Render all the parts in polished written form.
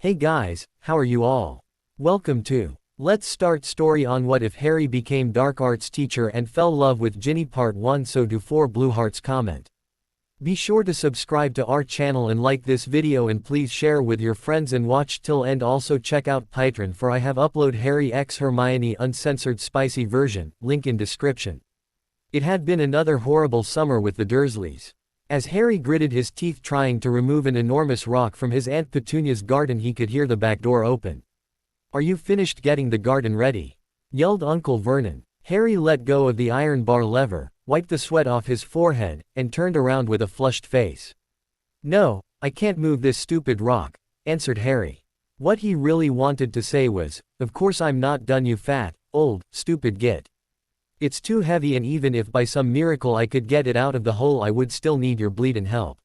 Hey guys, how are you all? Welcome to Let's Start Story on What If Harry Became Dark Arts Teacher and Fell Love with Ginny Part 1. So do 4 blue hearts comment. Be sure to subscribe to our channel and like this video, and please share with your friends and watch till end. Also check out Patreon, for I have upload Harry x Hermione uncensored spicy version, link in description. It had been another horrible summer with the Dursleys. As Harry gritted his teeth trying to remove an enormous rock from his Aunt Petunia's garden, he could hear the back door open. "Are you finished getting the garden ready?" yelled Uncle Vernon. Harry let go of the iron bar lever, wiped the sweat off his forehead, and turned around with a flushed face. "No, I can't move this stupid rock," answered Harry. What he really wanted to say was, "Of course I'm not done, you fat, old, stupid git. It's too heavy, and even if by some miracle I could get it out of the hole, I would still need your bleedin' help."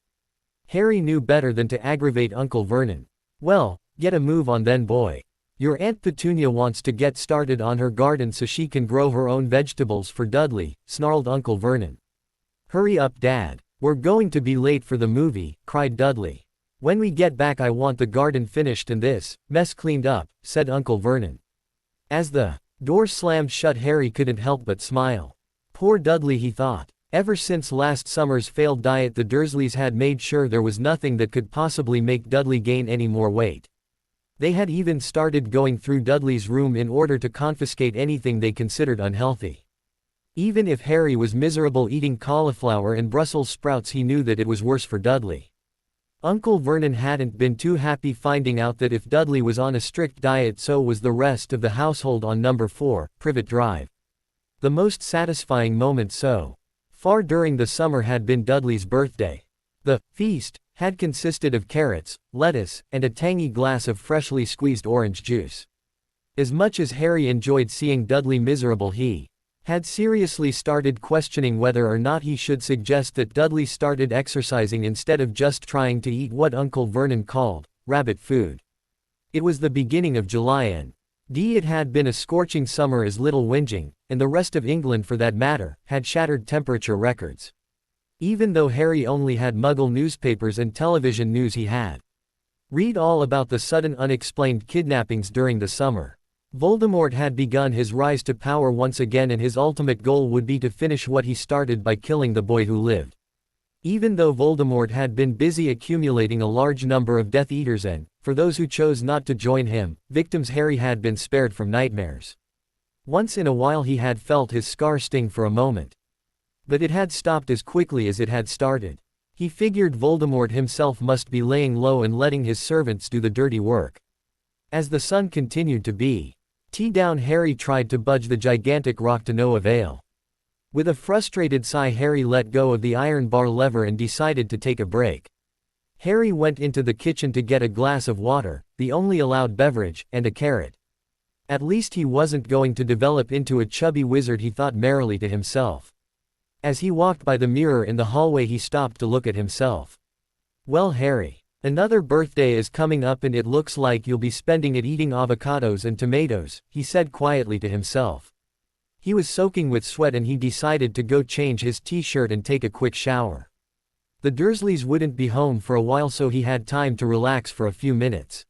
Harry knew better than to aggravate Uncle Vernon. "Well, get a move on then, boy. Your Aunt Petunia wants to get started on her garden so she can grow her own vegetables for Dudley," snarled Uncle Vernon. "Hurry up, Dad. We're going to be late for the movie," cried Dudley. "When we get back I want the garden finished and this mess cleaned up," said Uncle Vernon. As the door slammed shut, Harry couldn't help but smile. Poor Dudley, he thought. Ever since last summer's failed diet, the Dursleys had made sure there was nothing that could possibly make Dudley gain any more weight. They had even started going through Dudley's room in order to confiscate anything they considered unhealthy. Even if Harry was miserable eating cauliflower and Brussels sprouts, he knew that it was worse for Dudley. Uncle Vernon hadn't been too happy finding out that if Dudley was on a strict diet, so was the rest of the household on number 4, Privet Drive. The most satisfying moment so far during the summer had been Dudley's birthday. The feast had consisted of carrots, lettuce, and a tangy glass of freshly squeezed orange juice. As much as Harry enjoyed seeing Dudley miserable, he had seriously started questioning whether or not he should suggest that Dudley started exercising instead of just trying to eat what Uncle Vernon called rabbit food. It was the beginning of July, and it had been a scorching summer, as Little Whinging, and the rest of England for that matter, had shattered temperature records. Even though Harry only had Muggle newspapers and television news, he had read all about the sudden unexplained kidnappings during the summer. Voldemort had begun his rise to power once again, and his ultimate goal would be to finish what he started by killing the boy who lived. Even though Voldemort had been busy accumulating a large number of Death Eaters and, for those who chose not to join him, victims, Harry had been spared from nightmares. Once in a while he had felt his scar sting for a moment. But it had stopped as quickly as it had started. He figured Voldemort himself must be laying low and letting his servants do the dirty work. As the sun continued to beat down, Harry tried to budge the gigantic rock to no avail. With a frustrated sigh, Harry let go of the iron bar lever and decided to take a break. Harry went into the kitchen to get a glass of water, the only allowed beverage, and a carrot. At least he wasn't going to develop into a chubby wizard, he thought merrily to himself. As he walked by the mirror in the hallway, he stopped to look at himself. "Well, Harry, another birthday is coming up and it looks like you'll be spending it eating avocados and tomatoes," he said quietly to himself. He was soaking with sweat and he decided to go change his t-shirt and take a quick shower. The Dursleys wouldn't be home for a while, so he had time to relax for a few minutes.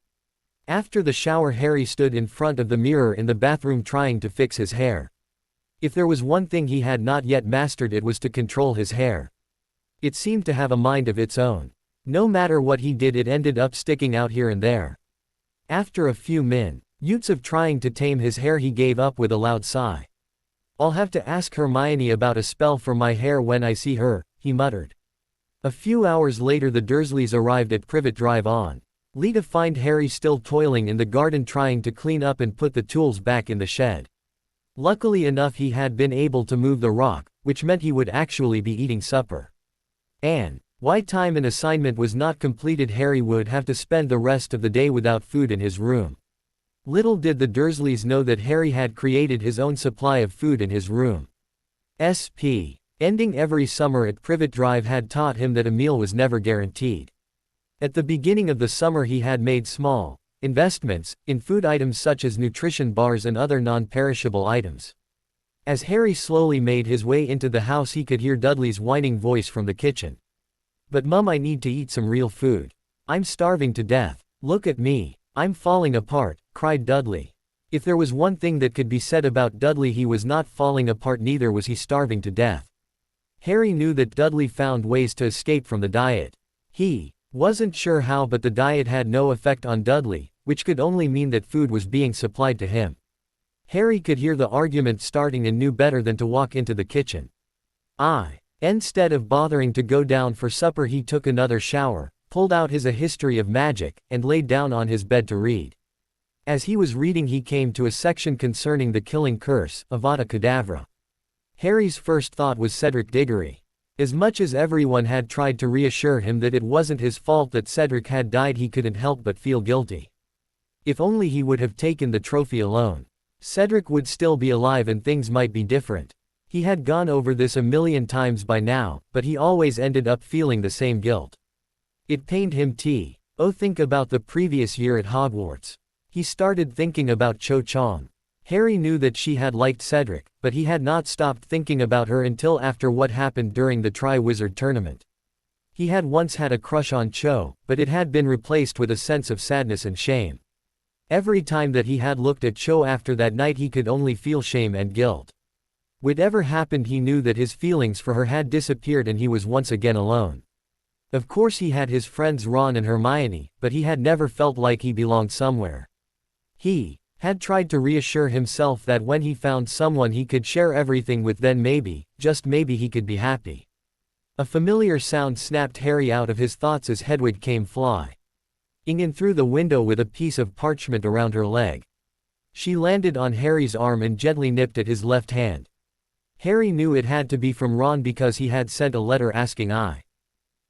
After the shower, Harry stood in front of the mirror in the bathroom trying to fix his hair. If there was one thing he had not yet mastered, it was to control his hair. It seemed to have a mind of its own. No matter what he did, it ended up sticking out here and there. After a few minutes of trying to tame his hair, he gave up with a loud sigh. "I'll have to ask Hermione about a spell for my hair when I see her," he muttered. A few hours later, the Dursleys arrived at Privet Drive on to find Harry still toiling in the garden trying to clean up and put the tools back in the shed. Luckily enough, he had been able to move the rock, which meant he would actually be eating supper. And why time an assignment was not completed, Harry would have to spend the rest of the day without food in his room. Little did the Dursleys know that Harry had created his own supply of food in his room. Ending every summer at Privet Drive had taught him that a meal was never guaranteed. At the beginning of the summer, he had made small investments in food items such as nutrition bars and other non-perishable items. As Harry slowly made his way into the house, he could hear Dudley's whining voice from the kitchen. "But Mum, I need to eat some real food. I'm starving to death. Look at me. I'm falling apart, cried Dudley. If there was one thing that could be said about Dudley, he was not falling apart, neither was he starving to death. Harry knew that Dudley found ways to escape from the diet. He wasn't sure how, but the diet had no effect on Dudley, which could only mean that food was being supplied to him. Harry could hear the argument starting and knew better than to walk into the kitchen. Instead of bothering to go down for supper, he took another shower, pulled out his A History of Magic, and laid down on his bed to read. As he was reading, he came to a section concerning the killing curse, Avada Kedavra. Harry's first thought was Cedric Diggory. As much as everyone had tried to reassure him that it wasn't his fault that Cedric had died, he couldn't help but feel guilty. If only he would have taken the trophy alone. Cedric would still be alive and things might be different. He had gone over this a million times by now, but he always ended up feeling the same guilt. It pained him. Think about the previous year at Hogwarts. He started thinking about Cho Chang. Harry knew that she had liked Cedric, but he had not stopped thinking about her until after what happened during the Tri-Wizard tournament. He had once had a crush on Cho, but it had been replaced with a sense of sadness and shame. Every time that he had looked at Cho after that night, he could only feel shame and guilt. Whatever happened, he knew that his feelings for her had disappeared and he was once again alone. Of course he had his friends Ron and Hermione, but he had never felt like he belonged somewhere. He had tried to reassure himself that when he found someone he could share everything with, then maybe, just maybe, he could be happy. A familiar sound snapped Harry out of his thoughts as Hedwig came flying in through the window with a piece of parchment around her leg. She landed on Harry's arm and gently nipped at his left hand. Harry knew it had to be from Ron because he had sent a letter asking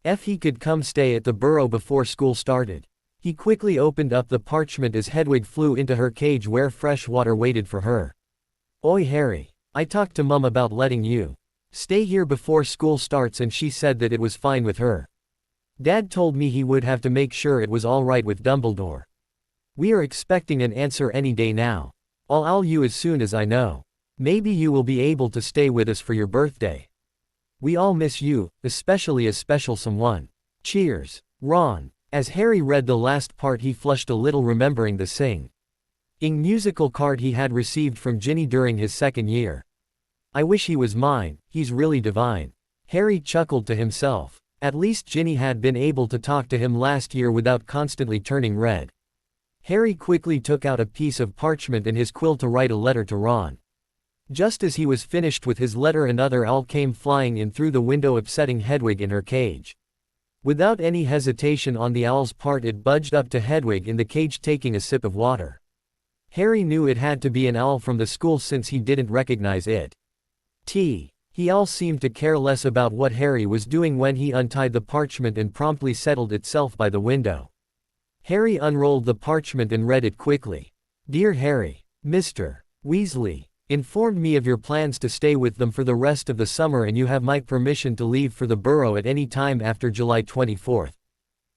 if he could come stay at the burrow before school started. He quickly opened up the parchment as Hedwig flew into her cage where fresh water waited for her. Oi Harry, I talked to Mum about letting you stay here before school starts and she said that it was fine with her. Dad told me he would have to make sure it was all right with Dumbledore. We are expecting an answer any day now. I'll you as soon as I know. Maybe you will be able to stay with us for your birthday. We all miss you, especially a special someone. Cheers, Ron. As Harry read the last part, he flushed a little, remembering the sing-ing musical card he had received from Ginny during his second year. I wish he was mine, he's really divine. Harry chuckled to himself. At least Ginny had been able to talk to him last year without constantly turning red. Harry quickly took out a piece of parchment and his quill to write a letter to Ron. Just as he was finished with his letter, another owl came flying in through the window, upsetting Hedwig in her cage. Without any hesitation on the owl's part, it budged up to Hedwig in the cage, taking a sip of water. Harry knew it had to be an owl from the school since he didn't recognize it. He all seemed to care less about what Harry was doing when he untied the parchment and promptly settled itself by the window. Harry unrolled the parchment and read it quickly. Dear Harry, Mr. Weasley informed me of your plans to stay with them for the rest of the summer, and you have my permission to leave for the burrow at any time after July 24th.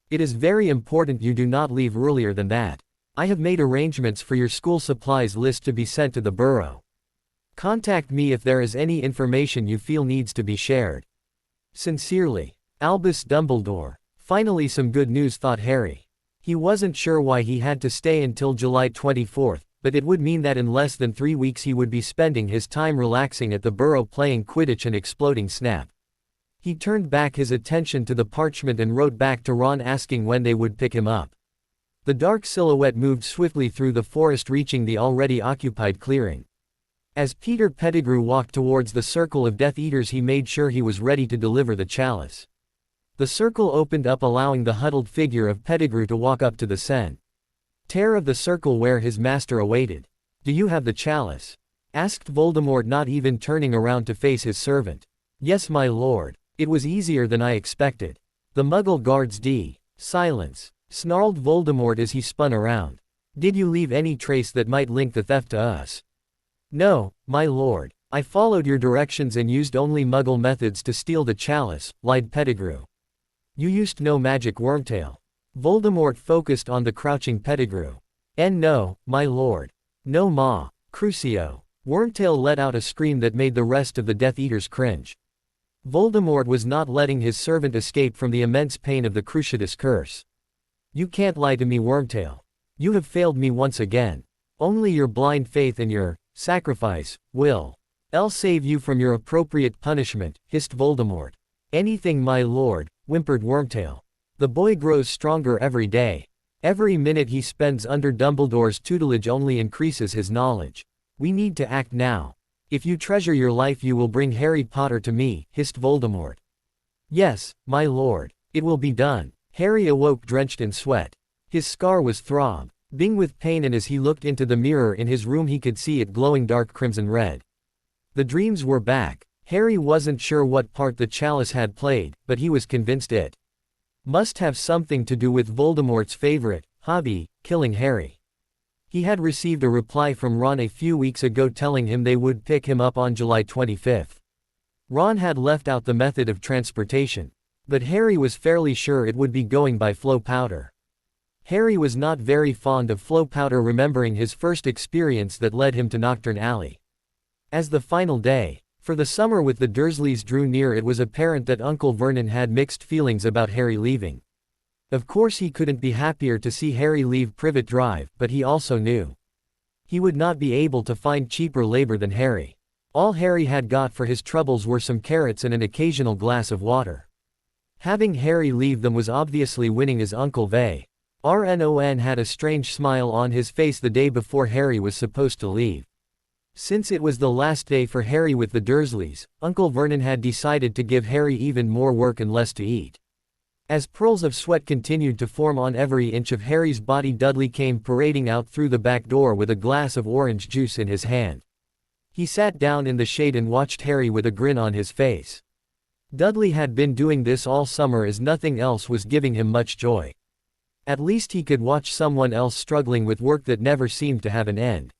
It is very important you do not leave earlier than that. I have made arrangements for your school supplies list to be sent to the burrow. Contact me if there is any information you feel needs to be shared. Sincerely, Albus Dumbledore. Finally some good news, thought Harry. He wasn't sure why he had to stay until July 24th, but it would mean that in less than 3 weeks he would be spending his time relaxing at the burrow, playing Quidditch and exploding Snap. He turned back his attention to the parchment and wrote back to Ron asking when they would pick him up. The dark silhouette moved swiftly through the forest, reaching the already occupied clearing. As Peter Pettigrew walked towards the circle of Death Eaters, he made sure he was ready to deliver the chalice. The circle opened up, allowing the huddled figure of Pettigrew to walk up to the center of the circle where his master awaited. Do you have the chalice? Asked Voldemort, not even turning around to face his servant. Yes, my lord. It was easier than I expected. The Muggle guards silence, snarled Voldemort as he spun around. Did you leave any trace that might link the theft to us? No, my lord. I followed your directions and used only Muggle methods to steal the chalice, lied Pettigrew. You used no magic, Wormtail. Voldemort focused on the crouching Pettigrew. No, my lord. No, ma. Crucio. Wormtail let out a scream that made the rest of the Death Eaters cringe. Voldemort was not letting his servant escape from the immense pain of the Cruciatus curse. You can't lie to me, Wormtail. You have failed me once again. Only your blind faith and your sacrifice will save you from your appropriate punishment, hissed Voldemort. Anything, my lord, whimpered Wormtail. The boy grows stronger every day. Every minute he spends under Dumbledore's tutelage only increases his knowledge. We need to act now. If you treasure your life, you will bring Harry Potter to me, hissed Voldemort. Yes, my lord. It will be done. Harry awoke drenched in sweat. His scar was throbbing with pain, and as he looked into the mirror in his room he could see it glowing dark crimson red. The dreams were back. Harry wasn't sure what part the chalice had played, but he was convinced it must have something to do with Voldemort's favorite hobby, killing Harry. He had received a reply from Ron a few weeks ago telling him they would pick him up on July 25th. Ron had left out the method of transportation, but Harry was fairly sure it would be going by flow powder. Harry was not very fond of flow powder, remembering his first experience that led him to Knockturn Alley. As the final day for the summer with the Dursleys drew near, it was apparent that Uncle Vernon had mixed feelings about Harry leaving. Of course he couldn't be happier to see Harry leave Privet Drive, but he also knew he would not be able to find cheaper labor than Harry. All Harry had got for his troubles were some carrots and an occasional glass of water. Having Harry leave them was obviously winning his Uncle Vernon had a strange smile on his face the day before Harry was supposed to leave. Since it was the last day for Harry with the Dursleys, Uncle Vernon had decided to give Harry even more work and less to eat. As pearls of sweat continued to form on every inch of Harry's body, Dudley came parading out through the back door with a glass of orange juice in his hand. He sat down in the shade and watched Harry with a grin on his face. Dudley had been doing this all summer as nothing else was giving him much joy. At least he could watch someone else struggling with work that never seemed to have an end.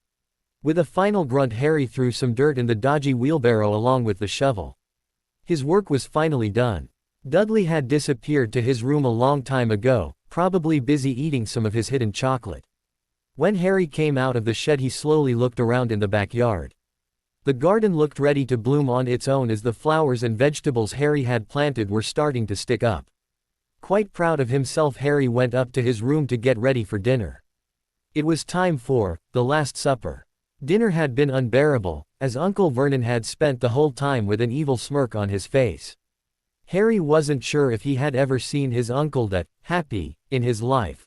With a final grunt, Harry threw some dirt in the dodgy wheelbarrow along with the shovel. His work was finally done. Dudley had disappeared to his room a long time ago, probably busy eating some of his hidden chocolate. When Harry came out of the shed, he slowly looked around in the backyard. The garden looked ready to bloom on its own as the flowers and vegetables Harry had planted were starting to stick up. Quite proud of himself, Harry went up to his room to get ready for dinner. It was time for the Last Supper. Dinner had been unbearable, as Uncle Vernon had spent the whole time with an evil smirk on his face. Harry wasn't sure if he had ever seen his uncle that happy in his life.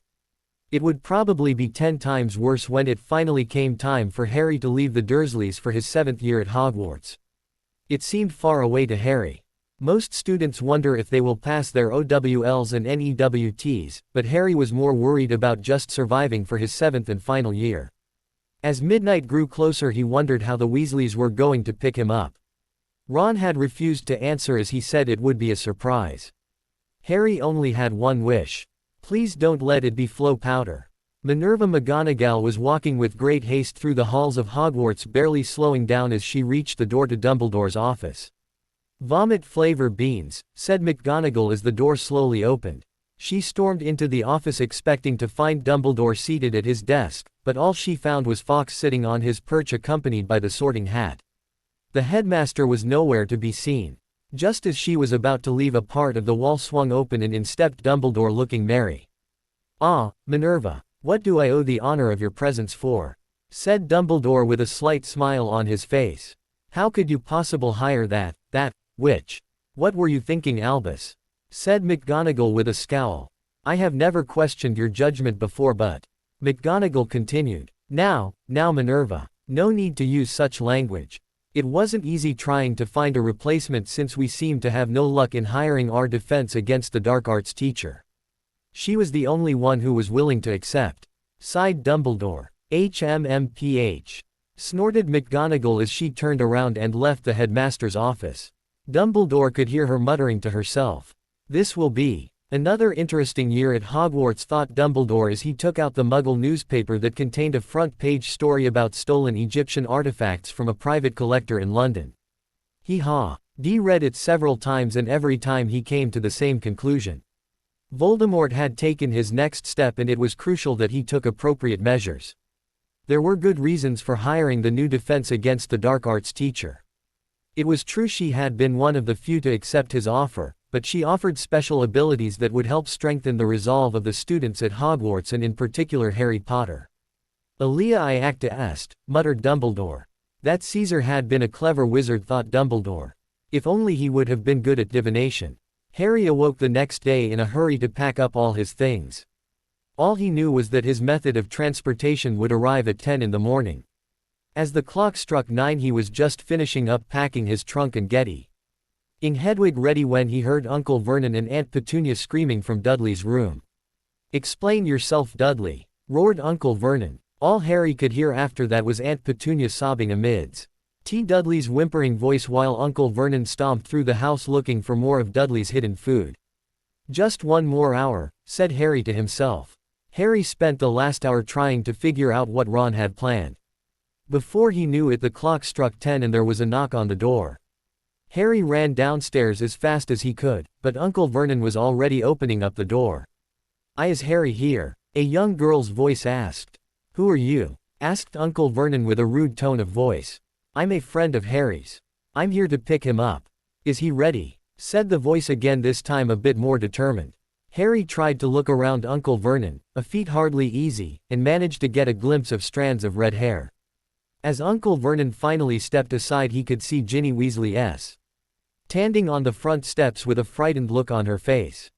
It would probably be 10 times worse when it finally came time for Harry to leave the Dursleys for his 7th year at Hogwarts. It seemed far away to Harry. Most students wonder if they will pass their OWLs and NEWTs, but Harry was more worried about just surviving for his 7th and final year. As midnight grew closer, he wondered how the Weasleys were going to pick him up. Ron had refused to answer as he said it would be a surprise. Harry only had one wish. Please don't let it be flow powder. Minerva McGonagall was walking with great haste through the halls of Hogwarts, barely slowing down as she reached the door to Dumbledore's office. "Vomit flavor beans," said McGonagall as the door slowly opened. She stormed into the office expecting to find Dumbledore seated at his desk, but all she found was Fawkes sitting on his perch accompanied by the Sorting Hat. The headmaster was nowhere to be seen. Just as she was about to leave, a part of the wall swung open and in stepped Dumbledore, looking merry. "Ah, Minerva, what do I owe the honor of your presence for?" said Dumbledore with a slight smile on his face. "How could you possibly hire that witch? What were you thinking, Albus?" said McGonagall with a scowl. "I have never questioned your judgment before, but—" McGonagall continued. Now, Minerva. No need to use such language. It wasn't easy trying to find a replacement since we seemed to have no luck in hiring our Defense Against the Dark Arts teacher. She was the only one who was willing to accept," sighed Dumbledore. "HMMPH," snorted McGonagall as she turned around and left the headmaster's office. Dumbledore could hear her muttering to herself. "This will be another interesting year at Hogwarts," thought Dumbledore as he took out the Muggle newspaper that contained a front-page story about stolen Egyptian artifacts from a private collector in London. He read it several times, and every time he came to the same conclusion. Voldemort had taken his next step, and it was crucial that he took appropriate measures. There were good reasons for hiring the new Defense Against the Dark Arts teacher. It was true she had been one of the few to accept his offer, but she offered special abilities that would help strengthen the resolve of the students at Hogwarts and in particular Harry Potter. Alia I acta est, muttered Dumbledore. That Caesar had been a clever wizard, thought Dumbledore. If only he would have been good at divination. Harry awoke the next day in a hurry to pack up all his things. All he knew was that his method of transportation would arrive at 10 in the morning. As the clock struck 9 he was just finishing up packing his trunk and getting Hedwig ready when he heard Uncle Vernon and Aunt Petunia screaming from Dudley's room. "Explain yourself, Dudley," roared Uncle Vernon. All Harry could hear after that was Aunt Petunia sobbing amidst Dudley's whimpering voice while Uncle Vernon stomped through the house looking for more of Dudley's hidden food. "Just one more hour," said Harry to himself. Harry spent the last hour trying to figure out what Ron had planned. Before he knew it, the clock struck 10 and there was a knock on the door. Harry ran downstairs as fast as he could, but Uncle Vernon was already opening up the door. "Is Harry here?" a young girl's voice asked. "Who are you?" asked Uncle Vernon with a rude tone of voice. "I'm a friend of Harry's. I'm here to pick him up." "Is he ready?" said the voice again, this time a bit more determined. Harry tried to look around Uncle Vernon, a feat hardly easy, and managed to get a glimpse of strands of red hair. As Uncle Vernon finally stepped aside he could see Ginny Weasley standing on the front steps with a frightened look on her face.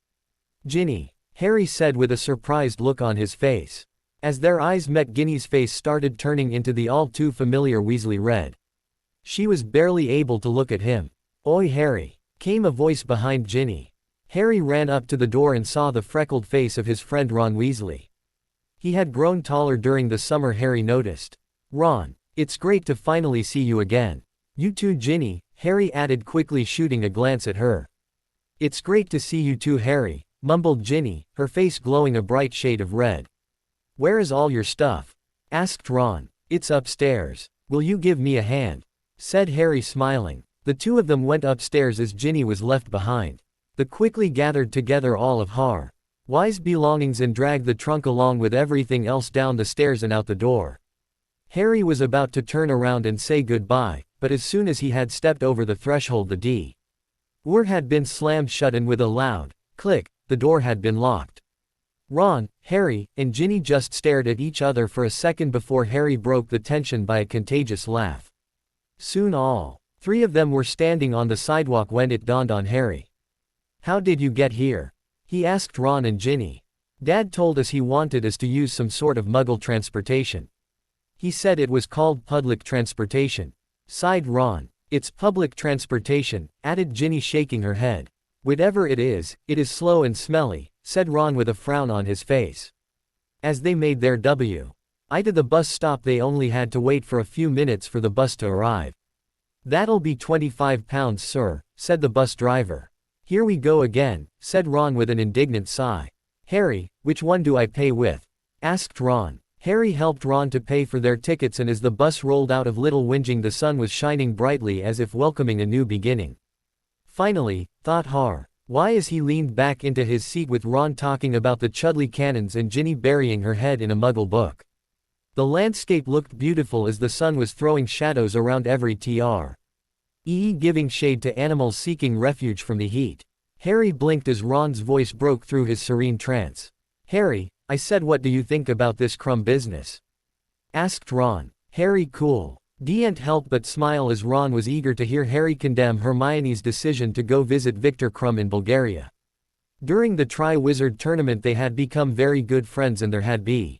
"Ginny," Harry said with a surprised look on his face. As their eyes met, Ginny's face started turning into the all-too-familiar Weasley red. She was barely able to look at him. "Oi, Harry," came a voice behind Ginny. Harry ran up to the door and saw the freckled face of his friend Ron Weasley. He had grown taller during the summer, Harry noticed. "Ron, it's great to finally see you again." "You too, Ginny," Harry added quickly, shooting a glance at her. "It's great to see you too, Harry," mumbled Ginny, her face glowing a bright shade of red. "Where is all your stuff?" asked Ron. "It's upstairs. Will you give me a hand?" said Harry, smiling. The two of them went upstairs as Ginny was left behind. They quickly gathered together all of Harry's belongings and dragged the trunk along with everything else down the stairs and out the door. Harry was about to turn around and say goodbye, but as soon as he had stepped over the threshold the door had been slammed shut and with a loud click, the door had been locked. Ron, Harry, and Ginny just stared at each other for a second before Harry broke the tension by a contagious laugh. Soon all three of them were standing on the sidewalk when it dawned on Harry. "How did you get here?" he asked Ron and Ginny. "Dad told us he wanted us to use some sort of Muggle transportation. He said it was called public transportation," sighed Ron. "It's public transportation," added Ginny, shaking her head. "Whatever it is slow and smelly," said Ron with a frown on his face. As they made their way to the bus stop, they only had to wait for a few minutes for the bus to arrive. "That'll be £25, sir," said the bus driver. "Here we go again," said Ron with an indignant sigh. "Harry, which one do I pay with?" asked Ron. Harry helped Ron to pay for their tickets, and as the bus rolled out of Little Whinging, the sun was shining brightly as if welcoming a new beginning. Finally, thought Har. Why, as he leaned back into his seat with Ron talking about the Chudley cannons and Ginny burying her head in a Muggle book. The landscape looked beautiful as the sun was throwing shadows around every tree, giving shade to animals seeking refuge from the heat. Harry blinked as Ron's voice broke through his serene trance. "Harry, I said, what do you think about this Crumb business?" asked Ron. Harry didn't help but smile as Ron was eager to hear Harry condemn Hermione's decision to go visit Victor Crumb in Bulgaria. During the Tri-Wizard tournament they had become very good friends, and there had been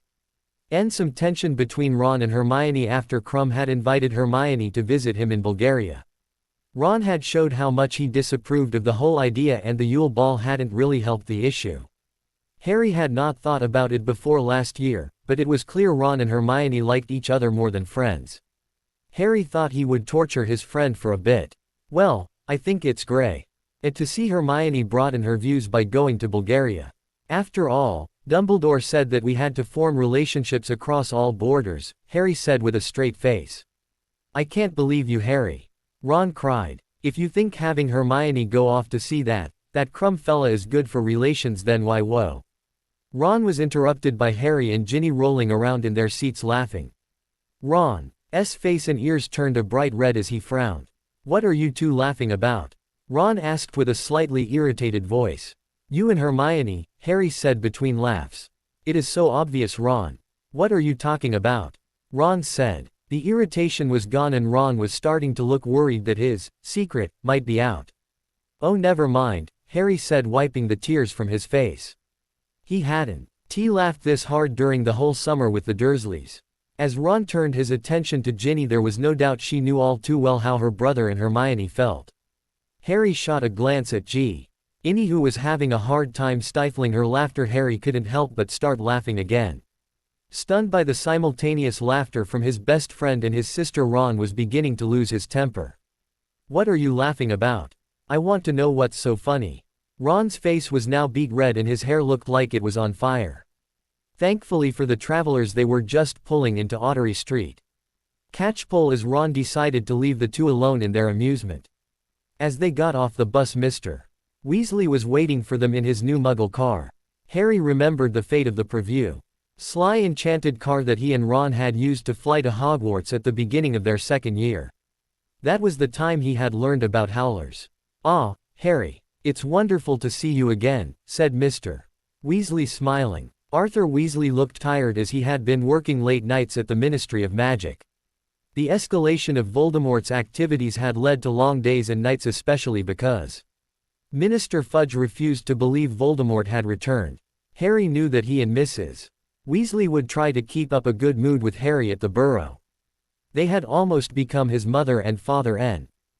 some tension between Ron and Hermione after Crumb had invited Hermione to visit him in Bulgaria. Ron had showed how much he disapproved of the whole idea, and the Yule Ball hadn't really helped the issue. Harry had not thought about it before last year, but it was clear Ron and Hermione liked each other more than friends. Harry thought he would torture his friend for a bit. "Well, I think it's great to see Hermione broaden her views by going to Bulgaria. After all, Dumbledore said that we had to form relationships across all borders," Harry said with a straight face. "I can't believe you, Harry," Ron cried. "If you think having Hermione go off to see that Crumb fella is good for relations, then why whoa." Ron was interrupted by Harry and Ginny rolling around in their seats laughing. Ron's face and ears turned a bright red as he frowned. "What are you two laughing about?" Ron asked with a slightly irritated voice. You and Hermione, Harry said between laughs. It is so obvious, Ron. What are you talking about? Ron said. The irritation was gone and Ron was starting to look worried that his secret might be out. Oh, never mind, Harry said, wiping the tears from his face. He hadn't laughed this hard during the whole summer with the Dursleys. As Ron turned his attention to Ginny, there was no doubt she knew all too well how her brother and Hermione felt. Harry shot a glance at Ginny, who was having a hard time stifling her laughter. Harry couldn't help but start laughing again. Stunned by the simultaneous laughter from his best friend and his sister, Ron was beginning to lose his temper. What are you laughing about? I want to know what's so funny. Ron's face was now beet red and his hair looked like it was on fire. Thankfully for the travelers, they were just pulling into Ottery Street. Catchpole as Ron decided to leave the two alone in their amusement. As they got off the bus, Mr. Weasley was waiting for them in his new Muggle car. Harry remembered the fate of the Preview Sly enchanted car that he and Ron had used to fly to Hogwarts at the beginning of their second year. That was the time he had learned about howlers. Ah, Harry, it's wonderful to see you again, said Mr. Weasley, smiling. Arthur Weasley looked tired as he had been working late nights at the Ministry of Magic. The escalation of Voldemort's activities had led to long days and nights, especially because Minister Fudge refused to believe Voldemort had returned. Harry knew that he and Mrs. Weasley would try to keep up a good mood with Harry at the Burrow. They had almost become his mother and father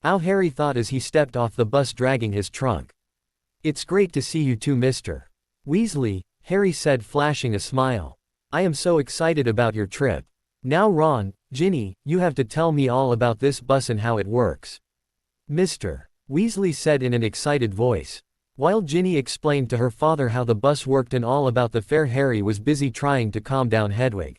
How Harry thought as he stepped off the bus dragging his trunk. It's great to see you too, Mr. Weasley, Harry said, flashing a smile. I am so excited about your trip. Now Ron, Ginny, you have to tell me all about this bus and how it works. Mr. Weasley said in an excited voice. While Ginny explained to her father how the bus worked and all about the fair, Harry was busy trying to calm down Hedwig.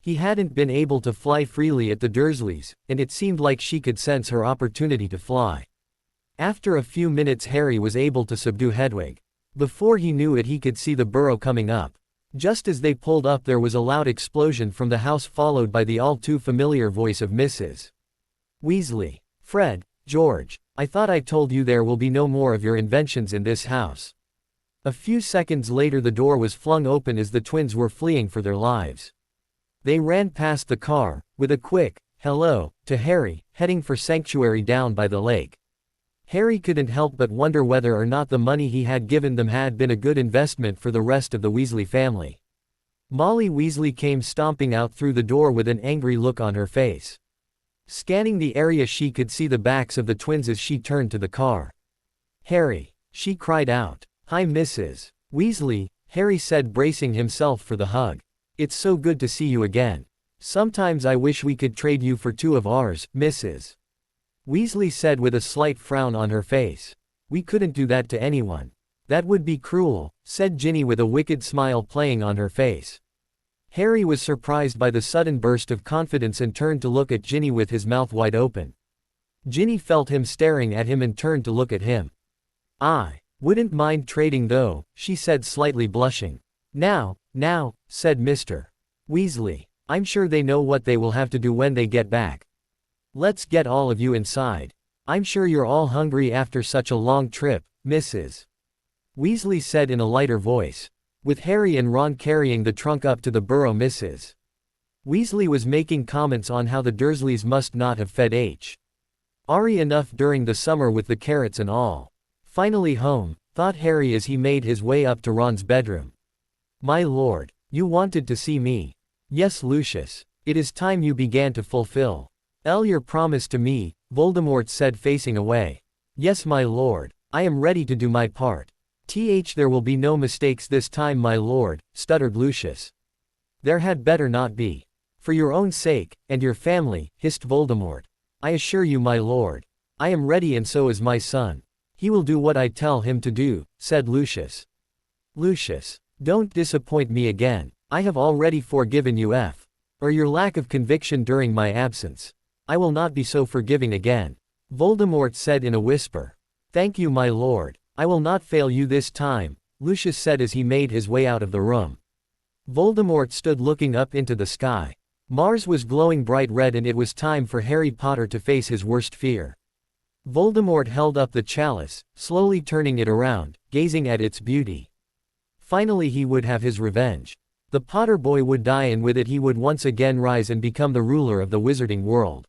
He hadn't been able to fly freely at the Dursleys, and it seemed like she could sense her opportunity to fly. After a few minutes, Harry was able to subdue Hedwig. Before he knew it, he could see the Burrow coming up. Just as they pulled up, there was a loud explosion from the house, followed by the all too familiar voice of Mrs. Weasley. Fred, George, I thought I told you there will be no more of your inventions in this house. A few seconds later, the door was flung open as the twins were fleeing for their lives. They ran past the car, with a quick hello to Harry, heading for Sanctuary down by the lake. Harry couldn't help but wonder whether or not the money he had given them had been a good investment for the rest of the Weasley family. Molly Weasley came stomping out through the door with an angry look on her face. Scanning the area, she could see the backs of the twins as she turned to the car. Harry, she cried out. Hi, Mrs. Weasley, Harry said, bracing himself for the hug. It's so good to see you again. Sometimes I wish we could trade you for two of ours, Mrs. Weasley said with a slight frown on her face. We couldn't do that to anyone. That would be cruel, said Ginny with a wicked smile playing on her face. Harry was surprised by the sudden burst of confidence and turned to look at Ginny with his mouth wide open. Ginny felt him staring at him and turned to look at him. I wouldn't mind trading though, she said, slightly blushing. Now, said Mr. Weasley. I'm sure they know what they will have to do when they get back. Let's get all of you inside. I'm sure you're all hungry after such a long trip, Mrs. Weasley said in a lighter voice. With Harry and Ron carrying the trunk up to the Burrow, Mrs. Weasley was making comments on how the Dursleys must not have fed Ari enough during the summer with the carrots and all. Finally home, thought Harry as he made his way up to Ron's bedroom. My lord, you wanted to see me. Yes, Lucius. It is time you began to fulfill your promise to me, Voldemort said, facing away. Yes, my lord, I am ready to do my part. There will be no mistakes this time, my lord, stuttered Lucius. There had better not be. For your own sake, and your family, hissed Voldemort. I assure you, my lord. I am ready, and so is my son. He will do what I tell him to do, said Lucius. Lucius, don't disappoint me again. I have already forgiven you or your lack of conviction during my absence. I will not be so forgiving again. Voldemort said in a whisper. Thank you, my lord. I will not fail you this time, Lucius said as he made his way out of the room. Voldemort stood looking up into the sky. Mars was glowing bright red, and it was time for Harry Potter to face his worst fear. Voldemort held up the chalice, slowly turning it around, gazing at its beauty. Finally he would have his revenge. The Potter boy would die, and with it he would once again rise and become the ruler of the wizarding world.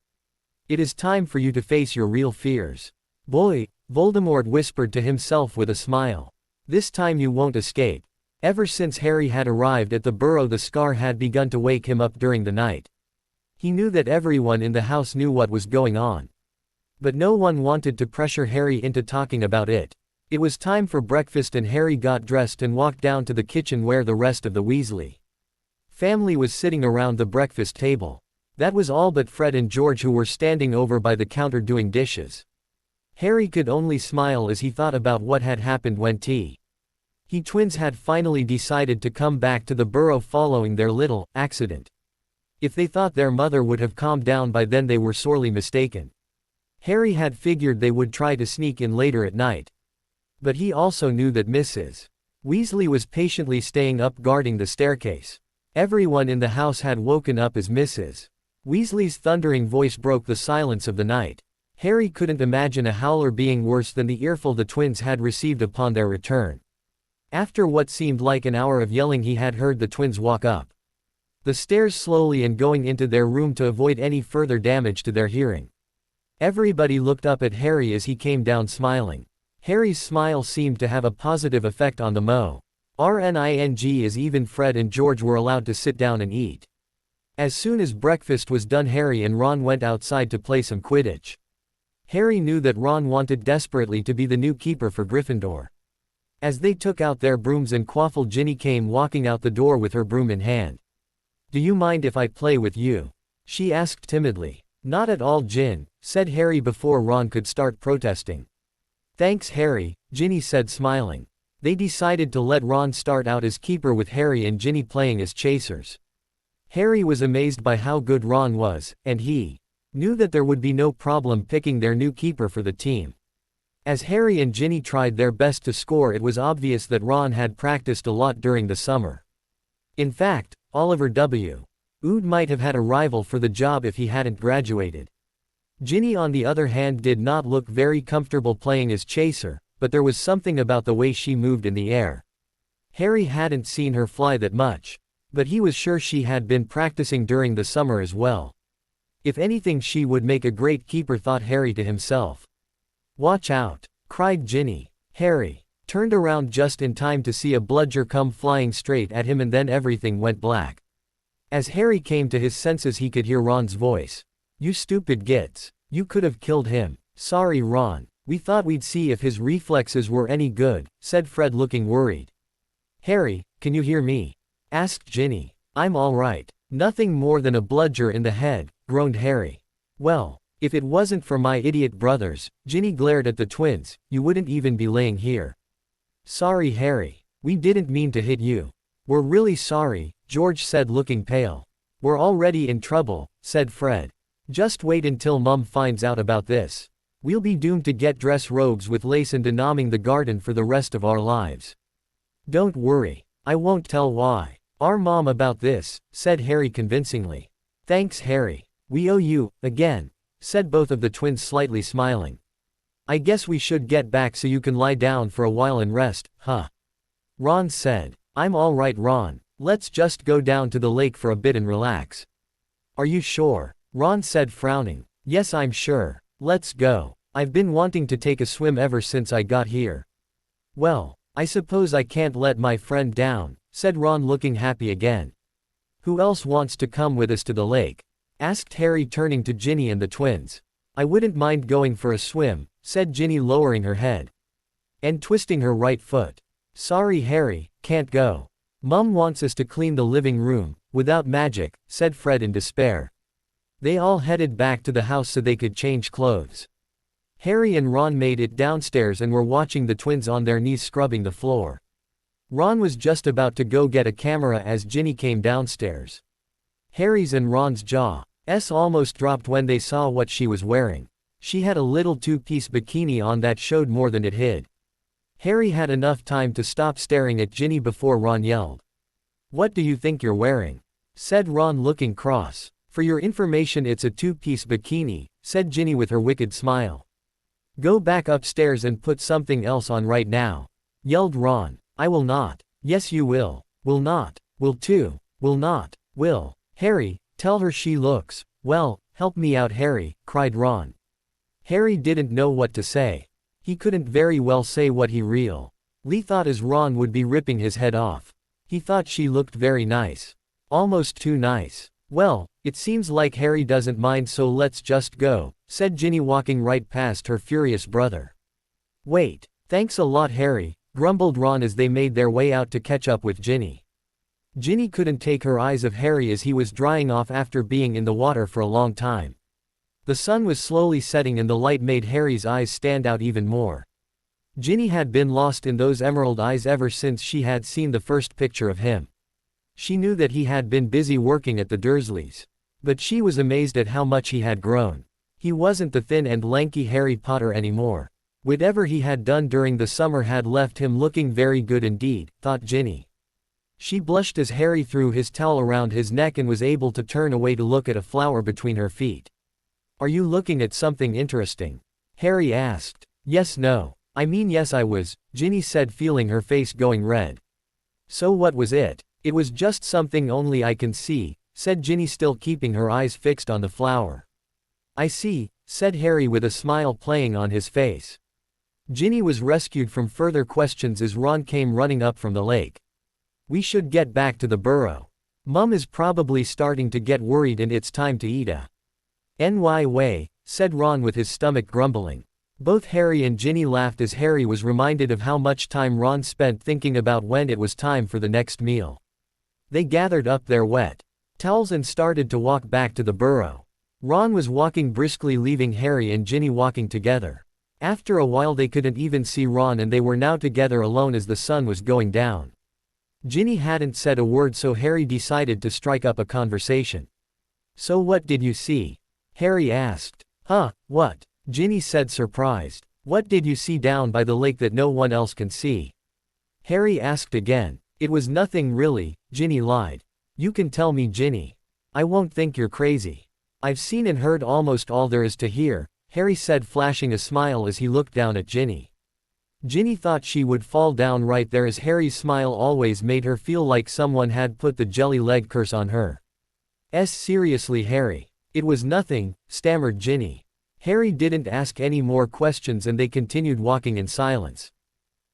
It is time for you to face your real fears. Boy, Voldemort whispered to himself with a smile. This time you won't escape. Ever since Harry had arrived at the burrow, the scar had begun to wake him up during the night. He knew that everyone in the house knew what was going on. But no one wanted to pressure Harry into talking about it. It was time for breakfast, and Harry got dressed and walked down to the kitchen where the rest of the Weasley family was sitting around the breakfast table. That was all but Fred and George, who were standing over by the counter doing dishes. Harry could only smile as he thought about what had happened when he twins had finally decided to come back to the burrow following their little accident. If they thought their mother would have calmed down by then, they were sorely mistaken. Harry had figured they would try to sneak in later at night. But he also knew that Mrs. Weasley was patiently staying up guarding the staircase. Everyone in the house had woken up as Mrs. Weasley's thundering voice broke the silence of the night. Harry couldn't imagine a howler being worse than the earful the twins had received upon their return. After what seemed like an hour of yelling, he had heard the twins walk up the stairs slowly and going into their room to avoid any further damage to their hearing. Everybody looked up at Harry as he came down smiling. Harry's smile seemed to have a positive effect on the RNING, as even Fred and George were allowed to sit down and eat. As soon as breakfast was done, Harry and Ron went outside to play some Quidditch. Harry knew that Ron wanted desperately to be the new keeper for Gryffindor. As they took out their brooms and quaffled, Ginny came walking out the door with her broom in hand. "Do you mind if I play with you?" she asked timidly. "Not at all, Gin," said Harry before Ron could start protesting. "Thanks, Harry," Ginny said, smiling. They decided to let Ron start out as keeper, with Harry and Ginny playing as chasers. Harry was amazed by how good Ron was, and he knew that there would be no problem picking their new keeper for the team. As Harry and Ginny tried their best to score, it was obvious that Ron had practiced a lot during the summer. In fact, Oliver W. Wood might have had a rival for the job if he hadn't graduated. Ginny, on the other hand, did not look very comfortable playing as chaser, but there was something about the way she moved in the air. Harry hadn't seen her fly that much, but he was sure she had been practicing during the summer as well. If anything, she would make a great keeper, thought Harry to himself. "Watch out!" cried Ginny. Harry turned around just in time to see a bludger come flying straight at him, and then everything went black. As Harry came to his senses, he could hear Ron's voice. "You stupid gits. You could have killed him." "Sorry, Ron. We thought we'd see if his reflexes were any good," said Fred, looking worried. "Harry, can you hear me?" asked Ginny. "I'm all right. Nothing more than a bludger in the head," groaned Harry. "Well, if it wasn't for my idiot brothers," Ginny glared at the twins, "you wouldn't even be laying here." "Sorry, Harry. We didn't mean to hit you." "We're really sorry," George said, looking pale. "We're already in trouble," said Fred. "Just wait until Mum finds out about this. We'll be doomed to get dress robes with lace and denaming the garden for the rest of our lives." "Don't worry. I won't tell our mom about this," said Harry convincingly. "Thanks, Harry. We owe you, again," said both of the twins, slightly smiling. "I guess we should get back so you can lie down for a while and rest, huh?" Ron said. "I'm all right, Ron. Let's just go down to the lake for a bit and relax." "Are you sure?" Ron said, frowning. "Yes, I'm sure. Let's go. I've been wanting to take a swim ever since I got here." "Well, I suppose I can't let my friend down," said Ron, looking happy again. "Who else wants to come with us to the lake?" asked Harry, turning to Ginny and the twins. "I wouldn't mind going for a swim," said Ginny, lowering her head and twisting her right foot. "Sorry, Harry, can't go. Mum wants us to clean the living room, without magic," said Fred in despair. They all headed back to the house so they could change clothes. Harry and Ron made it downstairs and were watching the twins on their knees scrubbing the floor. Ron was just about to go get a camera as Ginny came downstairs. Harry's and Ron's jaws almost dropped when they saw what she was wearing. She had a little two-piece bikini on that showed more than it hid. Harry had enough time to stop staring at Ginny before Ron yelled. "What do you think you're wearing?" said Ron, looking cross. "For your information, it's a two-piece bikini," said Ginny with her wicked smile. Go back upstairs and put something else on right now, yelled Ron. I will not. Yes you will. Will not. Will too. Will not. Will. Harry, tell her she looks, well, help me out Harry, cried Ron. Harry didn't know what to say. He couldn't very well say what he really thought as Ron would be ripping his head off. He thought she looked very nice. Almost too nice. Well, it seems like Harry doesn't mind so let's just go, said Ginny walking right past her furious brother. Wait. Thanks a lot Harry, grumbled Ron as they made their way out to catch up with Ginny. Ginny couldn't take her eyes off Harry as he was drying off after being in the water for a long time. The sun was slowly setting and the light made Harry's eyes stand out even more. Ginny had been lost in those emerald eyes ever since she had seen the first picture of him. She knew that he had been busy working at the Dursleys. But she was amazed at how much he had grown. He wasn't the thin and lanky Harry Potter anymore. Whatever he had done during the summer had left him looking very good indeed, thought Ginny. She blushed as Harry threw his towel around his neck and was able to turn away to look at a flower between her feet. Are you looking at something interesting? Harry asked. Yes no. I mean yes I was, Ginny said feeling her face going red. So what was it? It was just something only I can see, said Ginny still keeping her eyes fixed on the flower. I see, said Harry with a smile playing on his face. Ginny was rescued from further questions as Ron came running up from the lake. We should get back to the burrow. Mum is probably starting to get worried and it's time to eat a way, said Ron with his stomach grumbling. Both Harry and Ginny laughed as Harry was reminded of how much time Ron spent thinking about when it was time for the next meal. They gathered up their wet towels and started to walk back to the burrow. Ron was walking briskly leaving Harry and Ginny walking together. After a while they couldn't even see Ron and they were now together alone as the sun was going down. Ginny hadn't said a word so Harry decided to strike up a conversation. So what did you see? Harry asked. Huh, what? Ginny said surprised. What did you see down by the lake that no one else can see? Harry asked again. It was nothing really, Ginny lied. You can tell me Ginny. I won't think you're crazy. I've seen and heard almost all there is to hear, Harry said flashing a smile as he looked down at Ginny. Ginny thought she would fall down right there as Harry's smile always made her feel like someone had put the jelly leg curse on her. Seriously Harry. It was nothing, stammered Ginny. Harry didn't ask any more questions and they continued walking in silence.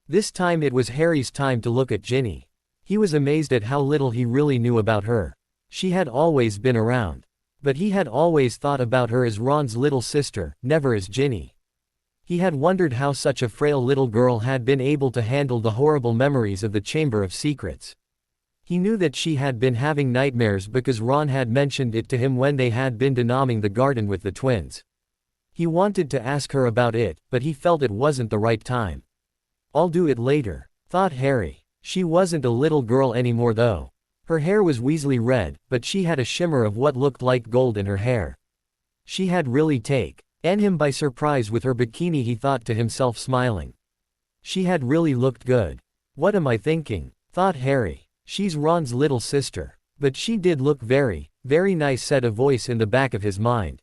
This time it was Harry's time to look at Ginny. He was amazed at how little he really knew about her. She had always been around. But he had always thought about her as Ron's little sister, never as Ginny. He had wondered how such a frail little girl had been able to handle the horrible memories of the Chamber of Secrets. He knew that she had been having nightmares because Ron had mentioned it to him when they had been denaming the garden with the twins. He wanted to ask her about it, but he felt it wasn't the right time. I'll do it later, thought Harry. She wasn't a little girl anymore though. Her hair was Weasley red, but she had a shimmer of what looked like gold in her hair. She had really taken him by surprise with her bikini, he thought to himself smiling. She had really looked good. What am I thinking? Thought Harry. She's Ron's little sister. But she did look very, very nice, said a voice in the back of his mind.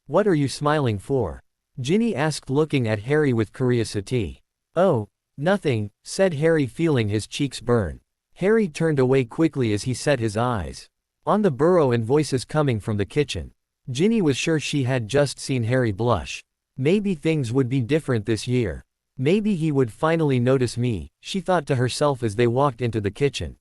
What are you smiling for? Ginny asked looking at Harry with curiosity. Oh, nothing, said Harry feeling his cheeks burn. Harry turned away quickly as he set his eyes on the burrow and voices coming from the kitchen. Ginny was sure she had just seen Harry blush. Maybe things would be different this year. Maybe he would finally notice me, she thought to herself as they walked into the kitchen.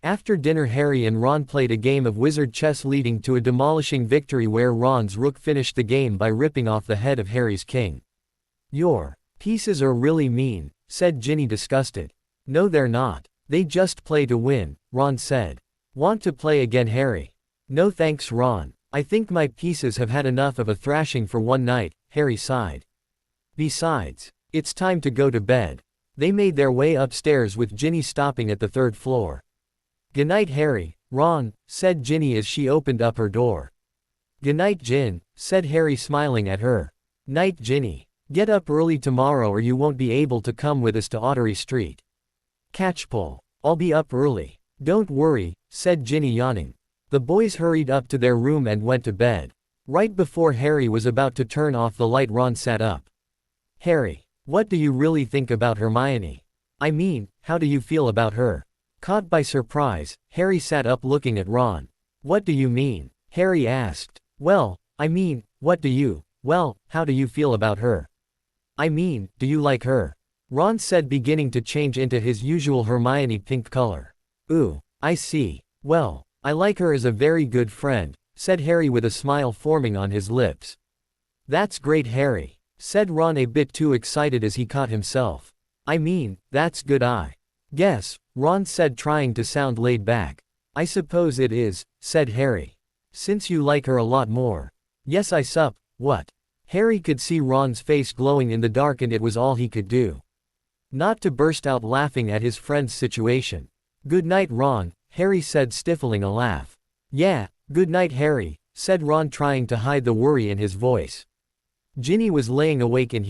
After dinner Harry and Ron played a game of wizard chess leading to a demolishing victory where Ron's rook finished the game by ripping off the head of Harry's king. Your pieces are really mean, said Ginny disgusted. No they're not. They just play to win, Ron said. Want to play again Harry? No thanks Ron. I think my pieces have had enough of a thrashing for one night, Harry sighed. Besides, it's time to go to bed. They made their way upstairs with Ginny stopping at the third floor. Goodnight Harry, Ron, said Ginny as she opened up her door. Goodnight Gin, said Harry smiling at her. Night Ginny. Get up early tomorrow or you won't be able to come with us to Ottery Street. Catchpole. I'll be up early. Don't worry, said Ginny yawning. The boys hurried up to their room and went to bed. Right before Harry was about to turn off the light Ron sat up. Harry, what do you really think about Hermione? I mean, how do you feel about her? Caught by surprise, Harry sat up looking at Ron. What do you mean? Harry asked. Well, I mean, how do you feel about her? I mean, do you like her? Ron said, beginning to change into his usual Hermione pink color. Ooh, I see. Well, I like her as a very good friend, said Harry with a smile forming on his lips. That's great, Harry, said Ron, a bit too excited as he caught himself. I mean, that's good, I guess, Ron said, trying to sound laid back. I suppose it is, said Harry. Since you like her a lot more. Yes, what? Harry could see Ron's face glowing in the dark, and it was all he could do not to burst out laughing at his friend's situation. Good night, Ron, Harry said, stifling a laugh. Yeah, good night, Harry, said Ron, trying to hide the worry in his voice. Ginny was laying awake in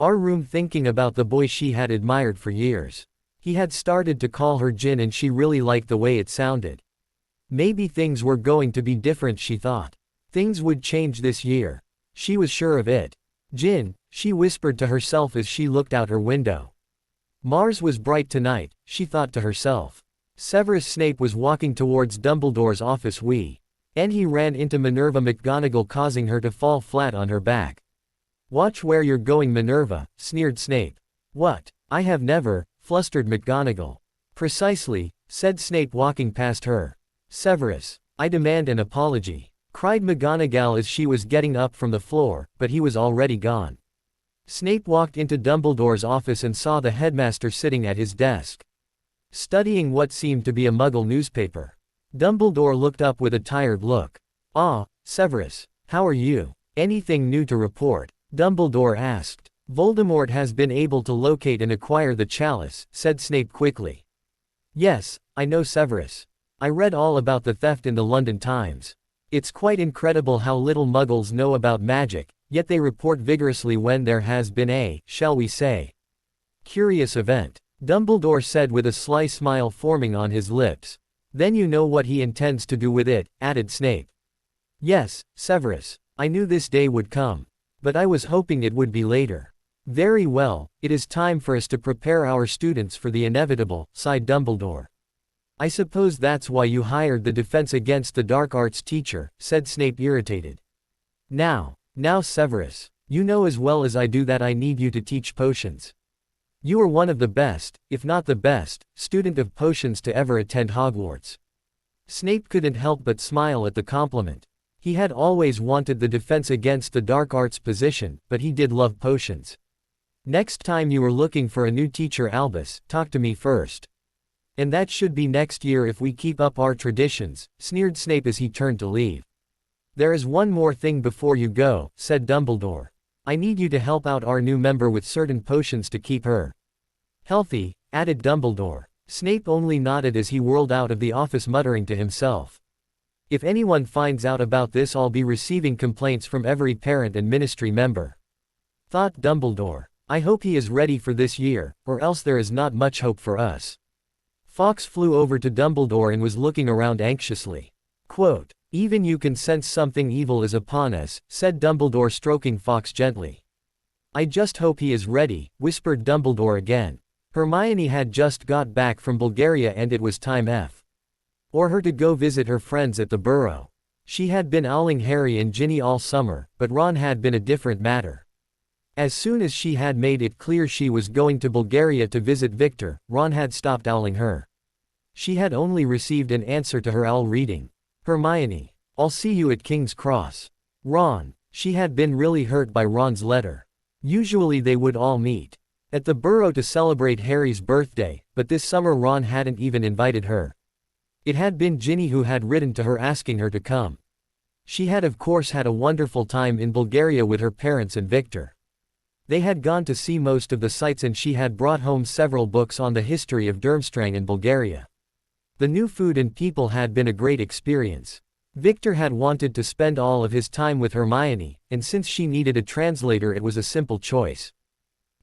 her room thinking about the boy she had admired for years. He had started to call her Gin, and she really liked the way it sounded. Maybe things were going to be different, she thought. Things would change this year. She was sure of it. Gin, she whispered to herself as she looked out her window. Mars was bright tonight, she thought to herself. Severus Snape was walking towards Dumbledore's office and he ran into Minerva McGonagall, causing her to fall flat on her back. Watch where you're going, Minerva, sneered Snape. What? I have never, flustered McGonagall. Precisely, said Snape, walking past her. Severus, I demand an apology, cried McGonagall as she was getting up from the floor, but he was already gone. Snape walked into Dumbledore's office and saw the headmaster sitting at his desk, studying what seemed to be a Muggle newspaper. Dumbledore looked up with a tired look. Ah, Severus, how are you? Anything new to report? Dumbledore asked. Voldemort has been able to locate and acquire the chalice, said Snape quickly. Yes, I know, Severus. I read all about the theft in the London Times. It's quite incredible how little Muggles know about magic, yet they report vigorously when there has been a, shall we say, curious event. Dumbledore said with a sly smile forming on his lips. Then you know what he intends to do with it, added Snape. Yes, Severus, I knew this day would come. But I was hoping it would be later. Very well, it is time for us to prepare our students for the inevitable, sighed Dumbledore. I suppose that's why you hired the Defense Against the Dark Arts teacher, said Snape, irritated. Now, Severus, you know as well as I do that I need you to teach potions. You are one of the best, if not the best, student of potions to ever attend Hogwarts. Snape couldn't help but smile at the compliment. He had always wanted the Defense Against the Dark Arts position, but he did love potions. Next time you are looking for a new teacher, Albus, talk to me first. And that should be next year if we keep up our traditions, sneered Snape as he turned to leave. There is one more thing before you go, said Dumbledore. I need you to help out our new member with certain potions to keep her healthy, added Dumbledore. Snape only nodded as he whirled out of the office, muttering to himself. If anyone finds out about this, I'll be receiving complaints from every parent and ministry member. Thought Dumbledore. I hope he is ready for this year, or else there is not much hope for us. Fawkes flew over to Dumbledore and was looking around anxiously. Quote, even you can sense something evil is upon us, said Dumbledore, stroking Fawkes gently. I just hope he is ready, whispered Dumbledore again. Hermione had just got back from Bulgaria and it was time for her to go visit her friends at the Burrow. She had been owling Harry and Ginny all summer, but Ron had been a different matter. As soon as she had made it clear she was going to Bulgaria to visit Victor, Ron had stopped owling her. She had only received an answer to her owl reading. Hermione, I'll see you at King's Cross. Ron, she had been really hurt by Ron's letter. Usually they would all meet at the Burrow to celebrate Harry's birthday, but this summer Ron hadn't even invited her. It had been Ginny who had written to her asking her to come. She had of course had a wonderful time in Bulgaria with her parents and Victor. They had gone to see most of the sights and she had brought home several books on the history of Durmstrang and Bulgaria. The new food and people had been a great experience. Victor had wanted to spend all of his time with Hermione, and since she needed a translator it was a simple choice.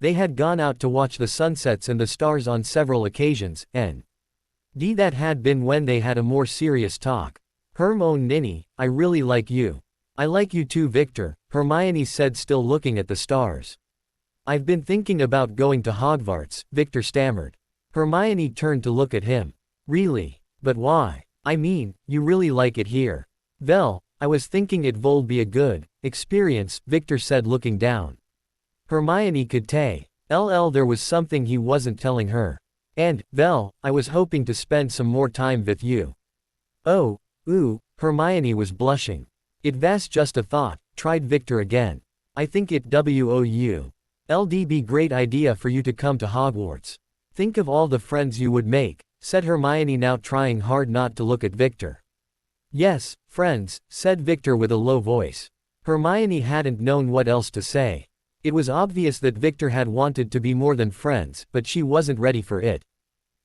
They had gone out to watch the sunsets and the stars on several occasions, and that had been when they had a more serious talk. Ninny, I really like you. I like you too, Victor, Hermione said, still looking at the stars. I've been thinking about going to Hogwarts, Victor stammered. Hermione turned to look at him. Really? But why? I mean, you really like it here. Well, I was thinking it would be a good experience, Victor said looking down. Hermione could tell there was something he wasn't telling her. And, well, I was hoping to spend some more time with you. Oh, Hermione was blushing. It was just a thought, tried Victor again. I think it would be great idea for you to come to Hogwarts. Think of all the friends you would make, said Hermione now trying hard not to look at Victor. Yes, friends, said Victor with a low voice. Hermione hadn't known what else to say. It was obvious that Victor had wanted to be more than friends, but she wasn't ready for it.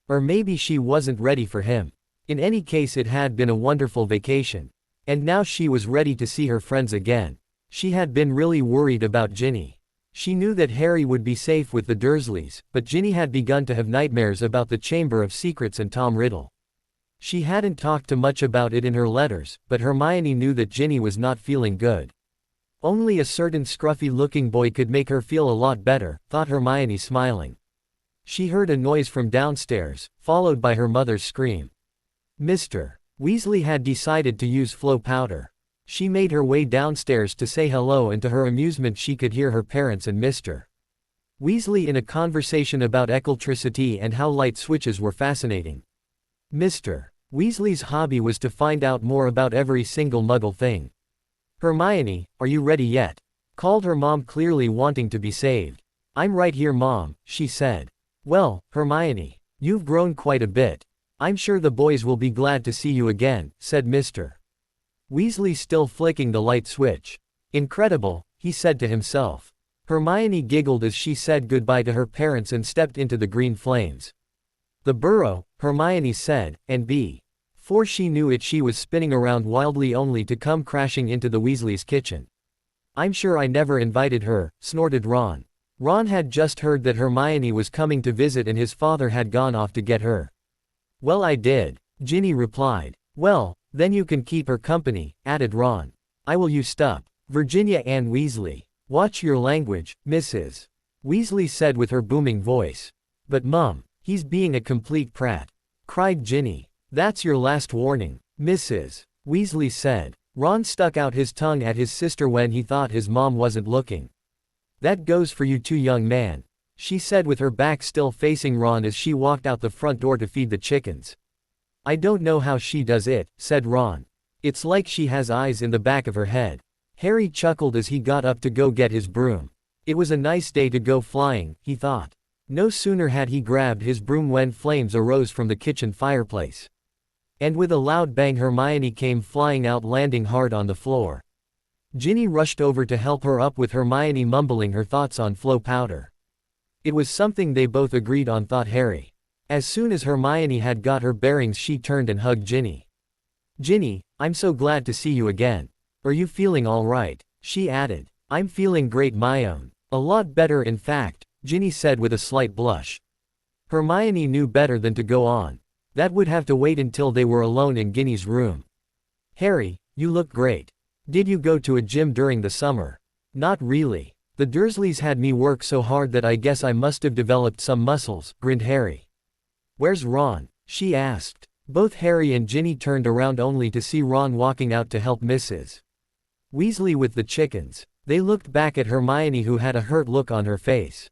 Or maybe she wasn't ready for him. In any case, it had been a wonderful vacation. And now she was ready to see her friends again. She had been really worried about Ginny. She knew that Harry would be safe with the Dursleys, but Ginny had begun to have nightmares about the Chamber of Secrets and Tom Riddle. She hadn't talked much about it in her letters, but Hermione knew that Ginny was not feeling good. Only a certain scruffy-looking boy could make her feel a lot better, thought Hermione smiling. She heard a noise from downstairs, followed by her mother's scream. Mr. Weasley had decided to use flow powder. She made her way downstairs to say hello, and to her amusement she could hear her parents and Mr. Weasley in a conversation about electricity and how light switches were fascinating. Mr. Weasley's hobby was to find out more about every single Muggle thing. Hermione, are you ready yet? Called her mom, clearly wanting to be saved. I'm right here, Mom, she said. Well, Hermione, you've grown quite a bit. I'm sure the boys will be glad to see you again, said Mr. Weasley, still flicking the light switch. Incredible, he said to himself. Hermione giggled as she said goodbye to her parents and stepped into the green flames. The burrow, Hermione said, and before she knew it she was spinning around wildly only to come crashing into the Weasleys' kitchen. I'm sure I never invited her, snorted Ron. Ron had just heard that Hermione was coming to visit and his father had gone off to get her. Well, I did, Ginny replied. Well, then you can keep her company, added Ron. I will. You stop. Virginia Ann Weasley. Watch your language, Mrs. Weasley said with her booming voice. But Mum, he's being a complete prat, cried Ginny. That's your last warning, Mrs. Weasley said. Ron stuck out his tongue at his sister when he thought his mom wasn't looking. That goes for you too, young man, she said with her back still facing Ron as she walked out the front door to feed the chickens. I don't know how she does it, said Ron. It's like she has eyes in the back of her head. Harry chuckled as he got up to go get his broom. It was a nice day to go flying, he thought. No sooner had he grabbed his broom when flames arose from the kitchen fireplace. And with a loud bang Hermione came flying out, landing hard on the floor. Ginny rushed over to help her up, with Hermione mumbling her thoughts on flow powder. It was something they both agreed on, thought Harry. As soon as Hermione had got her bearings she turned and hugged Ginny. Ginny, I'm so glad to see you again. Are you feeling all right? She added. I'm feeling great, my own. A lot better in fact, Ginny said with a slight blush. Hermione knew better than to go on. That would have to wait until they were alone in Ginny's room. Harry, you look great. Did you go to a gym during the summer? Not really. The Dursleys had me work so hard that I guess I must have developed some muscles, grinned Harry. Where's Ron? She asked. Both Harry and Ginny turned around only to see Ron walking out to help Mrs. Weasley with the chickens. They looked back at Hermione, who had a hurt look on her face.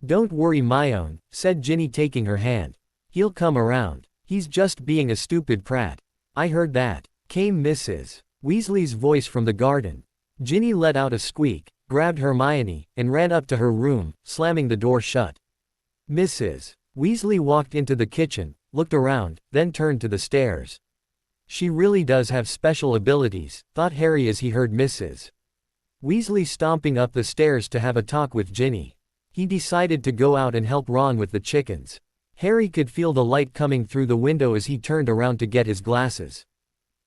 Don't worry, my own, said Ginny, taking her hand. He'll come around. He's just being a stupid prat. I heard that, came Mrs. Weasley's voice from the garden. Ginny let out a squeak, grabbed Hermione, and ran up to her room, slamming the door shut. Mrs. Weasley walked into the kitchen, looked around, then turned to the stairs. She really does have special abilities, thought Harry as he heard Mrs. Weasley stomping up the stairs to have a talk with Ginny. He decided to go out and help Ron with the chickens. Harry could feel the light coming through the window as he turned around to get his glasses.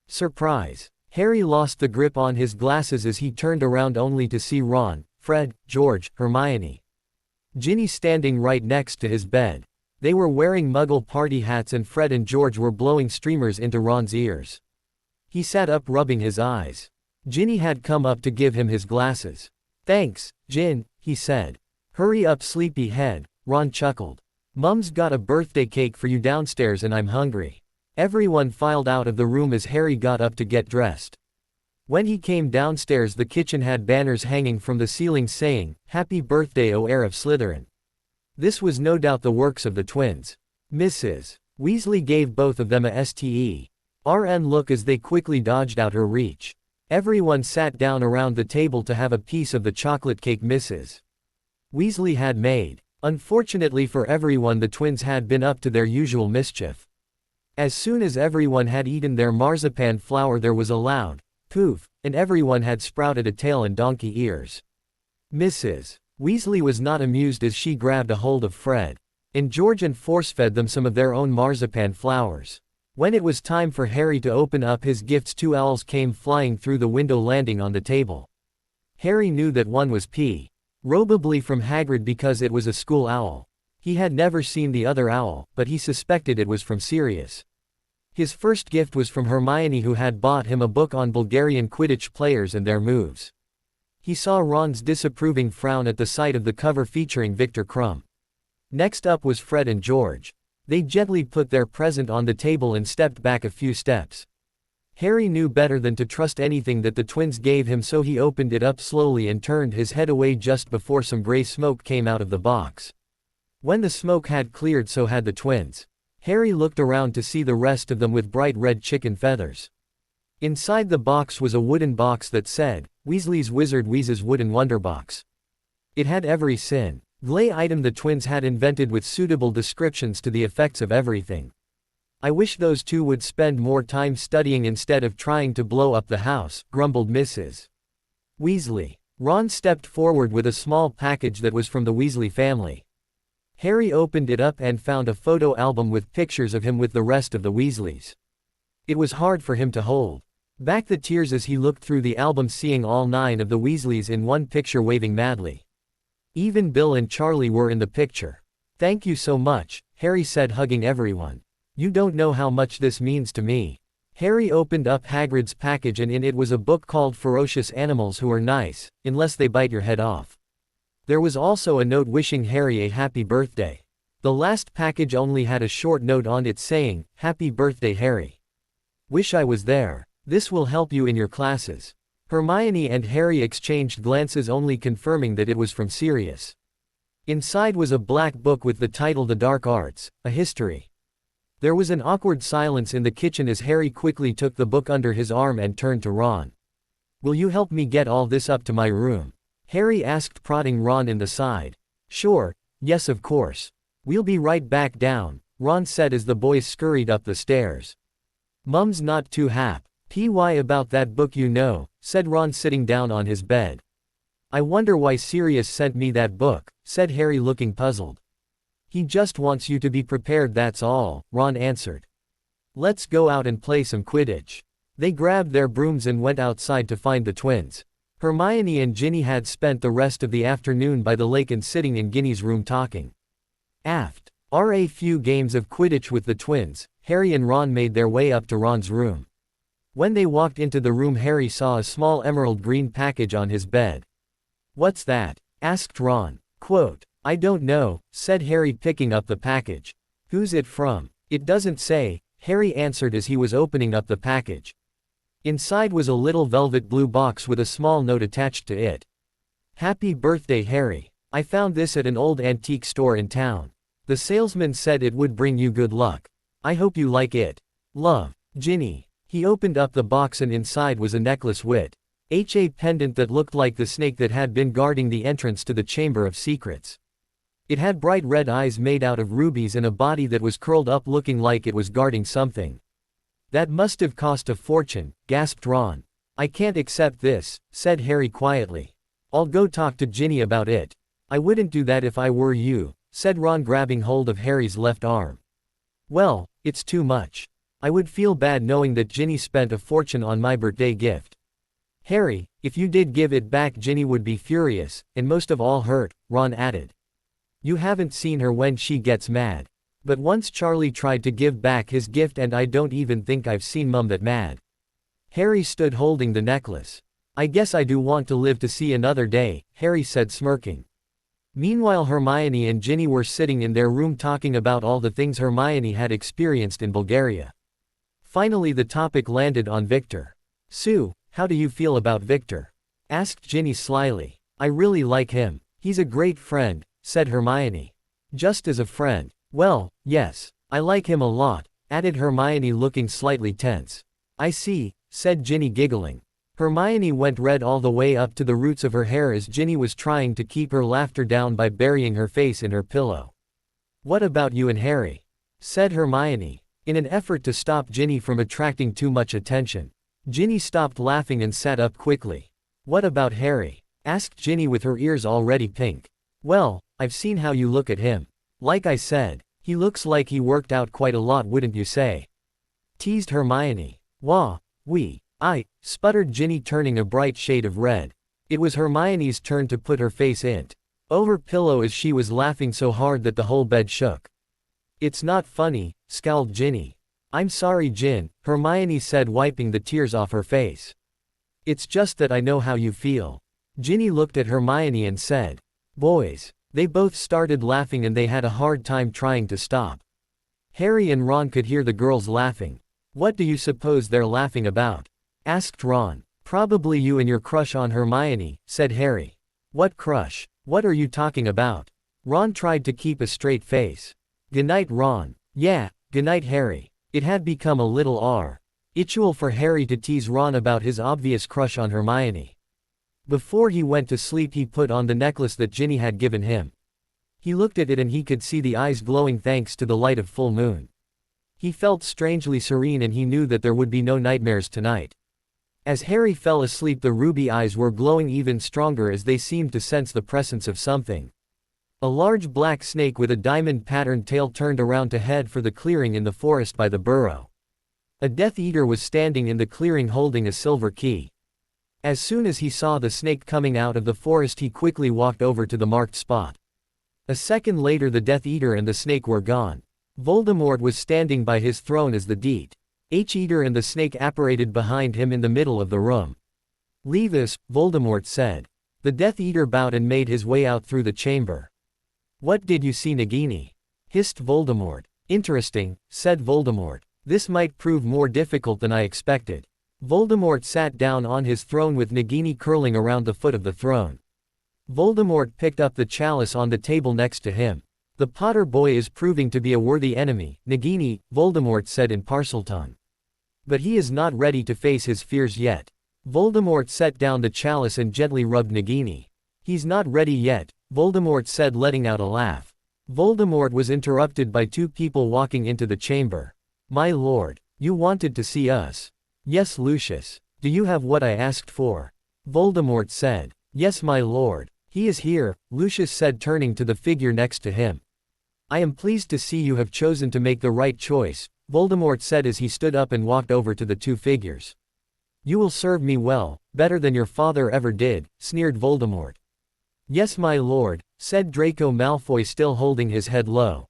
Surprise! Harry lost the grip on his glasses as he turned around only to see Ron, Fred, George, Hermione. Ginny standing right next to his bed. They were wearing Muggle party hats and Fred and George were blowing streamers into Ron's ears. He sat up, rubbing his eyes. Ginny had come up to give him his glasses. Thanks, Gin, he said. Hurry up, sleepy head, Ron chuckled. Mum's got a birthday cake for you downstairs and I'm hungry. Everyone filed out of the room as Harry got up to get dressed. When he came downstairs, the kitchen had banners hanging from the ceiling saying, "Happy birthday, O heir of Slytherin." This was no doubt the works of the twins. Mrs. Weasley gave both of them a STERN look as they quickly dodged out her reach. Everyone sat down around the table to have a piece of the chocolate cake Mrs. Weasley had made. Unfortunately for everyone, the twins had been up to their usual mischief. As soon as everyone had eaten their marzipan flour, there was a loud poof, and everyone had sprouted a tail and donkey ears. Mrs. Weasley was not amused as she grabbed a hold of Fred and George and force-fed them some of their own marzipan flowers. When it was time for Harry to open up his gifts, 2 owls came flying through the window, landing on the table. Harry knew that one was probably from Hagrid because it was a school owl. He had never seen the other owl, but he suspected it was from Sirius. His first gift was from Hermione, who had bought him a book on Bulgarian Quidditch players and their moves. He saw Ron's disapproving frown at the sight of the cover featuring Victor Crumb. Next up was Fred and George. They gently put their present on the table and stepped back a few steps. Harry knew better than to trust anything that the twins gave him, so he opened it up slowly and turned his head away just before some gray smoke came out of the box. When the smoke had cleared, so had the twins. Harry looked around to see the rest of them with bright red chicken feathers. Inside the box was a wooden box that said, "Weasley's Wizard Wheez's Wooden Wonderbox." It had every single item the twins had invented, with suitable descriptions to the effects of everything. "I wish those two would spend more time studying instead of trying to blow up the house," grumbled Mrs. Weasley. Ron stepped forward with a small package that was from the Weasley family. Harry opened it up and found a photo album with pictures of him with the rest of the Weasleys. It was hard for him to hold back the tears as he looked through the album, seeing all 9 of the Weasleys in one picture waving madly. Even Bill and Charlie were in the picture. "Thank you so much," Harry said, hugging everyone. "You don't know how much this means to me." Harry opened up Hagrid's package, and in it was a book called Ferocious Animals Who Are Nice, Unless They Bite Your Head Off. There was also a note wishing Harry a happy birthday. The last package only had a short note on it saying, "Happy birthday, Harry. Wish I was there. This will help you in your classes." Hermione and Harry exchanged glances, only confirming that it was from Sirius. Inside was a black book with the title The Dark Arts, a History. There was an awkward silence in the kitchen as Harry quickly took the book under his arm and turned to Ron. "Will you help me get all this up to my room?" Harry asked, prodding Ron in the side. "Sure, yes of course. We'll be right back down," Ron said as the boys scurried up the stairs. "Mum's not too happy about that book, you know," said Ron, sitting down on his bed. "I wonder why Sirius sent me that book," said Harry, looking puzzled. "He just wants you to be prepared, that's all," Ron answered. "Let's go out and play some Quidditch." They grabbed their brooms and went outside to find the twins. Hermione and Ginny had spent the rest of the afternoon by the lake and sitting in Ginny's room talking. After a few games of Quidditch with the twins, Harry and Ron made their way up to Ron's room. When they walked into the room, Harry saw a small emerald green package on his bed. "What's that?" asked Ron. "I don't know," said Harry, picking up the package. "Who's it from?" "It doesn't say," Harry answered as he was opening up the package. Inside was a little velvet blue box with a small note attached to it. "Happy birthday, Harry. I found this at an old antique store in town. The salesman said it would bring you good luck. I hope you like it. Love, Ginny." He opened up the box and inside was a necklace with a pendant that looked like the snake that had been guarding the entrance to the Chamber of Secrets. It had bright red eyes made out of rubies and a body that was curled up, looking like it was guarding something. "That must have cost a fortune," gasped Ron. "I can't accept this," said Harry quietly. "I'll go talk to Ginny about it." "I wouldn't do that if I were you," said Ron, grabbing hold of Harry's left arm. "Well, it's too much. I would feel bad knowing that Ginny spent a fortune on my birthday gift." "Harry, if you did give it back, Ginny would be furious, and most of all hurt," Ron added. "You haven't seen her when she gets mad. But once Charlie tried to give back his gift, and I don't even think I've seen Mum that mad." Harry stood holding the necklace. "I guess I do want to live to see another day," Harry said, smirking. Meanwhile, Hermione and Ginny were sitting in their room talking about all the things Hermione had experienced in Bulgaria. Finally, the topic landed on Victor. "Sue, how do you feel about Victor?" asked Ginny slyly. "I really like him. He's a great friend," said Hermione. "Just as a friend? Well, yes. I like him a lot," added Hermione, looking slightly tense. "I see," said Ginny, giggling. Hermione went red all the way up to the roots of her hair as Ginny was trying to keep her laughter down by burying her face in her pillow. "What about you and Harry?" said Hermione. In an effort to stop Ginny from attracting too much attention, Ginny stopped laughing and sat up quickly. "What about Harry?" asked Ginny with her ears already pink. "Well, I've seen how you look at him. Like I said, he looks like he worked out quite a lot, wouldn't you say?" teased Hermione. "Wah, sputtered Ginny, turning a bright shade of red. It was Hermione's turn to put her face over pillow as she was laughing so hard that the whole bed shook. "It's not funny," scowled Ginny. "I'm sorry, Gin," Hermione said, wiping the tears off her face. "It's just that I know how you feel." Ginny looked at Hermione and said, "Boys." They both started laughing and they had a hard time trying to stop. Harry and Ron could hear the girls laughing. "What do you suppose they're laughing about?" asked Ron. "Probably you and your crush on Hermione," said Harry. "What crush? What are you talking about?" Ron tried to keep a straight face. "Goodnight, Ron." "Yeah, goodnight, Harry." It had become a little ritual for Harry to tease Ron about his obvious crush on Hermione. Before he went to sleep, he put on the necklace that Ginny had given him. He looked at it and he could see the eyes glowing thanks to the light of full moon. He felt strangely serene and he knew that there would be no nightmares tonight. As Harry fell asleep, the ruby eyes were glowing even stronger as they seemed to sense the presence of something. A large black snake with a diamond-patterned tail turned around to head for the clearing in the forest by the burrow. A Death Eater was standing in the clearing holding a silver key. As soon as he saw the snake coming out of the forest, he quickly walked over to the marked spot. A second later, the Death Eater and the snake were gone. Voldemort was standing by his throne as the Death Eater and the snake apparated behind him in the middle of the room. "Leave us," Voldemort said. The Death Eater bowed and made his way out through the chamber. "What did you see, Nagini?" hissed Voldemort. "Interesting," said Voldemort. "This might prove more difficult than I expected." Voldemort sat down on his throne with Nagini curling around the foot of the throne. Voldemort picked up the chalice on the table next to him. "The Potter boy is proving to be a worthy enemy, Nagini," Voldemort said in Parseltongue. "But he is not ready to face his fears yet." Voldemort set down the chalice and gently rubbed Nagini. "He's not ready yet," Voldemort said, letting out a laugh. Voldemort was interrupted by two people walking into the chamber. "My lord, you wanted to see us." "Yes, Lucius. Do you have what I asked for?" Voldemort said. "Yes, my lord. He is here," Lucius said, turning to the figure next to him. "I am pleased to see you have chosen to make the right choice," Voldemort said as he stood up and walked over to the two figures. "You will serve me well, better than your father ever did," sneered Voldemort. "Yes, my lord," said Draco Malfoy, still holding his head low.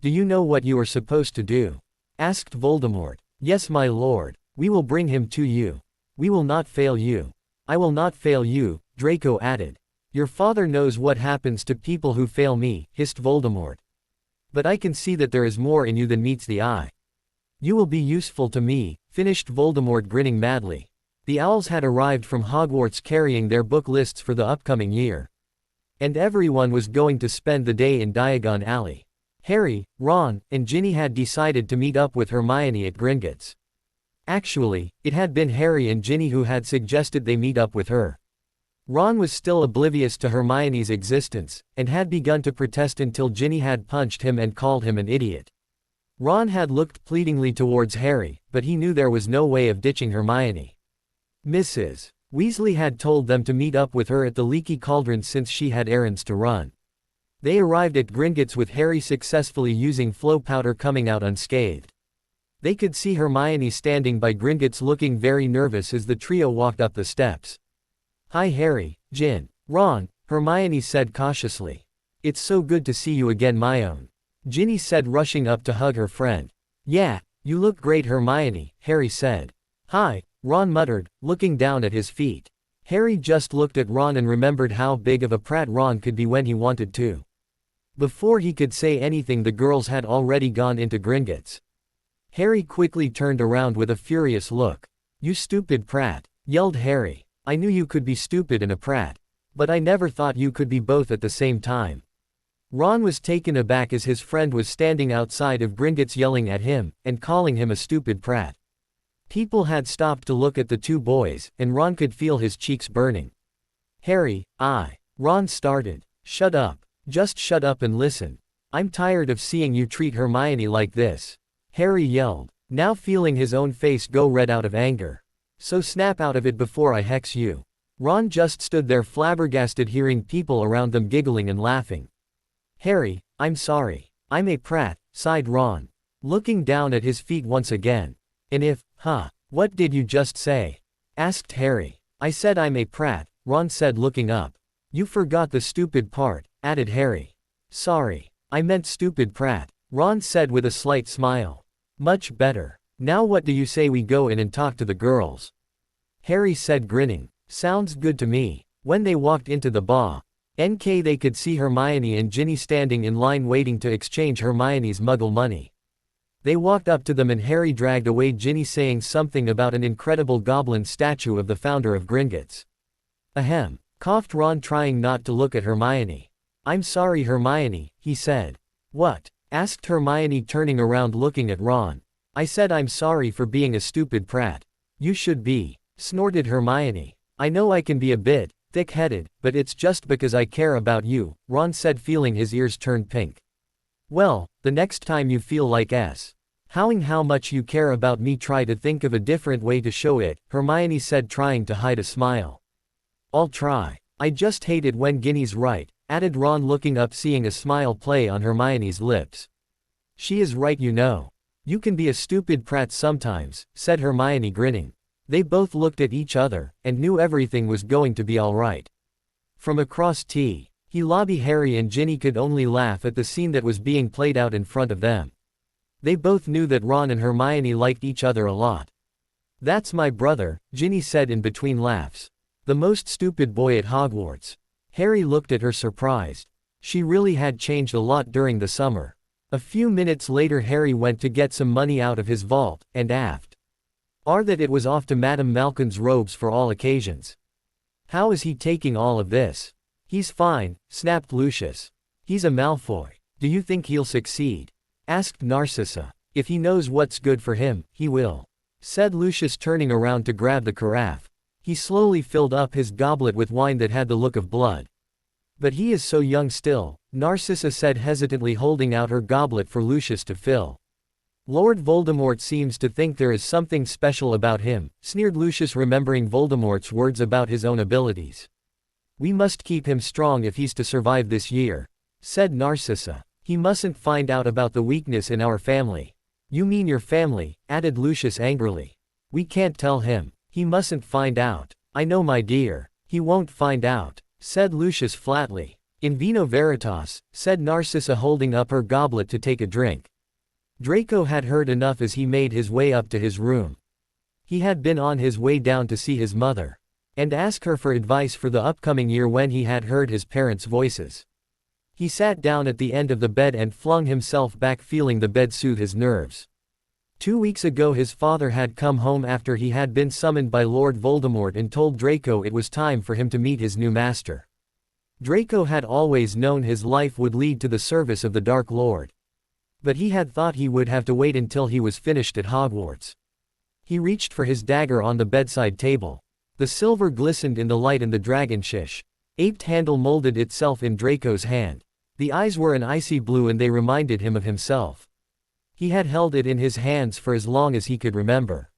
"Do you know what you are supposed to do?" asked Voldemort. "Yes, my lord. We will bring him to you. We will not fail you." "I will not fail you," Draco added. "Your father knows what happens to people who fail me," hissed Voldemort. "But I can see that there is more in you than meets the eye. You will be useful to me," finished Voldemort, grinning madly. The owls had arrived from Hogwarts carrying their book lists for the upcoming year. And everyone was going to spend the day in Diagon Alley. Harry, Ron, and Ginny had decided to meet up with Hermione at Gringotts. Actually, it had been Harry and Ginny who had suggested they meet up with her. Ron was still oblivious to Hermione's existence, and had begun to protest until Ginny had punched him and called him an idiot. Ron had looked pleadingly towards Harry, but he knew there was no way of ditching Hermione. Mrs. Weasley had told them to meet up with her at the Leaky Cauldron since she had errands to run. They arrived at Gringotts with Harry successfully using flow powder coming out unscathed. They could see Hermione standing by Gringotts looking very nervous as the trio walked up the steps. "Hi Harry, Gin, Ron," Hermione said cautiously. "It's so good to see you again, my own," Ginny said, rushing up to hug her friend. "Yeah, you look great, Hermione," Harry said. "Hi," Ron muttered, looking down at his feet. Harry just looked at Ron and remembered how big of a prat Ron could be when he wanted to. Before he could say anything, the girls had already gone into Gringotts. Harry quickly turned around with a furious look. "You stupid prat," yelled Harry. "I knew you could be stupid and a prat. But I never thought you could be both at the same time." Ron was taken aback as his friend was standing outside of Gringotts yelling at him, and calling him a stupid prat. People had stopped to look at the two boys, and Ron could feel his cheeks burning. "Harry, Ron started. "Shut up. Just shut up and listen. I'm tired of seeing you treat Hermione like this," Harry yelled, now feeling his own face go red out of anger. "So snap out of it before I hex you." Ron just stood there flabbergasted, hearing people around them giggling and laughing. "Harry, I'm sorry. I'm a prat," sighed Ron, looking down at his feet once again. What did you just say?" asked Harry. "I said I'm a prat," Ron said, looking up. "You forgot the stupid part," added Harry. "Sorry. I meant stupid prat," Ron said with a slight smile. "Much better. Now what do you say we go in and talk to the girls?" Harry said, grinning. "Sounds good to me." When they walked into the bar, they could see Hermione and Ginny standing in line waiting to exchange Hermione's muggle money. They walked up to them and Harry dragged away Ginny, saying something about an incredible goblin statue of the founder of Gringotts. "Ahem," coughed Ron, trying not to look at Hermione. "I'm sorry, Hermione," he said. "What?" asked Hermione, turning around looking at Ron. "I said I'm sorry for being a stupid prat." "You should be," snorted Hermione. "I know I can be a bit thick-headed, but it's just because I care about you," Ron said, feeling his ears turn pink. "Well, the next time you feel like howling how much you care about me, try to think of a different way to show it," Hermione said, trying to hide a smile. "I'll try. I just hate it when Ginny's right," added Ron, looking up, seeing a smile play on Hermione's lips. "She is right, you know. You can be a stupid prat sometimes," said Hermione, grinning. They both looked at each other, and knew everything was going to be alright. From across lobby, Harry and Ginny could only laugh at the scene that was being played out in front of them. They both knew that Ron and Hermione liked each other a lot. "That's my brother," Ginny said in between laughs. "The most stupid boy at Hogwarts." Harry looked at her, surprised. She really had changed a lot during the summer. A few minutes later, Harry went to get some money out of his vault, and asked that it was off to Madame Malkin's robes for all occasions. "How is he taking all of this?" "He's fine," snapped Lucius. "He's a Malfoy. Do you think he'll succeed?" asked Narcissa. "If he knows what's good for him, he will," said Lucius, turning around to grab the carafe. He slowly filled up his goblet with wine that had the look of blood. "But he is so young still," Narcissa said hesitantly, holding out her goblet for Lucius to fill. "Lord Voldemort seems to think there is something special about him," sneered Lucius, remembering Voldemort's words about his own abilities. "We must keep him strong if he's to survive this year," said Narcissa. "He mustn't find out about the weakness in our family." "You mean your family," added Lucius angrily. "We can't tell him. He mustn't find out." "I know, my dear. He won't find out," said Lucius flatly. "In vino veritas," said Narcissa, holding up her goblet to take a drink. Draco had heard enough as he made his way up to his room. He had been on his way down to see his mother and ask her for advice for the upcoming year when he had heard his parents' voices. He sat down at the end of the bed and flung himself back, feeling the bed soothe his nerves. 2 weeks ago his father had come home after he had been summoned by Lord Voldemort and told Draco it was time for him to meet his new master. Draco had always known his life would lead to the service of the Dark Lord. But he had thought he would have to wait until he was finished at Hogwarts. He reached for his dagger on the bedside table. The silver glistened in the light and the dragon-aped handle molded itself in Draco's hand. The eyes were an icy blue and they reminded him of himself. He had held it in his hands for as long as he could remember.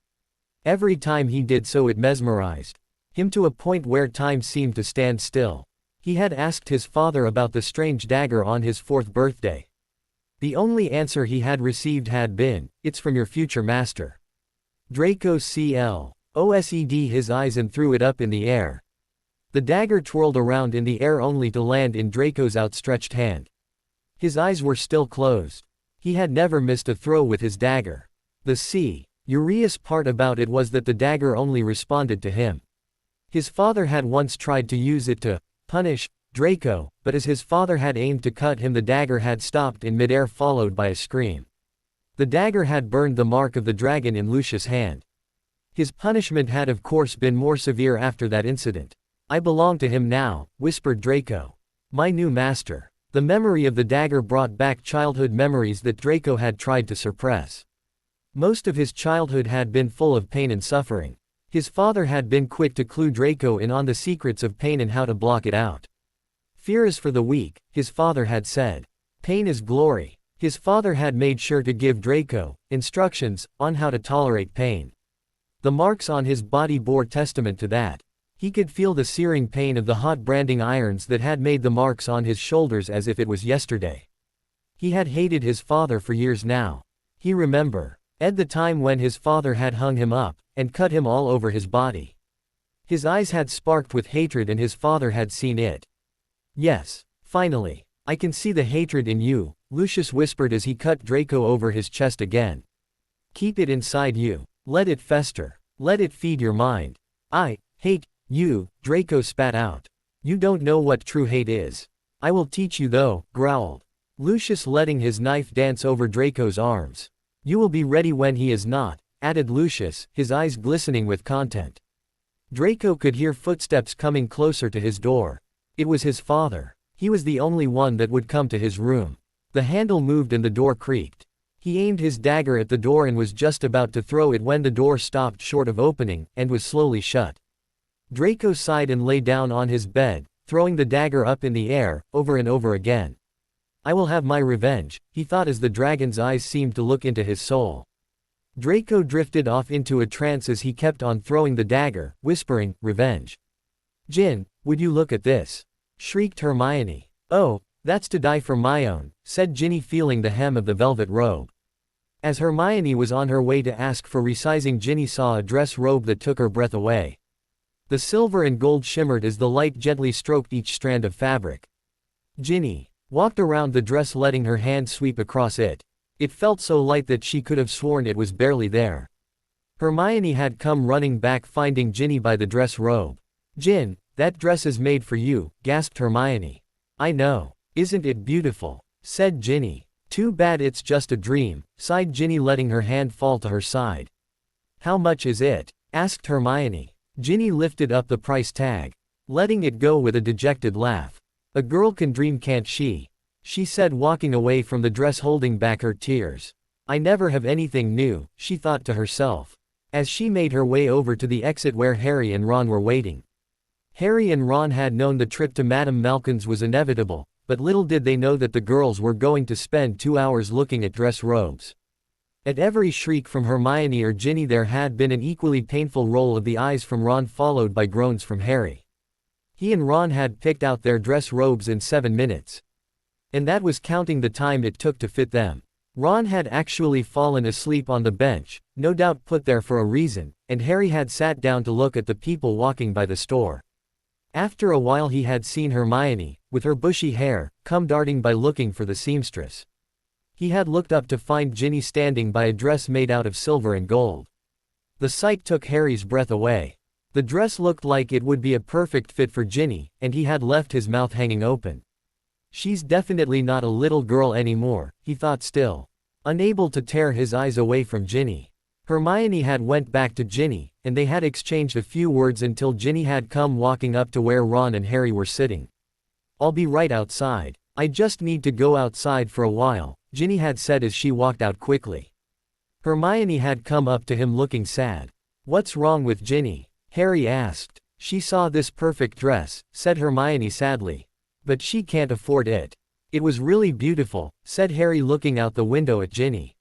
Every time he did so it mesmerized him to a point where time seemed to stand still. He had asked his father about the strange dagger on his 4th birthday. The only answer he had received had been, "It's from your future master." Draco closed his eyes and threw it up in the air. The dagger twirled around in the air only to land in Draco's outstretched hand. His eyes were still closed. He had never missed a throw with his dagger. The curious part about it was that the dagger only responded to him. His father had once tried to use it to punish Draco, but as his father had aimed to cut him, the dagger had stopped in midair, followed by a scream. The dagger had burned the mark of the dragon in Lucius' hand. His punishment had of course been more severe after that incident. "I belong to him now," whispered Draco. "My new master." The memory of the dagger brought back childhood memories that Draco had tried to suppress. Most of his childhood had been full of pain and suffering. His father had been quick to clue Draco in on the secrets of pain and how to block it out. "Fear is for the weak," his father had said. "Pain is glory." His father had made sure to give Draco instructions on how to tolerate pain. The marks on his body bore testament to that. He could feel the searing pain of the hot branding irons that had made the marks on his shoulders as if it was yesterday. He had hated his father for years now. He remembered the time when his father had hung him up and cut him all over his body. His eyes had sparked with hatred and his father had seen it. "Yes, finally. I can see the hatred in you," Lucius whispered as he cut Draco over his chest again. "Keep it inside you. Let it fester. Let it feed your mind." "I hate you," Draco spat out. "You don't know what true hate is." "I will teach you though," growled Lucius, letting his knife dance over Draco's arms. "You will be ready when he is not," added Lucius, his eyes glistening with content. Draco could hear footsteps coming closer to his door. It was his father. He was the only one that would come to his room. The handle moved and the door creaked. He aimed his dagger at the door and was just about to throw it when the door stopped short of opening, and was slowly shut. Draco sighed and lay down on his bed, throwing the dagger up in the air, over and over again. "I will have my revenge," he thought as the dragon's eyes seemed to look into his soul. Draco drifted off into a trance as he kept on throwing the dagger, whispering, "Revenge." "Jin, would you look at this?" shrieked Hermione. "Oh, that's to die for my own," said Ginny, feeling the hem of the velvet robe. As Hermione was on her way to ask for resizing, Ginny saw a dress robe that took her breath away. The silver and gold shimmered as the light gently stroked each strand of fabric. Ginny walked around the dress, letting her hand sweep across it. It felt so light that she could have sworn it was barely there. Hermione had come running back, finding Ginny by the dress robe. "Jin, that dress is made for you," gasped Hermione. "I know. Isn't it beautiful?" said Ginny. "Too bad it's just a dream," sighed Ginny, letting her hand fall to her side. "How much is it?" asked Hermione. Ginny lifted up the price tag, letting it go with a dejected laugh. "A girl can dream, can't she?" she said, walking away from the dress, holding back her tears. "I never have anything new," she thought to herself, as she made her way over to the exit where Harry and Ron were waiting. Harry and Ron had known the trip to Madame Malkin's was inevitable, but little did they know that the girls were going to spend 2 hours looking at dress robes. At every shriek from Hermione or Ginny there had been an equally painful roll of the eyes from Ron, followed by groans from Harry. He and Ron had picked out their dress robes in 7 minutes. And that was counting the time it took to fit them. Ron had actually fallen asleep on the bench, no doubt put there for a reason, and Harry had sat down to look at the people walking by the store. After a while he had seen Hermione, with her bushy hair, come darting by looking for the seamstress. He had looked up to find Ginny standing by a dress made out of silver and gold. The sight took Harry's breath away. The dress looked like it would be a perfect fit for Ginny, and he had left his mouth hanging open. "She's definitely not a little girl anymore," he thought, still unable to tear his eyes away from Ginny. Hermione had went back to Ginny, and they had exchanged a few words until Ginny had come walking up to where Ron and Harry were sitting. "I'll be right outside. I just need to go outside for a while," Ginny had said as she walked out quickly. Hermione had come up to him looking sad. "What's wrong with Ginny?" Harry asked. "She saw this perfect dress," said Hermione sadly. "But she can't afford it." "It was really beautiful," said Harry, looking out the window at Ginny.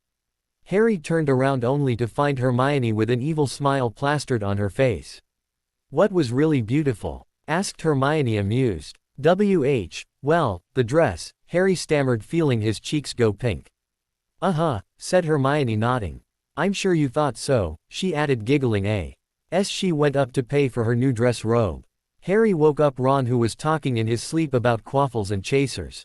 Harry turned around only to find Hermione with an evil smile plastered on her face. "What was really beautiful?" asked Hermione, amused. Well, the dress," Harry stammered, feeling his cheeks go pink. "Uh-huh," said Hermione, nodding. "I'm sure you thought so," she added, giggling as she went up to pay for her new dress robe. Harry woke up Ron, who was talking in his sleep about quaffles and chasers.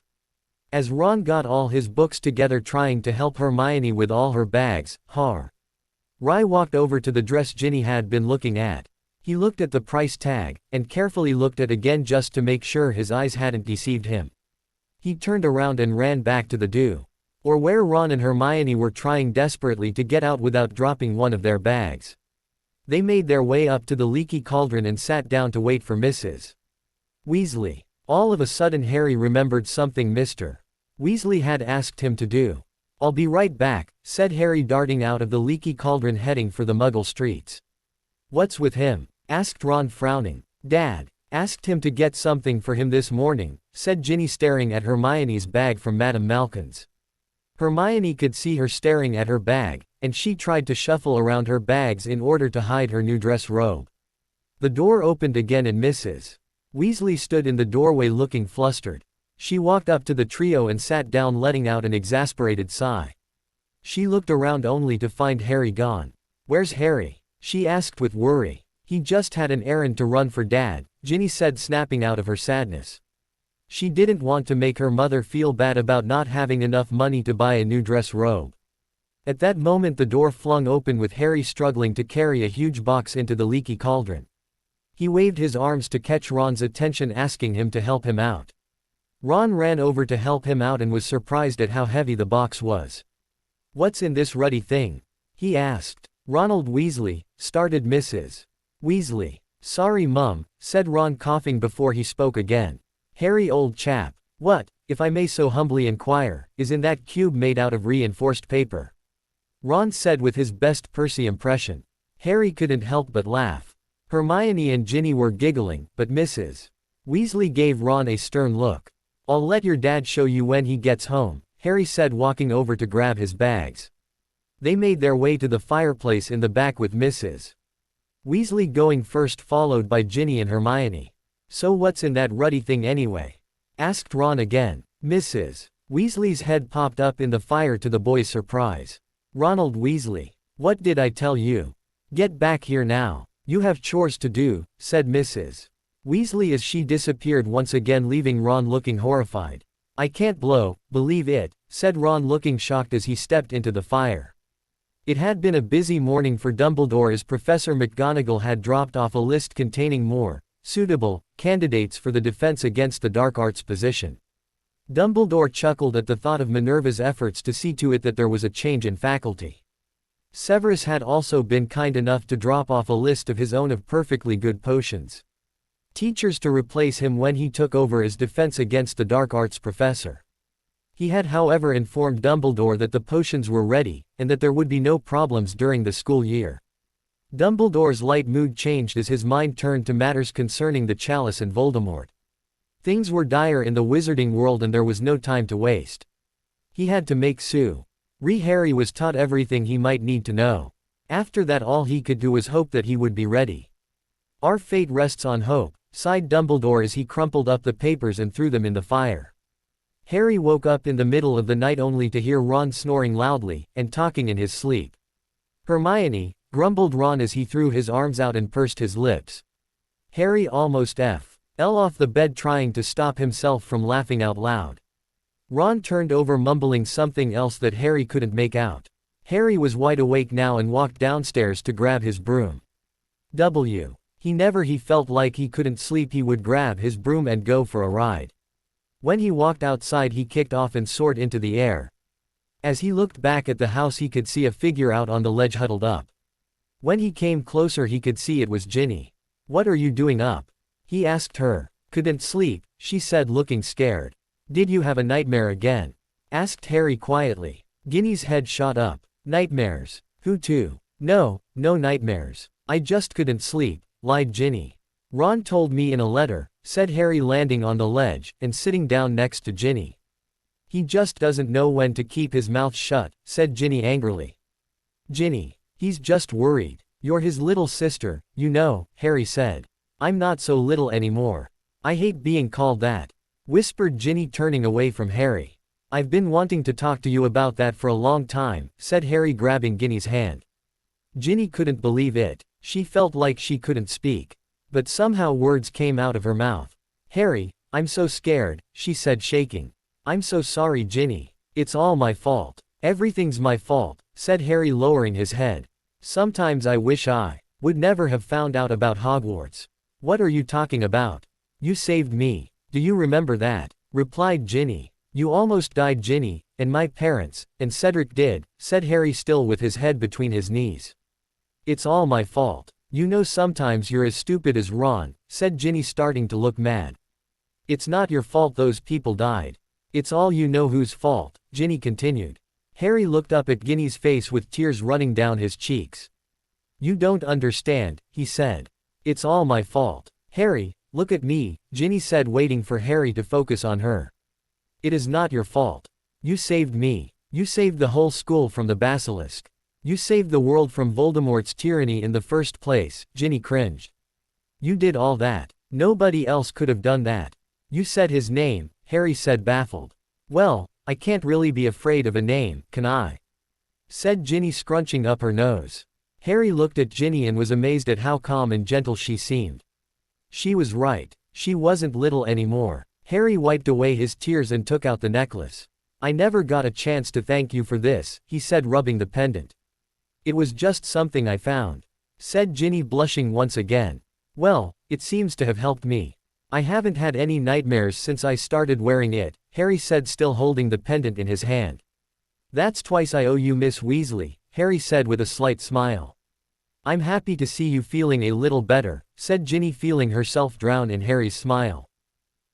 As Ron got all his books together trying to help Hermione with all her bags, Harry walked over to the dress Ginny had been looking at. He looked at the price tag, and carefully looked at again just to make sure his eyes hadn't deceived him. He turned around and ran back to the do. Or where Ron and Hermione were trying desperately to get out without dropping one of their bags. They made their way up to the leaky cauldron and sat down to wait for Mrs. Weasley. All of a sudden Harry remembered something Mr. Weasley had asked him to do. "I'll be right back," said Harry, darting out of the leaky cauldron heading for the Muggle streets. "What's with him?" asked Ron, frowning. "Dad asked him to get something for him this morning," said Ginny, staring at Hermione's bag from Madame Malkin's. Hermione could see her staring at her bag, and she tried to shuffle around her bags in order to hide her new dress robe. The door opened again and Mrs. Weasley stood in the doorway looking flustered. She walked up to the trio and sat down, letting out an exasperated sigh. She looked around only to find Harry gone. "Where's Harry?" she asked with worry. "He just had an errand to run for Dad," Ginny said, snapping out of her sadness. She didn't want to make her mother feel bad about not having enough money to buy a new dress robe. At that moment the door flung open with Harry struggling to carry a huge box into the leaky cauldron. He waved his arms to catch Ron's attention, asking him to help him out. Ron ran over to help him out and was surprised at how heavy the box was. "What's in this ruddy thing?" he asked. "Ronald Weasley," started Mrs. Weasley. "Sorry, Mum," said Ron, coughing before he spoke again. "Harry, old chap, what, if I may so humbly inquire, is in that cube made out of reinforced paper?" Ron said with his best Percy impression. Harry couldn't help but laugh. Hermione and Ginny were giggling, but Mrs. Weasley gave Ron a stern look. "I'll let your dad show you when he gets home," Harry said, walking over to grab his bags. They made their way to the fireplace in the back with Mrs. Weasley going first, followed by Ginny and Hermione. "So what's in that ruddy thing anyway?" asked Ron again. Mrs. Weasley's head popped up in the fire to the boys' surprise. "Ronald Weasley, what did I tell you? Get back here now. You have chores to do," said Mrs. Weasley as she disappeared once again, leaving Ron looking horrified. "I can't believe it," said Ron, looking shocked as he stepped into the fire. It had been a busy morning for Dumbledore as Professor McGonagall had dropped off a list containing more suitable candidates for the Defense Against the Dark Arts position. Dumbledore chuckled at the thought of Minerva's efforts to see to it that there was a change in faculty. Severus had also been kind enough to drop off a list of his own of perfectly good potions. Teachers to replace him when he took over as Defense Against the Dark Arts professor. He had, however, informed Dumbledore that the potions were ready, and that there would be no problems during the school year. Dumbledore's light mood changed as his mind turned to matters concerning the Chalice and Voldemort. Things were dire in the wizarding world and there was no time to waste. He had to make Harry was taught everything he might need to know. After that, all he could do was hope that he would be ready. "Our fate rests on hope," sighed Dumbledore as he crumpled up the papers and threw them in the fire. Harry woke up in the middle of the night only to hear Ron snoring loudly and talking in his sleep. "Hermione," grumbled Ron as he threw his arms out and pursed his lips. Harry almost fell off the bed, trying to stop himself from laughing out loud. Ron turned over, mumbling something else that Harry couldn't make out. Harry was wide awake now and walked downstairs to grab his broom. He felt like he couldn't sleep, he would grab his broom and go for a ride. When he walked outside, he kicked off and soared into the air. As he looked back at the house, he could see a figure out on the ledge huddled up. When he came closer, he could see it was Ginny. "What are you doing up?" he asked her. "Couldn't sleep," she said, looking scared. "Did you have a nightmare again?" asked Harry quietly. Ginny's head shot up. "Nightmares? Who to?" No nightmares. I just couldn't sleep," lied Ginny. "Ron told me in a letter," said Harry, landing on the ledge and sitting down next to Ginny. "He just doesn't know when to keep his mouth shut," said Ginny angrily. "Ginny, he's just worried. You're his little sister, you know," Harry said. "I'm not so little anymore. I hate being called that," whispered Ginny, turning away from Harry. "I've been wanting to talk to you about that for a long time," said Harry, grabbing Ginny's hand. Ginny couldn't believe it. She felt like she couldn't speak. But somehow words came out of her mouth. "Harry, I'm so scared," she said, shaking. "I'm so sorry, Ginny. It's all my fault. Everything's my fault," said Harry, lowering his head. "Sometimes I wish I Would never have found out about Hogwarts. What are you talking about? You saved me. Do you remember that? Replied Ginny. You almost died, Ginny, and my parents, and Cedric did, said Harry, still with his head between his knees. It's all my fault. You know sometimes you're as stupid as Ron, said Ginny, starting to look mad. It's not your fault those people died. It's all you know whose fault, Ginny continued. Harry looked up at Ginny's face with tears running down his cheeks. You don't understand, he said. It's all my fault. Harry, look at me, Ginny said, waiting for Harry to focus on her. It is not your fault. You saved me. You saved the whole school from the basilisk. You saved the world from Voldemort's tyranny in the first place, Ginny cringed. You did all that. Nobody else could have done that. You said his name, Harry said, baffled. Well, I can't really be afraid of a name, can I? Said Ginny, scrunching up her nose. Harry looked at Ginny and was amazed at how calm and gentle she seemed. She was right. She wasn't little anymore. Harry wiped away his tears and took out the necklace. I never got a chance to thank you for this, he said, rubbing the pendant. It was just something I found. Said Ginny, blushing once again. Well, it seems to have helped me. I haven't had any nightmares since I started wearing it, Harry said, still holding the pendant in his hand. That's twice I owe you, Miss Weasley, Harry said with a slight smile. I'm happy to see you feeling a little better, said Ginny, feeling herself drown in Harry's smile.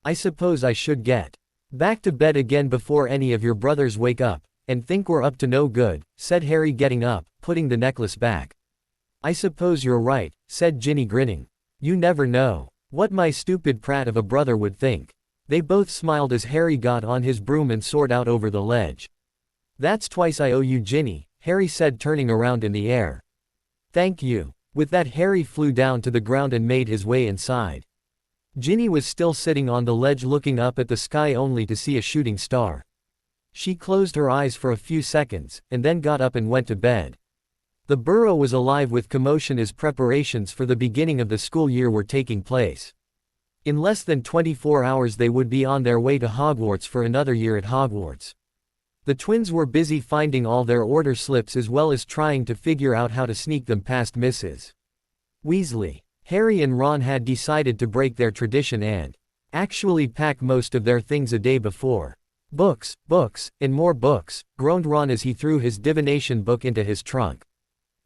I suppose I should get back to bed again before any of your brothers wake up, and think we're up to no good, said Harry, getting up, putting the necklace back. I suppose you're right, said Ginny, grinning. You never know what my stupid prat of a brother would think. They both smiled as Harry got on his broom and soared out over the ledge. That's twice I owe you, Ginny, Harry said, turning around in the air. Thank you. With that, Harry flew down to the ground and made his way inside. Ginny was still sitting on the ledge looking up at the sky only to see a shooting star. She closed her eyes for a few seconds, and then got up and went to bed. The burrow was alive with commotion as preparations for the beginning of the school year were taking place. In less than 24 hours they would be on their way to Hogwarts for another year at Hogwarts. The twins were busy finding all their order slips as well as trying to figure out how to sneak them past Mrs. Weasley. Harry and Ron had decided to break their tradition and actually pack most of their things a day before. Books, books, and more books, groaned Ron as he threw his divination book into his trunk.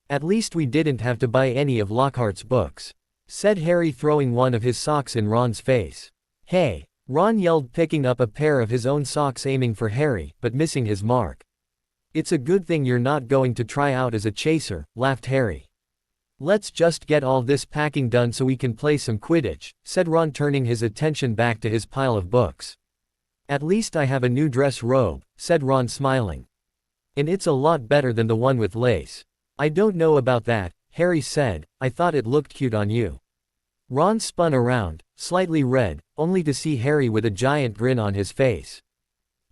At least we didn't have to buy any of Lockhart's books, said Harry, throwing one of his socks in Ron's face. Hey! Ron yelled, picking up a pair of his own socks, aiming for Harry, but missing his mark. It's a good thing you're not going to try out as a chaser, laughed Harry. Let's just get all this packing done so we can play some Quidditch, said Ron, turning his attention back to his pile of books. At least I have a new dress robe, said Ron, smiling. And it's a lot better than the one with lace. I don't know about that, Harry said, I thought it looked cute on you. Ron spun around, slightly red, only to see Harry with a giant grin on his face.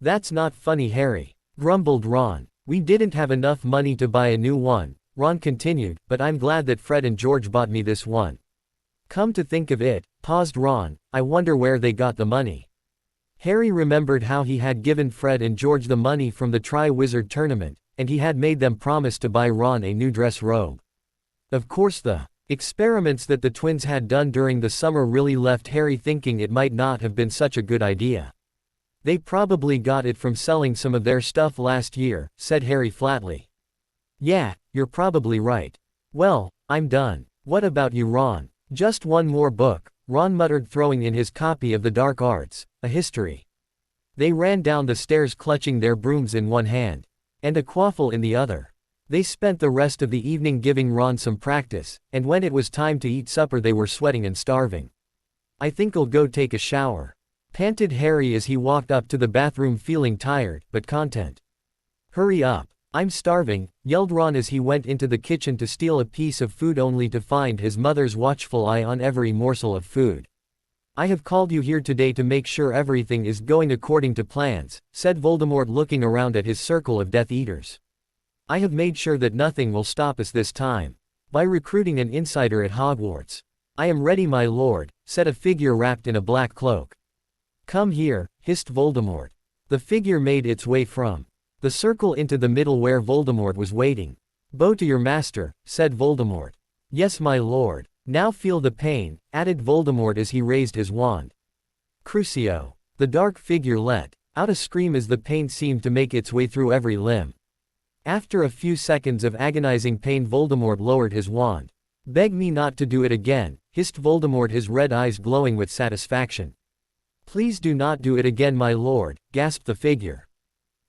That's not funny, Harry, grumbled Ron. We didn't have enough money to buy a new one, Ron continued, but I'm glad that Fred and George bought me this one. Come to think of it, paused Ron, I wonder where they got the money. Harry remembered how he had given Fred and George the money from the Tri-Wizard tournament, and he had made them promise to buy Ron a new dress robe. Of course, the experiments that the twins had done during the summer really left Harry thinking it might not have been such a good idea. They probably got it from selling some of their stuff last year, said Harry flatly. Yeah, you're probably right. Well, I'm done. What about you, Ron? Just one more book, Ron muttered, throwing in his copy of the Dark Arts, a history. They ran down the stairs clutching their brooms in one hand, and a quaffle in the other. They spent the rest of the evening giving Ron some practice, and when it was time to eat supper they were sweating and starving. I think I'll go take a shower, panted Harry as he walked up to the bathroom, feeling tired, but content. Hurry up. I'm starving, yelled Ron as he went into the kitchen to steal a piece of food, only to find his mother's watchful eye on every morsel of food. I have called you here today to make sure everything is going according to plans, said Voldemort, looking around at his circle of Death Eaters. I have made sure that nothing will stop us this time, by recruiting an insider at Hogwarts. I am ready, my lord, said a figure wrapped in a black cloak. Come here, hissed Voldemort. The figure made its way from the circle into the middle where Voldemort was waiting. Bow to your master, said Voldemort. Yes, my lord. Now feel the pain, added Voldemort as he raised his wand. Crucio. The dark figure let out a scream as the pain seemed to make its way through every limb. After a few seconds of agonizing pain, Voldemort lowered his wand. Beg me not to do it again, hissed Voldemort, his red eyes glowing with satisfaction. Please do not do it again, my lord, gasped the figure.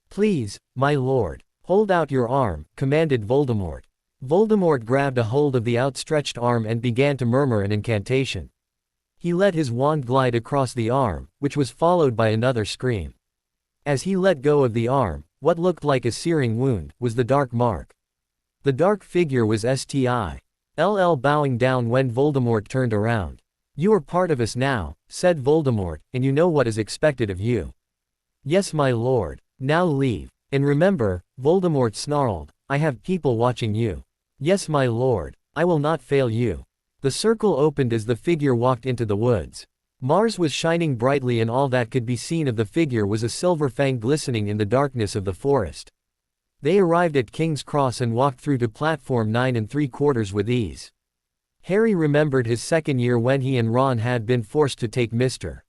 Please, my lord. Hold out your arm, commanded Voldemort. Voldemort grabbed a hold of the outstretched arm and began to murmur an incantation. He let his wand glide across the arm, which was followed by another scream. As he let go of the arm, what looked like a searing wound was the dark mark. The dark figure was still bowing down when Voldemort turned around. You are part of us now, said Voldemort, and you know what is expected of you. Yes, my lord. Now leave. And remember, Voldemort snarled, I have people watching you. Yes, my lord. I will not fail you. The circle opened as the figure walked into the woods. Mars was shining brightly, and all that could be seen of the figure was a silver fang glistening in the darkness of the forest. They arrived at King's Cross and walked through to platform 9 3/4 with ease. Harry remembered his second year when he and Ron had been forced to take Mr.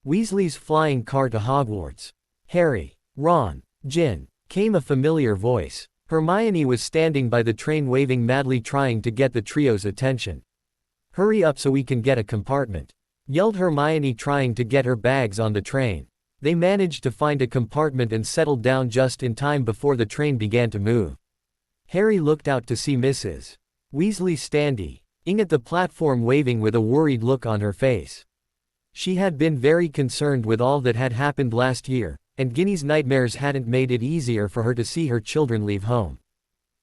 Weasley's flying car to Hogwarts. Harry, Ron, Gin, came a familiar voice. Hermione was standing by the train waving madly, trying to get the trio's attention. Hurry up so we can get a compartment, yelled Hermione, trying to get her bags on the train. They managed to find a compartment and settled down just in time before the train began to move. Harry looked out to see Mrs. Weasley standing at the platform waving with a worried look on her face. She had been very concerned with all that had happened last year, and Ginny's nightmares hadn't made it easier for her to see her children leave home.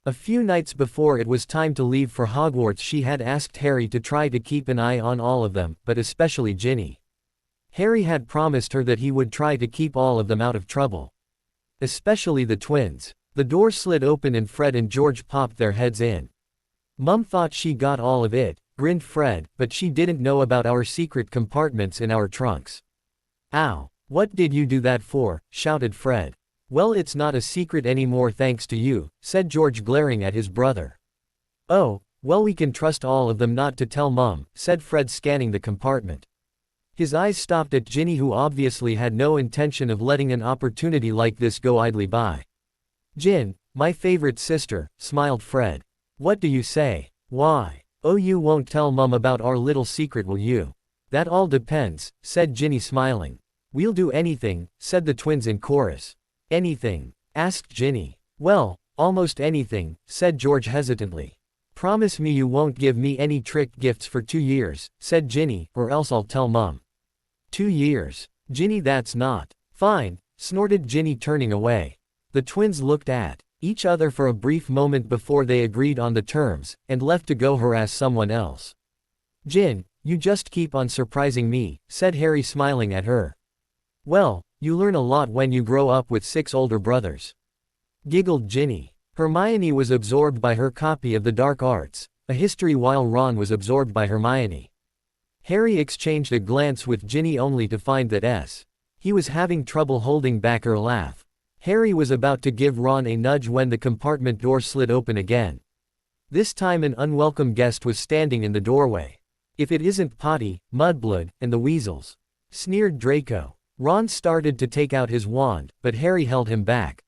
A few nights before it was time to leave for Hogwarts, she had asked Harry to try to keep an eye on all of them, but especially Ginny. Harry had promised her that he would try to keep all of them out of trouble. Especially the twins. The door slid open and Fred and George popped their heads in. Mum thought she got all of it, grinned Fred, but she didn't know about our secret compartments in our trunks. Ow, what did you do that for? Shouted Fred. Well, it's not a secret anymore thanks to you, said George, glaring at his brother. Oh, well, we can trust all of them not to tell Mum, said Fred, scanning the compartment. His eyes stopped at Ginny, who obviously had no intention of letting an opportunity like this go idly by. Gin, my favorite sister, smiled Fred. What do you say? Why? Oh, you won't tell Mum about our little secret, will you? That all depends, said Ginny, smiling. We'll do anything, said the twins in chorus. Anything? Asked Ginny. Well, almost anything, said George hesitantly. Promise me you won't give me any trick gifts for 2 years, said Ginny, or else I'll tell Mum. 2 years. Ginny, that's not. Fine, snorted Ginny, turning away. The twins looked at each other for a brief moment before they agreed on the terms, and left to go harass someone else. Gin, you just keep on surprising me, said Harry, smiling at her. Well, you learn a lot when you grow up with 6 older brothers. Giggled Ginny. Hermione was absorbed by her copy of the dark arts, a history, while Ron was absorbed by Hermione. Harry exchanged a glance with Ginny only to find that he was having trouble holding back her laugh. Harry was about to give Ron a nudge when the compartment door slid open again. This time an unwelcome guest was standing in the doorway. If it isn't Potty, Mudblood, and the Weasels, sneered Draco. Ron started to take out his wand, but Harry held him back.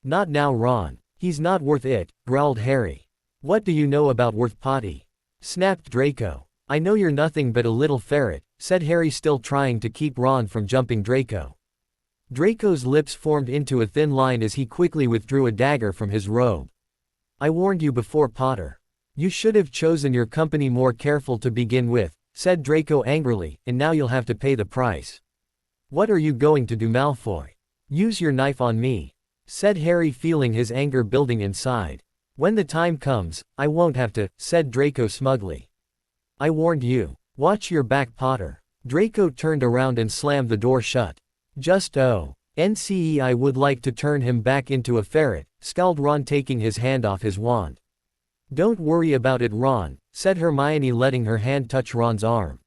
Not now, Ron. He's not worth it, growled Harry. What do you know about worth Potty? Snapped Draco. I know you're nothing but a little ferret, said Harry, still trying to keep Ron from jumping Draco. Draco's lips formed into a thin line as he quickly withdrew a dagger from his robe. I warned you before, Potter. You should have chosen your company more careful to begin with, said Draco angrily, and now you'll have to pay the price. What are you going to do, Malfoy? Use your knife on me, said Harry, feeling his anger building inside. When the time comes, I won't have to, said Draco smugly. I warned you. Watch your back, Potter. Draco turned around and slammed the door shut. Just NCE, I would like to turn him back into a ferret, scowled Ron, taking his hand off his wand. Don't worry about it, Ron, said Hermione, letting her hand touch Ron's arm.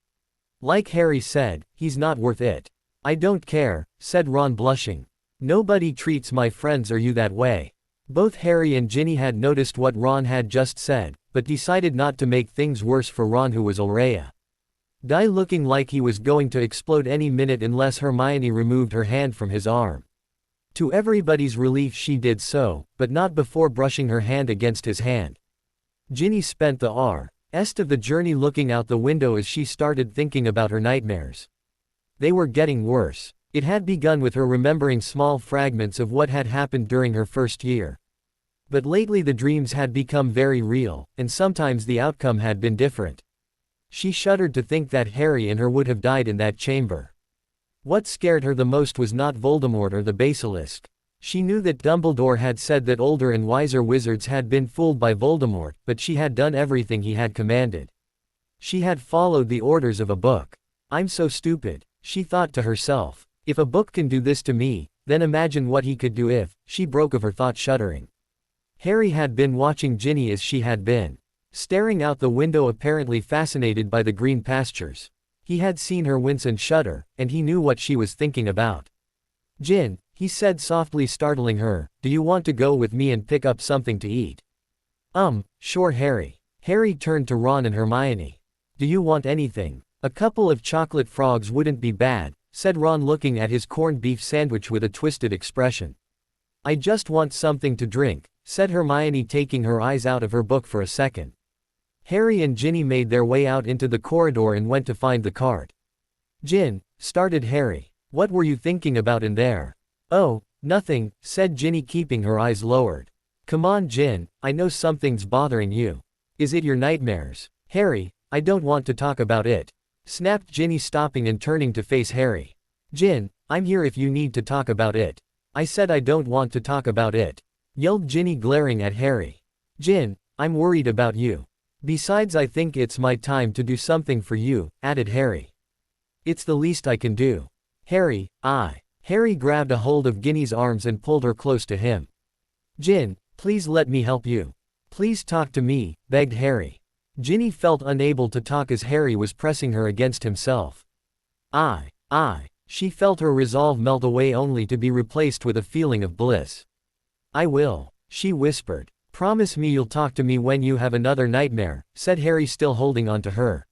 Like Harry said, he's not worth it. I don't care, said Ron, blushing. Nobody treats my friends or you that way. Both Harry and Ginny had noticed what Ron had just said, but decided not to make things worse for Ron, who was already looking like he was going to explode any minute unless Hermione removed her hand from his arm. To everybody's relief she did so, but not before brushing her hand against his hand. Ginny spent the rest of the journey looking out the window as she started thinking about her nightmares. They were getting worse. It had begun with her remembering small fragments of what had happened during her first year. But lately the dreams had become very real, and sometimes the outcome had been different. She shuddered to think that Harry and her would have died in that chamber. What scared her the most was not Voldemort or the basilisk. She knew that Dumbledore had said that older and wiser wizards had been fooled by Voldemort, but she had done everything he had commanded. She had followed the orders of a book. I'm so stupid, she thought to herself. If a book can do this to me, then imagine what he could do if, she broke of her thought, shuddering. Harry had been watching Ginny as she had been staring out the window, apparently fascinated by the green pastures. He had seen her wince and shudder, and he knew what she was thinking about. Gin, he said softly, startling her, do you want to go with me and pick up something to eat? Sure, Harry. Harry turned to Ron and Hermione. Do you want anything? A couple of chocolate frogs wouldn't be bad, said Ron, looking at his corned beef sandwich with a twisted expression. I just want something to drink, said Hermione, taking her eyes out of her book for a second. Harry and Ginny made their way out into the corridor and went to find the cart. Gin, started Harry. What were you thinking about in there? Oh, nothing, said Ginny, keeping her eyes lowered. Come on, Gin, I know something's bothering you. Is it your nightmares? Harry, I don't want to talk about it, snapped Ginny, stopping and turning to face Harry. Gin, I'm here if you need to talk about it. I said I don't want to talk about it, yelled Ginny, glaring at Harry. Gin, I'm worried about you. Besides, I think it's my time to do something for you, added Harry. It's the least I can do. Harry, Harry grabbed a hold of Ginny's arms and pulled her close to him. Gin, please let me help you. Please talk to me, begged Harry. Ginny felt unable to talk as Harry was pressing her against himself. She felt her resolve melt away, only to be replaced with a feeling of bliss. I will, she whispered. Promise me you'll talk to me when you have another nightmare, said Harry, still holding on to her.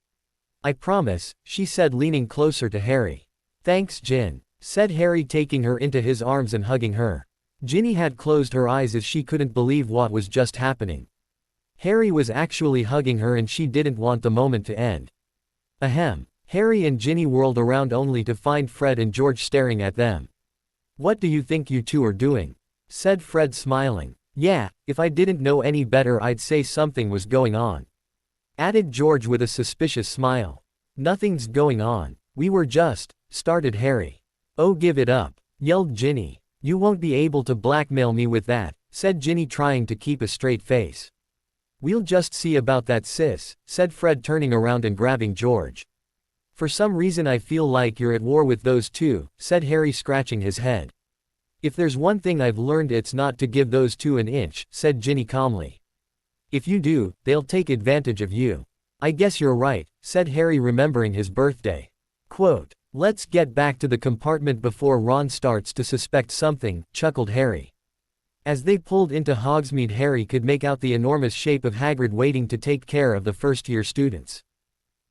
I promise, she said, leaning closer to Harry. Thanks, Gin, said Harry, taking her into his arms and hugging her. Ginny had closed her eyes as she couldn't believe what was just happening. Harry was actually hugging her and she didn't want the moment to end. Ahem. Harry and Ginny whirled around only to find Fred and George staring at them. What do you think you two are doing? Said Fred, smiling. Yeah, if I didn't know any better I'd say something was going on, added George with a suspicious smile. Nothing's going on. We were just, started Harry. Oh, give it up, yelled Ginny. You won't be able to blackmail me with that, said Ginny, trying to keep a straight face. We'll just see about that, sis, said Fred, turning around and grabbing George. For some reason I feel like you're at war with those two, said Harry, scratching his head. If there's one thing I've learned, it's not to give those two an inch, said Ginny calmly. If you do, they'll take advantage of you. I guess you're right, said Harry, remembering his birthday. Quote, let's get back to the compartment before Ron starts to suspect something, chuckled Harry. As they pulled into Hogsmeade, Harry could make out the enormous shape of Hagrid waiting to take care of the first-year students.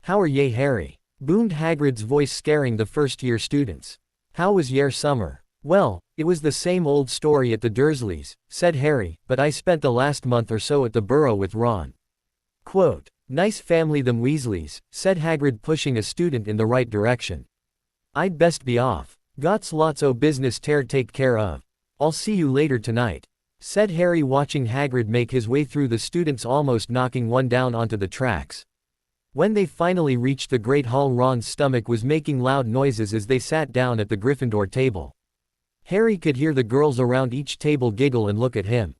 How are ye, Harry? Boomed Hagrid's voice, scaring the first-year students. How was yer summer? Well, it was the same old story at the Dursleys, said Harry, but I spent the last month or so at the Burrow with Ron. Quote, nice family them Weasleys, said Hagrid, pushing a student in the right direction. I'd best be off. Got's lots o' business to take care of. I'll see you later tonight, said Harry, watching Hagrid make his way through the students, almost knocking one down onto the tracks. When they finally reached the Great Hall, Ron's stomach was making loud noises as they sat down at the Gryffindor table. Harry could hear the girls around each table giggle and look at him.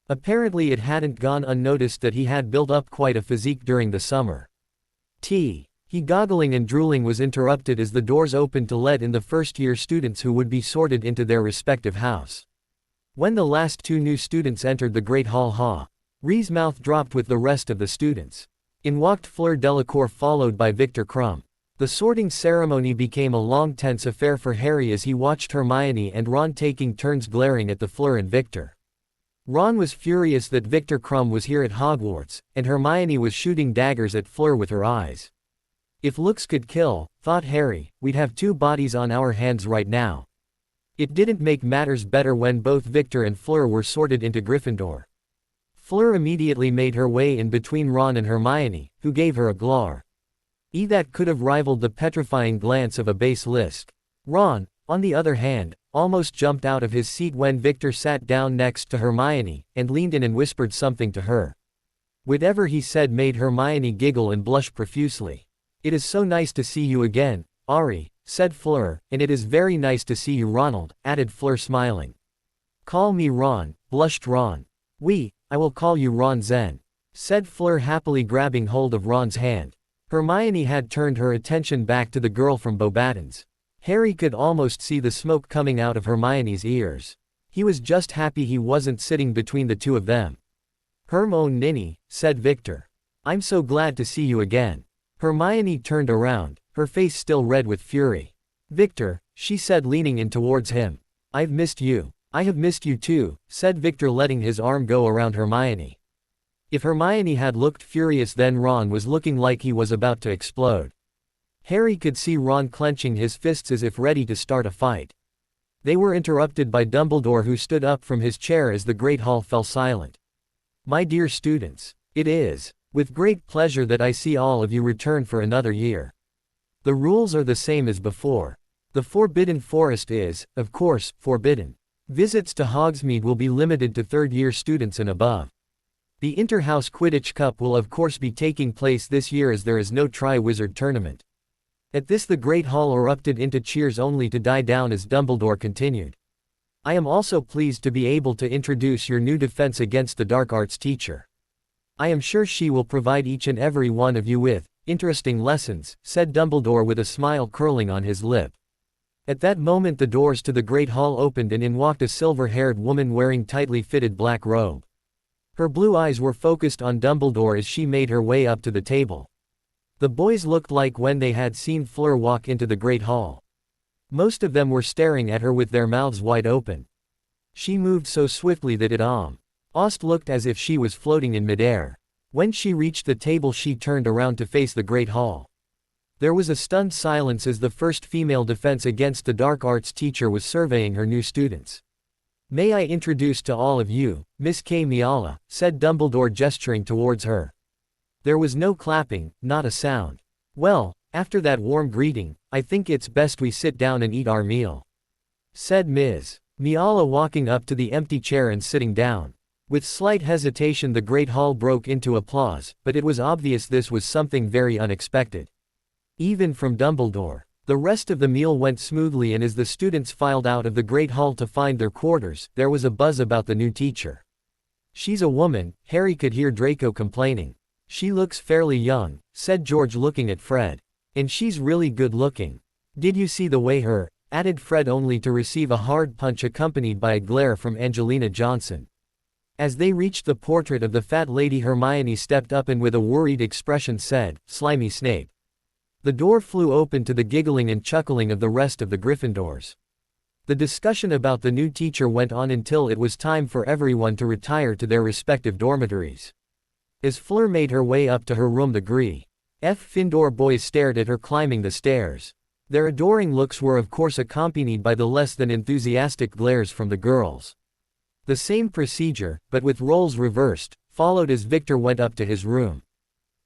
Apparently it hadn't gone unnoticed that he had built up quite a physique during the summer. He goggling and drooling was interrupted as the doors opened to let in the first-year students who would be sorted into their respective house. When the last two new students entered the Great Hall, Harry's mouth dropped with the rest of the students. In walked Fleur Delacour, followed by Victor Crumb. The sorting ceremony became a long, tense affair for Harry as he watched Hermione and Ron taking turns glaring at the Fleur and Victor. Ron was furious that Victor Crumb was here at Hogwarts, and Hermione was shooting daggers at Fleur with her eyes. If looks could kill, thought Harry, we'd have two bodies on our hands right now. It didn't make matters better when both Victor and Fleur were sorted into Gryffindor. Fleur immediately made her way in between Ron and Hermione, who gave her a glare. That could have rivaled the petrifying glance of a basilisk. Ron, on the other hand, almost jumped out of his seat when Victor sat down next to Hermione, and leaned in and whispered something to her. Whatever he said made Hermione giggle and blush profusely. "It is so nice to see you again, Ari," said Fleur, "and it is very nice to see you, Ronald," added Fleur smiling. "Call me Ron," blushed Ron. I will call you Ron Zen," said Fleur, happily grabbing hold of Ron's hand. Hermione had turned her attention back to the girl from Beauxbatons. Harry could almost see the smoke coming out of Hermione's ears. He was just happy he wasn't sitting between the two of them. "Hermione Ninny," said Victor. "I'm so glad to see you again." Hermione turned around, her face still red with fury. "Victor," she said, leaning in towards him. "I've missed you." "I have missed you too," said Victor, letting his arm go around Hermione. If Hermione had looked furious, then Ron was looking like he was about to explode. Harry could see Ron clenching his fists as if ready to start a fight. They were interrupted by Dumbledore, who stood up from his chair as the Great Hall fell silent. "My dear students, it is with great pleasure that I see all of you return for another year. The rules are the same as before. The Forbidden Forest is, of course, forbidden. Visits to Hogsmeade will be limited to third-year students and above. The Inter-House Quidditch Cup will of course be taking place this year, as there is no Tri-Wizard tournament." At this the Great Hall erupted into cheers, only to die down as Dumbledore continued. "I am also pleased to be able to introduce your new defense against the dark arts teacher. I am sure she will provide each and every one of you with interesting lessons," said Dumbledore with a smile curling on his lip. At that moment the doors to the Great Hall opened and in walked a silver-haired woman wearing tightly fitted black robe. Her blue eyes were focused on Dumbledore as she made her way up to the table. The boys looked like when they had seen Fleur walk into the Great Hall. Most of them were staring at her with their mouths wide open. She moved so swiftly that it almost looked as if she was floating in midair. When she reached the table, she turned around to face the Great Hall. There was a stunned silence as the first female defense against the dark arts teacher was surveying her new students. "May I introduce to all of you, Miss K. Miala," said Dumbledore, gesturing towards her. There was no clapping, not a sound. "Well, after that warm greeting, I think it's best we sit down and eat our meal," said Ms. Miala, walking up to the empty chair and sitting down. With slight hesitation the Great Hall broke into applause, but it was obvious this was something very unexpected. Even from Dumbledore. The rest of the meal went smoothly, and as the students filed out of the Great Hall to find their quarters, there was a buzz about the new teacher. "She's a woman," Harry could hear Draco complaining. "She looks fairly young," said George, looking at Fred. "And she's really good looking. Did you see the way her," added Fred, only to receive a hard punch accompanied by a glare from Angelina Johnson. As they reached the portrait of the fat lady, Hermione stepped up and with a worried expression said, "Slimy Snape." The door flew open to the giggling and chuckling of the rest of the Gryffindors. The discussion about the new teacher went on until it was time for everyone to retire to their respective dormitories. As Fleur made her way up to her room, the Gryffindor boys stared at her climbing the stairs. Their adoring looks were of course accompanied by the less than enthusiastic glares from the girls. The same procedure, but with roles reversed, followed as Victor went up to his room.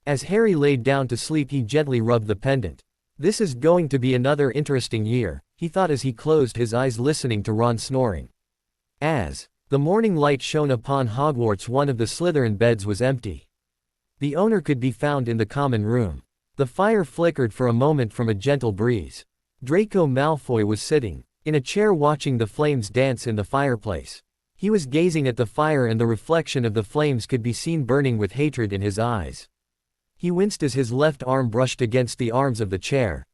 As Harry laid down to sleep, he gently rubbed the pendant. "This is going to be another interesting year," he thought as he closed his eyes, listening to Ron snoring. As the morning light shone upon Hogwarts, one of the Slytherin beds was empty. The owner could be found in the common room. The fire flickered for a moment from a gentle breeze. Draco Malfoy was sitting in a chair watching the flames dance in the fireplace. He was gazing at the fire, and the reflection of the flames could be seen burning with hatred in his eyes. He winced as his left arm brushed against the arms of the chair.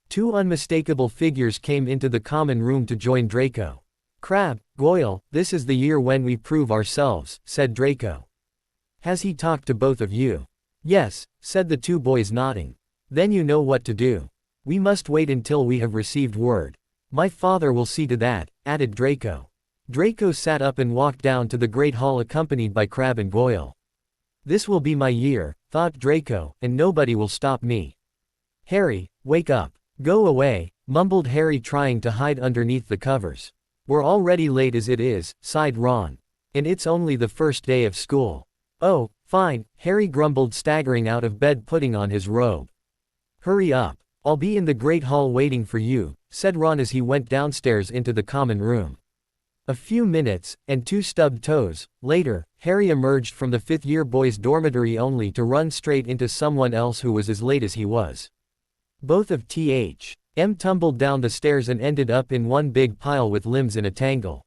Two unmistakable figures came into the common room to join Draco. "Crabbe, Goyle, this is the year when we prove ourselves," said Draco. "Has he talked to both of you?" "Yes," said the two boys, nodding. "Then you know what to do. We must wait until we have received word." "My father will see to that," added Draco. Draco sat up and walked down to the Great Hall accompanied by Crabbe and Goyle. This will be my year, thought Draco, and nobody will stop me. Harry, wake up. Go away, mumbled Harry trying to hide underneath the covers. We're already late as it is, sighed Ron. And it's only the first day of school. Oh, fine, Harry grumbled, staggering out of bed putting on his robe. Hurry up. I'll be in the Great Hall waiting for you, said Ron as he went downstairs into the common room. A few minutes, and 2 stubbed toes, later, Harry emerged from the 5th-year boys' dormitory only to run straight into someone else who was as late as he was. Both of T.H.M. tumbled down the stairs and ended up in one big pile with limbs in a tangle.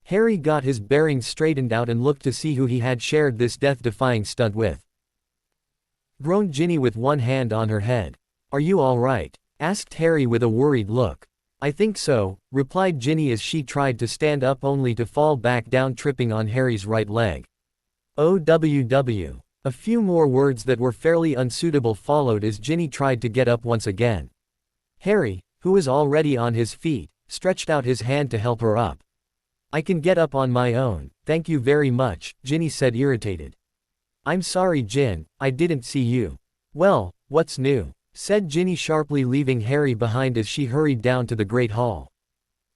Harry got his bearings straightened out and looked to see who he had shared this death-defying stunt with. Groaned Ginny with one hand on her head. Are you all right? Asked Harry with a worried look. I think so, replied Ginny as she tried to stand up only to fall back down, tripping on Harry's right leg. OWW. A few more words that were fairly unsuitable followed as Ginny tried to get up once again. Harry, who was already on his feet, stretched out his hand to help her up. I can get up on my own, thank you very much, Ginny said, irritated. I'm sorry, Gin, I didn't see you. Well, what's new? Said Ginny sharply, leaving Harry behind as she hurried down to the Great Hall.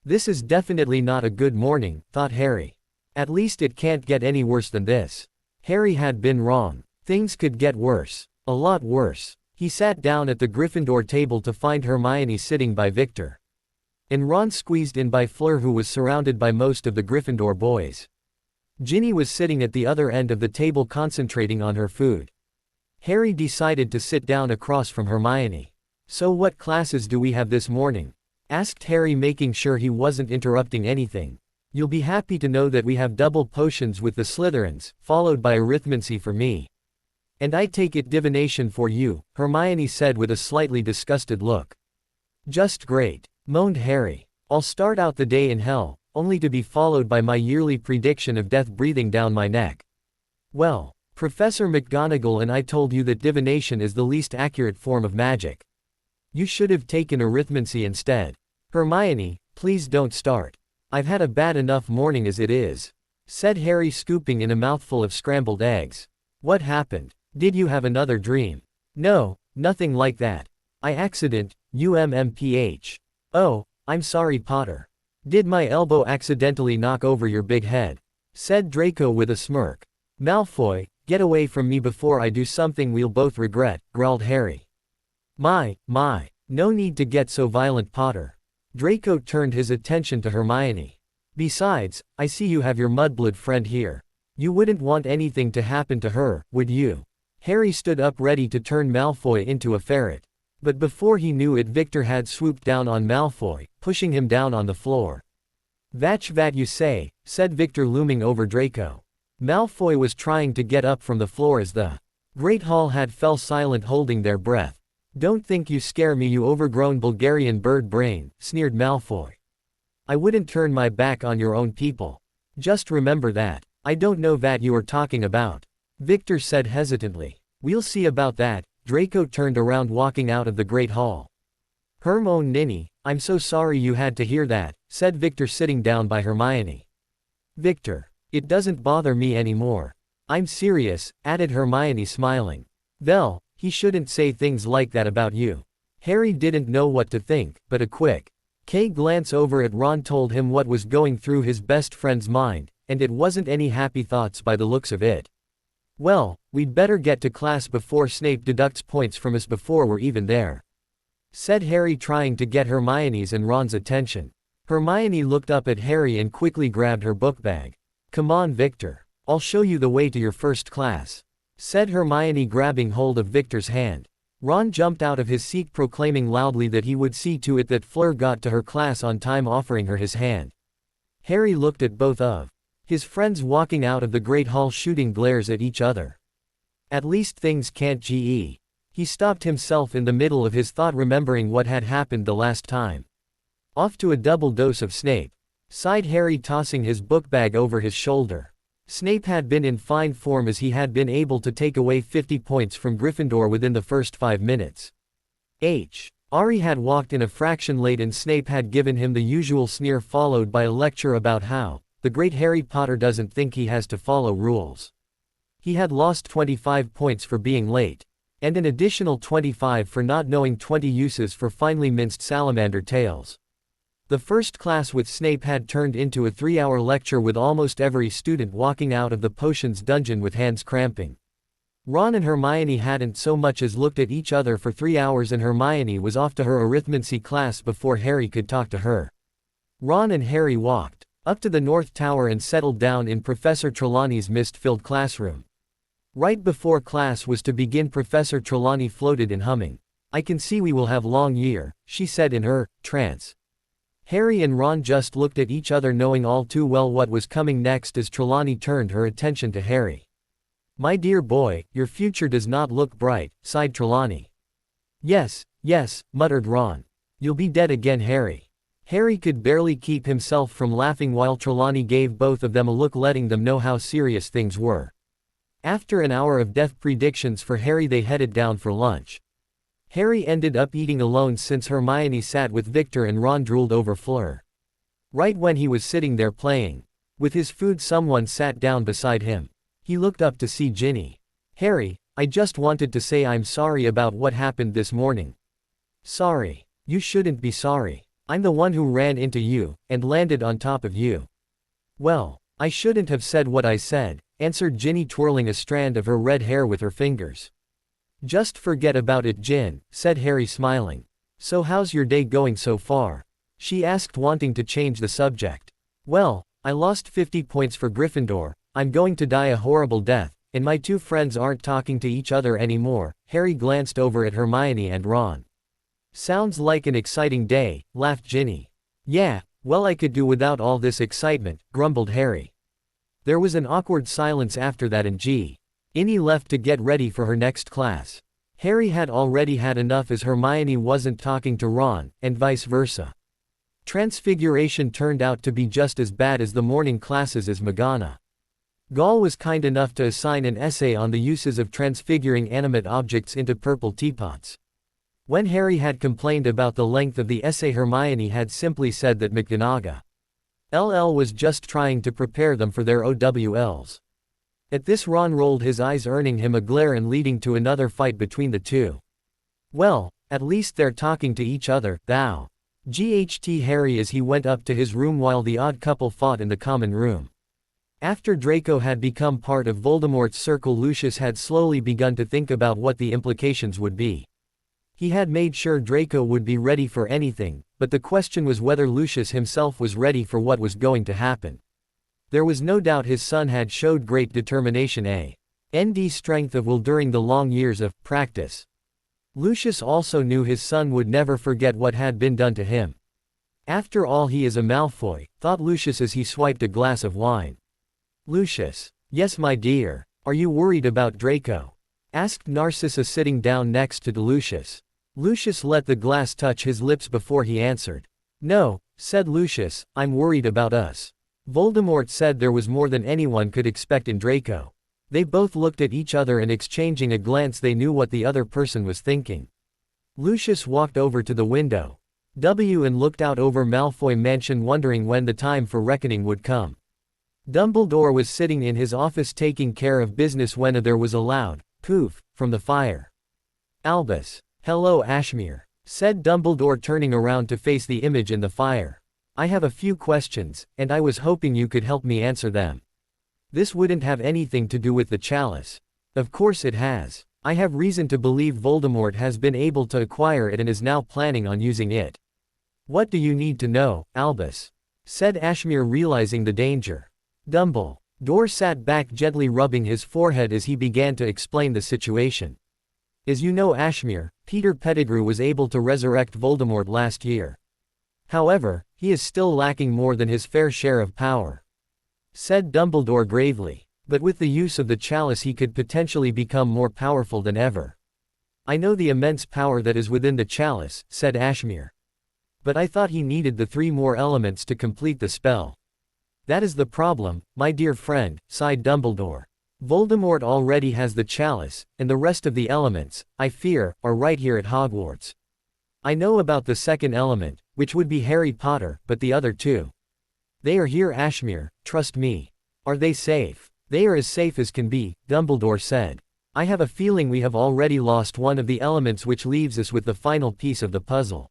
This is definitely not a good morning, thought Harry. At least it can't get any worse than this. Harry had been wrong. Things could get worse. A lot worse. He sat down at the Gryffindor table to find Hermione sitting by Victor. And Ron squeezed in by Fleur, who was surrounded by most of the Gryffindor boys. Ginny was sitting at the other end of the table concentrating on her food. Harry decided to sit down across from Hermione. So what classes do we have this morning? Asked Harry, making sure he wasn't interrupting anything. You'll be happy to know that we have double potions with the Slytherins, followed by arithmancy for me. And I take it divination for you, Hermione said with a slightly disgusted look. Just great, moaned Harry. I'll start out the day in hell, only to be followed by my yearly prediction of death breathing down my neck. Well, Professor McGonagall and I told you that divination is the least accurate form of magic. You should have taken arithmancy instead. Hermione, please don't start. I've had a bad enough morning as it is, said Harry, scooping in a mouthful of scrambled eggs. What happened? Did you have another dream? No, nothing like that. I accident, UMMPH. Oh, I'm sorry, Potter. Did my elbow accidentally knock over your big head? Said Draco with a smirk. Malfoy, get away from me before I do something we'll both regret, growled Harry. My, no need to get so violent, Potter. Draco turned his attention to Hermione. Besides, I see you have your mudblood friend here. You wouldn't want anything to happen to her, would you? Harry stood up ready to turn Malfoy into a ferret. But before he knew it, Victor had swooped down on Malfoy, pushing him down on the floor. Vatch vat you say, said Victor, looming over Draco. Malfoy was trying to get up from the floor as the Great Hall had fell silent, holding their breath. Don't think you scare me, you overgrown Bulgarian bird brain, sneered Malfoy. I wouldn't turn my back on your own people. Just remember that. I don't know what you are talking about, Victor said hesitantly. We'll see about that. Draco turned around, walking out of the Great Hall. Hermione ninny, I'm so sorry you had to hear that, said Victor, sitting down by Hermione. Victor, it doesn't bother me anymore. I'm serious, added Hermione, smiling. Well, he shouldn't say things like that about you. Harry didn't know what to think, but a quick glance over at Ron told him what was going through his best friend's mind, and it wasn't any happy thoughts by the looks of it. Well, we'd better get to class before Snape deducts points from us before we're even there, said Harry, trying to get Hermione's and Ron's attention. Hermione looked up at Harry and quickly grabbed her book bag. Come on, Victor. I'll show you the way to your first class, said Hermione, grabbing hold of Victor's hand. Ron jumped out of his seat, proclaiming loudly that he would see to it that Fleur got to her class on time, offering her his hand. Harry looked at both of his friends walking out of the Great Hall, shooting glares at each other. At least things can't ge. He stopped himself in the middle of his thought, remembering what had happened the last time. Off to a double dose of Snape, sighed Harry, tossing his book bag over his shoulder. Snape had been in fine form, as he had been able to take away 50 points from Gryffindor within the first 5 minutes. Harry had walked in a fraction late, and Snape had given him the usual sneer, followed by a lecture about how the great Harry Potter doesn't think he has to follow rules. He had lost 25 points for being late, and an additional 25 for not knowing 20 uses for finely minced salamander tails. The first class with Snape had turned into a 3-hour lecture with almost every student walking out of the potions dungeon with hands cramping. Ron and Hermione hadn't so much as looked at each other for 3 hours, and Hermione was off to her arithmancy class before Harry could talk to her. Ron and Harry walked up to the North Tower and settled down in Professor Trelawney's mist-filled classroom. Right before class was to begin, Professor Trelawney floated in, humming. "I can see we will have long year," she said in her trance. Harry and Ron just looked at each other, knowing all too well what was coming next as Trelawney turned her attention to Harry. "My dear boy, your future does not look bright," sighed Trelawney. Yes, muttered Ron. "You'll be dead again, Harry." Harry could barely keep himself from laughing while Trelawney gave both of them a look, letting them know how serious things were. After an hour of death predictions for Harry, they headed down for lunch. Harry ended up eating alone since Hermione sat with Victor and Ron drooled over Fleur. Right when he was sitting there playing with his food, someone sat down beside him. He looked up to see Ginny. "Harry, I just wanted to say I'm sorry about what happened this morning." "Sorry? You shouldn't be sorry. I'm the one who ran into you, and landed on top of you." "Well, I shouldn't have said what I said," answered Ginny, twirling a strand of her red hair with her fingers. "Just forget about it, Gin," said Harry, smiling. "So how's your day going so far?" she asked, wanting to change the subject. "Well, I lost 50 points for Gryffindor, I'm going to die a horrible death, and my two friends aren't talking to each other anymore." Harry glanced over at Hermione and Ron. "Sounds like an exciting day," laughed Ginny. "Yeah, well, I could do without all this excitement," grumbled Harry. There was an awkward silence after that, and Ginny left to get ready for her next class. Harry had already had enough as Hermione wasn't talking to Ron, and vice versa. Transfiguration turned out to be just as bad as the morning classes as McGonagall was kind enough to assign an essay on the uses of transfiguring animate objects into purple teapots. When Harry had complained about the length of the essay, Hermione had simply said that McGonagall was just trying to prepare them for their OWLs. At this, Ron rolled his eyes, earning him a glare and leading to another fight between the two. "Well, at least they're talking to each other, thou." GHT Harry as he went up to his room while the odd couple fought in the common room. After Draco had become part of Voldemort's circle, Lucius had slowly begun to think about what the implications would be. He had made sure Draco would be ready for anything, but the question was whether Lucius himself was ready for what was going to happen. There was no doubt his son had showed great determination and strength of will during the long years of practice. Lucius also knew his son would never forget what had been done to him. After all, he is a Malfoy, thought Lucius as he swiped a glass of wine. "Lucius." "Yes, my dear. Are you worried about Draco?" asked Narcissa, sitting down next to Lucius. Lucius let the glass touch his lips before he answered. "No," said Lucius, "I'm worried about us." Voldemort said there was more than anyone could expect in Draco. They both looked at each other, and exchanging a glance they knew what the other person was thinking. Lucius walked over to the window and looked out over Malfoy Mansion, wondering when the time for reckoning would come. Dumbledore was sitting in his office taking care of business when there was a loud poof from the fire. "Albus." "Hello, Ashmere," said Dumbledore, turning around to face the image in the fire. "I have a few questions, and I was hoping you could help me answer them." "This wouldn't have anything to do with the chalice." "Of course it has. I have reason to believe Voldemort has been able to acquire it and is now planning on using it." "What do you need to know, Albus?" said Ashmere, realizing the danger. Dumbledore sat back, gently rubbing his forehead as he began to explain the situation. "As you know, Ashmere, Peter Pettigrew was able to resurrect Voldemort last year. However, he is still lacking more than his fair share of power," said Dumbledore gravely. "But with the use of the chalice he could potentially become more powerful than ever." "I know the immense power that is within the chalice," said Ashmere. "But I thought he needed the 3 more elements to complete the spell." "That is the problem, my dear friend," sighed Dumbledore. "Voldemort already has the chalice, and the rest of the elements, I fear, are right here at Hogwarts. I know about the second element, which would be Harry Potter, but the other two." They are here, Ashmere, trust me. Are they safe? They are as safe as can be, Dumbledore said. I have a feeling we have already lost one of the elements, which leaves us with the final piece of the puzzle.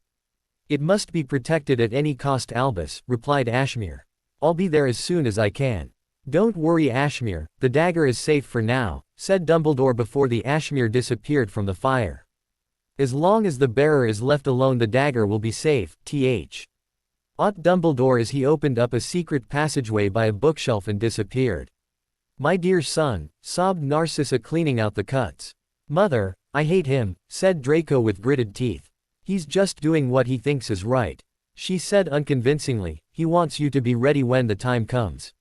It must be protected at any cost, Albus, replied Ashmere. I'll be there as soon as I can. Don't worry, Ashmere, the dagger is safe for now, said Dumbledore before the Ashmere disappeared from the fire. As long as the bearer is left alone, the dagger will be safe, thought Dumbledore as he opened up a secret passageway by a bookshelf and disappeared. My dear son, sobbed Narcissa, cleaning out the cuts. Mother, I hate him, said Draco with gritted teeth. He's just doing what he thinks is right. She said unconvincingly, he wants you to be ready when the time comes.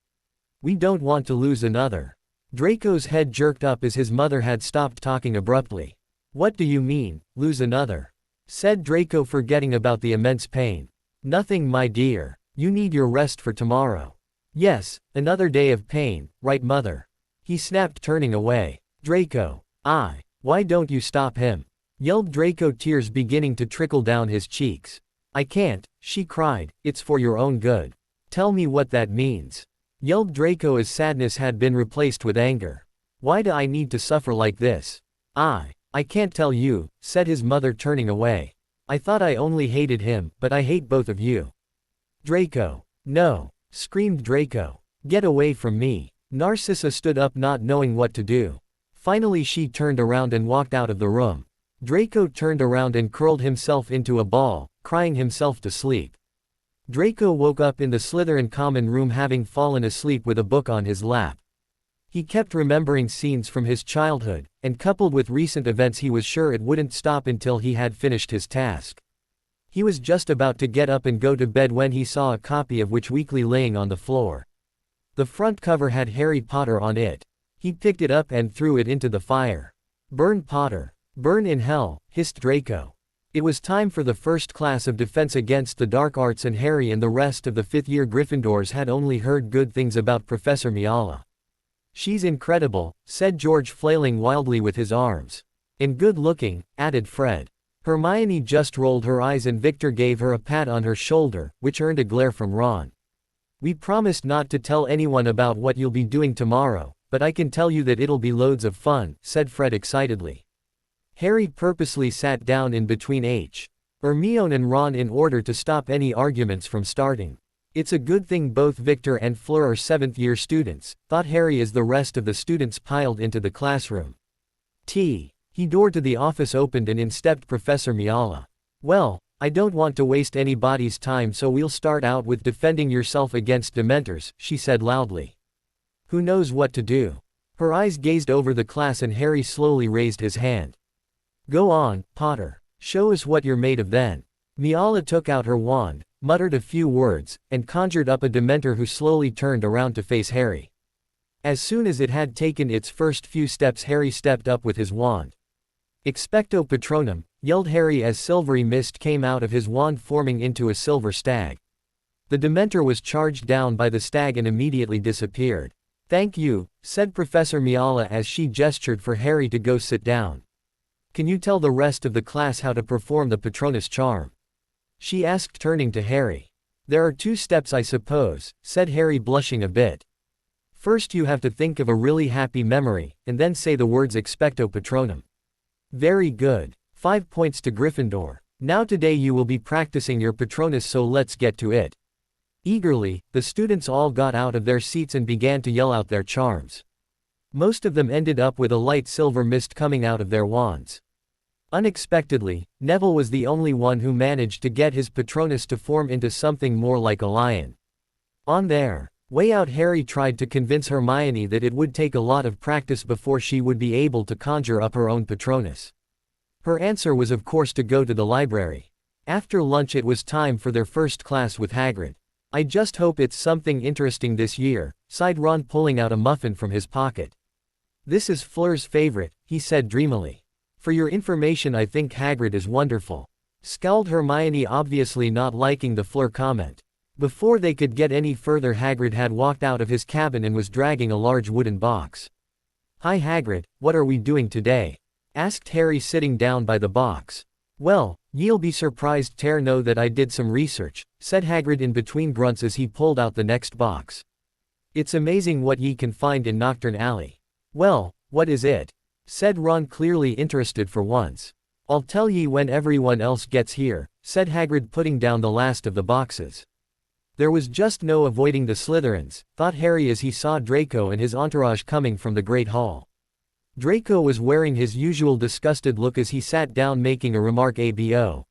We don't want to lose another. Draco's head jerked up as his mother had stopped talking abruptly. What do you mean, lose another? Said Draco, forgetting about the immense pain. Nothing, my dear. You need your rest for tomorrow. Yes, another day of pain, right, mother? He snapped, turning away. Draco. Why don't you stop him? Yelled Draco, tears beginning to trickle down his cheeks. I can't, she cried, it's for your own good. Tell me what that means. Yelled Draco as sadness had been replaced with anger. Why do I need to suffer like this? I can't tell you, said his mother, turning away. I thought I only hated him, but I hate both of you. Draco. No, screamed Draco. Get away from me. Narcissa stood up, not knowing what to do. Finally she turned around and walked out of the room. Draco turned around and curled himself into a ball, crying himself to sleep. Draco woke up in the Slytherin common room, having fallen asleep with a book on his lap. He kept remembering scenes from his childhood, and coupled with recent events, he was sure it wouldn't stop until he had finished his task. He was just about to get up and go to bed when he saw a copy of Witch Weekly laying on the floor. The front cover had Harry Potter on it. He picked it up and threw it into the fire. Burn, Potter. Burn in hell, hissed Draco. It was time for the first class of defense against the dark arts, and Harry and the rest of the fifth-year Gryffindors had only heard good things about Professor Miala. She's incredible, said George, flailing wildly with his arms. And good-looking, added Fred. Hermione just rolled her eyes and Victor gave her a pat on her shoulder, which earned a glare from Ron. We promised not to tell anyone about what you'll be doing tomorrow, but I can tell you that it'll be loads of fun, said Fred excitedly. Harry purposely sat down in between Hermione and Ron in order to stop any arguments from starting. It's a good thing both Victor and Fleur are seventh-year students, thought Harry as the rest of the students piled into the classroom. The door to the office opened and in stepped Professor Miala. Well, I don't want to waste anybody's time, so we'll start out with defending yourself against Dementors, she said loudly. Who knows what to do? Her eyes gazed over the class and Harry slowly raised his hand. Go on, Potter. Show us what you're made of then. Miala took out her wand, muttered a few words, and conjured up a Dementor who slowly turned around to face Harry. As soon as it had taken its first few steps, Harry stepped up with his wand. Expecto Patronum, yelled Harry as silvery mist came out of his wand, forming into a silver stag. The Dementor was charged down by the stag and immediately disappeared. Thank you, said Professor Miala as she gestured for Harry to go sit down. Can you tell the rest of the class how to perform the Patronus charm? She asked, turning to Harry. There are 2 steps, I suppose, said Harry, blushing a bit. First you have to think of a really happy memory, and then say the words Expecto Patronum. Very good. 5 points to Gryffindor. Now today you will be practicing your Patronus, so let's get to it. Eagerly, the students all got out of their seats and began to yell out their charms. Most of them ended up with a light silver mist coming out of their wands. Unexpectedly, Neville was the only one who managed to get his Patronus to form into something more like a lion. On their way out, Harry tried to convince Hermione that it would take a lot of practice before she would be able to conjure up her own Patronus. Her answer was of course to go to the library. After lunch it was time for their first class with Hagrid. I just hope it's something interesting this year, sighed Ron, pulling out a muffin from his pocket. This is Fleur's favorite, he said dreamily. For your information, I think Hagrid is wonderful. Scowled Hermione, obviously not liking the Fleur comment. Before they could get any further, Hagrid had walked out of his cabin and was dragging a large wooden box. Hi Hagrid, what are we doing today? Asked Harry, sitting down by the box. Well, ye'll be surprised to know that I did some research, said Hagrid in between grunts as he pulled out the next box. It's amazing what ye can find in Knockturn Alley. Well, what is it? Said Ron, clearly interested for once. I'll tell ye when everyone else gets here, said Hagrid, putting down the last of the boxes. There was just no avoiding the Slytherins, thought Harry as he saw Draco and his entourage coming from the Great Hall. Draco was wearing his usual disgusted look as he sat down, making a remark abo.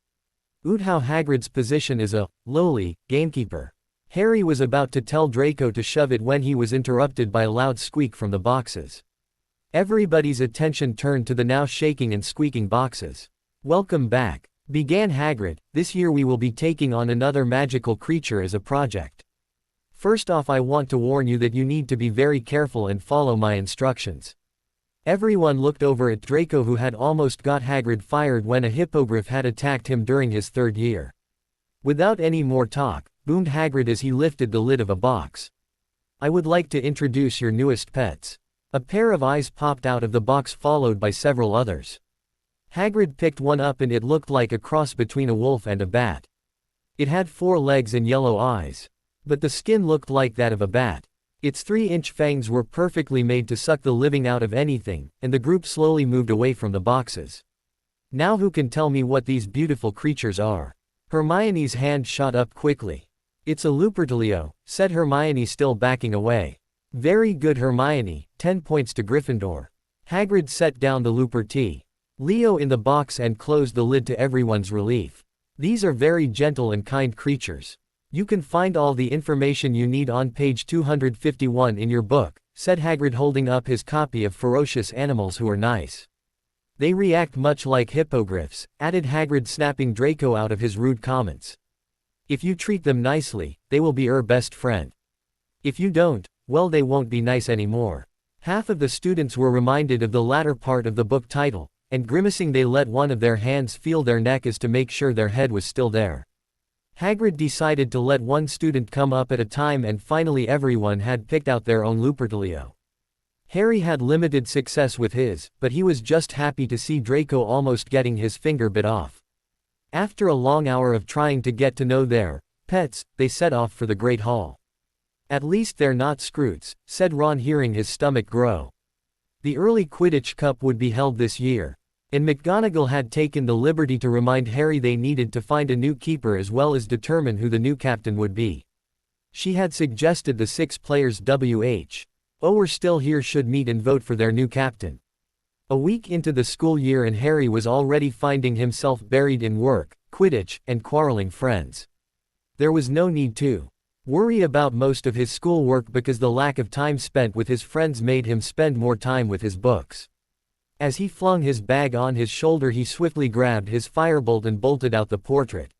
Oot how Hagrid's position is a lowly gamekeeper. Harry was about to tell Draco to shove it when he was interrupted by a loud squeak from the boxes. Everybody's attention turned to the now shaking and squeaking boxes. Welcome back, began Hagrid. This year we will be taking on another magical creature as a project. First off, I want to warn you that you need to be very careful and follow my instructions. Everyone looked over at Draco, who had almost got Hagrid fired when a hippogriff had attacked him during his 3rd year. Without any more talk, boomed Hagrid as he lifted the lid of a box. I would like to introduce your newest pets. A pair of eyes popped out of the box, followed by several others. Hagrid picked one up and it looked like a cross between a wolf and a bat. It had 4 legs and yellow eyes. But the skin looked like that of a bat. Its 3-inch fangs were perfectly made to suck the living out of anything, and the group slowly moved away from the boxes. Now who can tell me what these beautiful creatures are? Hermione's hand shot up quickly. It's a Lupertalio, said Hermione, still backing away. Very good, Hermione, 10 points to Gryffindor. Hagrid set down the Lupertalio in the box and closed the lid to everyone's relief. These are very gentle and kind creatures. You can find all the information you need on page 251 in your book, said Hagrid, holding up his copy of Ferocious Animals Who Are Nice. They react much like hippogriffs, added Hagrid, snapping Draco out of his rude comments. If you treat them nicely, they will be your best friend. If you don't, well, they won't be nice anymore. Half of the students were reminded of the latter part of the book title, and grimacing they let one of their hands feel their neck as to make sure their head was still there. Hagrid decided to let one student come up at a time, and finally everyone had picked out their own Lupertalio. Harry had limited success with his, but he was just happy to see Draco almost getting his finger bit off. After a long hour of trying to get to know their pets, they set off for the Great Hall. At least they're not Scroots, said Ron, hearing his stomach grow. The early Quidditch Cup would be held this year, and McGonagall had taken the liberty to remind Harry they needed to find a new keeper as well as determine who the new captain would be. She had suggested the 6 players who were still here should meet and vote for their new captain. A week into the school year and Harry was already finding himself buried in work, Quidditch, and quarreling friends. There was no need to worry about most of his schoolwork because the lack of time spent with his friends made him spend more time with his books. As he flung his bag on his shoulder, he swiftly grabbed his firebolt and bolted out the portrait.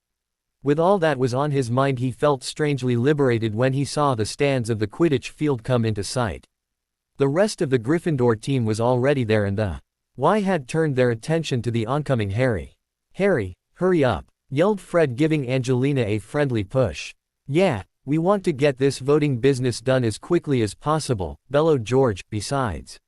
With all that was on his mind, he felt strangely liberated when he saw the stands of the Quidditch field come into sight. The rest of the Gryffindor team was already there, and the Y had turned their attention to the oncoming Harry. Harry, hurry up, yelled Fred, giving Angelina a friendly push. Yeah, we want to get this voting business done as quickly as possible, bellowed George. Besides,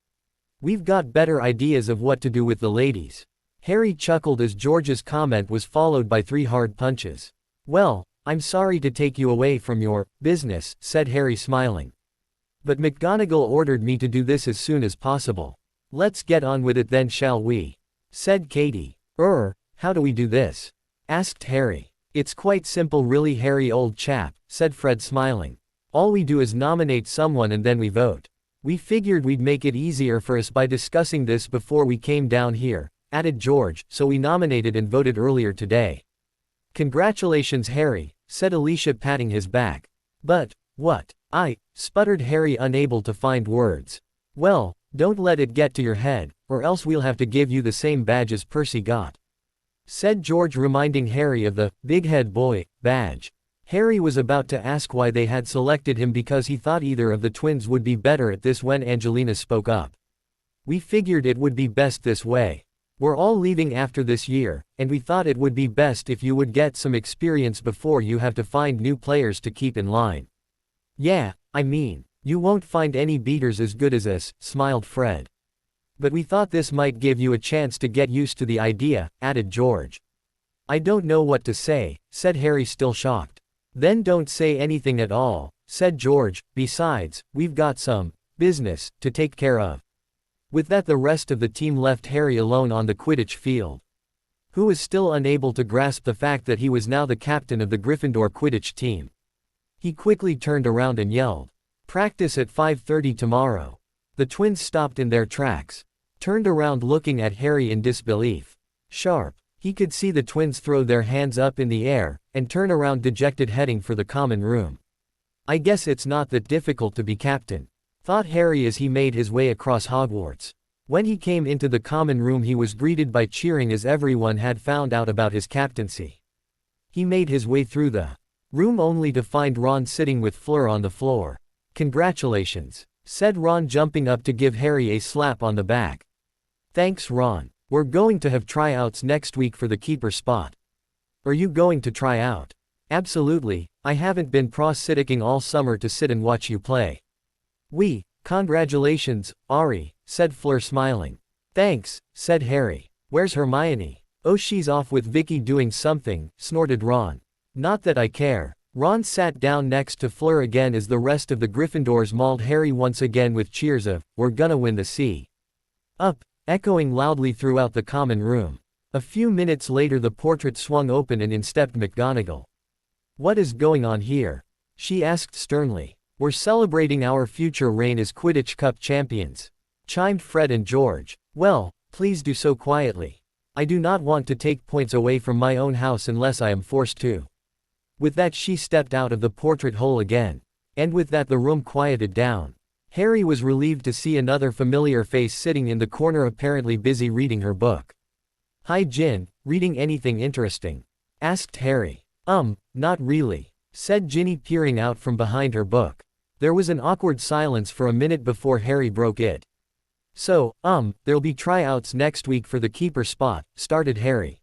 we've got better ideas of what to do with the ladies. Harry chuckled as George's comment was followed by 3 hard punches. Well, I'm sorry to take you away from your business, said Harry, smiling. But McGonagall ordered me to do this as soon as possible. Let's get on with it then, shall we? Said Katie. How do we do this? Asked Harry. It's quite simple really, Harry, old chap, said Fred, smiling. All we do is nominate someone and then we vote. We figured we'd make it easier for us by discussing this before we came down here, added George, so we nominated and voted earlier today. Congratulations, Harry, said Alicia, patting his back. But, what? Sputtered Harry, unable to find words. Well, don't let it get to your head, or else we'll have to give you the same badge as Percy got, said George, reminding Harry of the big head boy badge. Harry was about to ask why they had selected him because he thought either of the twins would be better at this when Angelina spoke up. We figured it would be best this way. We're all leaving after this year, and we thought it would be best if you would get some experience before you have to find new players to keep in line. Yeah, I mean, you won't find any beaters as good as us, smiled Fred. But we thought this might give you a chance to get used to the idea, added George. I don't know what to say, said Harry, still shocked. Then don't say anything at all, said George. Besides, we've got some business to take care of. With that, the rest of the team left Harry alone on the Quidditch field. Who was still unable to grasp the fact that he was now the captain of the Gryffindor Quidditch team. He quickly turned around and yelled, "Practice at 5:30 tomorrow." The twins stopped in their tracks, turned around looking at Harry in disbelief. Sharp. He could see the twins throw their hands up in the air, and turn around dejected, heading for the common room. I guess it's not that difficult to be captain, thought Harry as he made his way across Hogwarts. When he came into the common room, he was greeted by cheering as everyone had found out about his captaincy. He made his way through the room only to find Ron sitting with Fleur on the floor. "Congratulations," said Ron, jumping up to give Harry a slap on the back. "Thanks, Ron. We're going to have tryouts next week for the keeper spot." "Are you going to try out?" "Absolutely. I haven't been pro-sitting all summer to sit and watch you play." "Congratulations, Ari," said Fleur, smiling. "Thanks," said Harry. "Where's Hermione?" "Oh, she's off with Vicky doing something," snorted Ron. "Not that I care." Ron sat down next to Fleur again as the rest of the Gryffindors mauled Harry once again with cheers of, "We're gonna win the C!" echoing loudly throughout the common room. A few minutes later, the portrait swung open and in stepped McGonagall. "What is going on here?" she asked sternly. "We're celebrating our future reign as Quidditch Cup champions," chimed Fred and George. "Well, please do so quietly. I do not want to take points away from my own house unless I am forced to." With that, she stepped out of the portrait hole again. And with that, the room quieted down. Harry was relieved to see another familiar face sitting in the corner, apparently busy reading her book. "Hi, Gin, reading anything interesting?" asked Harry. Not really," said Ginny, peering out from behind her book. There was an awkward silence for a minute before Harry broke it. "So, there'll be tryouts next week for the keeper spot," started Harry.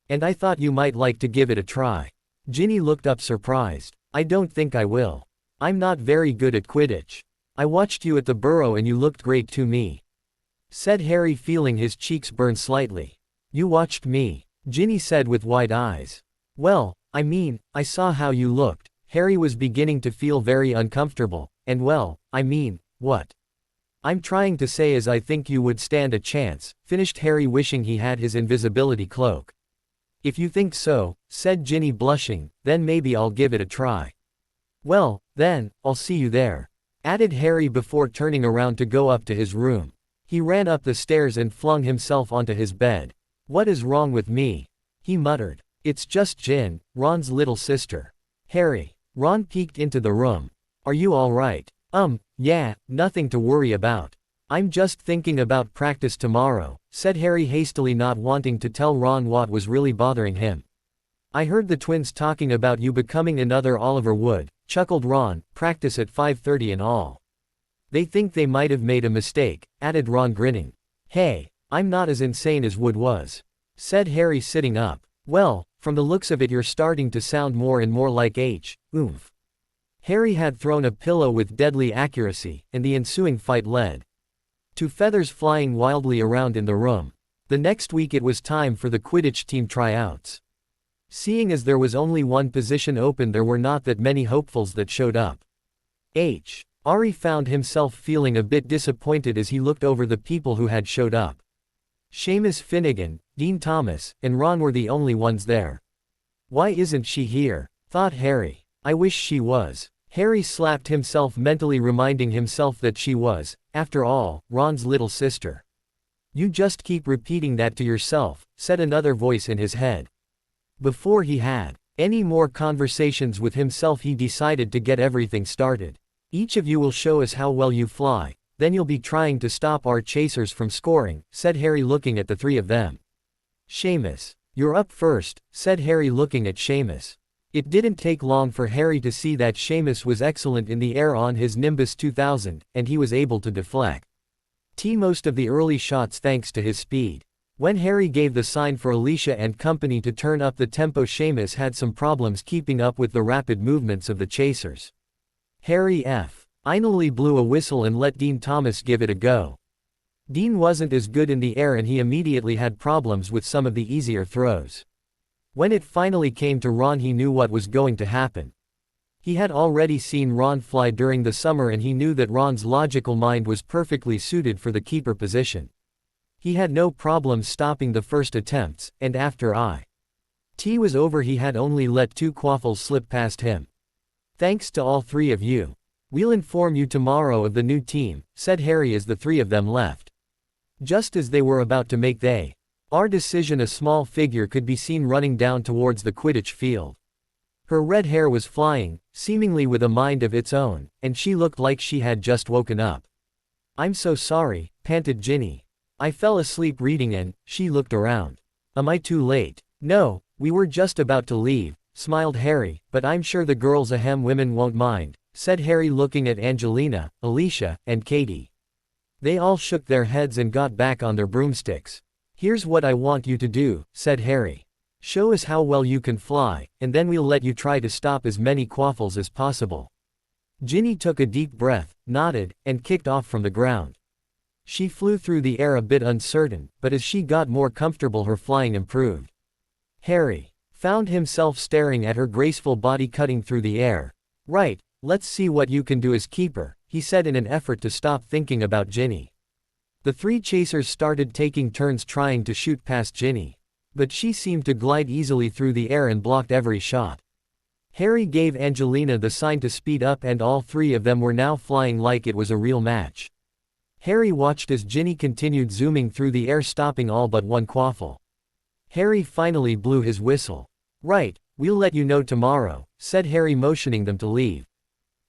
"And I thought you might like to give it a try." Ginny looked up surprised. "I don't think I will. I'm not very good at Quidditch. I watched you at the Burrow and you looked great to me," said Harry, feeling his cheeks burn slightly. "You watched me?" Ginny said with wide eyes. "Well, I mean, I saw how you looked." Harry was beginning to feel very uncomfortable. "And well, I mean, what I'm trying to say is I think you would stand a chance," finished Harry, wishing he had his invisibility cloak. "If you think so," said Ginny, blushing, "then maybe I'll give it a try." "Well, then, I'll see you there," added Harry before turning around to go up to his room. He ran up the stairs and flung himself onto his bed. "What is wrong with me?" he muttered. "It's just Gin, Ron's little sister." "Harry." Ron peeked into the room. "Are you all right?" Yeah, nothing to worry about. I'm just thinking about practice tomorrow," said Harry hastily, not wanting to tell Ron what was really bothering him. "I heard the twins talking about you becoming another Oliver Wood," chuckled Ron. "Practice at 5:30 and all. They think they might have made a mistake," added Ron, grinning. "Hey, I'm not as insane as Wood was," said Harry, sitting up. "Well, from the looks of it you're starting to sound more and more like H. Oomph." Harry had thrown a pillow with deadly accuracy, and the ensuing fight led to feathers flying wildly around in the room. The next week it was time for the Quidditch team tryouts. Seeing as there was only one position open, there were not that many hopefuls that showed up. Ari found himself feeling a bit disappointed as he looked over the people who had showed up. Seamus Finnegan, Dean Thomas, and Ron were the only ones there. "Why isn't she here?" thought Harry. "I wish she was." Harry slapped himself mentally, reminding himself that she was, after all, Ron's little sister. "You just keep repeating that to yourself," said another voice in his head. Before he had any more conversations with himself, he decided to get everything started. "Each of you will show us how well you fly, then you'll be trying to stop our chasers from scoring," said Harry, looking at the three of them. "Seamus, you're up first," said Harry, looking at Seamus. It didn't take long for Harry to see that Seamus was excellent in the air on his Nimbus 2000, and he was able to deflect most of the early shots thanks to his speed. When Harry gave the sign for Alicia and company to turn up the tempo, Seamus had some problems keeping up with the rapid movements of the chasers. Harry finally blew a whistle and let Dean Thomas give it a go. Dean wasn't as good in the air and he immediately had problems with some of the easier throws. When it finally came to Ron, he knew what was going to happen. He had already seen Ron fly during the summer, and he knew that Ron's logical mind was perfectly suited for the keeper position. He had no problem stopping the first attempts, and after it was over, he had only let 2 quaffles slip past him. "Thanks to all 3 of you. We'll inform you tomorrow of the new team," said Harry as the 3 of them left. Just as they were about to make our decision, a small figure could be seen running down towards the Quidditch field. Her red hair was flying, seemingly with a mind of its own, and she looked like she had just woken up. "I'm so sorry," panted Ginny. "I fell asleep reading and," she looked around. "Am I too late?" "No, we were just about to leave," smiled Harry, "but I'm sure the girls women won't mind," said Harry, looking at Angelina, Alicia, and Katie. They all shook their heads and got back on their broomsticks. "Here's what I want you to do," said Harry. "Show us how well you can fly, and then we'll let you try to stop as many quaffles as possible." Ginny took a deep breath, nodded, and kicked off from the ground. She flew through the air a bit uncertain, but as she got more comfortable, her flying improved. Harry found himself staring at her graceful body cutting through the air. "Right, let's see what you can do as keeper," he said in an effort to stop thinking about Ginny. The 3 chasers started taking turns trying to shoot past Ginny, but she seemed to glide easily through the air and blocked every shot. Harry gave Angelina the sign to speed up, and all 3 of them were now flying like it was a real match. Harry watched as Ginny continued zooming through the air, stopping all but 1 quaffle. Harry finally blew his whistle. "Right, we'll let you know tomorrow," said Harry, motioning them to leave.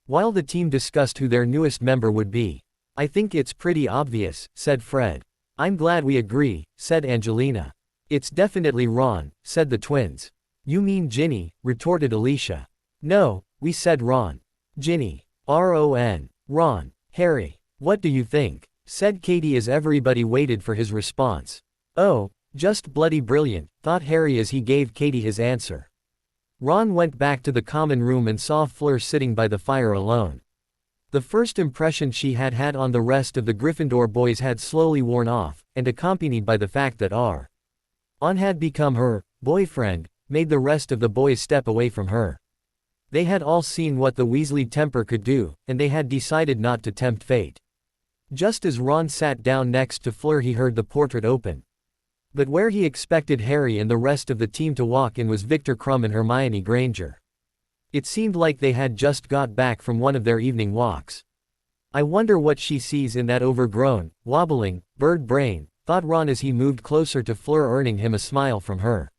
While the team discussed who their newest member would be. "I think it's pretty obvious," said Fred. "I'm glad we agree," said Angelina. "It's definitely Ron," said the twins. "You mean Ginny," retorted Alicia. "No, we said Ron. Ginny. Ron. Ron. Harry. What do you think?" said Katie as everybody waited for his response. "Oh, just bloody brilliant," thought Harry as he gave Katie his answer. Ron went back to the common room and saw Fleur sitting by the fire alone. The first impression she had had on the rest of the Gryffindor boys had slowly worn off, and accompanied by the fact that Ron had become her boyfriend, made the rest of the boys step away from her. They had all seen what the Weasley temper could do, and they had decided not to tempt fate. Just as Ron sat down next to Fleur, he heard the portrait open. But where he expected Harry and the rest of the team to walk in was Victor Crumb and Hermione Granger. It seemed like they had just got back from one of their evening walks. "I wonder what she sees in that overgrown, wobbling, bird brain," thought Ron as he moved closer to Fleur, earning him a smile from her.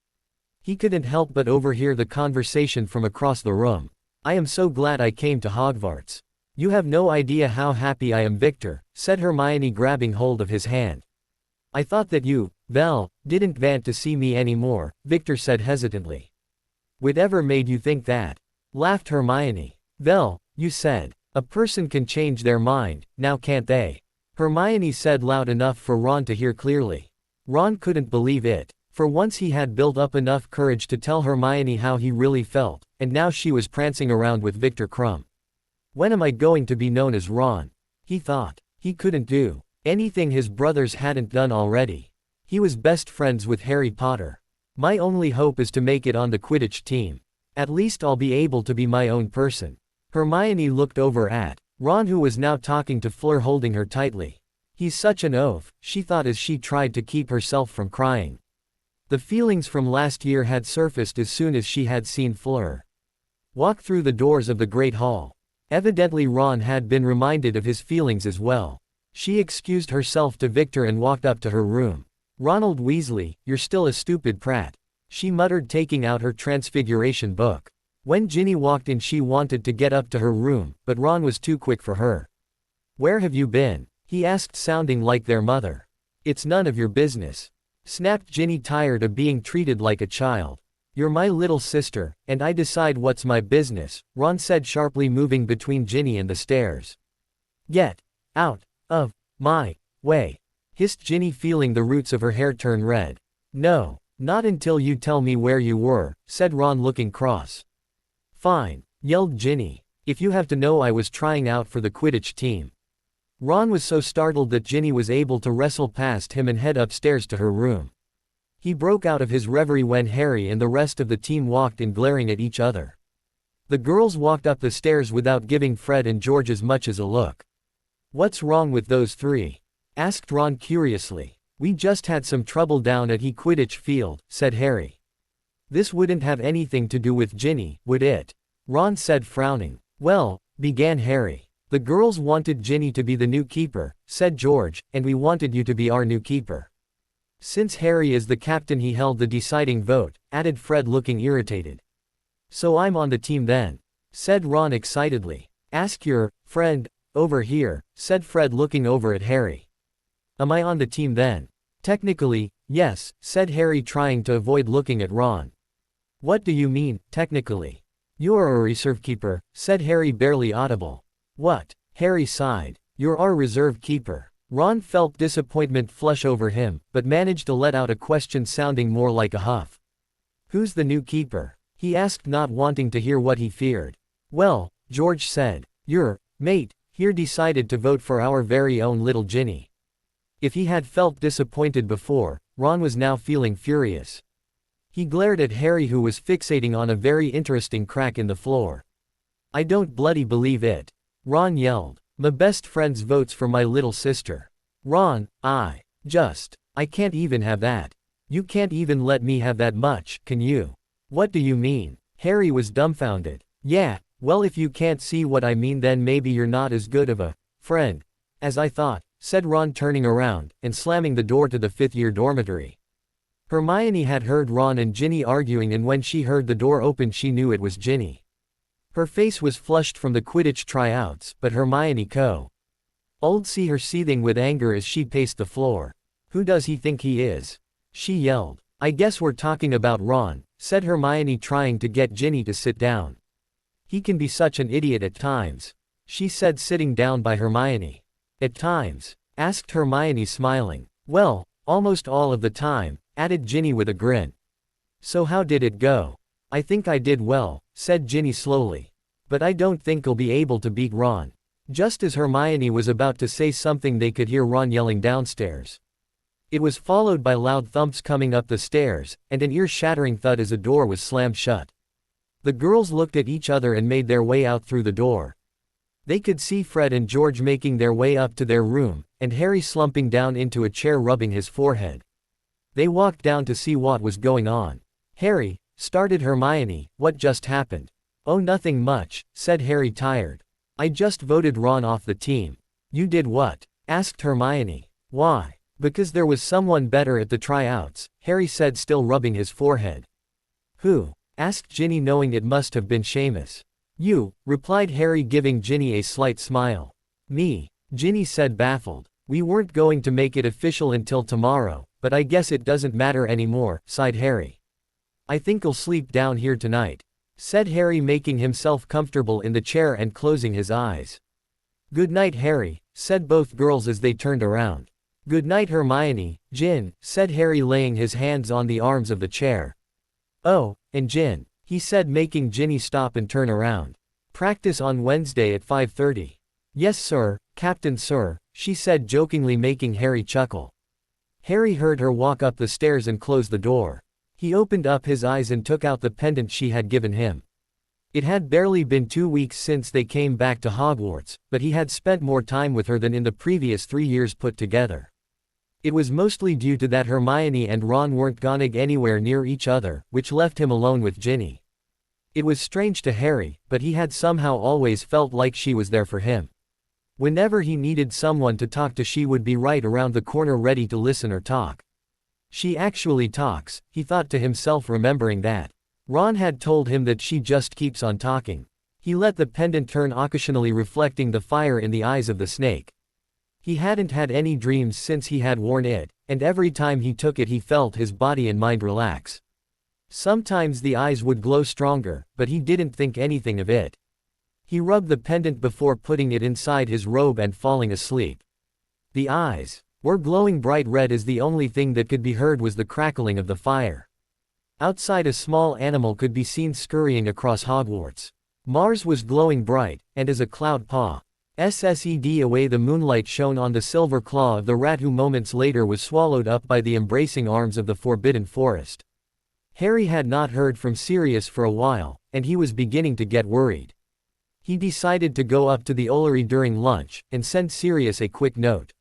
He couldn't help but overhear the conversation from across the room. "I am so glad I came to Hogwarts. You have no idea how happy I am, Victor," said Hermione, grabbing hold of his hand. "I thought that you, didn't want to see me anymore," Victor said hesitantly. "Whatever made you think that?" laughed Hermione. You said. A person can change their mind, now can't they?" Hermione said loud enough for Ron to hear clearly. Ron couldn't believe it. For once he had built up enough courage to tell Hermione how he really felt, and now she was prancing around with Victor Crumb. "When am I going to be known as Ron?" he thought. He couldn't do anything his brothers hadn't done already. He was best friends with Harry Potter. "My only hope is to make it on the Quidditch team. At least I'll be able to be my own person." Hermione looked over at Ron, who was now talking to Fleur, holding her tightly. "He's such an oaf," she thought as she tried to keep herself from crying. The feelings from last year had surfaced as soon as she had seen Fleur walk through the doors of the Great Hall. Evidently Ron had been reminded of his feelings as well. She excused herself to Victor and walked up to her room. "Ronald Weasley, you're still a stupid prat," she muttered, taking out her Transfiguration book. When Ginny walked in, she wanted to get up to her room, but Ron was too quick for her. "Where have you been?" he asked, sounding like their mother. "It's none of your business," snapped Ginny, tired of being treated like a child. "You're my little sister, and I decide what's my business," Ron said sharply, moving between Ginny and the stairs. "Get out of my way," hissed Ginny, feeling the roots of her hair turn red. "No, not until you tell me where you were," said Ron, looking cross. "Fine," yelled Ginny. "If you have to know, I was trying out for the Quidditch team." Ron was so startled that Ginny was able to wrestle past him and head upstairs to her room. He broke out of his reverie when Harry and the rest of the team walked in glaring at each other. The girls walked up the stairs without giving Fred and George as much as a look. "What's wrong with those three?" asked Ron curiously. "We just had some trouble down at the Quidditch field," said Harry. "This wouldn't have anything to do with Ginny, would it?" Ron said, frowning. "Well," began Harry. "The girls wanted Ginny to be the new keeper," said George, "and we wanted you to be our new keeper." "Since Harry is the captain, he held the deciding vote," added Fred, looking irritated. "So I'm on the team then," said Ron excitedly. "Ask your friend over here," said Fred, looking over at Harry. "Am I on the team then?" "Technically, yes," said Harry, trying to avoid looking at Ron. "What do you mean, technically?" "You're a reserve keeper," said Harry, barely audible. "What?" Harry sighed. "You're our reserve keeper." Ron felt disappointment flush over him, but managed to let out a question sounding more like a huff. "Who's the new keeper?" he asked, not wanting to hear what he feared. "Well," George said, "your mate here decided to vote for our very own little Ginny." If he had felt disappointed before, Ron was now feeling furious. He glared at Harry, who was fixating on a very interesting crack in the floor. "I don't bloody believe it," Ron yelled. "My best friend's votes for my little sister. Ron, I can't even have that. You can't even let me have that much, can you?" "What do you mean?" Harry was dumbfounded. "Yeah, well, if you can't see what I mean, then maybe you're not as good of a friend as I thought," said Ron, turning around and slamming the door to the fifth-year dormitory. Hermione had heard Ron and Ginny arguing, and when she heard the door open she knew it was Ginny. Her face was flushed from the Quidditch tryouts, but Hermione could see her seething with anger as she paced the floor. "Who does he think he is?" she yelled. "I guess we're talking about Ron," said Hermione, trying to get Ginny to sit down. "He can be such an idiot at times," she said, sitting down by Hermione. "At times?" asked Hermione, smiling. "Well, almost all of the time," added Ginny with a grin. "So how did it go?" "I think I did well," said Ginny slowly. "But I don't think I'll be able to beat Ron." Just as Hermione was about to say something, they could hear Ron yelling downstairs. It was followed by loud thumps coming up the stairs, and an ear-shattering thud as a door was slammed shut. The girls looked at each other and made their way out through the door. They could see Fred and George making their way up to their room, and Harry slumping down into a chair, rubbing his forehead. They walked down to see what was going on. "Harry," started Hermione, "what just happened?" "Oh, nothing much," said Harry, tired. "I just voted Ron off the team." "You did what?" asked Hermione. "Why? Because there was someone better at the tryouts," Harry said, still rubbing his forehead. "Who?" asked Ginny, knowing it must have been Seamus. "You," replied Harry, giving Ginny a slight smile. "Me?" Ginny said, baffled. "We weren't going to make it official until tomorrow, but I guess it doesn't matter anymore," sighed Harry. "I think I'll sleep down here tonight," said Harry, making himself comfortable in the chair and closing his eyes. "Good night, Harry," said both girls as they turned around. "Good night, Hermione." "Gin," said Harry, laying his hands on the arms of the chair. "Oh, and Gin," he said, making Ginny stop and turn around. "Practice on Wednesday at 5:30. "Yes, sir, Captain, sir," she said jokingly, making Harry chuckle. Harry heard her walk up the stairs and close the door. He opened up his eyes and took out the pendant she had given him. It had barely been 2 weeks since they came back to Hogwarts, but he had spent more time with her than in the previous 3 years put together. It was mostly due to that Hermione and Ron weren't going anywhere near each other, which left him alone with Ginny. It was strange to Harry, but he had somehow always felt like she was there for him. Whenever he needed someone to talk to, she would be right around the corner, ready to listen or talk. She actually talks, he thought to himself, remembering that Ron had told him that she just keeps on talking. He let the pendant turn, occasionally reflecting the fire in the eyes of the snake. He hadn't had any dreams since he had worn it, and every time he took it he felt his body and mind relax. Sometimes the eyes would glow stronger, but he didn't think anything of it. He rubbed the pendant before putting it inside his robe and falling asleep. The eyes were glowing bright red, as the only thing that could be heard was the crackling of the fire. Outside, a small animal could be seen scurrying across Hogwarts. Mars was glowing bright, and as a cloud paw Sed away the moonlight shone on the silver claw of the rat who moments later was swallowed up by the embracing arms of the forbidden forest. Harry had not heard from Sirius for a while, and he was beginning to get worried. He decided to go up to the Ollery during lunch, and send Sirius a quick note.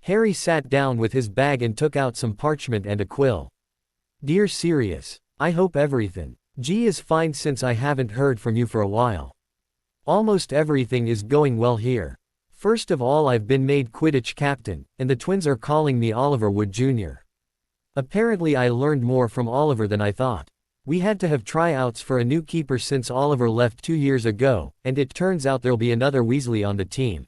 Harry sat down with his bag and took out some parchment and a quill. Dear Sirius, I hope everything is fine since I haven't heard from you for a while. Almost everything is going well here. First of all, I've been made Quidditch captain, and the twins are calling me Oliver Wood Jr. Apparently I learned more from Oliver than I thought. We had to have tryouts for a new keeper since Oliver left 2 years ago, and it turns out there'll be another Weasley on the team.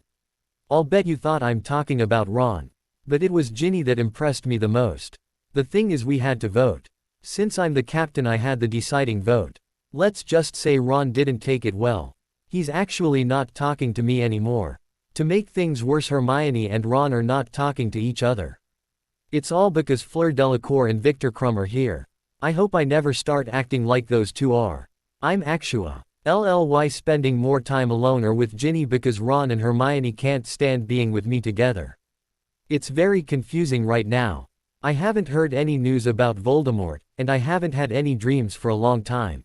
I'll bet you thought I'm talking about Ron. But it was Ginny that impressed me the most. The thing is, we had to vote. Since I'm the captain, I had the deciding vote. Let's just say Ron didn't take it well. He's actually not talking to me anymore. To make things worse, Hermione and Ron are not talking to each other. It's all because Fleur Delacour and Victor Krum are here. I hope I never start acting like those two are. I'm LLY spending more time alone or with Ginny because Ron and Hermione can't stand being with me together. It's very confusing right now. I haven't heard any news about Voldemort, and I haven't had any dreams for a long time.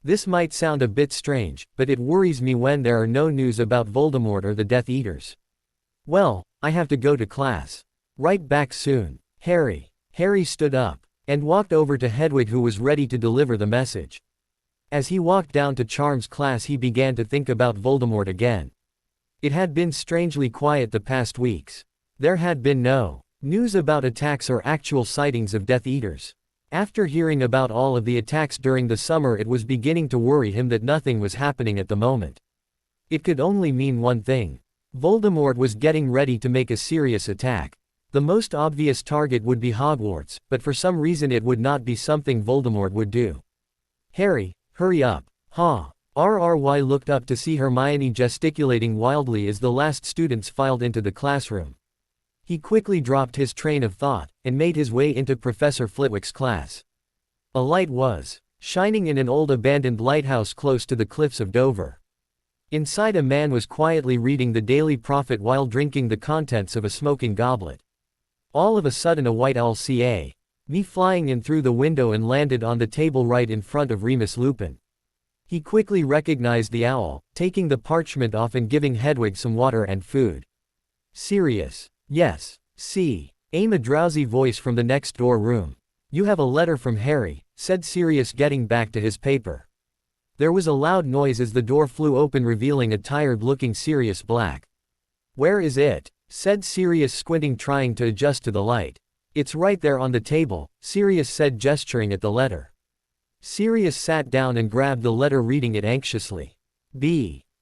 This might sound a bit strange, but it worries me when there are no news about Voldemort or the Death Eaters. Well, I have to go to class. Right back soon. Harry. Harry stood up and walked over to Hedwig, who was ready to deliver the message. As he walked down to Charm's class, he began to think about Voldemort again. It had been strangely quiet the past weeks. There had been no news about attacks or actual sightings of Death Eaters. After hearing about all of the attacks during the summer, it was beginning to worry him that nothing was happening at the moment. It could only mean one thing. Voldemort was getting ready to make a serious attack. The most obvious target would be Hogwarts, but for some reason it would not be something Voldemort would do. Harry, hurry up. RRY looked up to see Hermione gesticulating wildly as the last students filed into the classroom. He quickly dropped his train of thought, and made his way into Professor Flitwick's class. A light was shining in an old abandoned lighthouse close to the cliffs of Dover. Inside, a man was quietly reading the Daily Prophet while drinking the contents of a smoking goblet. All of a sudden, a white owl me flying in through the window and landed on the table right in front of Remus Lupin. He quickly recognized the owl, taking the parchment off and giving Hedwig some water and food. Sirius. Yes. A drowsy voice from the next door room. You have a letter from Harry, said Sirius, getting back to his paper. There was a loud noise as the door flew open, revealing a tired-looking Sirius Black. Where is it? Said Sirius, squinting, trying to adjust to the light. It's right there on the table, Sirius said, gesturing at the letter. Sirius sat down and grabbed the letter, reading it anxiously.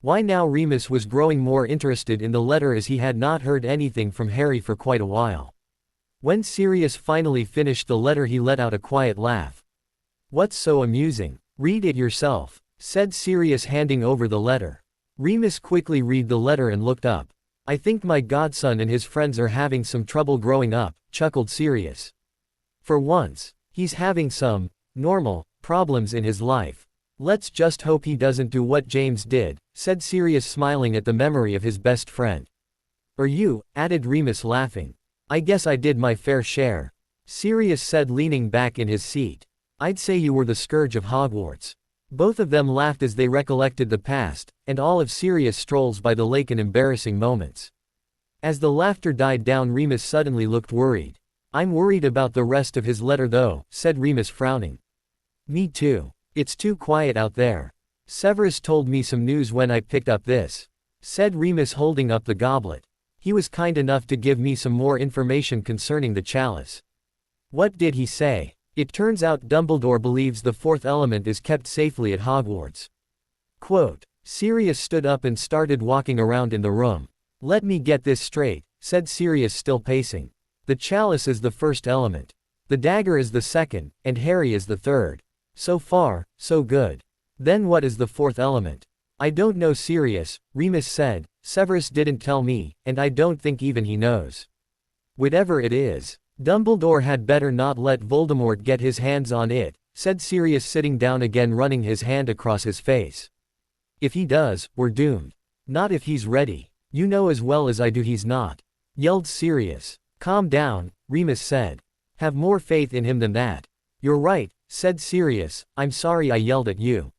Why now? Remus was growing more interested in the letter as he had not heard anything from Harry for quite a while. When Sirius finally finished the letter, he let out a quiet laugh. What's so amusing? Read it yourself, said Sirius, handing over the letter. Remus quickly read the letter and looked up. I think my godson and his friends are having some trouble growing up, chuckled Sirius. For once, he's having some normal problems in his life. Let's just hope he doesn't do what James did, said Sirius, smiling at the memory of his best friend. Or you, added Remus, laughing. I guess I did my fair share, Sirius said, leaning back in his seat. I'd say you were the scourge of Hogwarts. Both of them laughed as they recollected the past, and all of Sirius' strolls by the lake and embarrassing moments. As the laughter died down, Remus suddenly looked worried. I'm worried about the rest of his letter though, said Remus, frowning. Me too. It's too quiet out there. Severus told me some news when I picked up this, said Remus, holding up the goblet. He was kind enough to give me some more information concerning the chalice. What did he say? It turns out Dumbledore believes the fourth element is kept safely at Hogwarts. Quote. Sirius stood up and started walking around in the room. Let me get this straight, said Sirius, still pacing. The chalice is the first element. The dagger is the second, and Harry is the third. So far, so good. Then what is the fourth element? I don't know, Sirius, Remus said. Severus didn't tell me, and I don't think even he knows. Whatever it is, Dumbledore had better not let Voldemort get his hands on it, said Sirius, sitting down again, running his hand across his face. If he does, we're doomed. Not if he's ready. You know as well as I do he's not. Yelled Sirius. Calm down, Remus said. Have more faith in him than that. You're right, said Sirius, I'm sorry I yelled at you.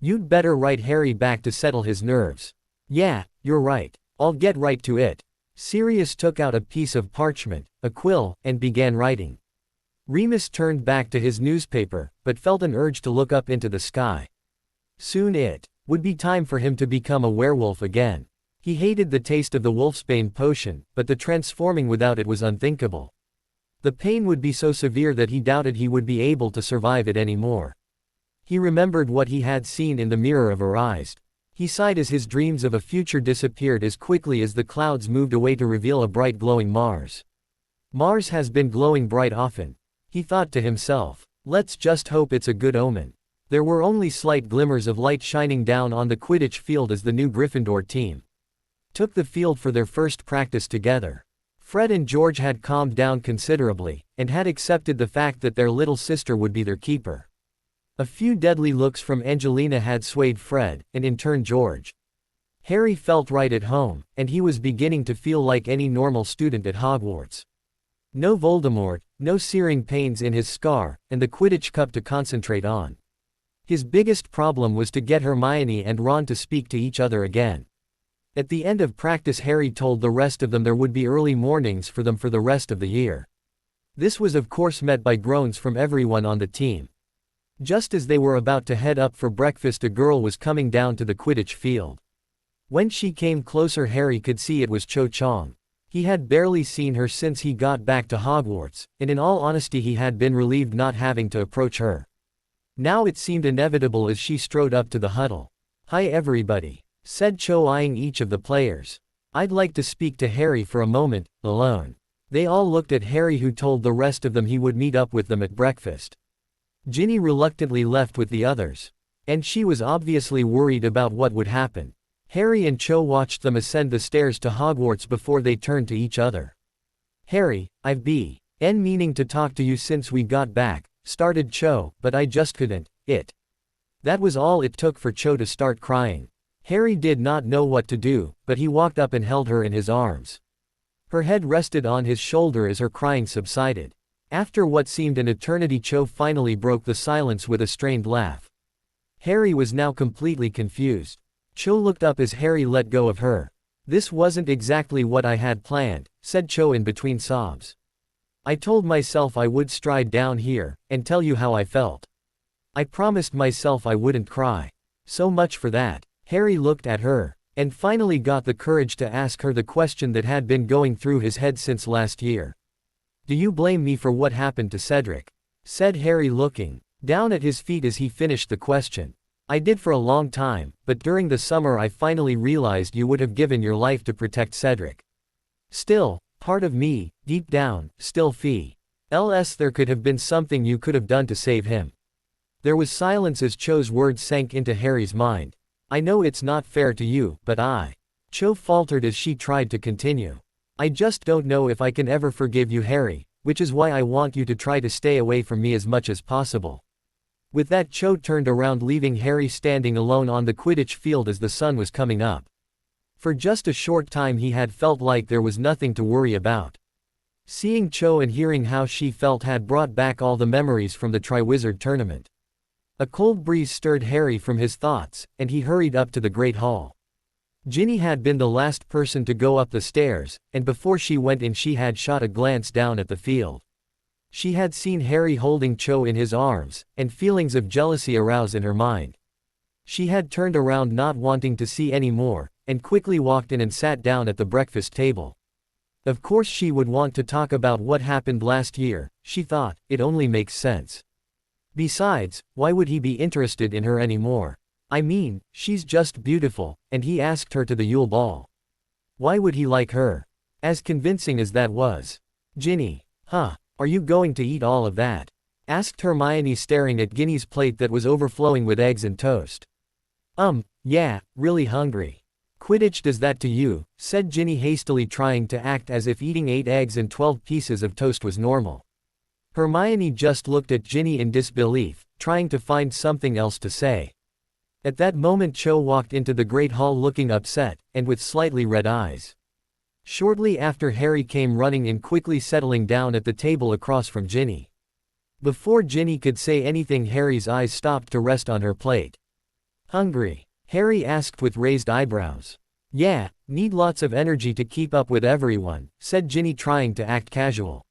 You'd better write Harry back to settle his nerves. Yeah, you're right. I'll get right to it. Sirius took out a piece of parchment, a quill, and began writing. Remus turned back to his newspaper, but felt an urge to look up into the sky. Soon it would be time for him to become a werewolf again. He hated the taste of the wolfsbane potion, but the transforming without it was unthinkable. The pain would be so severe that he doubted he would be able to survive it anymore. He remembered what he had seen in the mirror of her eyes. He sighed as his dreams of a future disappeared as quickly as the clouds moved away to reveal a bright glowing Mars. Mars has been glowing bright often. He thought to himself. Let's just hope it's a good omen. There were only slight glimmers of light shining down on the Quidditch field as the new Gryffindor team took the field for their first practice together. Fred and George had calmed down considerably, and had accepted the fact that their little sister would be their keeper. A few deadly looks from Angelina had swayed Fred, and in turn George. Harry felt right at home, and he was beginning to feel like any normal student at Hogwarts. No Voldemort, no searing pains in his scar, and the Quidditch Cup to concentrate on. His biggest problem was to get Hermione and Ron to speak to each other again. At the end of practice Harry told the rest of them there would be early mornings for them for the rest of the year. This was of course met by groans from everyone on the team. Just as they were about to head up for breakfast a girl was coming down to the Quidditch field. When she came closer Harry could see it was Cho Chang. He had barely seen her since he got back to Hogwarts, and in all honesty he had been relieved not having to approach her. Now it seemed inevitable as she strode up to the huddle. "Hi everybody," said Cho eyeing each of the players. "I'd like to speak to Harry for a moment, alone." They all looked at Harry who told the rest of them he would meet up with them at breakfast. Ginny reluctantly left with the others. And she was obviously worried about what would happen. Harry and Cho watched them ascend the stairs to Hogwarts before they turned to each other. "Harry, I've been meaning to talk to you since we got back," started Cho, "but I just couldn't, That was all it took for Cho to start crying. Harry did not know what to do, but he walked up and held her in his arms. Her head rested on his shoulder as her crying subsided. After what seemed an eternity Cho finally broke the silence with a strained laugh. Harry was now completely confused. Cho looked up as Harry let go of her. "This wasn't exactly what I had planned," said Cho in between sobs. "I told myself I would stride down here, and tell you how I felt. I promised myself I wouldn't cry. So much for that." Harry looked at her, and finally got the courage to ask her the question that had been going through his head since last year. "Do you blame me for what happened to Cedric?" said Harry looking down at his feet as he finished the question. "I did for a long time, but during the summer I finally realized you would have given your life to protect Cedric. Still, part of me, deep down, still feels there could have been something you could have done to save him." There was silence as Cho's words sank into Harry's mind. "I know it's not fair to you, but Cho faltered as she tried to continue. "I just don't know if I can ever forgive you, Harry, which is why I want you to try to stay away from me as much as possible." With that Cho turned around leaving Harry standing alone on the Quidditch field as the sun was coming up. For just a short time he had felt like there was nothing to worry about. Seeing Cho and hearing how she felt had brought back all the memories from the Triwizard Tournament. A cold breeze stirred Harry from his thoughts, and he hurried up to the Great Hall. Ginny had been the last person to go up the stairs, and before she went in she had shot a glance down at the field. She had seen Harry holding Cho in his arms, and feelings of jealousy arose in her mind. She had turned around not wanting to see any more, and quickly walked in and sat down at the breakfast table. Of course she would want to talk about what happened last year, she thought, it only makes sense. Besides, why would he be interested in her anymore? I mean, she's just beautiful, and he asked her to the Yule Ball. Why would he like her? As convincing as that was. "Ginny, are you going to eat all of that?" asked Hermione staring at Ginny's plate that was overflowing with eggs and toast. Yeah, really hungry." "Quidditch does that to you," said Ginny hastily trying to act as if eating 8 eggs and 12 pieces of toast was normal. Hermione just looked at Ginny in disbelief, trying to find something else to say. At that moment Cho walked into the great hall looking upset, and with slightly red eyes. Shortly after Harry came running in, quickly settling down at the table across from Ginny. Before Ginny could say anything, Harry's eyes stopped to rest on her plate. "Hungry?" Harry asked with raised eyebrows. "Yeah, need lots of energy to keep up with everyone," said Ginny, trying to act casual.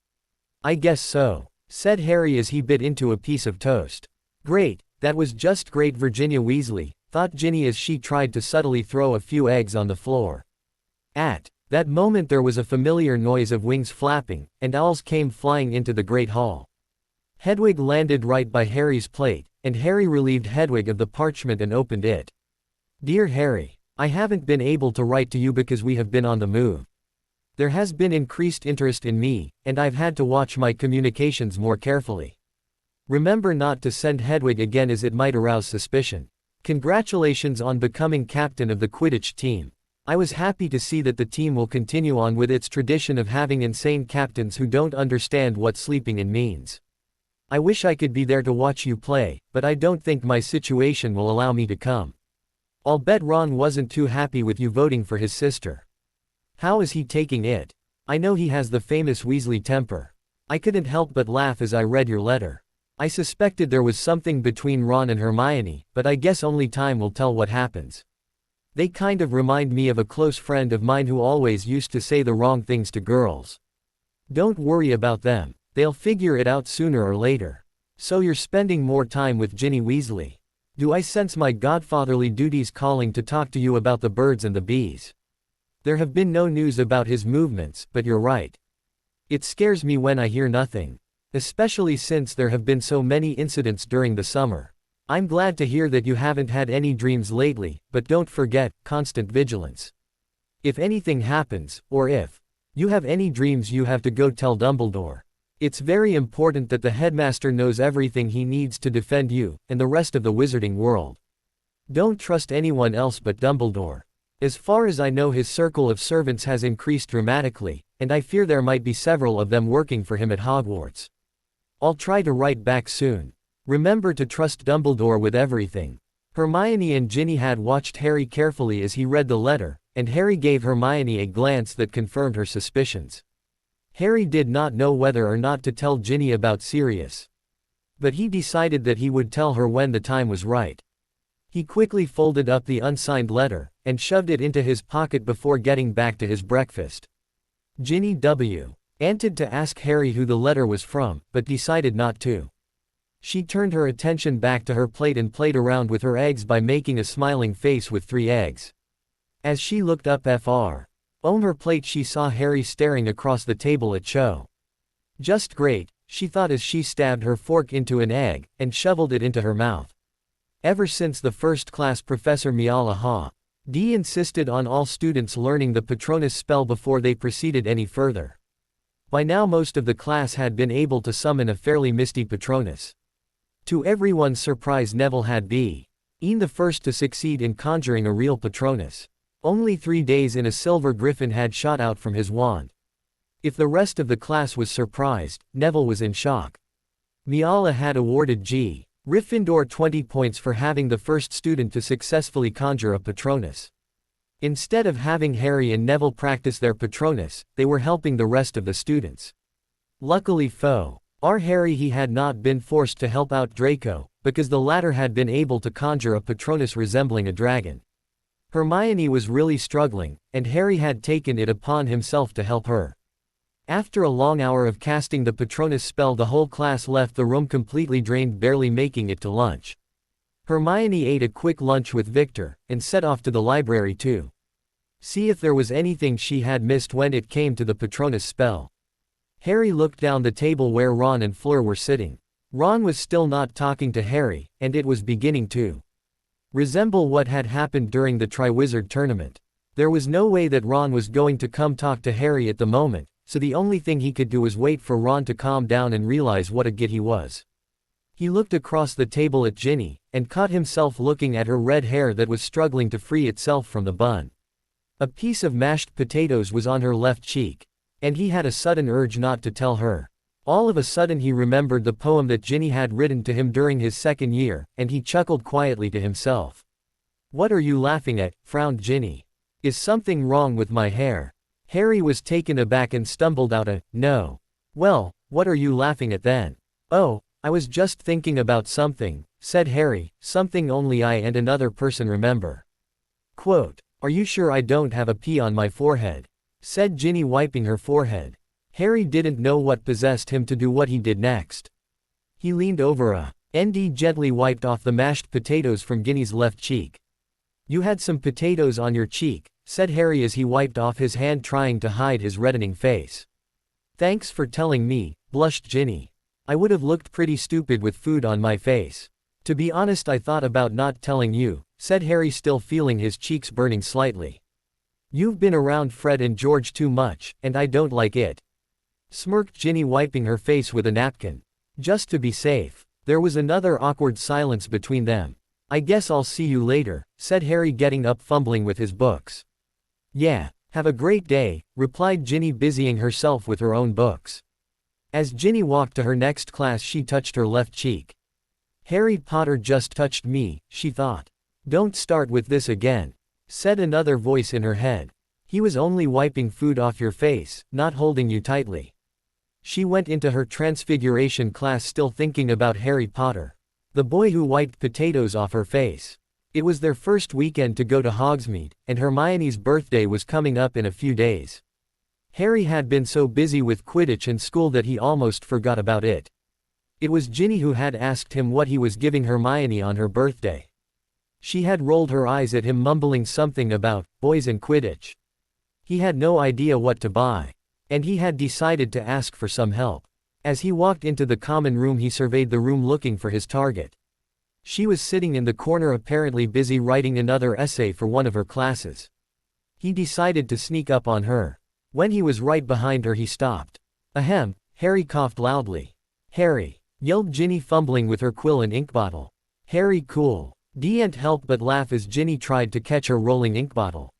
"I guess so," said Harry as he bit into a piece of toast. "Great, that was just great, Virginia Weasley," thought Ginny as she tried to subtly throw a few eggs on the floor. At that moment there was a familiar noise of wings flapping, and owls came flying into the great hall. Hedwig landed right by Harry's plate, and Harry relieved Hedwig of the parchment and opened it. "Dear Harry, I haven't been able to write to you because we have been on the move. There has been increased interest in me, and I've had to watch my communications more carefully. Remember not to send Hedwig again as it might arouse suspicion. Congratulations on becoming captain of the Quidditch team. I was happy to see that the team will continue on with its tradition of having insane captains who don't understand what sleeping in means. I wish I could be there to watch you play, but I don't think my situation will allow me to come. I'll bet Ron wasn't too happy with you voting for his sister. How is he taking it? I know he has the famous Weasley temper. I couldn't help but laugh as I read your letter. I suspected there was something between Ron and Hermione, but I guess only time will tell what happens. They kind of remind me of a close friend of mine who always used to say the wrong things to girls. Don't worry about them, they'll figure it out sooner or later. So you're spending more time with Ginny Weasley. Do I sense my godfatherly duties calling to talk to you about the birds and the bees? There have been no news about his movements, but you're right. It scares me when I hear nothing. Especially since there have been so many incidents during the summer. I'm glad to hear that you haven't had any dreams lately, but don't forget, constant vigilance. If anything happens, or if you have any dreams, you have to go tell Dumbledore. It's very important that the headmaster knows everything he needs to defend you, and the rest of the wizarding world. Don't trust anyone else but Dumbledore. As far as I know, his circle of servants has increased dramatically, and I fear there might be several of them working for him at Hogwarts. I'll try to write back soon. Remember to trust Dumbledore with everything." Hermione and Ginny had watched Harry carefully as he read the letter, and Harry gave Hermione a glance that confirmed her suspicions. Harry did not know whether or not to tell Ginny about Sirius. But he decided that he would tell her when the time was right. He quickly folded up the unsigned letter, and shoved it into his pocket before getting back to his breakfast. Ginny wanted to ask Harry who the letter was from, but decided not to. She turned her attention back to her plate and played around with her eggs by making a smiling face with 3 eggs. As she looked up on her plate, she saw Harry staring across the table at Cho. Just great, she thought as she stabbed her fork into an egg, and shoveled it into her mouth. Ever since the first class, Professor Miala insisted on all students learning the Patronus spell before they proceeded any further. By now most of the class had been able to summon a fairly misty Patronus. To everyone's surprise, Neville had been the first to succeed in conjuring a real Patronus. Only 3 days in, a silver griffin had shot out from his wand. If the rest of the class was surprised, Neville was in shock. Miala had awarded Gryffindor 20 points for having the first student to successfully conjure a Patronus. Instead of having Harry and Neville practice their Patronus, they were helping the rest of the students. Luckily for Harry, he had not been forced to help out Draco, because the latter had been able to conjure a Patronus resembling a dragon. Hermione was really struggling, and Harry had taken it upon himself to help her. After a long hour of casting the Patronus spell, the whole class left the room completely drained, barely making it to lunch. Hermione ate a quick lunch with Victor, and set off to the library to see if there was anything she had missed when it came to the Patronus spell. Harry looked down the table where Ron and Fleur were sitting. Ron was still not talking to Harry, and it was beginning to resemble what had happened during the Triwizard Tournament. There was no way that Ron was going to come talk to Harry at the moment, so the only thing he could do was wait for Ron to calm down and realize what a git he was. He looked across the table at Ginny, and caught himself looking at her red hair that was struggling to free itself from the bun. A piece of mashed potatoes was on her left cheek, and he had a sudden urge not to tell her. All of a sudden he remembered the poem that Ginny had written to him during his second year, and he chuckled quietly to himself. What are you laughing at? Frowned Ginny. Is something wrong with my hair? Harry was taken aback and stumbled out a, no. Well, what are you laughing at then? Oh, I was just thinking about something, said Harry, something only I and another person remember. Quote, are you sure I don't have a pea on my forehead? Said Ginny, wiping her forehead. Harry didn't know what possessed him to do what he did next. He leaned over and gently wiped off the mashed potatoes from Ginny's left cheek. You had some potatoes on your cheek, said Harry as he wiped off his hand, trying to hide his reddening face. Thanks for telling me, blushed Ginny. I would have looked pretty stupid with food on my face. To be honest, I thought about not telling you, said Harry, still feeling his cheeks burning slightly. You've been around Fred and George too much, and I don't like it. Smirked Ginny, wiping her face with a napkin. Just to be safe. There was another awkward silence between them. I guess I'll see you later, said Harry, getting up, fumbling with his books. Yeah, have a great day, replied Ginny, busying herself with her own books. As Ginny walked to her next class, she touched her left cheek. Harry Potter just touched me, she thought. Don't start with this again, said another voice in her head. He was only wiping food off your face, not holding you tightly. She went into her transfiguration class still thinking about Harry Potter, the boy who wiped potatoes off her face. It was their first weekend to go to Hogsmeade, and Hermione's birthday was coming up in a few days. Harry had been so busy with Quidditch and school that he almost forgot about it. It was Ginny who had asked him what he was giving Hermione on her birthday. She had rolled her eyes at him, mumbling something about boys and Quidditch. He had no idea what to buy, and he had decided to ask for some help. As he walked into the common room, he surveyed the room looking for his target. She was sitting in the corner, apparently busy writing another essay for one of her classes. He decided to sneak up on her. When he was right behind her, he stopped. Ahem, Harry coughed loudly. Harry, yelled Ginny, fumbling with her quill and ink bottle. Harry, cool. Didn't help but laugh as Ginny tried to catch her rolling ink bottle.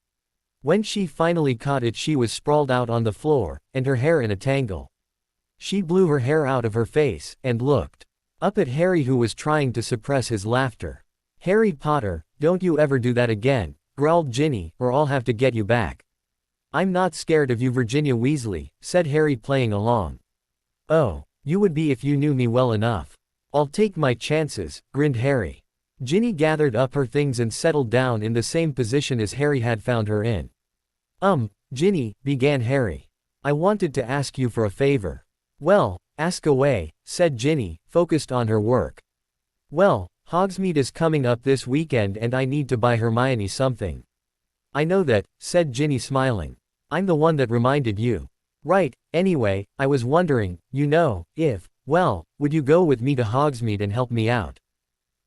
When she finally caught it, she was sprawled out on the floor, and her hair in a tangle. She blew her hair out of her face, and looked up at Harry, who was trying to suppress his laughter. Harry Potter, don't you ever do that again, growled Ginny, or I'll have to get you back. I'm not scared of you, Virginia Weasley, said Harry, playing along. Oh, you would be if you knew me well enough. I'll take my chances, grinned Harry. Ginny gathered up her things and settled down in the same position as Harry had found her in. Ginny, began Harry. I wanted to ask you for a favor. Well, ask away, said Ginny, focused on her work. Well, Hogsmeade is coming up this weekend and I need to buy Hermione something. I know that, said Ginny, smiling. I'm the one that reminded you. Right, anyway, I was wondering, would you go with me to Hogsmeade and help me out?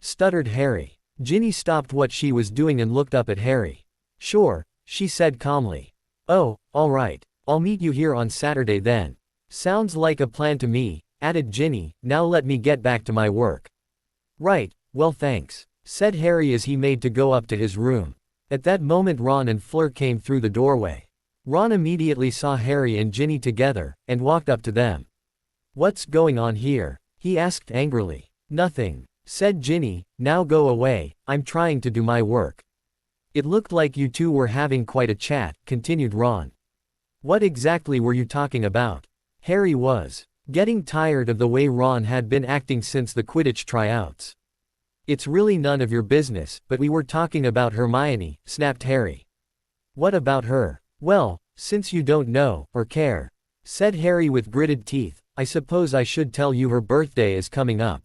Stuttered Harry. Ginny stopped what she was doing and looked up at Harry. Sure, she said calmly. Oh, all right. I'll meet you here on Saturday then. Sounds like a plan to me, added Ginny. Now let me get back to my work. Right, well thanks, said Harry as he made to go up to his room. At that moment Ron and Fleur came through the doorway. Ron immediately saw Harry and Ginny together, and walked up to them. What's going on here? He asked angrily. Nothing, said Ginny. Now go away, I'm trying to do my work. It looked like you two were having quite a chat, continued Ron. What exactly were you talking about? Harry was getting tired of the way Ron had been acting since the Quidditch tryouts. It's really none of your business, but we were talking about Hermione, snapped Harry. What about her? Well, since you don't know, or care, said Harry with gritted teeth, I suppose I should tell you her birthday is coming up.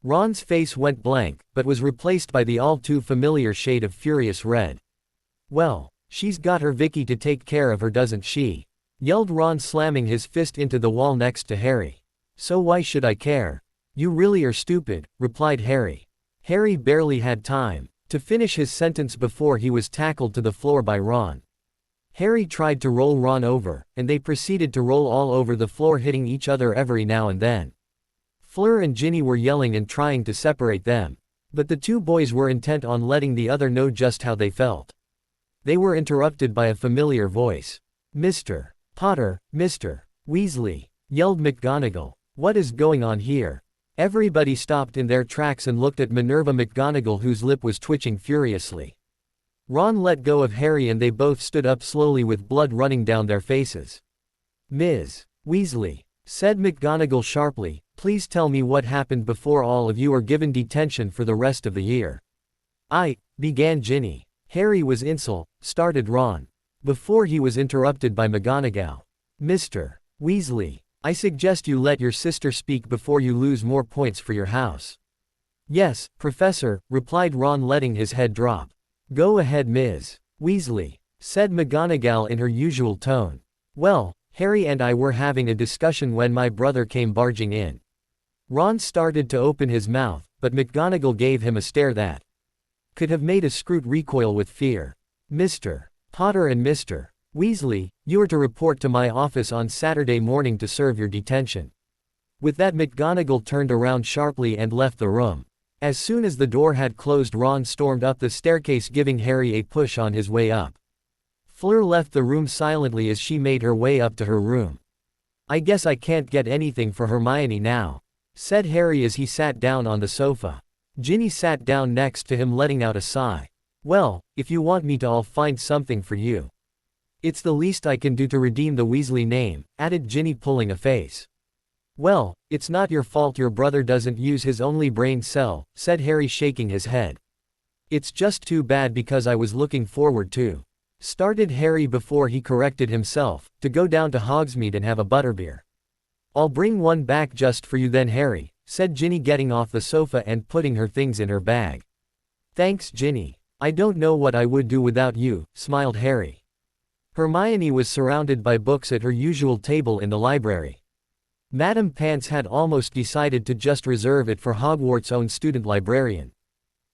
Ron's face went blank, but was replaced by the all too familiar shade of furious red. Well, she's got her Vicky to take care of her, doesn't she? Yelled Ron, slamming his fist into the wall next to Harry. So why should I care? You really are stupid, replied Harry. Harry barely had time to finish his sentence before he was tackled to the floor by Ron. Harry tried to roll Ron over, and they proceeded to roll all over the floor, hitting each other every now and then. Fleur and Ginny were yelling and trying to separate them, but the two boys were intent on letting the other know just how they felt. They were interrupted by a familiar voice. Mr. Potter, Mr. Weasley, yelled McGonagall. What is going on here? Everybody stopped in their tracks and looked at Minerva McGonagall, whose lip was twitching furiously. Ron let go of Harry and they both stood up slowly with blood running down their faces. "Ms. Weasley," said McGonagall sharply, "please tell me what happened before all of you are given detention for the rest of the year." Began Ginny. "Harry was started Ron. Before he was interrupted by McGonagall. "Mr. Weasley, I suggest you let your sister speak before you lose more points for your house." "Yes, Professor," replied Ron letting his head drop. "Go ahead Ms. Weasley," said McGonagall in her usual tone. "Well, Harry and I were having a discussion when my brother came barging in." Ron started to open his mouth, but McGonagall gave him a stare that could have made a Scroot recoil with fear. "Mr. Potter and Mr. Weasley, you are to report to my office on Saturday morning to serve your detention." With that, McGonagall turned around sharply and left the room. As soon as the door had closed, Ron stormed up the staircase, giving Harry a push on his way up. Fleur left the room silently as she made her way up to her room. "I guess I can't get anything for Hermione now," said Harry as he sat down on the sofa. Ginny sat down next to him, letting out a sigh. "Well, if you want me to, I'll find something for you. It's the least I can do to redeem the Weasley name," added Ginny, pulling a face. "Well, it's not your fault your brother doesn't use his only brain cell," said Harry, shaking his head. "It's just too bad because I was looking forward to," started Harry before he corrected himself, "to go down to Hogsmeade and have a butterbeer." "I'll bring one back just for you then Harry," said Ginny, getting off the sofa and putting her things in her bag. "Thanks Ginny. I don't know what I would do without you," smiled Harry. Hermione was surrounded by books at her usual table in the library. Madame Pants had almost decided to just reserve it for Hogwarts' own student librarian.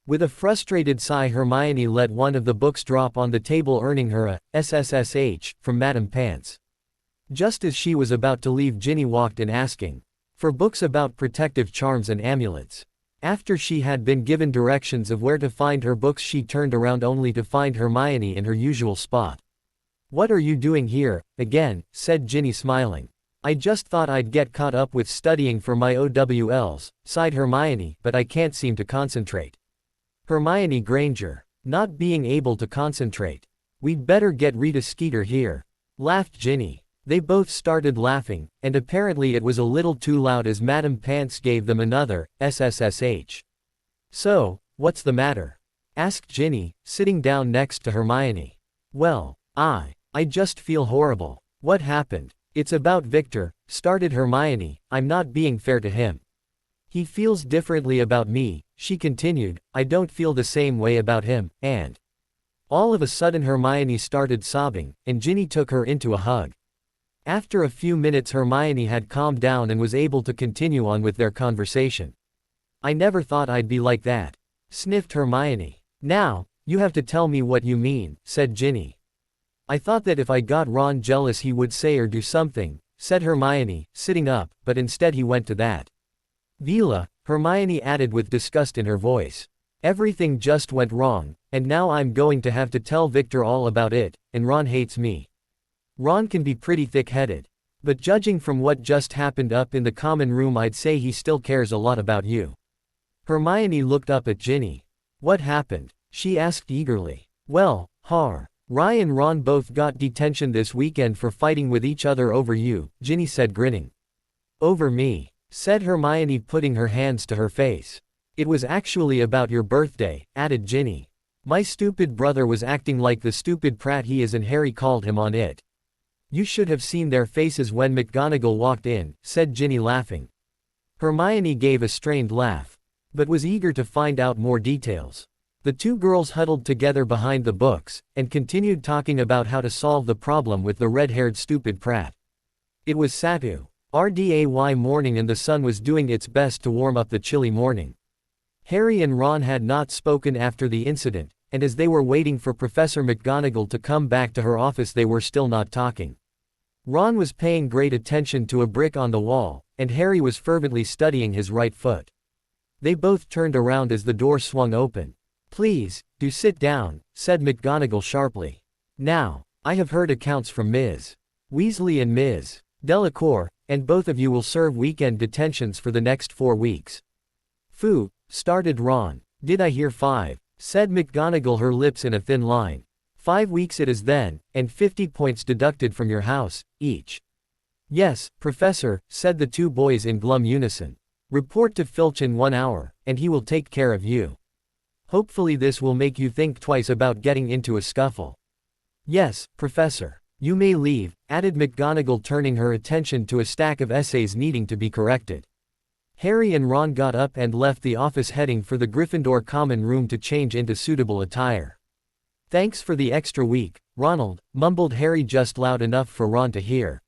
With a frustrated sigh, Hermione let one of the books drop on the table, earning her a SSSH from Madame Pants. Just as she was about to leave, Ginny walked in asking for books about protective charms and amulets. After she had been given directions of where to find her books, she turned around only to find Hermione in her usual spot. "What are you doing here, again?" said Ginny, smiling. "I just thought I'd get caught up with studying for my OWLs, sighed Hermione, "but I can't seem to concentrate." Hermione Granger. Not being able to concentrate. "We'd better get Rita Skeeter here," laughed Ginny. They both started laughing, and apparently it was a little too loud as Madame Pants gave them another SSSH. "So, what's the matter?" asked Ginny, sitting down next to Hermione. "Well, I just feel horrible." "What happened?" "It's about Victor," started Hermione. "I'm not being fair to him. He feels differently about me," she continued. "I don't feel the same way about him, and..." All of a sudden Hermione started sobbing, and Ginny took her into a hug. After a few minutes Hermione had calmed down and was able to continue on with their conversation. "I never thought I'd be like that," sniffed Hermione. "Now, you have to tell me what you mean," said Ginny. "I thought that if I got Ron jealous he would say or do something," said Hermione, sitting up, "but instead he went to that villa," Hermione added with disgust in her voice. "Everything just went wrong, and now I'm going to have to tell Victor all about it, and Ron hates me. Ron can be pretty thick-headed. But judging from what just happened up in the common room, I'd say he still cares a lot about you." Hermione looked up at Ginny. "What happened?" she asked eagerly. "Well, Ry and Ron both got detention this weekend for fighting with each other over you," Ginny said, grinning. "Over me?" said Hermione, putting her hands to her face. "It was actually about your birthday," added Ginny. "My stupid brother was acting like the stupid prat he is and Harry called him on it." "You should have seen their faces when McGonagall walked in," said Ginny, laughing. Hermione gave a strained laugh, but was eager to find out more details. The two girls huddled together behind the books, and continued talking about how to solve the problem with the red-haired stupid prat. It was Saturday morning and the sun was doing its best to warm up the chilly morning. Harry and Ron had not spoken after the incident, and as they were waiting for Professor McGonagall to come back to her office they were still not talking. Ron was paying great attention to a brick on the wall, and Harry was fervently studying his right foot. They both turned around as the door swung open. "Please, do sit down," said McGonagall sharply. "Now, I have heard accounts from Ms. Weasley and Ms. Delacour, and both of you will serve weekend detentions for the next 4 weeks. "Phoo," started Ron. "Did I hear 5? said McGonagall, her lips in a thin line. 5 weeks it is then, and 50 points deducted from your house, each. Yes, Professor, said the two boys in glum unison. Report to Filch in 1 hour, and he will take care of you. Hopefully this will make you think twice about getting into a scuffle. Yes, Professor. You may leave, added McGonagall, turning her attention to a stack of essays needing to be corrected. Harry and Ron got up and left the office, heading for the Gryffindor common room to change into suitable attire. Thanks for the extra week, Ronald, mumbled Harry just loud enough for Ron to hear.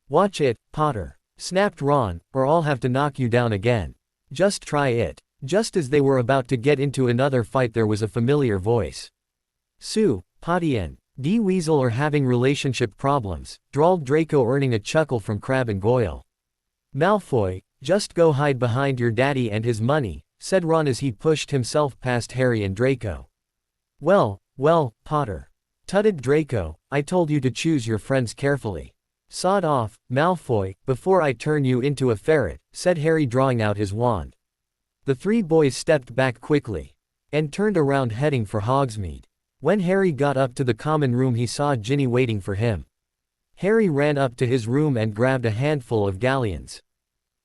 Watch it, Potter, snapped Ron, or I'll have to knock you down again. Just try it. Just as they were about to get into another fight, there was a familiar voice. Sue, Potty and D. Weasel are having relationship problems, drawled Draco, earning a chuckle from Crabbe and Goyle. Malfoy, just go hide behind your daddy and his money, said Ron as he pushed himself past Harry and Draco. Well, Potter, tutted Draco, I told you to choose your friends carefully. Sod off, Malfoy, before I turn you into a ferret, said Harry, drawing out his wand. The three boys stepped back quickly and turned around, heading for Hogsmeade. When Harry got up to the common room, he saw Ginny waiting for him. Harry ran up to his room and grabbed a handful of galleons.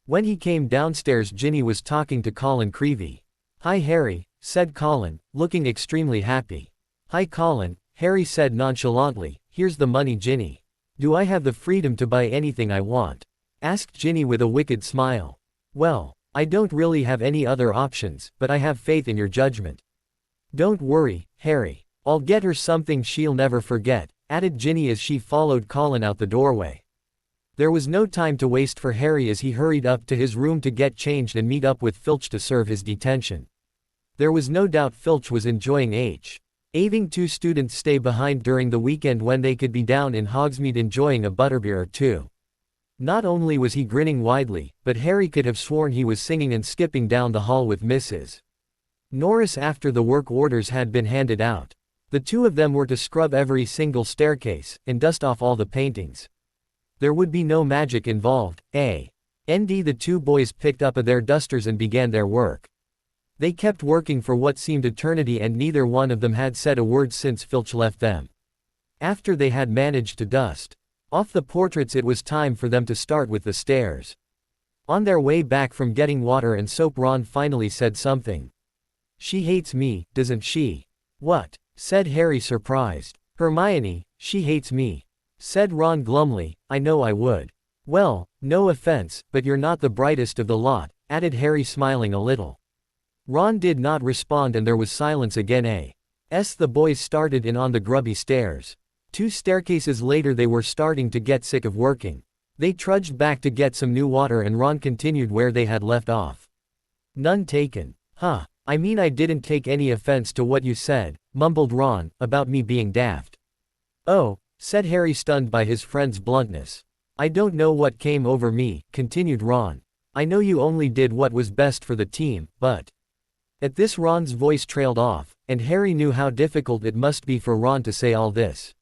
When he came downstairs, Ginny was talking to Colin Creevey. Hi Harry, said Colin, looking extremely happy. Hi Colin, Harry said nonchalantly, here's the money Ginny. Do I have the freedom to buy anything I want? Asked Ginny with a wicked smile. Well, I don't really have any other options, but I have faith in your judgment. Don't worry, Harry. I'll get her something she'll never forget, added Ginny as she followed Colin out the doorway. There was no time to waste for Harry as he hurried up to his room to get changed and meet up with Filch to serve his detention. There was no doubt Filch was enjoying having two students stay behind during the weekend when they could be down in Hogsmeade enjoying a butterbeer or two. Not only was he grinning widely, but Harry could have sworn he was singing and skipping down the hall with Mrs. Norris after the work orders had been handed out. The two of them were to scrub every single staircase, and dust off all the paintings. There would be no magic involved, the two boys picked up their dusters and began their work. They kept working for what seemed eternity, and neither one of them had said a word since Filch left them. After they had managed to dust off the portraits, it was time for them to start with the stairs. On their way back from getting water and soap, Ron finally said something. She hates me, doesn't she? What? Said Harry, surprised. Hermione, she hates me. Said Ron glumly, I know I would. Well, no offense, but you're not the brightest of the lot, added Harry, smiling a little. Ron did not respond and there was silence again. The boys started in on the grubby stairs. 2 staircases later they were starting to get sick of working. They trudged back to get some new water and Ron continued where they had left off. None taken. Huh, I mean I didn't take any offense to what you said, mumbled Ron, about me being daft. Oh, said Harry, stunned by his friend's bluntness. I don't know what came over me, continued Ron. I know you only did what was best for the team, but... At this Ron's voice trailed off, and Harry knew how difficult it must be for Ron to say all this.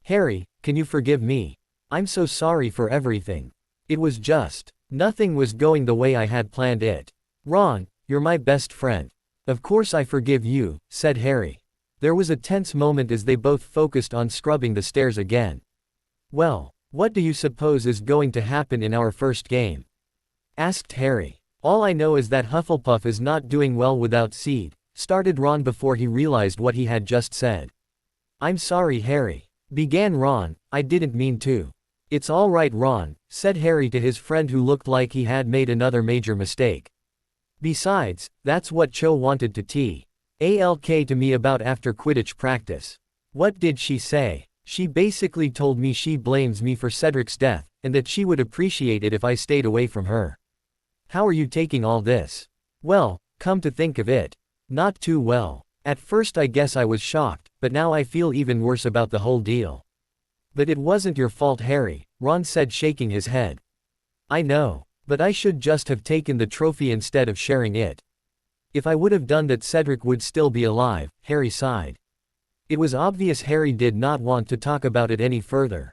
Harry, can you forgive me? I'm so sorry for everything. It was just... Nothing was going the way I had planned it. Ron, you're my best friend. Of course I forgive you, said Harry. There was a tense moment as they both focused on scrubbing the stairs again. Well, what do you suppose is going to happen in our first game? Asked Harry. All I know is that Hufflepuff is not doing well without Seed, started Ron before he realized what he had just said. I'm sorry Harry, began Ron, I didn't mean to. It's all right Ron, said Harry to his friend who looked like he had made another major mistake. Besides, that's what Cho wanted to talk to me about after Quidditch practice. What did she say? She basically told me she blames me for Cedric's death, and that she would appreciate it if I stayed away from her. How are you taking all this? Well, come to think of it, not too well. At first I guess I was shocked, but now I feel even worse about the whole deal. But it wasn't your fault Harry, Ron said, shaking his head. I know, but I should just have taken the trophy instead of sharing it. If I would have done that, Cedric would still be alive, Harry sighed. It was obvious Harry did not want to talk about it any further.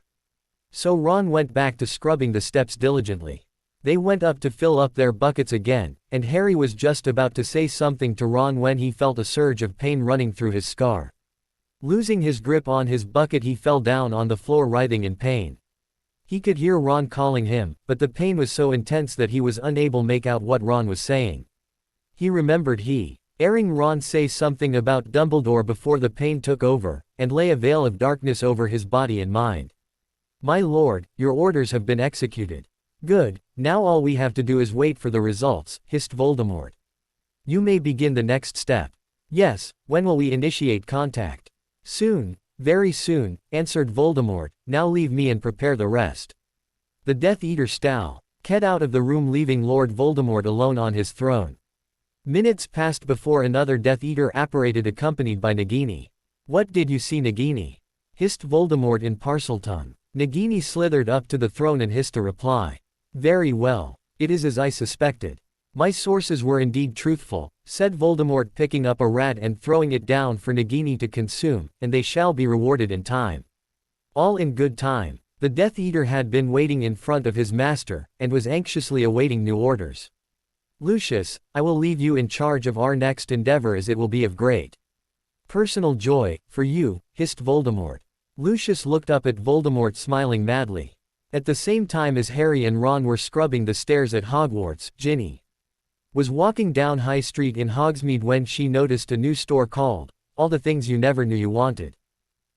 So Ron went back to scrubbing the steps diligently. They went up to fill up their buckets again, and Harry was just about to say something to Ron when he felt a surge of pain running through his scar. Losing his grip on his bucket, he fell down on the floor writhing in pain. He could hear Ron calling him, but the pain was so intense that he was unable to make out what Ron was saying. He remembered hearing Ron say something about Dumbledore before the pain took over, and lay a veil of darkness over his body and mind. "My lord, your orders have been executed." "Good, now all we have to do is wait for the results," hissed Voldemort. "You may begin the next step." "Yes, when will we initiate contact?" "Soon, very soon," answered Voldemort. "Now leave me and prepare the rest." The Death Eater stalked out of the room, leaving Lord Voldemort alone on his throne. Minutes passed before another Death Eater apparated accompanied by Nagini. "What did you see, Nagini?" hissed Voldemort in Parseltongue. Nagini slithered up to the throne and hissed a reply. "Very well. It is as I suspected. My sources were indeed truthful," said Voldemort, picking up a rat and throwing it down for Nagini to consume, "and they shall be rewarded in time." All in good time. The Death Eater had been waiting in front of his master, and was anxiously awaiting new orders. "Lucius, I will leave you in charge of our next endeavor, as it will be of great personal joy for you," hissed Voldemort. Lucius looked up at Voldemort, smiling madly. At the same time as Harry and Ron were scrubbing the stairs at Hogwarts, Ginny was walking down High Street in Hogsmeade when she noticed a new store called All the Things You Never Knew You Wanted.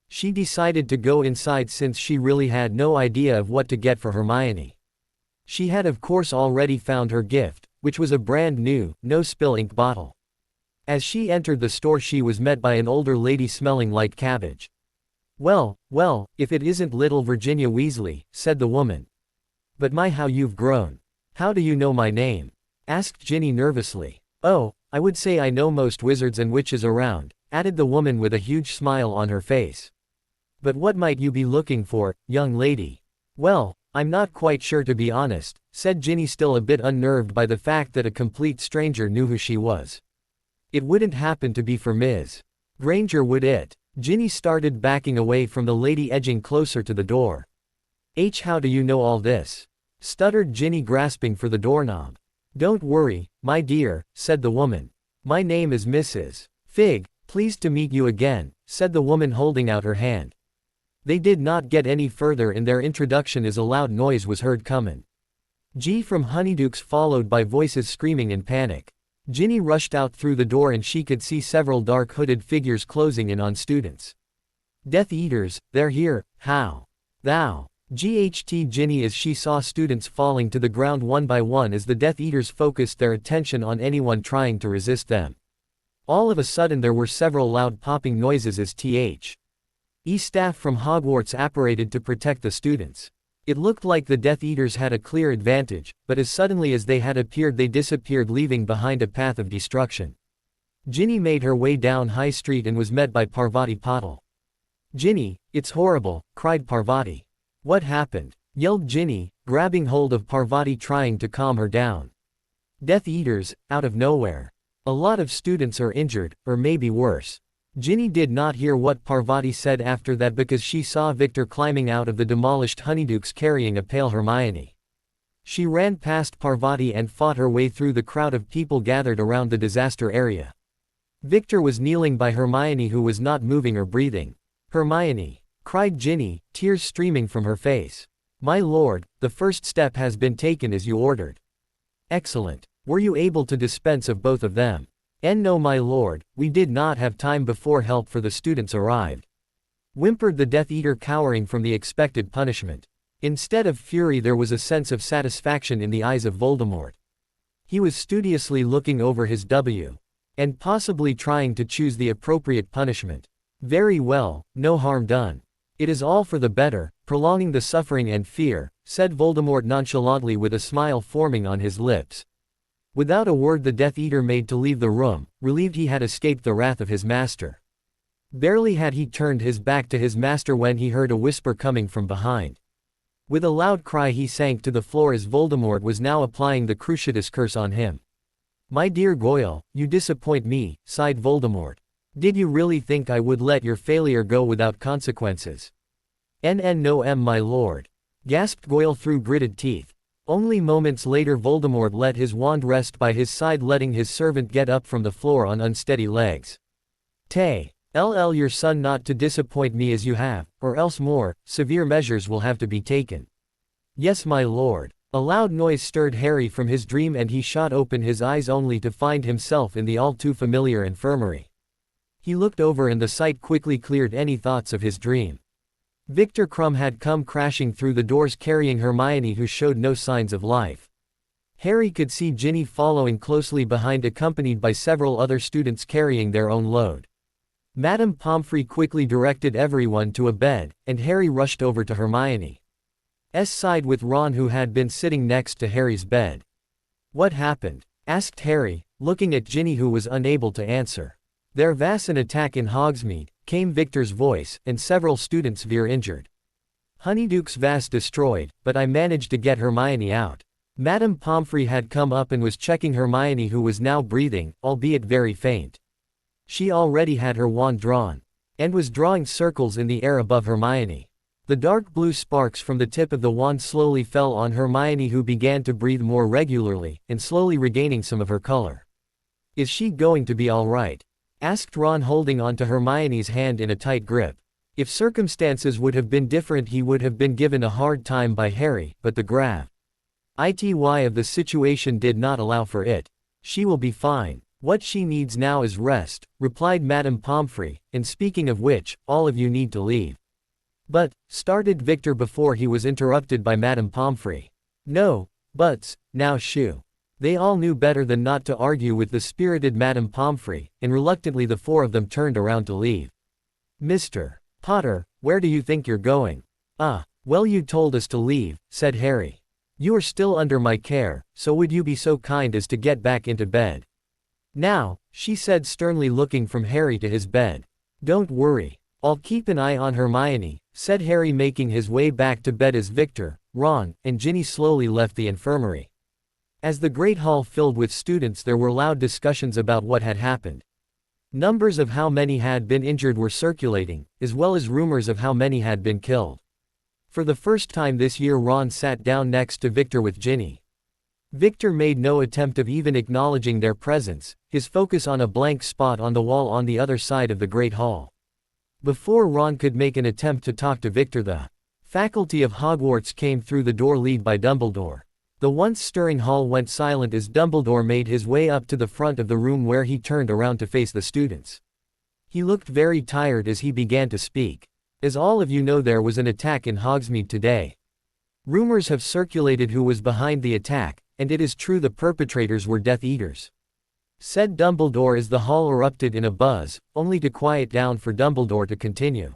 She decided to go inside since she really had no idea of what to get for Hermione. She had of course already found her gift, which was a brand new, no-spill ink bottle. As she entered the store, she was met by an older lady smelling like cabbage. Well, if it isn't little Virginia Weasley," said the woman. "But my, how you've grown. How do you know my name?" asked Ginny nervously. "Oh, I would say I know most wizards and witches around," added the woman with a huge smile on her face. "But what might you be looking for, young lady?" "Well, I'm not quite sure, to be honest," said Ginny, still a bit unnerved by the fact that a complete stranger knew who she was. "It wouldn't happen to be for Ms. Granger, would it?" Ginny started backing away from the lady, edging closer to the door. How do you know all this?" stuttered Ginny, grasping for the doorknob. "Don't worry, my dear," said the woman. "My name is Mrs. Fig. Pleased to meet you again," said the woman, holding out her hand. They did not get any further in their introduction as a loud noise was heard coming from Honeydukes, followed by voices screaming in panic. Ginny rushed out through the door and she could see several dark hooded figures closing in on students. "Death Eaters, they're here, how? Thou!" GHT Ginny as she saw students falling to the ground one by one as the Death Eaters focused their attention on anyone trying to resist them. All of a sudden there were several loud popping noises as staff from Hogwarts apparated to protect the students. It looked like the Death Eaters had a clear advantage, but as suddenly as they had appeared they disappeared, leaving behind a path of destruction. Ginny made her way down High Street and was met by Parvati Patil. "Ginny, it's horrible," cried Parvati. "What happened?" yelled Ginny, grabbing hold of Parvati, trying to calm her down. "Death Eaters, out of nowhere. A lot of students are injured, or maybe worse." Ginny did not hear what Parvati said after that because she saw Victor climbing out of the demolished Honeydukes carrying a pale Hermione. She ran past Parvati and fought her way through the crowd of people gathered around the disaster area. Victor was kneeling by Hermione, who was not moving or breathing. "Hermione!" cried Ginny, tears streaming from her face. "My lord, the first step has been taken as you ordered." "Excellent. Were you able to dispense of both of them?" "No, my lord, we did not have time before help for the students arrived," whimpered the Death Eater, cowering from the expected punishment. Instead of fury there was a sense of satisfaction in the eyes of Voldemort. He was studiously looking over his and possibly trying to choose the appropriate punishment. "Very well, no harm done. It is all for the better, prolonging the suffering and fear," said Voldemort nonchalantly with a smile forming on his lips. Without a word the Death Eater made to leave the room, relieved he had escaped the wrath of his master. Barely had he turned his back to his master when he heard a whisper coming from behind. With a loud cry he sank to the floor as Voldemort was now applying the Cruciatus curse on him. "My dear Goyle, you disappoint me," sighed Voldemort. "Did you really think I would let your failure go without consequences?" No, my lord," gasped Goyle through gritted teeth. Only moments later Voldemort let his wand rest by his side, letting his servant get up from the floor on unsteady legs. Tell your son not to disappoint me as you have, or else more severe measures will have to be taken. Yes, my lord. A loud noise stirred Harry from his dream and he shot open his eyes only to find himself in the all too familiar infirmary. He looked over and the sight quickly cleared any thoughts of his dream. Victor Krum had come crashing through the doors carrying Hermione, who showed no signs of life. Harry could see Ginny following closely behind, accompanied by several other students carrying their own load. Madame Pomfrey quickly directed everyone to a bed, and Harry rushed over to Hermione's side with Ron, who had been sitting next to Harry's bed. "What happened?" asked Harry, looking at Ginny, who was unable to answer. "There was an attack in Hogsmeade," came Victor's voice, "and several students were injured. Honeydukes was destroyed, but I managed to get Hermione out." Madame Pomfrey had come up and was checking Hermione, who was now breathing, albeit very faint. She already had her wand drawn, and was drawing circles in the air above Hermione. The dark blue sparks from the tip of the wand slowly fell on Hermione, who began to breathe more regularly, and slowly regaining some of her color. "Is she going to be all right?" asked Ron, holding onto Hermione's hand in a tight grip. If circumstances would have been different, he would have been given a hard time by Harry, but the gravity of the situation did not allow for it. "She will be fine. What she needs now is rest," replied Madame Pomfrey, "and speaking of which, all of you need to leave." "But," started Victor before he was interrupted by Madame Pomfrey. "No buts, now shoo." They all knew better than not to argue with the spirited Madame Pomfrey, and reluctantly the four of them turned around to leave. "Mr. Potter, where do you think you're going?" "Ah, well, you told us to leave," said Harry. "You are still under my care, so would you be so kind as to get back into bed now," she said sternly, looking from Harry to his bed. "Don't worry. I'll keep an eye on Hermione," said Harry, making his way back to bed as Victor, Ron, and Ginny slowly left the infirmary. As the Great Hall filled with students, there were loud discussions about what had happened. Numbers of how many had been injured were circulating, as well as rumors of how many had been killed. For the first time this year, Ron sat down next to Victor with Ginny. Victor made no attempt of even acknowledging their presence, his focus on a blank spot on the wall on the other side of the Great Hall. Before Ron could make an attempt to talk to Victor, the faculty of Hogwarts came through the door led by Dumbledore. The once stirring hall went silent as Dumbledore made his way up to the front of the room, where he turned around to face the students. He looked very tired as he began to speak. "As all of you know, there was an attack in Hogsmeade today. Rumors have circulated who was behind the attack, and it is true the perpetrators were Death Eaters," said Dumbledore as the hall erupted in a buzz, only to quiet down for Dumbledore to continue.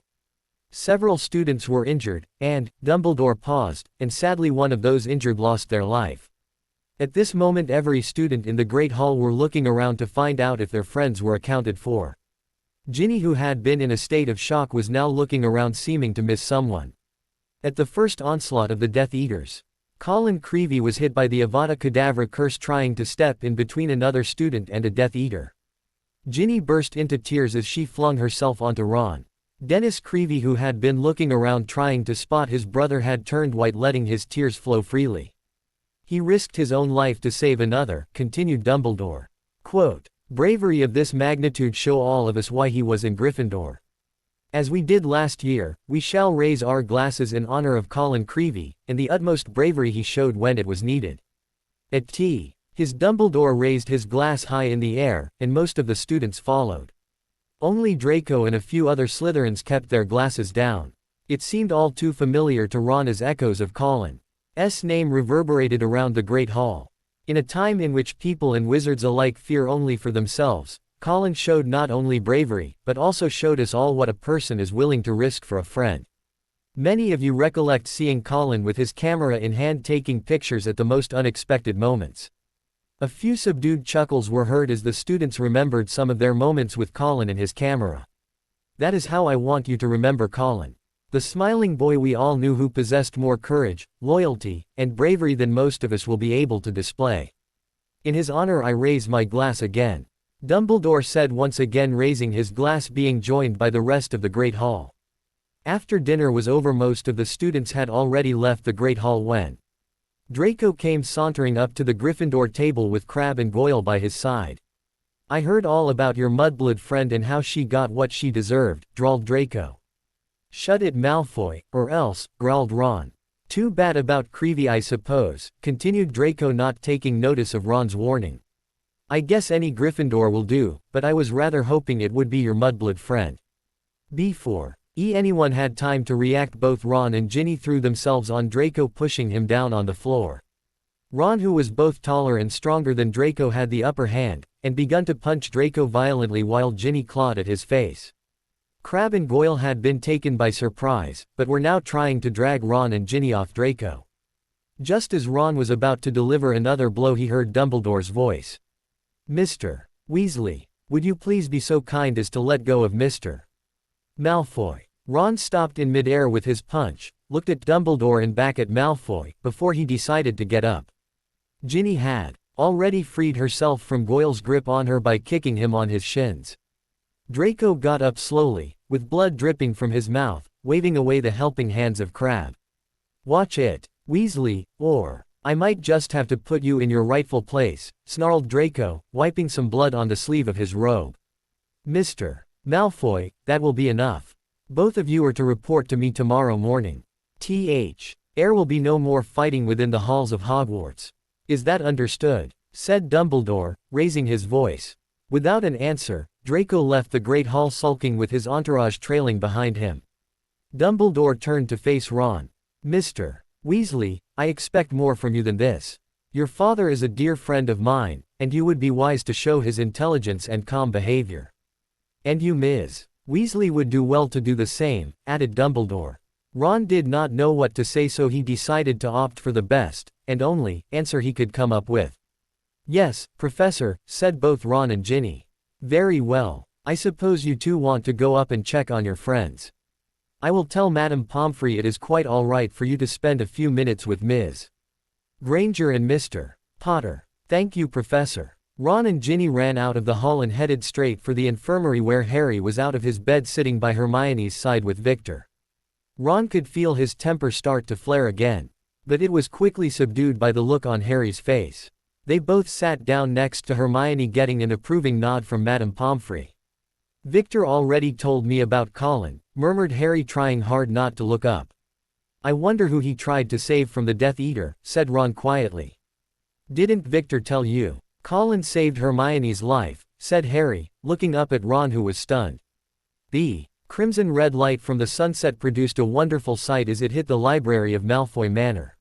"Several students were injured, and," Dumbledore paused, "and sadly one of those injured lost their life." At this moment every student in the Great Hall were looking around to find out if their friends were accounted for. Ginny, who had been in a state of shock, was now looking around, seeming to miss someone. At the first onslaught of the Death Eaters, Colin Creevey was hit by the Avada Kedavra curse trying to step in between another student and a Death Eater. Ginny burst into tears as she flung herself onto Ron. Dennis Creevey, who had been looking around trying to spot his brother, had turned white, letting his tears flow freely. "He risked his own life to save another," continued Dumbledore. Quote, "Bravery of this magnitude show all of us why he was in Gryffindor. As we did last year, we shall raise our glasses in honor of Colin Creevey, and the utmost bravery he showed when it was needed." At his Dumbledore raised his glass high in the air, and most of the students followed. Only Draco and a few other Slytherins kept their glasses down. It seemed all too familiar to Ron as echoes of Colin's name reverberated around the Great Hall. In a time in which people and wizards alike fear only for themselves, Colin showed not only bravery, but also showed us all what a person is willing to risk for a friend. Many of you recollect seeing Colin with his camera in hand taking pictures at the most unexpected moments. A few subdued chuckles were heard as the students remembered some of their moments with Colin and his camera. "That is how I want you to remember Colin. The smiling boy we all knew, who possessed more courage, loyalty, and bravery than most of us will be able to display. In his honor I raise my glass again," Dumbledore said, once again raising his glass, being joined by the rest of the Great Hall. After dinner was over, most of the students had already left the Great Hall when Draco came sauntering up to the Gryffindor table with Crabbe and Goyle by his side. "I heard all about your mudblood friend and how she got what she deserved," drawled Draco. "Shut it, Malfoy, or else," growled Ron. "Too bad about Creevy, I suppose," continued Draco, not taking notice of Ron's warning. "I guess any Gryffindor will do, but I was rather hoping it would be your mudblood friend." Before anyone had time to react, both Ron and Ginny threw themselves on Draco, pushing him down on the floor. Ron, who was both taller and stronger than Draco, had the upper hand, and begun to punch Draco violently while Ginny clawed at his face. Crabbe and Goyle had been taken by surprise, but were now trying to drag Ron and Ginny off Draco. Just as Ron was about to deliver another blow, he heard Dumbledore's voice. "Mr. Weasley, would you please be so kind as to let go of Mr. Malfoy?" Ron stopped in midair with his punch, looked at Dumbledore and back at Malfoy, before he decided to get up. Ginny had already freed herself from Goyle's grip on her by kicking him on his shins. Draco got up slowly, with blood dripping from his mouth, waving away the helping hands of Crabbe. "Watch it, Weasley, or I might just have to put you in your rightful place," snarled Draco, wiping some blood on the sleeve of his robe. "Mr. Malfoy, that will be enough. Both of you are to report to me tomorrow morning. There will be no more fighting within the halls of Hogwarts. Is that understood?" said Dumbledore, raising his voice. Without an answer, Draco left the Great Hall, sulking with his entourage trailing behind him. Dumbledore turned to face Ron. "Mr. Weasley, I expect more from you than this. Your father is a dear friend of mine, and you would be wise to show his intelligence and calm behavior. And you, Ms. Weasley, would do well to do the same," added Dumbledore. Ron did not know what to say, so he decided to opt for the best, and only, answer he could come up with. "Yes, Professor," said both Ron and Ginny. "Very well. I suppose you two want to go up and check on your friends. I will tell Madame Pomfrey it is quite all right for you to spend a few minutes with Ms. Granger and Mr. Potter." "Thank you, Professor." Ron and Ginny ran out of the hall and headed straight for the infirmary, where Harry was out of his bed sitting by Hermione's side with Victor. Ron could feel his temper start to flare again, but it was quickly subdued by the look on Harry's face. They both sat down next to Hermione, getting an approving nod from Madame Pomfrey. "Victor already told me about Colin," murmured Harry, trying hard not to look up. "I wonder who he tried to save from the Death Eater," said Ron quietly. "Didn't Victor tell you? Colin saved Hermione's life," said Harry, looking up at Ron, who was stunned. The crimson-red light from the sunset produced a wonderful sight as it hit the library of Malfoy Manor.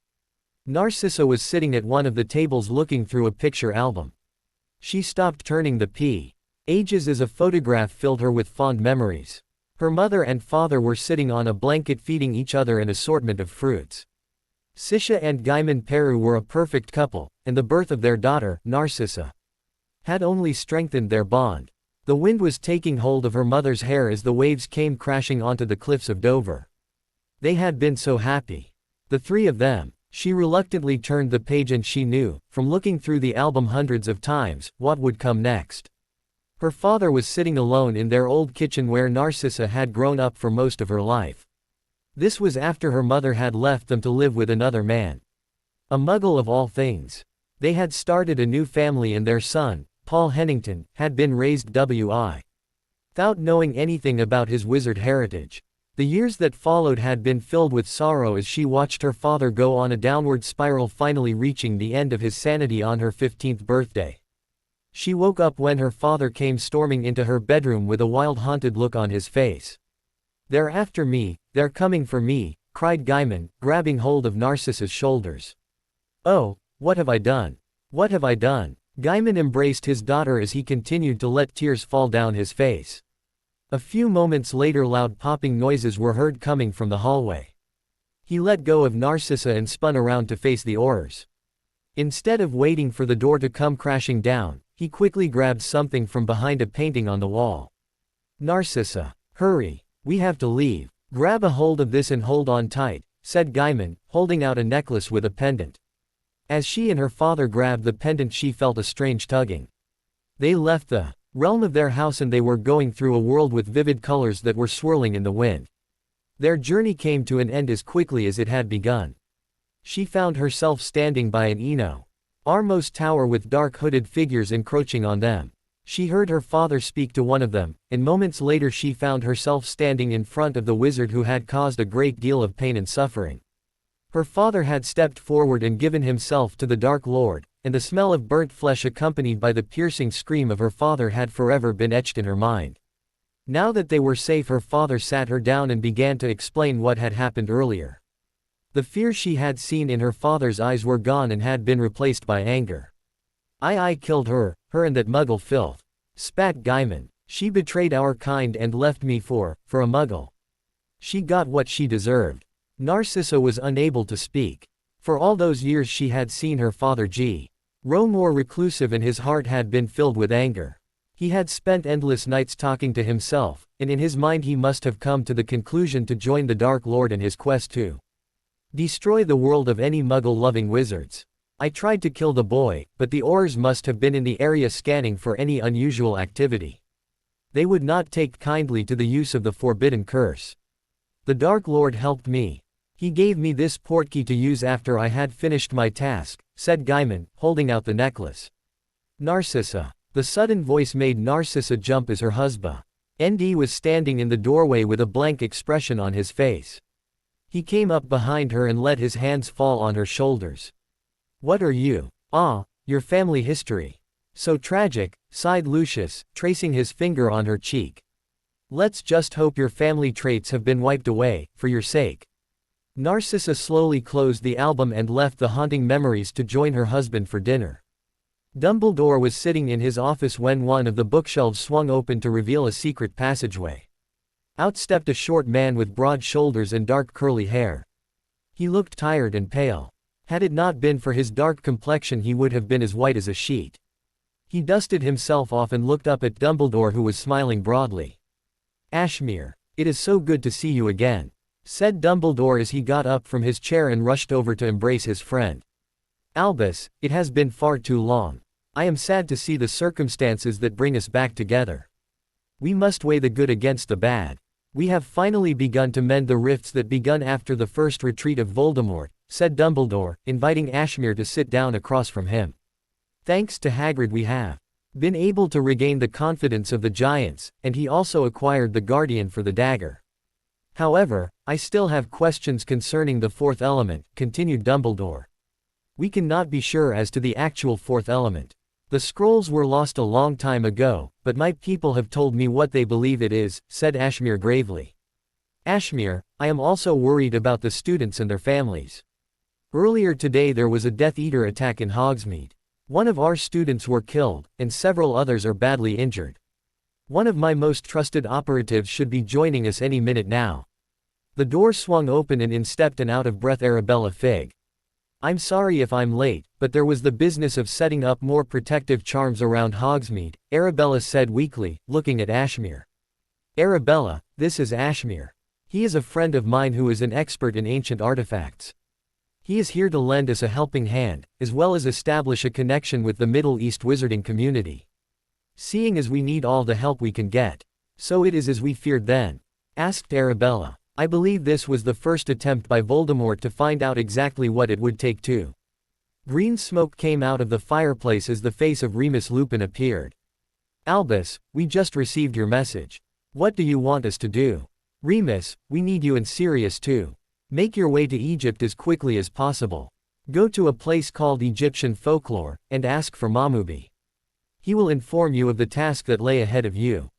Narcissa was sitting at one of the tables looking through a picture album. She stopped turning the pages as a photograph filled her with fond memories. Her mother and father were sitting on a blanket feeding each other an assortment of fruits. Sisha and Gaiman Peru were a perfect couple, and the birth of their daughter, Narcissa, had only strengthened their bond. The wind was taking hold of her mother's hair as the waves came crashing onto the cliffs of Dover. They had been so happy. The three of them. She reluctantly turned the page, and she knew, from looking through the album hundreds of times, what would come next. Her father was sitting alone in their old kitchen where Narcissa had grown up for most of her life. This was after her mother had left them to live with another man. A Muggle of all things. They had started a new family, and their son, Paul Hennington, had been raised without knowing anything about his wizard heritage. The years that followed had been filled with sorrow as she watched her father go on a downward spiral, finally reaching the end of his sanity on her 15th birthday. She woke up when her father came storming into her bedroom with a wild, haunted look on his face. "They're after me, they're coming for me," cried Gaiman, grabbing hold of Narcissa's shoulders. "Oh, what have I done? What have I done?" Gaiman embraced his daughter as he continued to let tears fall down his face. A few moments later, loud popping noises were heard coming from the hallway. He let go of Narcissa and spun around to face the Aurors. Instead of waiting for the door to come crashing down, he quickly grabbed something from behind a painting on the wall. "Narcissa, hurry, we have to leave. Grab a hold of this and hold on tight," said Gaiman, holding out a necklace with a pendant. As she and her father grabbed the pendant, she felt a strange tugging. They left the realm of their house, and they were going through a world with vivid colors that were swirling in the wind. Their journey came to an end as quickly as it had begun. She found herself standing by an enormous tower with dark hooded figures encroaching on them. She heard her father speak to one of them, and moments later she found herself standing in front of the wizard who had caused a great deal of pain and suffering. Her father had stepped forward and given himself to the Dark Lord, and the smell of burnt flesh accompanied by the piercing scream of her father had forever been etched in her mind. Now that they were safe, her father sat her down and began to explain what had happened earlier. The fear she had seen in her father's eyes were gone and had been replaced by anger. I killed her and that muggle filth," spat Gaiman. "She betrayed our kind and left me for a muggle. She got what she deserved." Narcissa was unable to speak. For all those years she had seen her father grow more reclusive, and his heart had been filled with anger. He had spent endless nights talking to himself, and in his mind he must have come to the conclusion to join the Dark Lord in his quest to destroy the world of any muggle-loving wizards. "I tried to kill the boy, but the Aurors must have been in the area scanning for any unusual activity. They would not take kindly to the use of the forbidden curse. The Dark Lord helped me. He gave me this portkey to use after I had finished my task," said Gaiman, holding out the necklace. "Narcissa." The sudden voice made Narcissa jump as her husband was standing in the doorway with a blank expression on his face. He came up behind her and let his hands fall on her shoulders. "What are you? Your family history. So tragic," sighed Lucius, tracing his finger on her cheek. "Let's just hope your family traits have been wiped away, for your sake." Narcissa slowly closed the album and left the haunting memories to join her husband for dinner. Dumbledore was sitting in his office when one of the bookshelves swung open to reveal a secret passageway. Out stepped a short man with broad shoulders and dark curly hair. He looked tired and pale. Had it not been for his dark complexion he would have been as white as a sheet. He dusted himself off and looked up at Dumbledore, who was smiling broadly. "Ashmere, it is so good to see you again," said Dumbledore as he got up from his chair and rushed over to embrace his friend. "Albus, it has been far too long. I am sad to see the circumstances that bring us back together. We must weigh the good against the bad. We have finally begun to mend the rifts that begun after the first retreat of Voldemort," said Dumbledore, inviting Ashmere to sit down across from him. "Thanks to Hagrid we have been able to regain the confidence of the giants, and he also acquired the Guardian for the dagger. However, I still have questions concerning the fourth element," continued Dumbledore. "We cannot be sure as to the actual fourth element. The scrolls were lost a long time ago, but my people have told me what they believe it is," said Ashmere gravely. "Ashmere, I am also worried about the students and their families. Earlier today there was a Death Eater attack in Hogsmeade. One of our students were killed, and several others are badly injured. One of my most trusted operatives should be joining us any minute now." The door swung open and in stepped an out-of-breath Arabella Figg. "I'm sorry if I'm late, but there was the business of setting up more protective charms around Hogsmeade," Arabella said weakly, looking at Ashmere. "Arabella, this is Ashmere. He is a friend of mine who is an expert in ancient artifacts. He is here to lend us a helping hand, as well as establish a connection with the Middle East wizarding community. Seeing as we need all the help we can get. So it is as we feared then?" asked Arabella. "I believe this was the first attempt by Voldemort to find out exactly what it would take to." Green smoke came out of the fireplace as the face of Remus Lupin appeared. "Albus, we just received your message. What do you want us to do? Remus, we need you and Sirius too. Make your way to Egypt as quickly as possible. Go to a place called Egyptian Folklore, and ask for Mamubi. He will inform you of the task that lay ahead of you.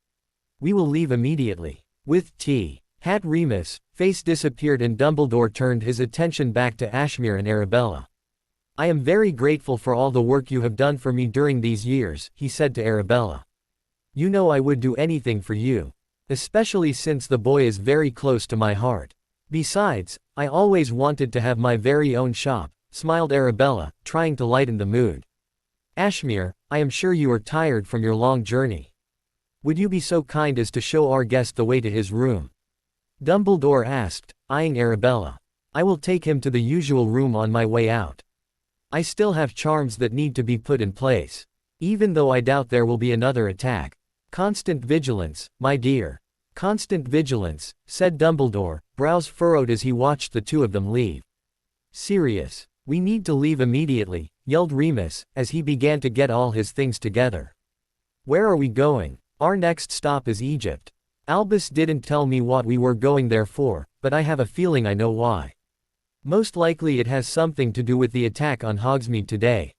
We will leave immediately. With tea." Hat Remus' face disappeared and Dumbledore turned his attention back to Ashmere and Arabella. "I am very grateful for all the work you have done for me during these years," he said to Arabella. "You know I would do anything for you. Especially since the boy is very close to my heart. Besides, I always wanted to have my very own shop," smiled Arabella, trying to lighten the mood. "Ashmere, I am sure you are tired from your long journey. Would you be so kind as to show our guest the way to his room?" Dumbledore asked, eyeing Arabella. "I will take him to the usual room on my way out. I still have charms that need to be put in place. Even though I doubt there will be another attack. Constant vigilance, my dear. Constant vigilance," said Dumbledore, brows furrowed as he watched the two of them leave. Sirius. We need to leave immediately, yelled Remus, as he began to get all his things together. Where are we going? Our next stop is Egypt. Albus didn't tell me what we were going there for, but I have a feeling I know why. Most likely it has something to do with the attack on Hogsmeade today.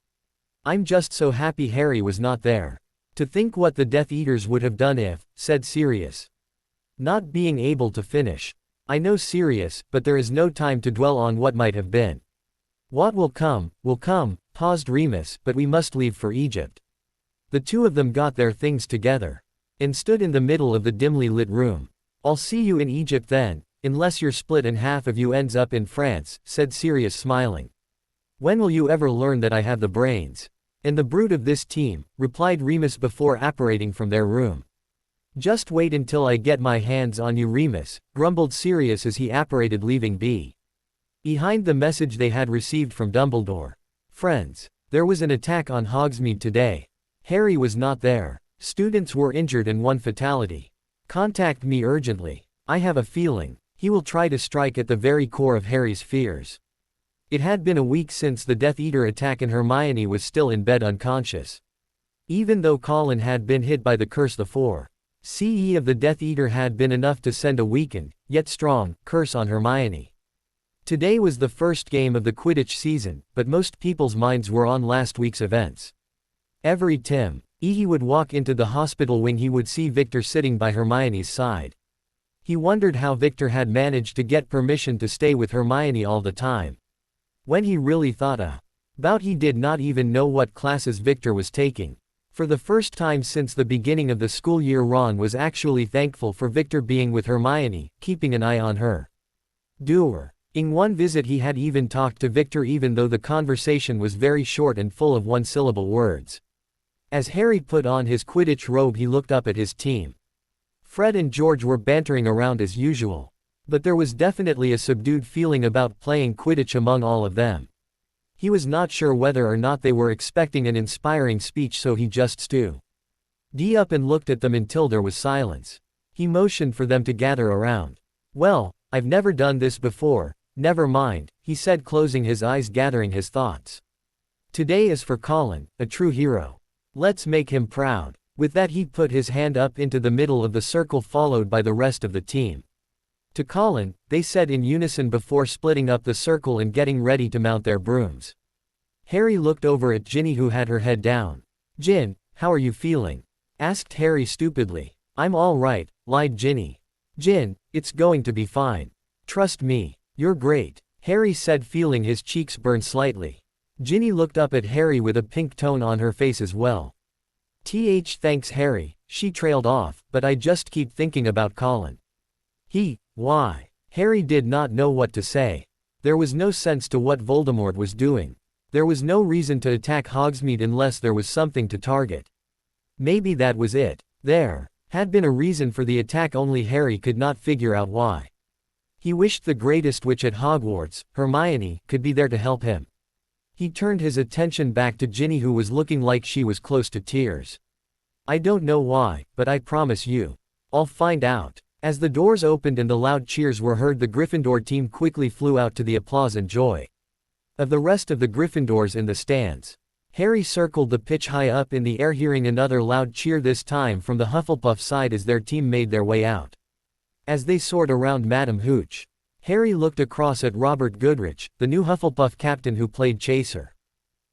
I'm just so happy Harry was not there. To think what the Death Eaters would have done if, said Sirius. Not being able to finish. I know Sirius, but there is no time to dwell on what might have been. What will come, paused Remus, but we must leave for Egypt. The two of them got their things together and stood in the middle of the dimly lit room. I'll see you in Egypt then, unless you're split and half of you ends up in France, said Sirius smiling. When will you ever learn that I have the brains? And the brute of this team, replied Remus before apparating from their room. Just wait until I get my hands on you, Remus, grumbled Sirius as he apparated leaving behind the message they had received from Dumbledore. Friends, there was an attack on Hogsmeade today. Harry was not there. Students were injured and one fatality. Contact me urgently. I have a feeling he will try to strike at the very core of Harry's fears. It had been a week since the Death Eater attack and Hermione was still in bed unconscious. Even though Colin had been hit by the curse, the 4 of the Death Eater had been enough to send a weakened, yet strong, curse on Hermione. Today was the first game of the Quidditch season, but most people's minds were on last week's events. Every time he would walk into the hospital wing, he would see Victor sitting by Hermione's side. He wondered how Victor had managed to get permission to stay with Hermione all the time. When he really thought about, he did not even know what classes Victor was taking. For the first time since the beginning of the school year, Ron was actually thankful for Victor being with Hermione, keeping an eye on her. In one visit he had even talked to Victor, even though the conversation was very short and full of one-syllable words. As Harry put on his Quidditch robe, he looked up at his team. Fred and George were bantering around as usual. But there was definitely a subdued feeling about playing Quidditch among all of them. He was not sure whether or not they were expecting an inspiring speech, so he just stood up and looked at them until there was silence. He motioned for them to gather around. Well, I've never done this before. Never mind, he said, closing his eyes, gathering his thoughts. Today is for Colin, a true hero. Let's make him proud. With that he put his hand up into the middle of the circle, followed by the rest of the team. To Colin, they said in unison before splitting up the circle and getting ready to mount their brooms. Harry looked over at Ginny, who had her head down. Gin, how are you feeling? Asked Harry stupidly. I'm all right, lied Ginny. Gin, it's going to be fine. Trust me. You're great, Harry said, feeling his cheeks burn slightly. Ginny looked up at Harry with a pink tone on her face as well. Thanks Harry, she trailed off, but I just keep thinking about Colin. Why? Harry did not know what to say. There was no sense to what Voldemort was doing. There was no reason to attack Hogsmeade unless there was something to target. Maybe that was it. There had been a reason for the attack, only Harry could not figure out why. He wished the greatest witch at Hogwarts, Hermione, could be there to help him. He turned his attention back to Ginny, who was looking like she was close to tears. I don't know why, but I promise you, I'll find out. As the doors opened and the loud cheers were heard, the Gryffindor team quickly flew out to the applause and joy of the rest of the Gryffindors in the stands. Harry circled the pitch high up in the air, hearing another loud cheer, this time from the Hufflepuff side, as their team made their way out. As they soared around Madame Hooch, Harry looked across at Robert Goodrich, the new Hufflepuff captain who played Chaser.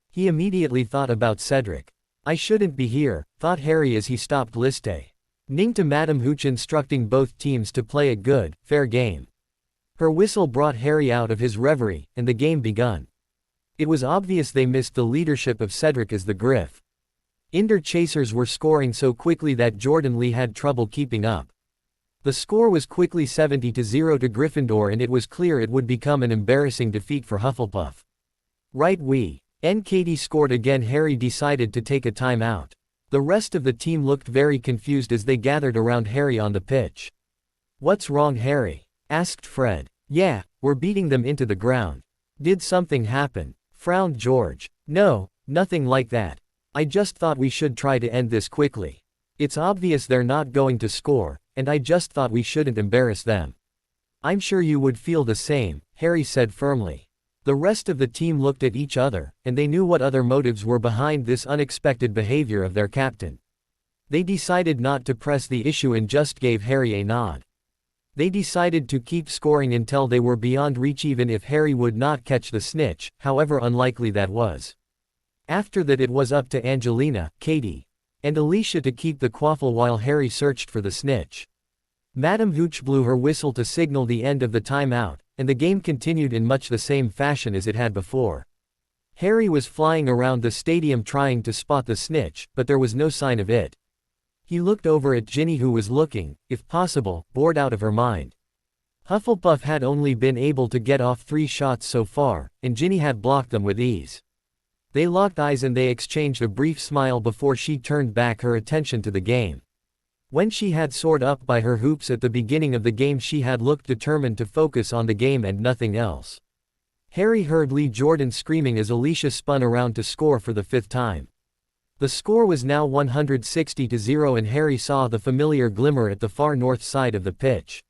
He immediately thought about Cedric. I shouldn't be here, thought Harry as he stopped listening to Madame Hooch instructing both teams to play a good, fair game. Her whistle brought Harry out of his reverie, and the game begun. It was obvious they missed the leadership of Cedric as the Gryffindor Chasers were scoring so quickly that Jordan Lee had trouble keeping up. The score was quickly 70-0 to Gryffindor, and it was clear it would become an embarrassing defeat for Hufflepuff. Right, Katie scored again. Harry decided to take a timeout. The rest of the team looked very confused as they gathered around Harry on the pitch. What's wrong, Harry? Asked Fred. Yeah, we're beating them into the ground. Did something happen? Frowned George. No, nothing like that. I just thought we should try to end this quickly. It's obvious they're not going to score, and I just thought we shouldn't embarrass them. I'm sure you would feel the same, Harry said firmly. The rest of the team looked at each other, and they knew what other motives were behind this unexpected behavior of their captain. They decided not to press the issue and just gave Harry a nod. They decided to keep scoring until they were beyond reach even if Harry would not catch the snitch, however unlikely that was. After that it was up to Angelina, Katie, and Alicia to keep the quaffle while Harry searched for the snitch. Madame Hooch blew her whistle to signal the end of the timeout, and the game continued in much the same fashion as it had before. Harry was flying around the stadium trying to spot the snitch, but there was no sign of it. He looked over at Ginny who was looking, if possible, bored out of her mind. Hufflepuff had only been able to get off 3 shots so far, and Ginny had blocked them with ease. They locked eyes and they exchanged a brief smile before she turned back her attention to the game. When she had soared up by her hoops at the beginning of the game she had looked determined to focus on the game and nothing else. Harry heard Lee Jordan screaming as Alicia spun around to score for the 5th time. The score was now 160-0 and Harry saw the familiar glimmer at the far north side of the pitch.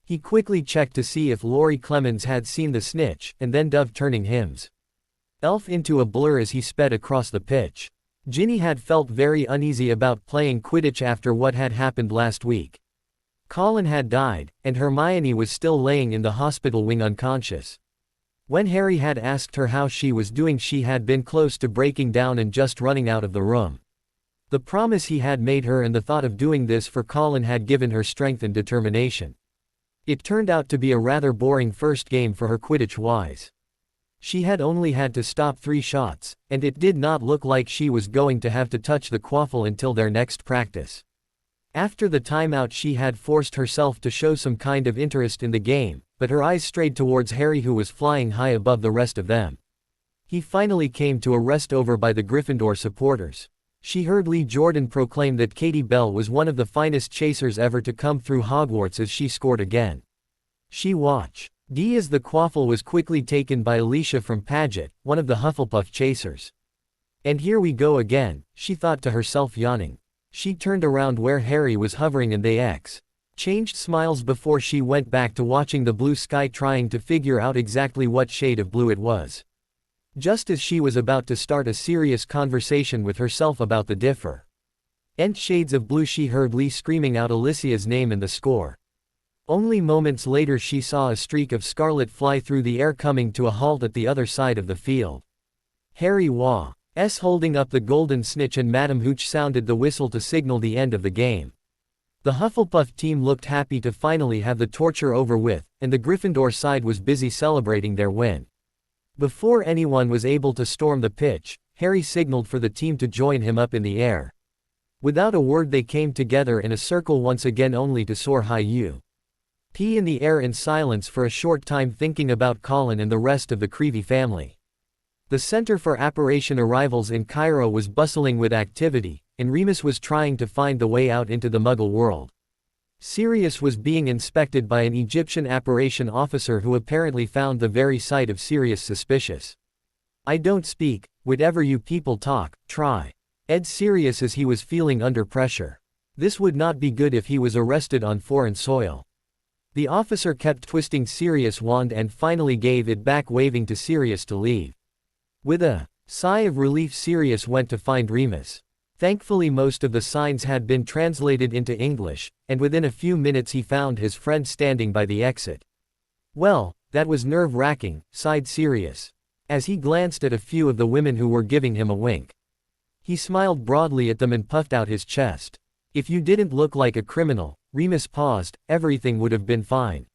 He quickly checked to see if Laurie Clemens had seen the snitch, and then dove turning himself into a blur as he sped across the pitch. Ginny had felt very uneasy about playing Quidditch after what had happened last week. Colin had died, and Hermione was still laying in the hospital wing unconscious. When Harry had asked her how she was doing she had been close to breaking down and just running out of the room. The promise he had made her and the thought of doing this for Colin had given her strength and determination. It turned out to be a rather boring first game for her Quidditch-wise. She had only had to stop 3 shots, and it did not look like she was going to have to touch the quaffle until their next practice. After the timeout she had forced herself to show some kind of interest in the game, but her eyes strayed towards Harry who was flying high above the rest of them. He finally came to a rest over by the Gryffindor supporters. She heard Lee Jordan proclaim that Katie Bell was one of the finest chasers ever to come through Hogwarts as she scored again. She watched as the quaffle was quickly taken by Alicia from Paget, one of the Hufflepuff chasers. And here we go again, she thought to herself yawning. She turned around where Harry was hovering and they exchanged smiles before she went back to watching the blue sky trying to figure out exactly what shade of blue it was. Just as she was about to start a serious conversation with herself about the different shades of blue she heard Lee screaming out Alicia's name and the score. Only moments later she saw a streak of scarlet fly through the air coming to a halt at the other side of the field. Harry was holding up the golden snitch and Madame Hooch sounded the whistle to signal the end of the game. The Hufflepuff team looked happy to finally have the torture over with, and the Gryffindor side was busy celebrating their win. Before anyone was able to storm the pitch, Harry signaled for the team to join him up in the air. Without a word they came together in a circle once again only to soar high in the air in silence for a short time thinking about Colin and the rest of the Creevy family. The Center for Apparition Arrivals in Cairo was bustling with activity, and Remus was trying to find the way out into the Muggle world. Sirius was being inspected by an Egyptian apparition officer who apparently found the very sight of Sirius suspicious. "I don't speak, whatever you people talk, try," said Sirius as he was feeling under pressure. This would not be good if he was arrested on foreign soil. The officer kept twisting Sirius' wand and finally gave it back waving to Sirius to leave. With a sigh of relief Sirius went to find Remus. Thankfully most of the signs had been translated into English, and within a few minutes he found his friend standing by the exit. "Well, that was nerve-wracking," sighed Sirius, as he glanced at a few of the women who were giving him a wink. He smiled broadly at them and puffed out his chest. "If you didn't look like a criminal," Remus paused, "everything would have been fine."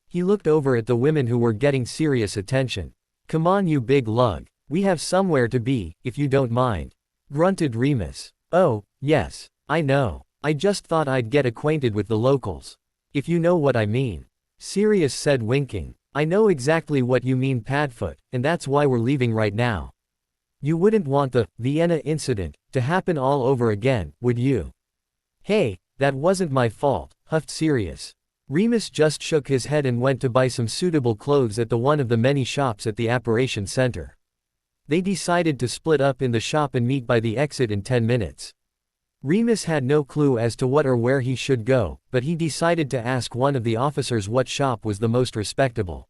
He looked over at the women who were getting Sirius attention. "Come on you big lug, we have somewhere to be, if you don't mind," grunted Remus. "Oh, yes, I know. I just thought I'd get acquainted with the locals. If you know what I mean," Sirius said winking. "I know exactly what you mean Padfoot, and that's why we're leaving right now. You wouldn't want the Vienna incident to happen all over again, would you?" "Hey, that wasn't my fault," huffed Sirius. Remus just shook his head and went to buy some suitable clothes at one of the many shops at the Apparition Center. They decided to split up in the shop and meet by the exit in 10 minutes. Remus had no clue as to what or where he should go, but he decided to ask one of the officers what shop was the most respectable.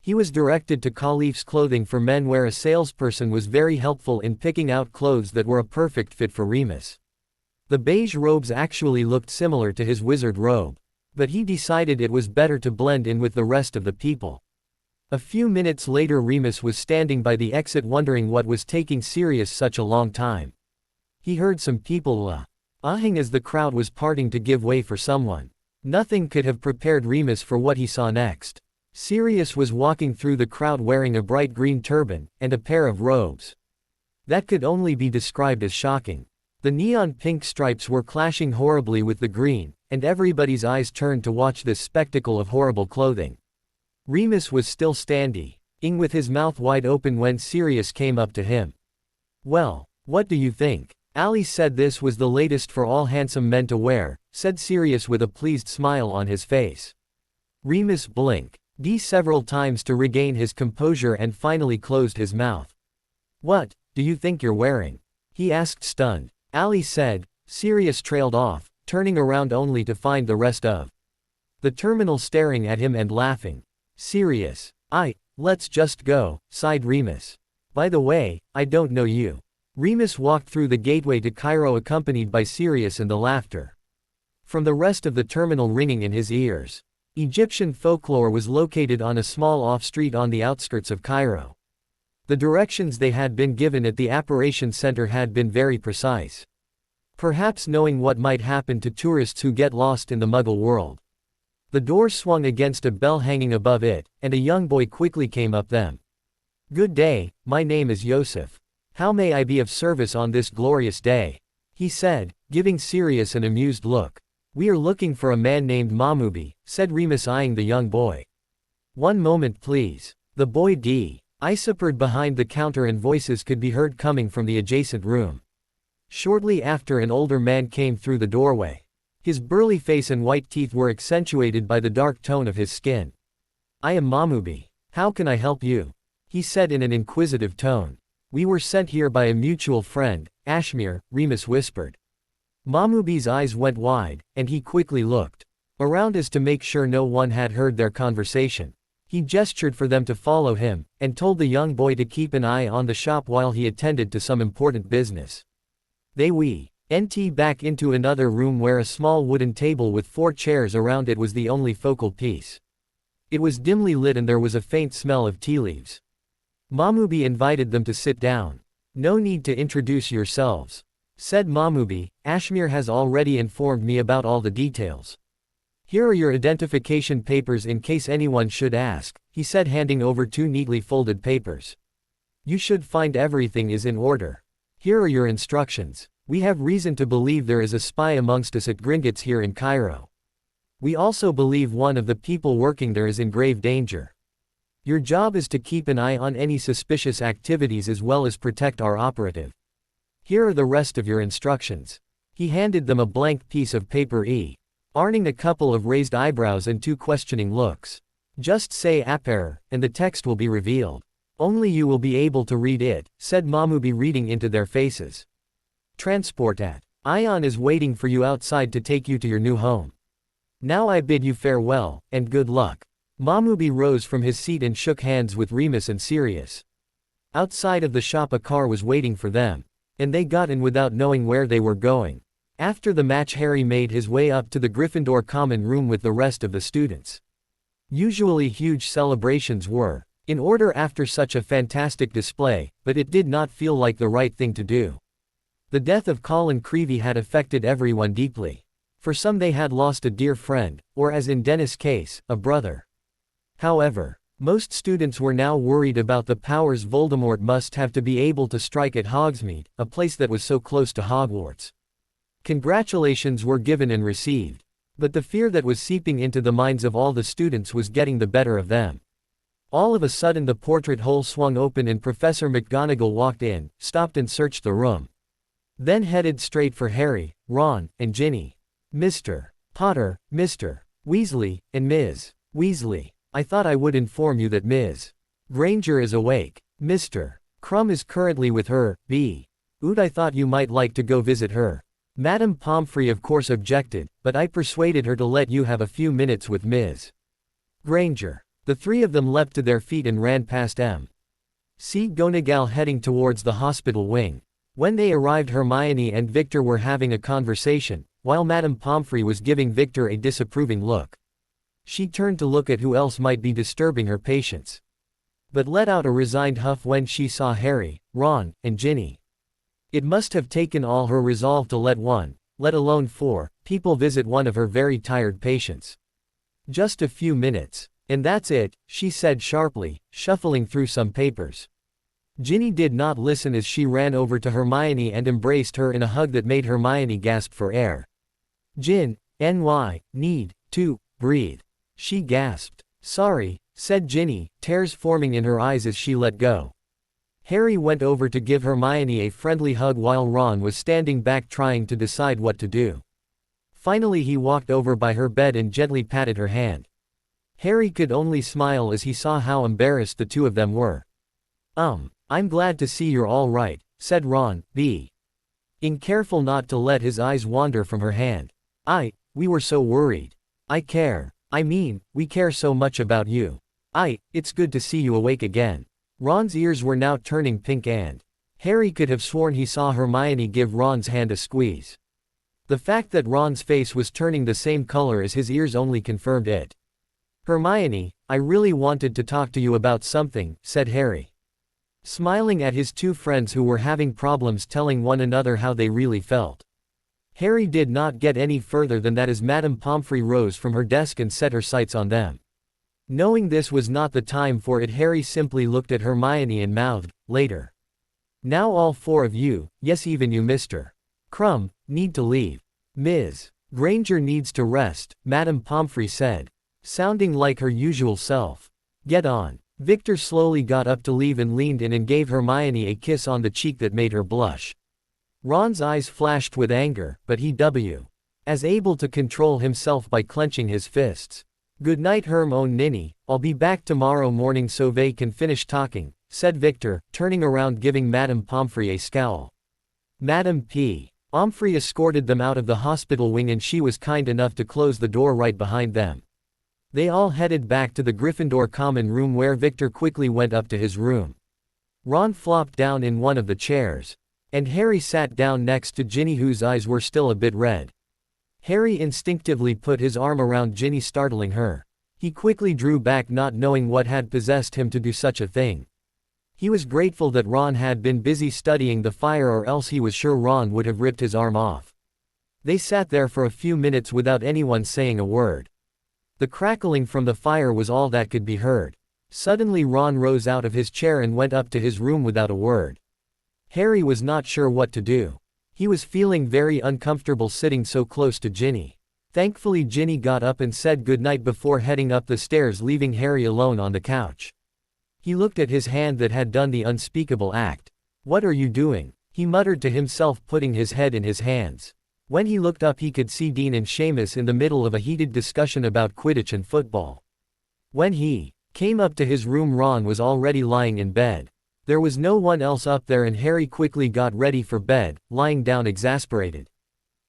He was directed to Khalif's clothing for men, where a salesperson was very helpful in picking out clothes that were a perfect fit for Remus. The beige robes actually looked similar to his wizard robe, but he decided it was better to blend in with the rest of the people. A few minutes later, Remus was standing by the exit wondering what was taking Sirius such a long time. He heard some people ahhing as the crowd was parting to give way for someone. Nothing could have prepared Remus for what he saw next. Sirius was walking through the crowd wearing a bright green turban and a pair of robes that could only be described as shocking. The neon pink stripes were clashing horribly with the green, and everybody's eyes turned to watch this spectacle of horrible clothing. Remus was still standing with his mouth wide open when Sirius came up to him. "Well, what do you think?" Ali said. "This was the latest for all handsome men to wear," said Sirius with a pleased smile on his face. Remus blinked several times to regain his composure and finally closed his mouth. "What do you think you're wearing?" he asked, stunned. Ali said. Sirius trailed off, turning around only to find the rest of the terminal staring at him and laughing. "Sirius, let's just go," sighed Remus. "By the way, I don't know you." Remus walked through the gateway to Cairo accompanied by Sirius and the laughter from the rest of the terminal ringing in his ears. Egyptian folklore was located on a small off-street on the outskirts of Cairo. The directions they had been given at the Apparition Center had been very precise, perhaps knowing what might happen to tourists who get lost in the Muggle world. The door swung against a bell hanging above it, and a young boy quickly came up them. "Good day, my name is Yosef. How may I be of service on this glorious day?" he said, giving Sirius an amused look. "We are looking for a man named Mamubi," said Remus, eyeing the young boy. "One moment please." The boy disappeared behind the counter and voices could be heard coming from the adjacent room. Shortly after, an older man came through the doorway. His burly face and white teeth were accentuated by the dark tone of his skin. "I am Mamubi. How can I help you?" he said in an inquisitive tone. "We were sent here by a mutual friend, Ashmir," Remus whispered. Mamubi's eyes went wide, and he quickly looked around as to make sure no one had heard their conversation. He gestured for them to follow him, and told the young boy to keep an eye on the shop while he attended to some important business. They went back into another room where a small wooden table with 4 chairs around it was the only focal piece. It was dimly lit and there was a faint smell of tea leaves. Mamubi invited them to sit down. "No need to introduce yourselves," said Mamubi. "Ashmir has already informed me about all the details. Here are your identification papers in case anyone should ask," he said, handing over 2 neatly folded papers. "You should find everything is in order. Here are your instructions. We have reason to believe there is a spy amongst us at Gringotts here in Cairo. We also believe one of the people working there is in grave danger. Your job is to keep an eye on any suspicious activities as well as protect our operative. Here are the rest of your instructions." He handed them a blank piece of paper, earning a couple of raised eyebrows and 2 questioning looks. "Just say Appar, and the text will be revealed. Only you will be able to read it," said Mamubi, reading into their faces. "Transport at Ion is waiting for you outside to take you to your new home. Now I bid you farewell, and good luck." Mamubi rose from his seat and shook hands with Remus and Sirius. Outside of the shop a car was waiting for them, and they got in without knowing where they were going. After the match, Harry made his way up to the Gryffindor common room with the rest of the students. Usually huge celebrations were in order after such a fantastic display, but it did not feel like the right thing to do. The death of Colin Creevey had affected everyone deeply. For some, they had lost a dear friend, or as in Dennis' case, a brother. However, most students were now worried about the powers Voldemort must have to be able to strike at Hogsmeade, a place that was so close to Hogwarts. Congratulations were given and received, but the fear that was seeping into the minds of all the students was getting the better of them. All of a sudden the portrait hole swung open and Professor McGonagall walked in, stopped and searched the room. Then headed straight for Harry, Ron, and Ginny. "Mr. Potter, Mr. Weasley, and Ms. Weasley, I thought I would inform you that Ms. Granger is awake. Mr. Crumb is currently with her, I thought you might like to go visit her." Madame Pomfrey of course objected, but I persuaded her to let you have a few minutes with Ms. Granger. The three of them leapt to their feet and ran past McGonagall heading towards the hospital wing. When they arrived, Hermione and Victor were having a conversation, while Madame Pomfrey was giving Victor a disapproving look. She turned to look at who else might be disturbing her patients, but let out a resigned huff when she saw Harry, Ron, and Ginny. It must have taken all her resolve to let one, let alone 4, people visit one of her very tired patients. Just a few minutes. And that's it, she said sharply, shuffling through some papers. Ginny did not listen as she ran over to Hermione and embraced her in a hug that made Hermione gasp for air. Gin, need to breathe. She gasped. Sorry, said Ginny, tears forming in her eyes as she let go. Harry went over to give Hermione a friendly hug while Ron was standing back trying to decide what to do. Finally he walked over by her bed and gently patted her hand. Harry could only smile as he saw how embarrassed the two of them were. I'm glad to see you're all right, said Ron, being careful not to let his eyes wander from her hand. We were so worried. We care so much about you. It's good to see you awake again. Ron's ears were now turning pink and Harry could have sworn he saw Hermione give Ron's hand a squeeze. The fact that Ron's face was turning the same color as his ears only confirmed it. Hermione, I really wanted to talk to you about something, said Harry, smiling at his two friends who were having problems telling one another how they really felt. Harry did not get any further than that as Madame Pomfrey rose from her desk and set her sights on them. Knowing this was not the time for it, Harry simply looked at Hermione and mouthed, later. Now all 4 of you, yes even you Mr. Crumb, need to leave. Ms. Granger needs to rest, Madame Pomfrey said, sounding like her usual self. Get on. Victor slowly got up to leave and leaned in and gave Hermione a kiss on the cheek that made her blush. Ron's eyes flashed with anger, but he was able to control himself by clenching his fists. Good night Hermione, I'll be back tomorrow morning so they can finish talking, said Victor, turning around giving Madame Pomfrey a scowl. Madame Pomfrey escorted them out of the hospital wing and she was kind enough to close the door right behind them. They all headed back to the Gryffindor common room where Victor quickly went up to his room. Ron flopped down in one of the chairs, and Harry sat down next to Ginny whose eyes were still a bit red. Harry instinctively put his arm around Ginny, startling her. He quickly drew back, not knowing what had possessed him to do such a thing. He was grateful that Ron had been busy studying the fire, or else he was sure Ron would have ripped his arm off. They sat there for a few minutes without anyone saying a word. The crackling from the fire was all that could be heard. Suddenly Ron rose out of his chair and went up to his room without a word. Harry was not sure what to do. He was feeling very uncomfortable sitting so close to Ginny. Thankfully Ginny got up and said goodnight before heading up the stairs, leaving Harry alone on the couch. He looked at his hand that had done the unspeakable act. What are you doing? He muttered to himself, putting his head in his hands. When he looked up he could see Dean and Seamus in the middle of a heated discussion about Quidditch and football. When he came up to his room, Ron was already lying in bed. There was no one else up there and Harry quickly got ready for bed, lying down exasperated.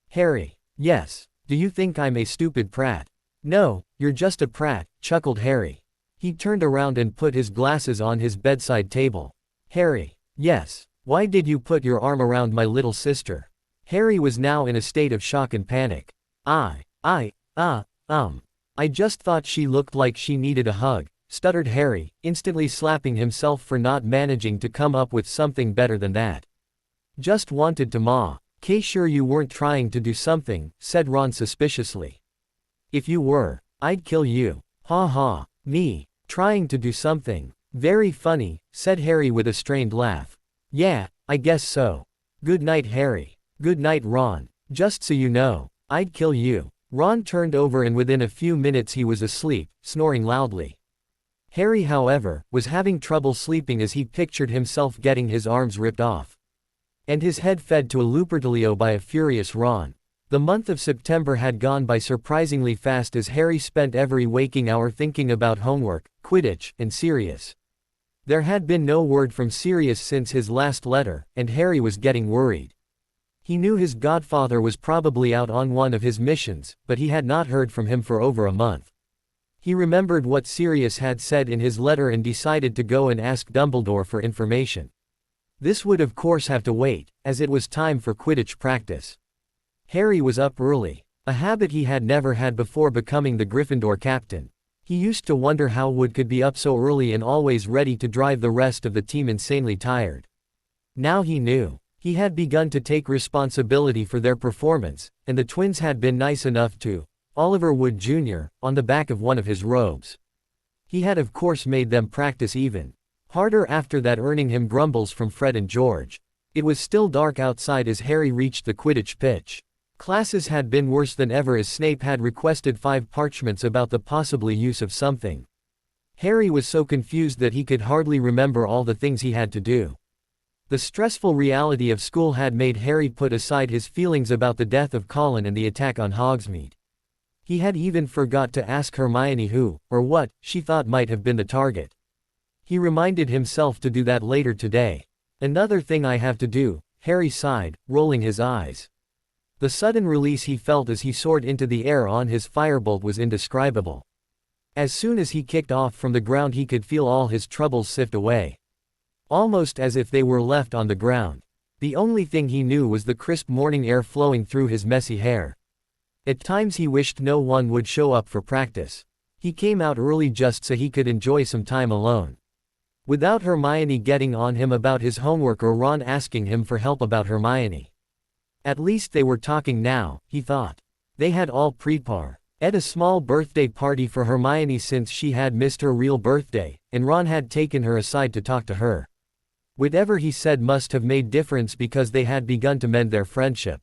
Harry. Yes. Do you think I'm a stupid prat? No, you're just a prat, chuckled Harry. He turned around and put his glasses on his bedside table. Harry. Yes. Why did you put your arm around my little sister? Harry was now in a state of shock and panic. I just thought she looked like she needed a hug, stuttered Harry, instantly slapping himself for not managing to come up with something better than that. Just wanted to ma. Sure you weren't trying to do something, said Ron suspiciously. If you were, I'd kill you. Ha ha. Me. Trying to do something. Very funny, said Harry with a strained laugh. Yeah, I guess so. Good night Harry. Good night Ron. Just so you know, I'd kill you. Ron turned over and within a few minutes he was asleep, snoring loudly. Harry, however, was having trouble sleeping as he pictured himself getting his arms ripped off, and his head fed to a Lupertalio by a furious Ron. The month of September had gone by surprisingly fast as Harry spent every waking hour thinking about homework, Quidditch, and Sirius. There had been no word from Sirius since his last letter, and Harry was getting worried. He knew his godfather was probably out on one of his missions, but he had not heard from him for over a month. He remembered what Sirius had said in his letter and decided to go and ask Dumbledore for information. This would of course have to wait, as it was time for Quidditch practice. Harry was up early, a habit he had never had before becoming the Gryffindor captain. He used to wonder how Wood could be up so early and always ready to drive the rest of the team insanely tired. Now he knew. He had begun to take responsibility for their performance, and the twins had been nice enough to Oliver Wood Jr. on the back of one of his robes. He had of course made them practice even harder after that, earning him grumbles from Fred and George. It was still dark outside as Harry reached the Quidditch pitch. Classes had been worse than ever as Snape had requested 5 parchments about the possible use of something. Harry was so confused that he could hardly remember all the things he had to do. The stressful reality of school had made Harry put aside his feelings about the death of Colin and the attack on Hogsmeade. He had even forgot to ask Hermione who, or what, she thought might have been the target. He reminded himself to do that later today. Another thing I have to do, Harry sighed, rolling his eyes. The sudden release he felt as he soared into the air on his firebolt was indescribable. As soon as he kicked off from the ground he could feel all his troubles sift away. Almost as if they were left on the ground. The only thing he knew was the crisp morning air flowing through his messy hair. At times he wished no one would show up for practice. He came out early just so he could enjoy some time alone. Without Hermione getting on him about his homework or Ron asking him for help about Hermione. At least they were talking now, he thought. They had all prepared a small birthday party for Hermione since she had missed her real birthday, and Ron had taken her aside to talk to her. Whatever he said must have made difference because they had begun to mend their friendship.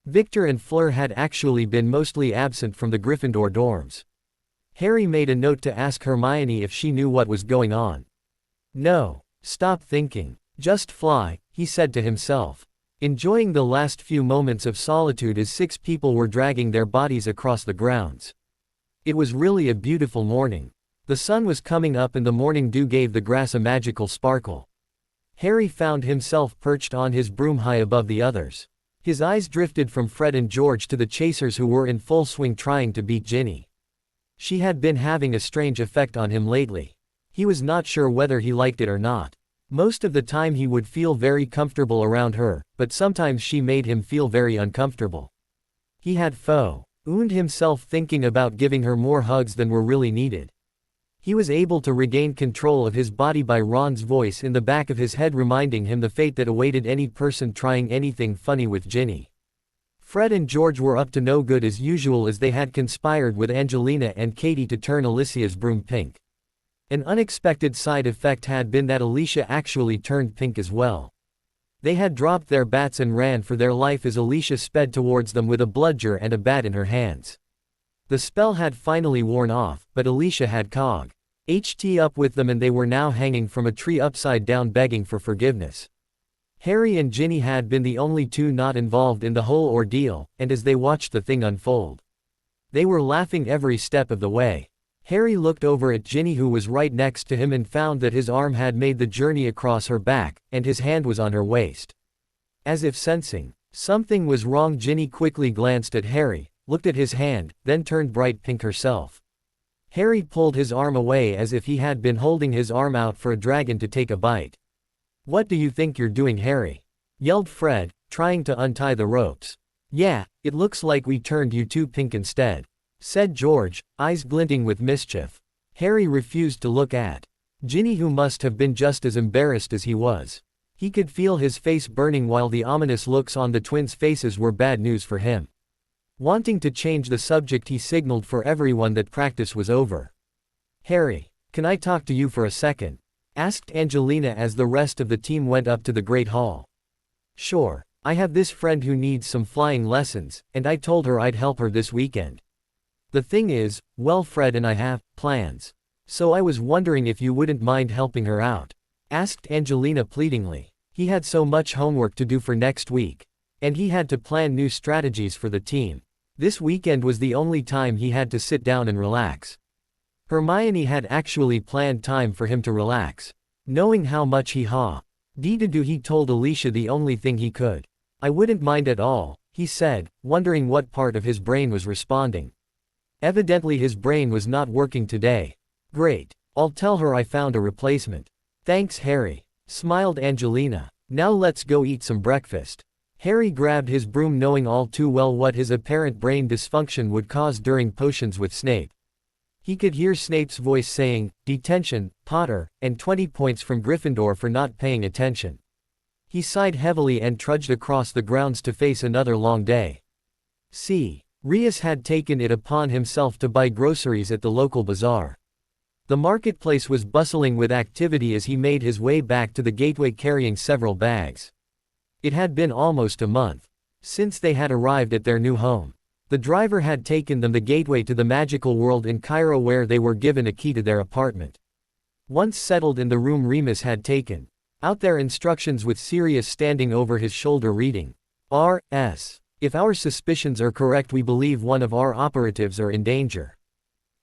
Victor and Fleur had actually been mostly absent from the Gryffindor dorms. Harry made a note to ask Hermione if she knew what was going on. No. Stop thinking. Just fly, he said to himself. Enjoying the last few moments of solitude as 6 people were dragging their bodies across the grounds. It was really a beautiful morning. The sun was coming up and the morning dew gave the grass a magical sparkle. Harry found himself perched on his broom high above the others. His eyes drifted from Fred and George to the chasers who were in full swing trying to beat Ginny. She had been having a strange effect on him lately. He was not sure whether he liked it or not. Most of the time he would feel very comfortable around her, but sometimes she made him feel very uncomfortable. He had found himself thinking about giving her more hugs than were really needed. He was able to regain control of his body by Ron's voice in the back of his head reminding him the fate that awaited any person trying anything funny with Ginny. Fred and George were up to no good as usual as they had conspired with Angelina and Katie to turn Alicia's broom pink. An unexpected side effect had been that Alicia actually turned pink as well. They had dropped their bats and ran for their life as Alicia sped towards them with a bludger and a bat in her hands. The spell had finally worn off, but Alicia had caught up with them and they were now hanging from a tree upside down begging for forgiveness. Harry and Ginny had been the only 2 not involved in the whole ordeal, and as they watched the thing unfold, they were laughing every step of the way. Harry looked over at Ginny who was right next to him and found that his arm had made the journey across her back, and his hand was on her waist. As if sensing something was wrong, Ginny quickly glanced at Harry, looked at his hand, then turned bright pink herself. Harry pulled his arm away as if he had been holding his arm out for a dragon to take a bite. "What do you think you're doing, Harry?" yelled Fred, trying to untie the ropes. "Yeah, it looks like we turned you 2 pink instead," said George, eyes glinting with mischief. Harry refused to look at Ginny, who must have been just as embarrassed as he was. He could feel his face burning while the ominous looks on the twins' faces were bad news for him. Wanting to change the subject, he signaled for everyone that practice was over. "Harry, can I talk to you for a second?" asked Angelina as the rest of the team went up to the Great Hall. "Sure. I have this friend who needs some flying lessons, and I told her I'd help her this weekend. The thing is, well, Fred and I have plans. So I was wondering if you wouldn't mind helping her out," asked Angelina pleadingly. He had so much homework to do for next week. And he had to plan new strategies for the team. This weekend was the only time he had to sit down and relax. Hermione had actually planned time for him to relax. Knowing how much he needed to do, he told Alicia the only thing he could. "I wouldn't mind at all," he said, wondering what part of his brain was responding. Evidently his brain was not working today. Great. I'll tell her I found a replacement. Thanks, Harry, smiled Angelina. Now let's go eat some breakfast. Harry grabbed his broom, knowing all too well what his apparent brain dysfunction would cause during potions with Snape. He could hear Snape's voice saying, "Detention, Potter, and 20 points from Gryffindor for not paying attention." He sighed heavily and trudged across the grounds to face another long day. Sirius had taken it upon himself to buy groceries at the local bazaar. The marketplace was bustling with activity as he made his way back to the gateway carrying several bags. It had been almost a month since they had arrived at their new home. The driver had taken them the gateway to the magical world in Cairo, where they were given a key to their apartment. Once settled in the room, Remus had taken out their instructions, with Sirius standing over his shoulder reading. "R.S. If our suspicions are correct, we believe one of our operatives are in danger.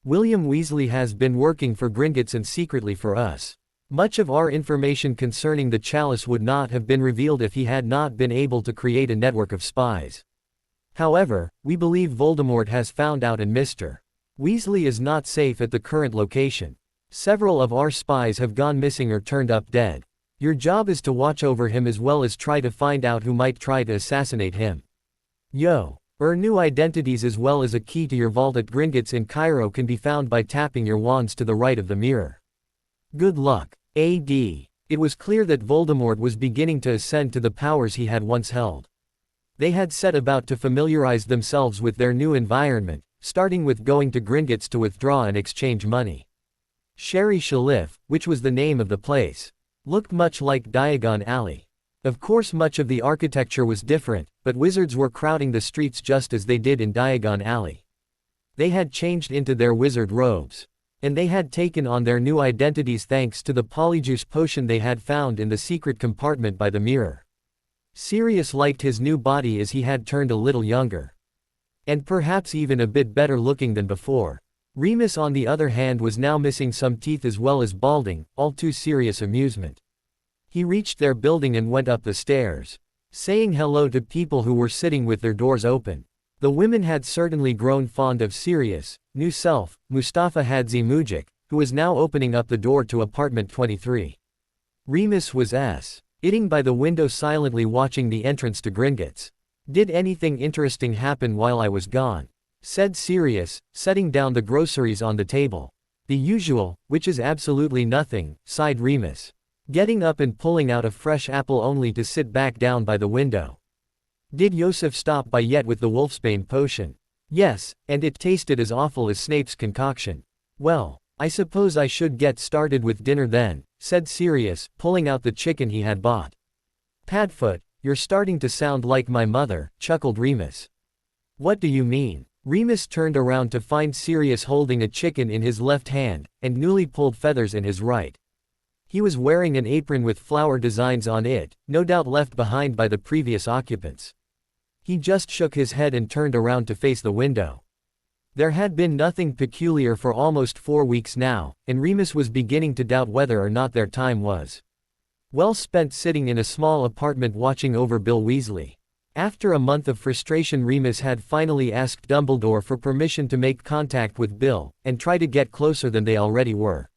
William Weasley has been working for Gringotts and secretly for us. Much of our information concerning the chalice would not have been revealed if he had not been able to create a network of spies. However, we believe Voldemort has found out and Mr. Weasley is not safe at the current location. Several of our spies have gone missing or turned up dead. Your job is to watch over him as well as try to find out who might try to assassinate him. New identities as well as a key to your vault at Gringotts in Cairo can be found by tapping your wands to the right of the mirror. Good luck, A.D. It was clear that Voldemort was beginning to ascend to the powers he had once held. They had set about to familiarize themselves with their new environment, starting with going to Gringotts to withdraw and exchange money. Sherry Shalif, which was the name of the place, looked much like Diagon Alley. Of course, much of the architecture was different, but wizards were crowding the streets just as they did in Diagon Alley. They had changed into their wizard robes, and they had taken on their new identities thanks to the polyjuice potion they had found in the secret compartment by the mirror. Sirius liked his new body as he had turned a little younger, and perhaps even a bit better looking than before. Remus, on the other hand, was now missing some teeth as well as balding, all to Sirius' amusement. He reached their building and went up the stairs, saying hello to people who were sitting with their doors open. The women had certainly grown fond of Sirius' new self, Mustafa Hadzi Mujik, who was now opening up the door to apartment 23. Remus was sitting by the window silently watching the entrance to Gringotts. "Did anything interesting happen while I was gone?" said Sirius, setting down the groceries on the table. "The usual, which is absolutely nothing," sighed Remus, getting up and pulling out a fresh apple only to sit back down by the window. "Did Yosef stop by yet with the wolfsbane potion?" "Yes, and it tasted as awful as Snape's concoction." "Well, I suppose I should get started with dinner then," said Sirius, pulling out the chicken he had bought. "Padfoot, you're starting to sound like my mother," chuckled Remus. "What do you mean?" Remus turned around to find Sirius holding a chicken in his left hand, and newly pulled feathers in his right. He was wearing an apron with flower designs on it, no doubt left behind by the previous occupants. He just shook his head and turned around to face the window. There had been nothing peculiar for almost 4 weeks now, and Remus was beginning to doubt whether or not their time was well spent sitting in a small apartment watching over Bill Weasley. After a month of frustration, Remus had finally asked Dumbledore for permission to make contact with Bill, and try to get closer than they already were.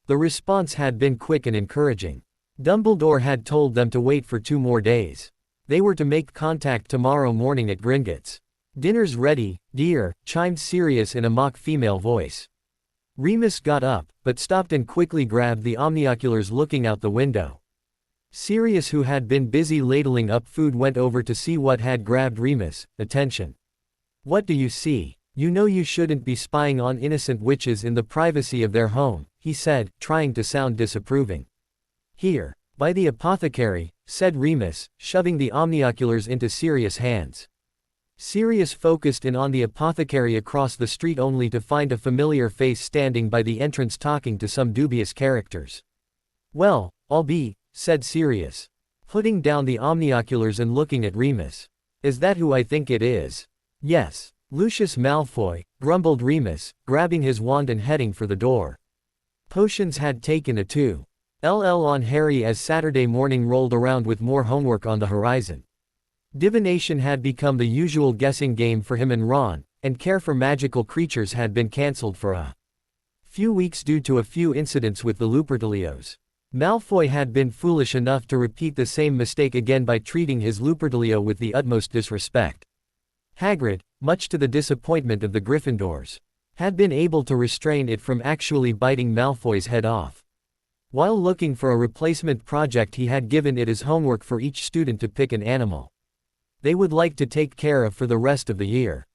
The response had been quick and encouraging. Dumbledore had told them to wait for 2 more days. They were to make contact tomorrow morning at Gringotts. "Dinner's ready, dear," chimed Sirius in a mock female voice. Remus got up, but stopped and quickly grabbed the omnioculars looking out the window. Sirius, who had been busy ladling up food, went over to see what had grabbed Remus' attention. "What do you see? You know you shouldn't be spying on innocent witches in the privacy of their home," he said, trying to sound disapproving. "Here, by the apothecary," said Remus, shoving the omnioculars into Sirius' hands. Sirius focused in on the apothecary across the street only to find a familiar face standing by the entrance talking to some dubious characters. "Well, I'll be," said Sirius, putting down the omnioculars and looking at Remus. "Is that who I think it is?" "Yes, Lucius Malfoy," grumbled Remus, grabbing his wand and heading for the door. Potions had taken a 2:00 on Harry as Saturday morning rolled around with more homework on the horizon. Divination had become the usual guessing game for him and Ron, and care for magical creatures had been cancelled for a few weeks due to a few incidents with the Lupercilios. Malfoy had been foolish enough to repeat the same mistake again by treating his Lupercilio with the utmost disrespect. Hagrid, much to the disappointment of the Gryffindors, had been able to restrain it from actually biting Malfoy's head off. While looking for a replacement project, he had given it as homework for each student to pick an animal they would like to take care of for the rest of the year.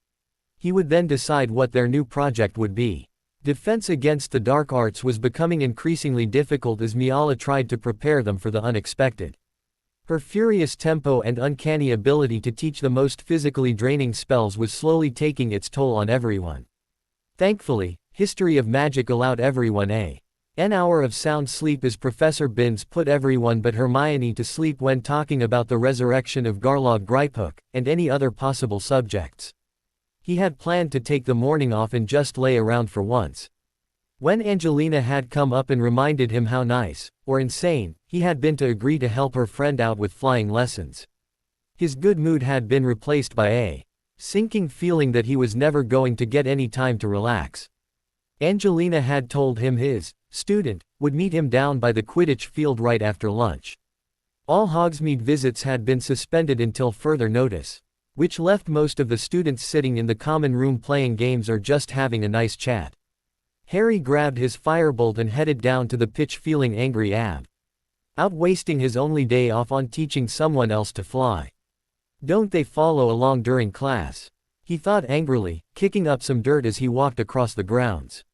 He would then decide what their new project would be. Defense against the dark arts was becoming increasingly difficult as Miala tried to prepare them for the unexpected. Her furious tempo and uncanny ability to teach the most physically draining spells was slowly taking its toll on everyone. Thankfully, History of Magic allowed everyone an hour of sound sleep as Professor Binns put everyone but Hermione to sleep when talking about the resurrection of Garlog Gryphook, and any other possible subjects. He had planned to take the morning off and just lay around for once. When Angelina had come up and reminded him how nice, or insane, he had been to agree to help her friend out with flying lessons, his good mood had been replaced by a sinking feeling that he was never going to get any time to relax. Angelina had told him his student would meet him down by the Quidditch field right after lunch. All Hogsmeade visits had been suspended until further notice, which left most of the students sitting in the common room playing games or just having a nice chat. Harry grabbed his firebolt and headed down to the pitch feeling angry out wasting his only day off on teaching someone else to fly. Don't they follow along during class? He thought angrily, kicking up some dirt as he walked across the grounds.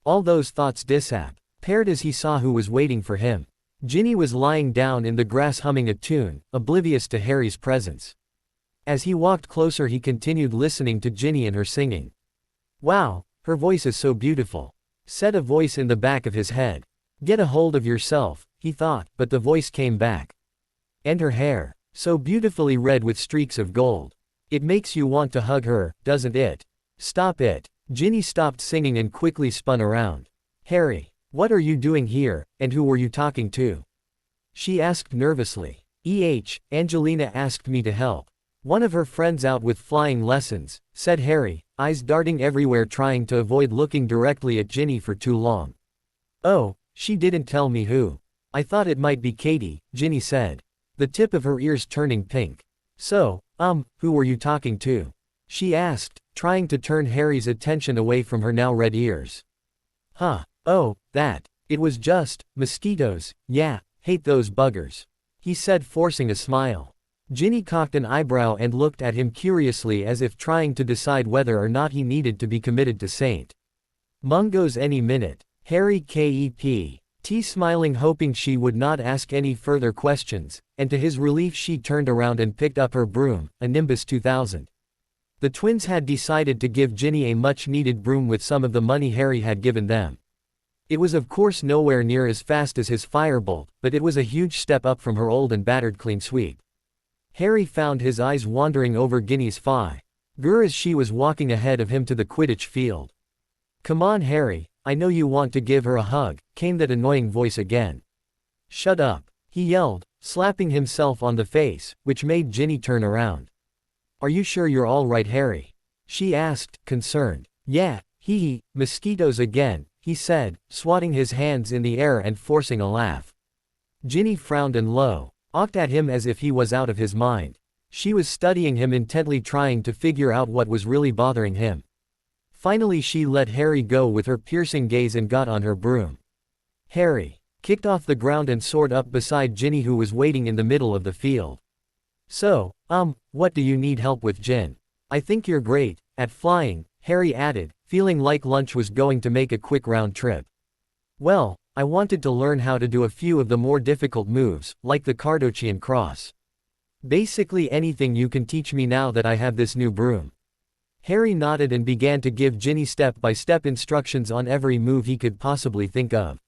All those thoughts disappeared as he saw who was waiting for him. Ginny was lying down in the grass humming a tune, oblivious to Harry's presence. As he walked closer, he continued listening to Ginny and her singing. "Wow, her voice is so beautiful," said a voice in the back of his head. "Get a hold of yourself," he thought, but the voice came back. "And her hair, so beautifully red with streaks of gold. It makes you want to hug her, doesn't it? Stop it." Ginny stopped singing and quickly spun around. "Harry, what are you doing here, and who were you talking to?" she asked nervously. Angelina asked me to help one of her friends out with flying lessons," said Harry, eyes darting everywhere trying to avoid looking directly at Ginny for too long. "Oh, she didn't tell me who. I thought it might be Katie," Ginny said, the tip of her ears turning pink. "So, who were you talking to?" she asked, trying to turn Harry's attention away from her now red ears. Oh, that. It was just mosquitoes, yeah, hate those buggers," he said, forcing a smile. Ginny cocked an eyebrow and looked at him curiously as if trying to decide whether or not he needed to be committed to St. Mungo's any minute. Harry kept smiling, hoping she would not ask any further questions, and to his relief she turned around and picked up her broom, a Nimbus 2000. The twins had decided to give Ginny a much-needed broom with some of the money Harry had given them. It was of course nowhere near as fast as his firebolt, but it was a huge step up from her old and battered clean sweep. Harry found his eyes wandering over Ginny's figure as she was walking ahead of him to the Quidditch field. "Come on, Harry, I know you want to give her a hug," came that annoying voice again. "Shut up," he yelled, slapping himself on the face, which made Ginny turn around. "Are you sure you're all right, Harry?" she asked, concerned. "Yeah, mosquitoes again," he said, swatting his hands in the air and forcing a laugh. Ginny frowned and looked at him as if he was out of his mind. She was studying him intently, trying to figure out what was really bothering him. Finally she let Harry go with her piercing gaze and got on her broom. Harry kicked off the ground and soared up beside Ginny, who was waiting in the middle of the field. "So, what do you need help with, Gin? I think you're great at flying," Harry added, feeling like lunch was going to make a quick round trip. "Well, I wanted to learn how to do a few of the more difficult moves, like the Cardochian cross. Basically anything you can teach me now that I have this new broom." Harry nodded and began to give Ginny step-by-step instructions on every move he could possibly think of.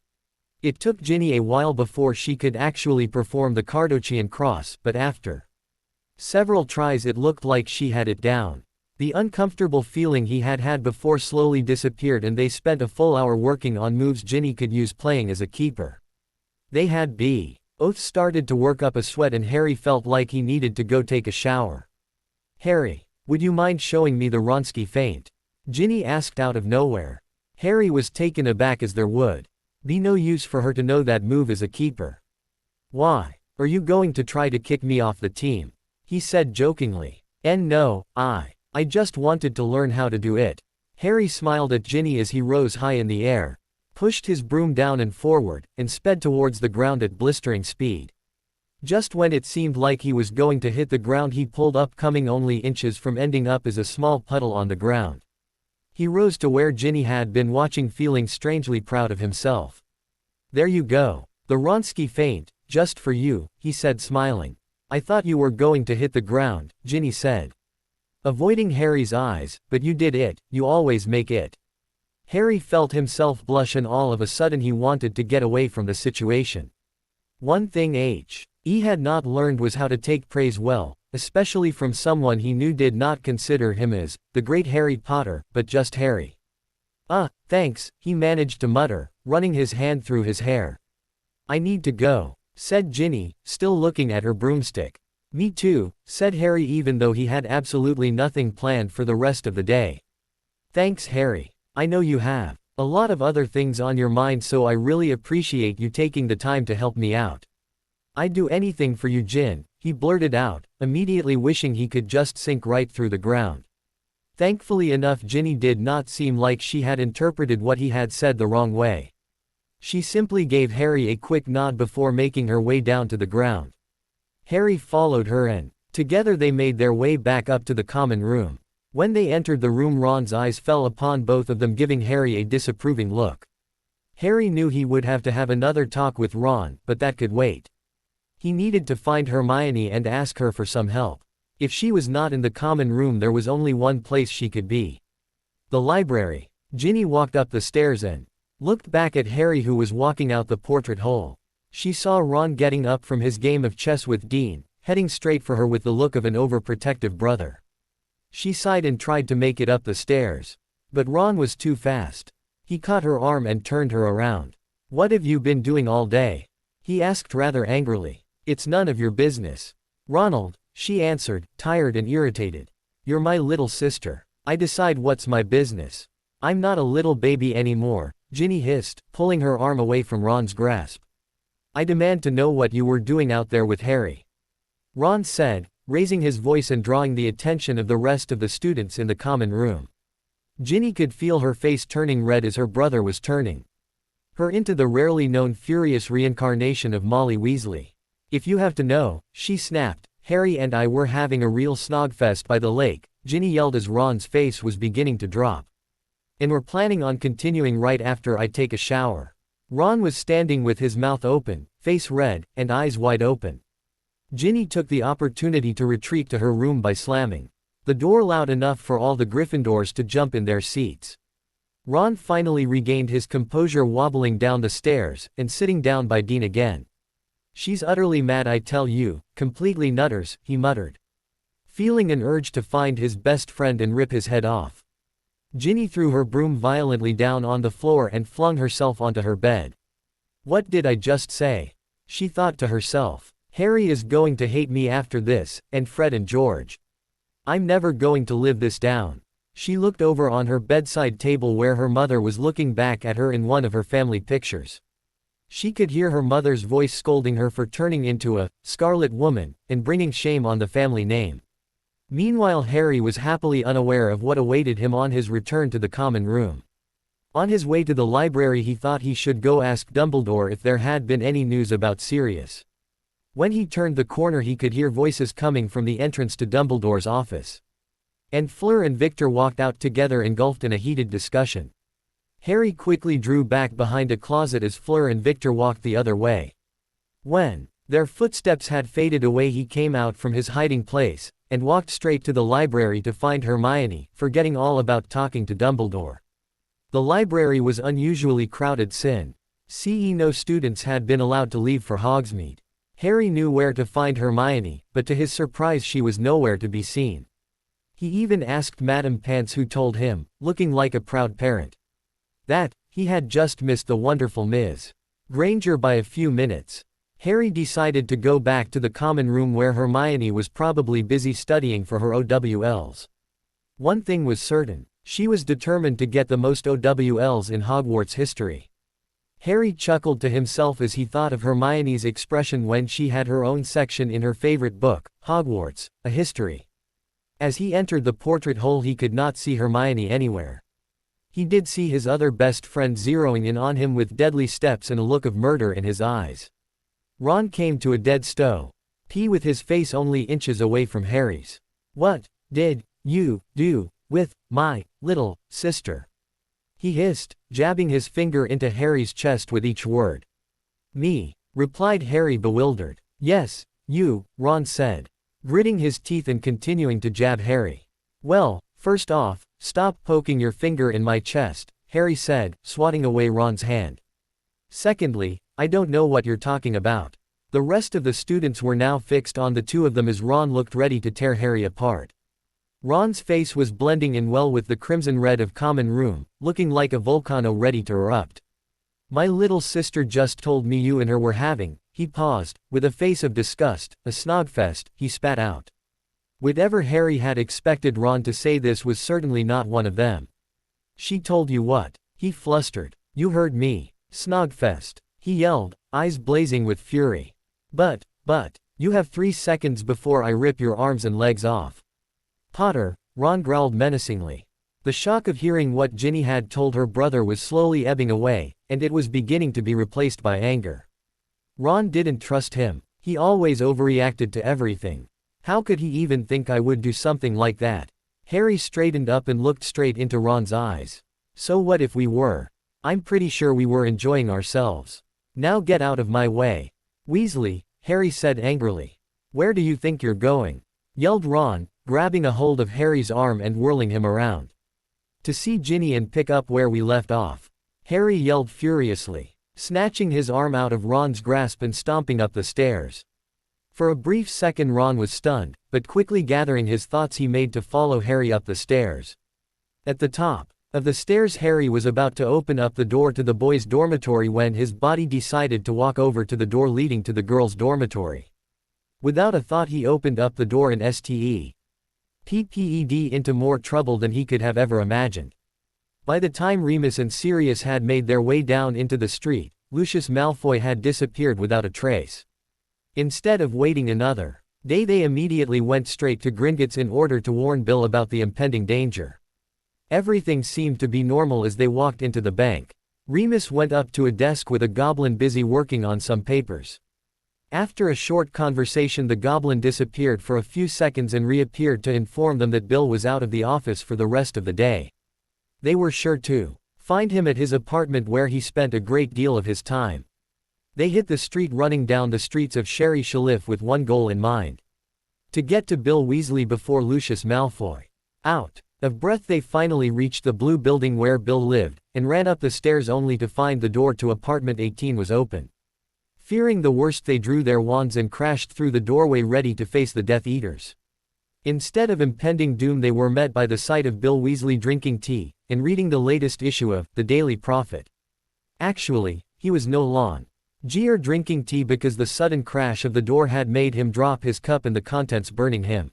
It took Ginny a while before she could actually perform the Cardochian cross, but after several tries it looked like she had it down. The uncomfortable feeling he had had before slowly disappeared, and they spent a full hour working on moves Ginny could use playing as a keeper. They had both started to work up a sweat, and Harry felt like he needed to go take a shower. "Harry, Would you mind showing me the Wronski feint? Ginny asked out of nowhere. Harry was taken aback as there would be no use for her to know that move as a keeper. Why? Are you going to try to kick me off the team? He said jokingly. No, I just wanted to learn how to do it. Harry smiled at Ginny as he rose high in the air, pushed his broom down and forward, and sped towards the ground at blistering speed. Just when it seemed like he was going to hit the ground, he pulled up, coming only inches from ending up as a small puddle on the ground. He rose to where Ginny had been watching, feeling strangely proud of himself. There you go. The Wronski feint, just for you, he said, smiling. I thought you were going to hit the ground, Ginny said, avoiding Harry's eyes, but you did it, you always make it. Harry felt himself blush, and all of a sudden he wanted to get away from the situation. One thing he had not learned was how to take praise well, especially from someone he knew did not consider him as the great Harry Potter, but just Harry. Thanks, he managed to mutter, running his hand through his hair. I need to go, said Ginny, still looking at her broomstick. Me too, said Harry, even though he had absolutely nothing planned for the rest of the day. Thanks, Harry. I know you have a lot of other things on your mind, so I really appreciate you taking the time to help me out. I'd do anything for you, Gin, he blurted out, immediately wishing he could just sink right through the ground. Thankfully enough, Ginny did not seem like she had interpreted what he had said the wrong way. She simply gave Harry a quick nod before making her way down to the ground. Harry followed her, and together they made their way back up to the common room. When they entered the room, Ron's eyes fell upon both of them, giving Harry a disapproving look. Harry knew he would have to have another talk with Ron, but that could wait. He needed to find Hermione and ask her for some help. If she was not in the common room, there was only one place she could be. The library. Ginny walked up the stairs and looked back at Harry, who was walking out the portrait hole. She saw Ron getting up from his game of chess with Dean, heading straight for her with the look of an overprotective brother. She sighed and tried to make it up the stairs. But Ron was too fast. He caught her arm and turned her around. What have you been doing all day? He asked rather angrily. It's none of your business, Ronald, she answered, tired and irritated. You're my little sister. I decide what's my business. I'm not a little baby anymore, Ginny hissed, pulling her arm away from Ron's grasp. I demand to know what you were doing out there with Harry, Ron said, raising his voice and drawing the attention of the rest of the students in the common room. Ginny could feel her face turning red as her brother was turning her into the rarely known furious reincarnation of Molly Weasley. If you have to know, she snapped, Harry and I were having a real snogfest by the lake, Ginny yelled as Ron's face was beginning to drop. And we're planning on continuing right after I take a shower. Ron was standing with his mouth open, face red, and eyes wide open. Ginny took the opportunity to retreat to her room by slamming the door loud enough for all the Gryffindors to jump in their seats. Ron finally regained his composure, wobbling down the stairs, and sitting down by Dean again. She's utterly mad, I tell you, completely nutters, he muttered, feeling an urge to find his best friend and rip his head off. Ginny threw her broom violently down on the floor and flung herself onto her bed. What did I just say? She thought to herself. Harry is going to hate me after this, and Fred and George. I'm never going to live this down. She looked over on her bedside table where her mother was looking back at her in one of her family pictures. She could hear her mother's voice scolding her for turning into a Scarlet Woman and bringing shame on the family name. Meanwhile, Harry was happily unaware of what awaited him on his return to the common room. On his way to the library, he thought he should go ask Dumbledore if there had been any news about Sirius. When he turned the corner, he could hear voices coming from the entrance to Dumbledore's office. And Fleur and Victor walked out together, engulfed in a heated discussion. Harry quickly drew back behind a closet as Fleur and Victor walked the other way. When their footsteps had faded away, he came out from his hiding place and walked straight to the library to find Hermione, forgetting all about talking to Dumbledore. The library was unusually crowded since no students had been allowed to leave for Hogsmeade. Harry knew where to find Hermione, but to his surprise she was nowhere to be seen. He even asked Madame Pants, who told him, looking like a proud parent, that he had just missed the wonderful Ms. Granger by a few minutes. Harry decided to go back to the common room where Hermione was probably busy studying for her OWLs. One thing was certain. She was determined to get the most OWLs in Hogwarts history. Harry chuckled to himself as he thought of Hermione's expression when she had her own section in her favorite book, Hogwarts, A History. As he entered the portrait hole, he could not see Hermione anywhere. He did see his other best friend zeroing in on him with deadly steps and a look of murder in his eyes. Ron came to a dead stop, with his face only inches away from Harry's. "What did you do with my little sister?" he hissed, jabbing his finger into Harry's chest with each word. "Me," replied Harry, bewildered. "Yes, you," Ron said, gritting his teeth and continuing to jab Harry. "Well, first off, stop poking your finger in my chest," Harry said, swatting away Ron's hand. "Secondly, I don't know what you're talking about." The rest of the students were now fixed on the two of them as Ron looked ready to tear Harry apart. Ron's face was blending in well with the crimson red of common room, looking like a volcano ready to erupt. "My little sister just told me you and her were having," he paused, with a face of disgust, "a snogfest," he spat out. Whatever Harry had expected Ron to say, this was certainly not one of them. "She told you what?" he flustered. "You heard me. Snogfest," he yelled, eyes blazing with fury. But, you have 3 seconds before I rip your arms and legs off." "Potter," Ron growled menacingly. The shock of hearing what Ginny had told her brother was slowly ebbing away, and it was beginning to be replaced by anger. Ron didn't trust him. He always overreacted to everything. How could he even think I would do something like that? Harry straightened up and looked straight into Ron's eyes. "So what if we were? I'm pretty sure we were enjoying ourselves. Now get out of my way." "Weasley," Harry said angrily. "Where do you think you're going?" yelled Ron, grabbing a hold of Harry's arm and whirling him around. "To see Ginny and pick up where we left off," Harry yelled furiously, snatching his arm out of Ron's grasp and stomping up the stairs. For a brief second Ron was stunned, but quickly gathering his thoughts he made to follow Harry up the stairs. At the top of the stairs, Harry was about to open up the door to the boys' dormitory when his body decided to walk over to the door leading to the girls' dormitory. Without a thought he opened up the door and PPED into more trouble than he could have ever imagined. By the time Remus and Sirius had made their way down into the street, Lucius Malfoy had disappeared without a trace. Instead of waiting another day, they immediately went straight to Gringotts in order to warn Bill about the impending danger. Everything seemed to be normal as they walked into the bank. Remus went up to a desk with a goblin busy working on some papers. After a short conversation, the goblin disappeared for a few seconds and reappeared to inform them that Bill was out of the office for the rest of the day. They were sure to find him at his apartment where he spent a great deal of his time. They hit the street, running down the streets of Sherry Shalif with one goal in mind: to get to Bill Weasley before Lucius Malfoy. Out of breath, they finally reached the blue building where Bill lived, and ran up the stairs only to find the door to apartment 18 was open. Fearing the worst, they drew their wands and crashed through the doorway, ready to face the Death Eaters. Instead of impending doom, they were met by the sight of Bill Weasley drinking tea and reading the latest issue of The Daily Prophet. Actually, he was no longer drinking tea because the sudden crash of the door had made him drop his cup and the contents burning him.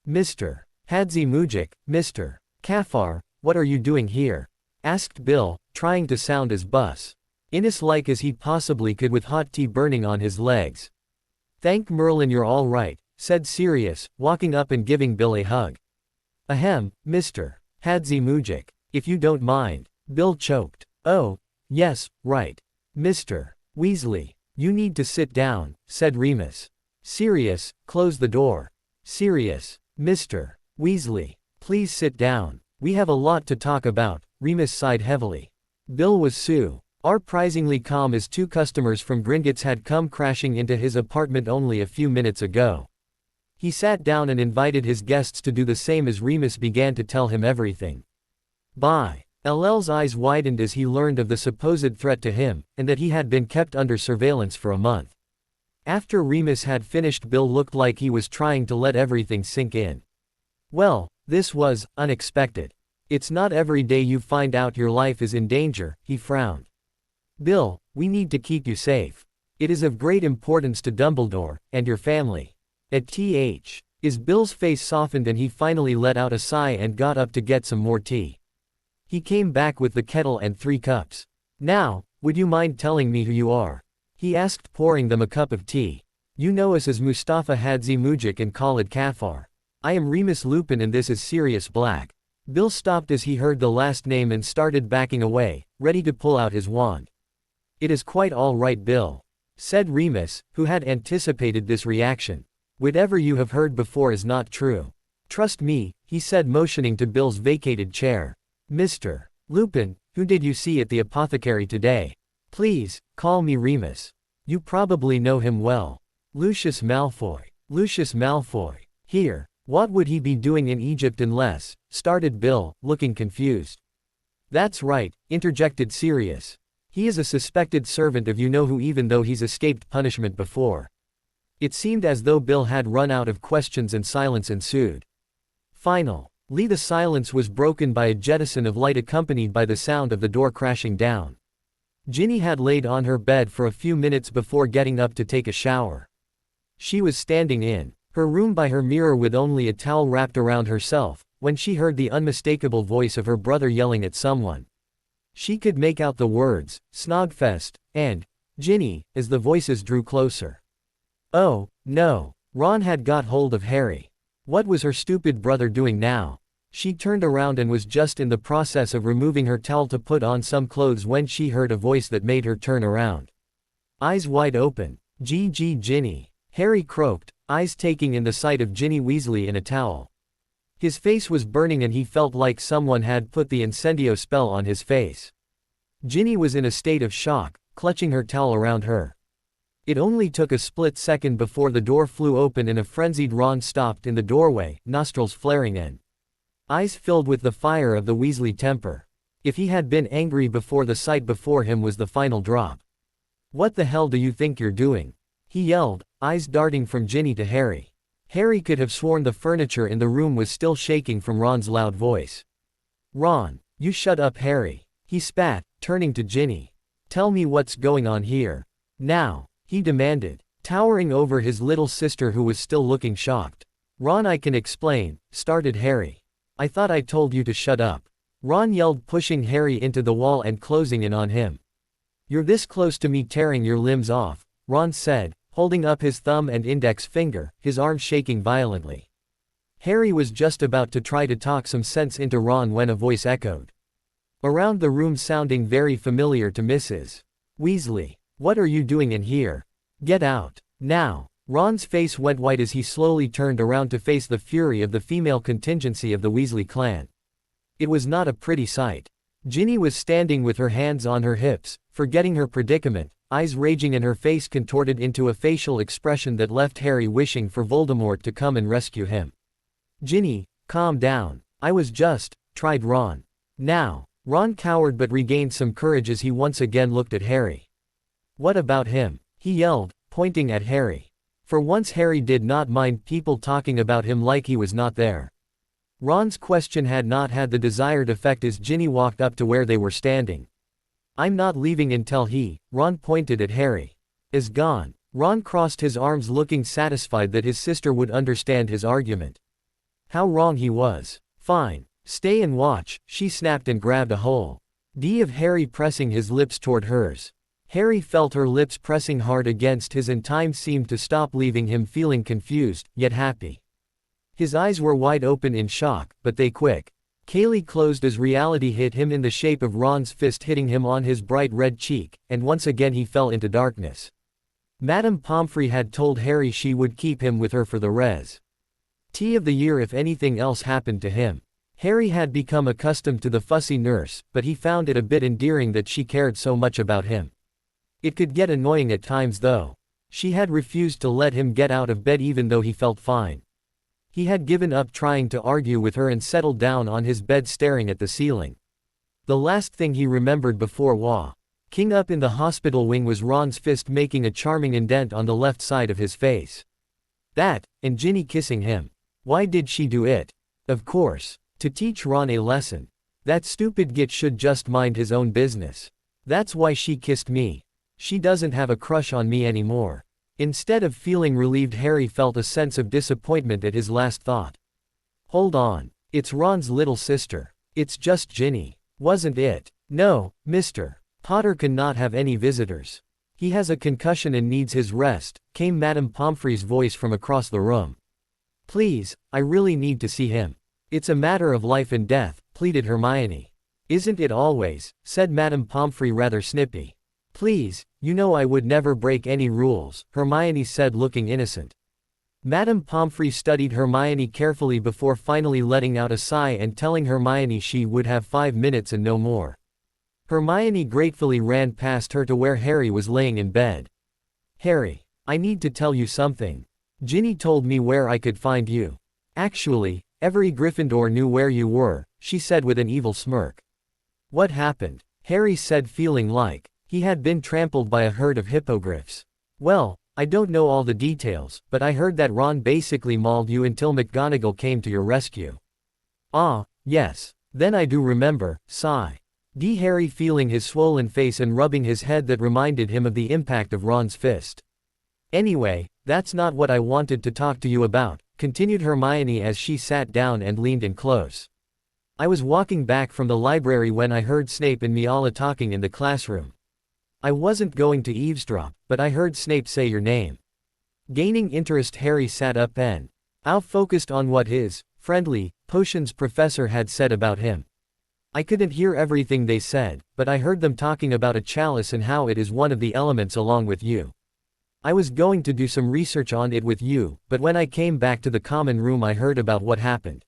"Mr. Hadzi Mujik, Mr. Kafar, what are you doing here?" asked Bill, trying to sound as Innis-like as he possibly could with hot tea burning on his legs. "Thank Merlin you're all right," said Sirius, walking up and giving Bill a hug. "Ahem, Mr. Hadzi Mujik, if you don't mind," Bill choked. "Oh, yes, right. Mr. Weasley, you need to sit down," said Remus. "Sirius, close the door." "Sirius, Mr. Weasley, please sit down. We have a lot to talk about," Remus sighed heavily. Bill was surprisingly calm as 2 customers from Gringotts had come crashing into his apartment only a few minutes ago. He sat down and invited his guests to do the same as Remus began to tell him everything. LL's eyes widened as he learned of the supposed threat to him, and that he had been kept under surveillance for a month. After Remus had finished, Bill looked like he was trying to let everything sink in. "Well, this was unexpected. It's not every day you find out your life is in danger," he frowned. "Bill, we need to keep you safe. It is of great importance to Dumbledore and your family." Is Bill's face softened and he finally let out a sigh and got up to get some more tea. He came back with the kettle and 3 cups. Now, would you mind telling me who you are? He asked, pouring them a cup of tea. You know us as Mustafa Hadzi Mujik and Khalid Kafar. I am Remus Lupin and this is Sirius Black. Bill stopped as he heard the last name and started backing away, ready to pull out his wand. It is quite all right, Bill, said Remus, who had anticipated this reaction. Whatever you have heard before is not true. Trust me, he said, motioning to Bill's vacated chair. Mr. Lupin, who did you see at the apothecary today? Please, call me Remus. You probably know him well. Lucius Malfoy. Lucius Malfoy. Here. What would he be doing in Egypt unless, started Bill, looking confused. That's right, interjected Sirius. He is a suspected servant of you-know-who even though he's escaped punishment before. It seemed as though Bill had run out of questions and silence ensued. Finally, the silence was broken by a jettison of light accompanied by the sound of the door crashing down. Ginny had laid on her bed for a few minutes before getting up to take a shower. She was standing in her room by her mirror with only a towel wrapped around herself, when she heard the unmistakable voice of her brother yelling at someone. She could make out the words, Snogfest, and Ginny, as the voices drew closer. Oh, no. Ron had got hold of Harry. What was her stupid brother doing now? She turned around and was just in the process of removing her towel to put on some clothes when she heard a voice that made her turn around. Eyes wide open. Ginny. Harry croaked, eyes taking in the sight of Ginny Weasley in a towel. His face was burning and he felt like someone had put the incendio spell on his face. Ginny was in a state of shock, clutching her towel around her. It only took a split second before the door flew open and a frenzied Ron stopped in the doorway, nostrils flaring and eyes filled with the fire of the Weasley temper. If he had been angry before, the sight before him was the final drop. What the hell do you think you're doing? He yelled, eyes darting from Ginny to Harry. Harry could have sworn the furniture in the room was still shaking from Ron's loud voice. Ron, you shut up, Harry. He spat, turning to Ginny. Tell me what's going on here. Now, he demanded, towering over his little sister who was still looking shocked. Ron, I can explain, started Harry. I thought I told you to shut up. Ron yelled, pushing Harry into the wall and closing in on him. You're this close to me tearing your limbs off, Ron said, holding up his thumb and index finger, his arm shaking violently. Harry was just about to try to talk some sense into Ron when a voice echoed around the room, sounding very familiar to Mrs. Weasley. What are you doing in here? Get out, now. Ron's face went white as he slowly turned around to face the fury of the female contingency of the Weasley clan. It was not a pretty sight. Ginny was standing with her hands on her hips, forgetting her predicament, eyes raging and her face contorted into a facial expression that left Harry wishing for Voldemort to come and rescue him. Ginny, calm down. I was just, tried Ron. Now. Ron cowered but regained some courage as he once again looked at Harry. What about him? He yelled, pointing at Harry. For once Harry did not mind people talking about him like he was not there. Ron's question had not had the desired effect as Ginny walked up to where they were standing. I'm not leaving until Ron pointed at Harry, is gone. Ron crossed his arms looking satisfied that his sister would understand his argument. How wrong he was. Fine. Stay and watch, she snapped and grabbed a hold of Harry, pressing his lips toward hers. Harry felt her lips pressing hard against his and time seemed to stop, leaving him feeling confused, yet happy. His eyes were wide open in shock, but they quickly closed as reality hit him in the shape of Ron's fist hitting him on his bright red cheek, and once again he fell into darkness. Madame Pomfrey had told Harry she would keep him with her for the rest of the year if anything else happened to him. Harry had become accustomed to the fussy nurse, but he found it a bit endearing that she cared so much about him. It could get annoying at times though. She had refused to let him get out of bed even though he felt fine. He had given up trying to argue with her and settled down on his bed staring at the ceiling. The last thing he remembered before waking up in the hospital wing was Ron's fist making a charming indent on the left side of his face. That, and Ginny kissing him. Why did she do it? Of course. To teach Ron a lesson. That stupid git should just mind his own business. That's why she kissed me. She doesn't have a crush on me anymore. Instead of feeling relieved, Harry felt a sense of disappointment at his last thought. Hold on. It's Ron's little sister. It's just Ginny. Wasn't it? No, Mr. Potter cannot have any visitors. He has a concussion and needs his rest, came Madame Pomfrey's voice from across the room. Please, I really need to see him. It's a matter of life and death, pleaded Hermione. Isn't it always, said Madame Pomfrey rather snippy. Please, you know I would never break any rules, Hermione said looking innocent. Madame Pomfrey studied Hermione carefully before finally letting out a sigh and telling Hermione she would have 5 minutes and no more. Hermione gratefully ran past her to where Harry was laying in bed. Harry, I need to tell you something. Ginny told me where I could find you. Actually, every Gryffindor knew where you were, she said with an evil smirk. What happened? Harry said, feeling like he had been trampled by a herd of hippogriffs. Well, I don't know all the details, but I heard that Ron basically mauled you until McGonagall came to your rescue. Ah, yes. Then I do remember, sigh. Harry feeling his swollen face and rubbing his head that reminded him of the impact of Ron's fist. Anyway, that's not what I wanted to talk to you about, continued Hermione as she sat down and leaned in close. I was walking back from the library when I heard Snape and Miala talking in the classroom. I wasn't going to eavesdrop, but I heard Snape say your name. Gaining interest, Harry sat up and focused on what his friendly potions professor had said about him. I couldn't hear everything they said, but I heard them talking about a chalice and how it is one of the elements along with you. I was going to do some research on it with you, but when I came back to the common room I heard about what happened.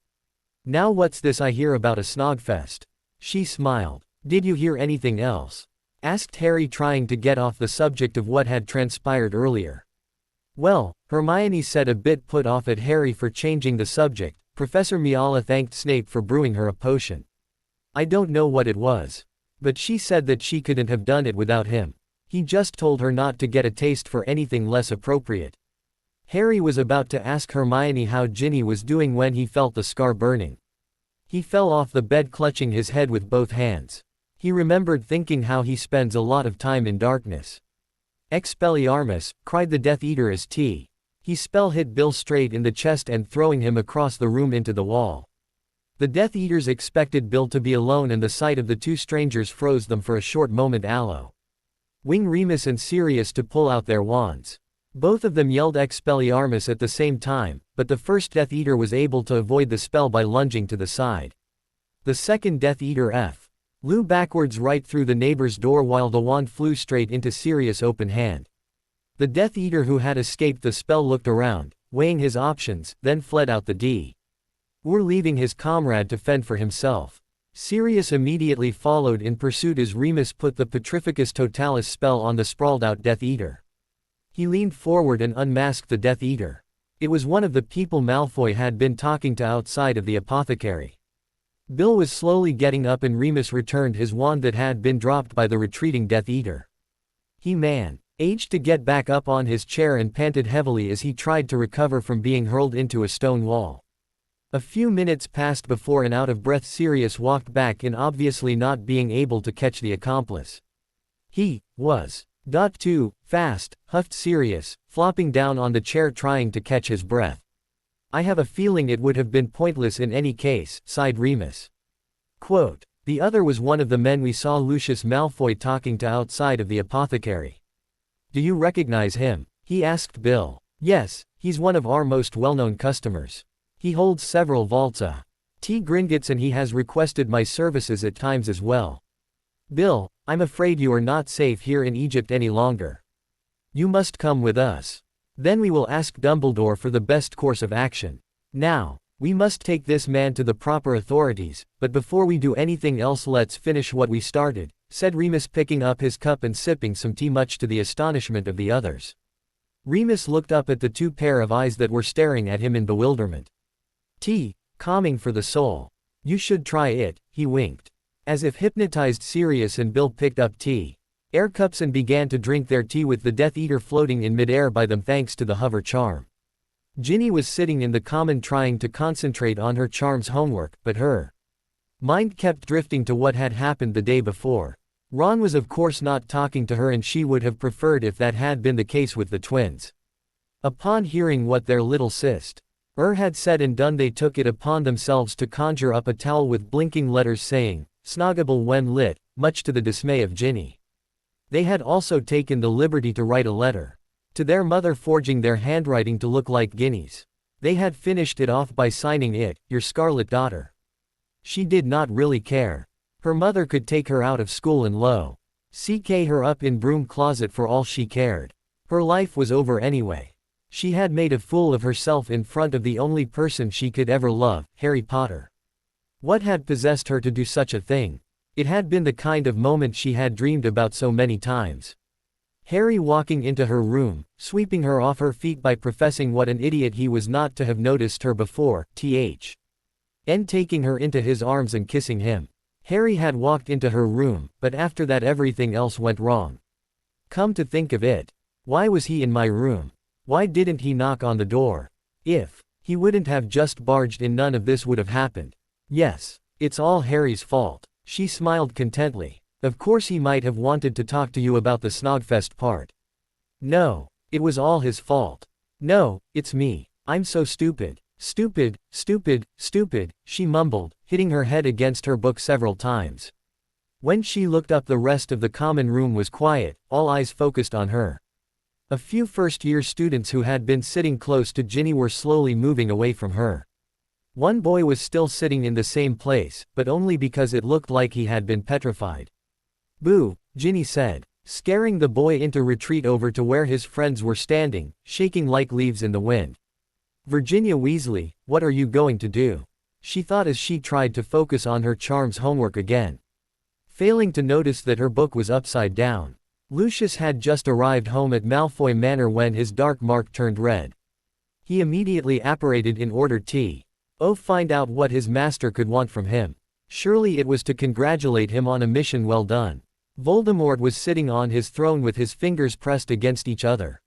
Now what's this I hear about a snogfest? She smiled. Did you hear anything else? Asked Harry, trying to get off the subject of what had transpired earlier. Well, Hermione said, a bit put off at Harry for changing the subject. Professor Miala thanked Snape for brewing her a potion. I don't know what it was. But she said that she couldn't have done it without him. He just told her not to get a taste for anything less appropriate. Harry was about to ask Hermione how Ginny was doing when he felt the scar burning. He fell off the bed clutching his head with both hands. He remembered thinking how he spends a lot of time in darkness. Expelliarmus, cried the Death Eater as he spell hit Bill straight in the chest and throwing him across the room into the wall. The Death Eaters expected Bill to be alone, and the sight of the two strangers froze them for a short moment. Aloe, Wing, Remus and Sirius to pull out their wands. Both of them yelled Expelliarmus at the same time, but the first Death Eater was able to avoid the spell by lunging to the side. The second Death Eater flew backwards right through the neighbor's door while the wand flew straight into Sirius' open hand. The Death Eater who had escaped the spell looked around, weighing his options, then fled out the door, leaving his comrade to fend for himself. Sirius immediately followed in pursuit as Remus put the Petrificus Totalis spell on the sprawled-out Death Eater. He leaned forward and unmasked the Death Eater. It was one of the people Malfoy had been talking to outside of the apothecary. Bill was slowly getting up and Remus returned his wand that had been dropped by the retreating Death Eater. He managed to get back up on his chair and panted heavily as he tried to recover from being hurled into a stone wall. A few minutes passed before an out-of-breath Sirius walked back in, obviously not being able to catch the accomplice. He was too fast, huffed Sirius, flopping down on the chair trying to catch his breath. I have a feeling it would have been pointless in any case, sighed Remus. Quote, the other was one of the men we saw Lucius Malfoy talking to outside of the apothecary. Do you recognize him? He asked Bill. Yes, he's one of our most well-known customers. He holds several vaults Gringotts and he has requested my services at times as well. Bill, I'm afraid you are not safe here in Egypt any longer. You must come with us. Then we will ask Dumbledore for the best course of action. Now, we must take this man to the proper authorities, but before we do anything else let's finish what we started, said Remus, picking up his cup and sipping some tea much to the astonishment of the others. Remus looked up at the two pair of eyes that were staring at him in bewilderment. Tea, calming for the soul. You should try it, he winked. As if hypnotized, Sirius and Bill picked up air cups and began to drink their tea with the Death Eater floating in midair by them thanks to the hover charm. Ginny was sitting in the common trying to concentrate on her charm's homework, but her mind kept drifting to what had happened the day before. Ron was of course not talking to her, and she would have preferred if that had been the case with the twins. Upon hearing what their little sister had said and done, they took it upon themselves to conjure up a towel with blinking letters saying, "Snoggable when lit," much to the dismay of Ginny. They had also taken the liberty to write a letter to their mother, forging their handwriting to look like Ginny's. They had finished it off by signing it, "Your Scarlet Daughter." She did not really care. Her mother could take her out of school and CK her up in broom closet for all she cared. Her life was over anyway. She had made a fool of herself in front of the only person she could ever love, Harry Potter. What had possessed her to do such a thing? It had been the kind of moment she had dreamed about so many times. Harry walking into her room, sweeping her off her feet by professing what an idiot he was not to have noticed her before, and taking her into his arms and kissing him. Harry had walked into her room, but after that everything else went wrong. Come to think of it, why was he in my room? Why didn't he knock on the door? If he wouldn't have just barged in, none of this would have happened. Yes, it's all Harry's fault. She smiled contently. Of course he might have wanted to talk to you about the Snogfest part. No, it was all his fault. No, it's me. I'm so stupid. Stupid, stupid, stupid, she mumbled, hitting her head against her book several times. When she looked up, the rest of the common room was quiet, all eyes focused on her. A few first-year students who had been sitting close to Ginny were slowly moving away from her. One boy was still sitting in the same place, but only because it looked like he had been petrified. "Boo," Ginny said, scaring the boy into retreat over to where his friends were standing, shaking like leaves in the wind. "Virginia Weasley, what are you going to do?" she thought as she tried to focus on her charms homework again. Failing to notice that her book was upside down. Lucius had just arrived home at Malfoy Manor when his dark mark turned red. He immediately apparated in order to find out what his master could want from him. Surely it was to congratulate him on a mission well done. Voldemort was sitting on his throne with his fingers pressed against each other.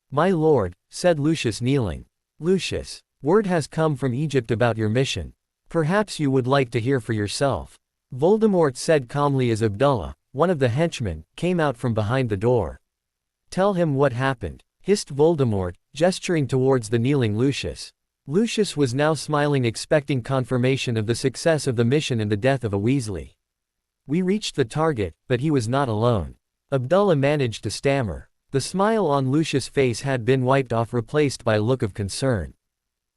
"My lord," said Lucius, kneeling. "Lucius, word has come from Egypt about your mission. Perhaps you would like to hear for yourself," Voldemort said calmly as Abdullah, one of the henchmen, came out from behind the door. "Tell him what happened," hissed Voldemort, gesturing towards the kneeling Lucius. Lucius was now smiling, expecting confirmation of the success of the mission and the death of a Weasley. "We reached the target, but he was not alone," Abdullah managed to stammer. The smile on Lucius' face had been wiped off, replaced by a look of concern.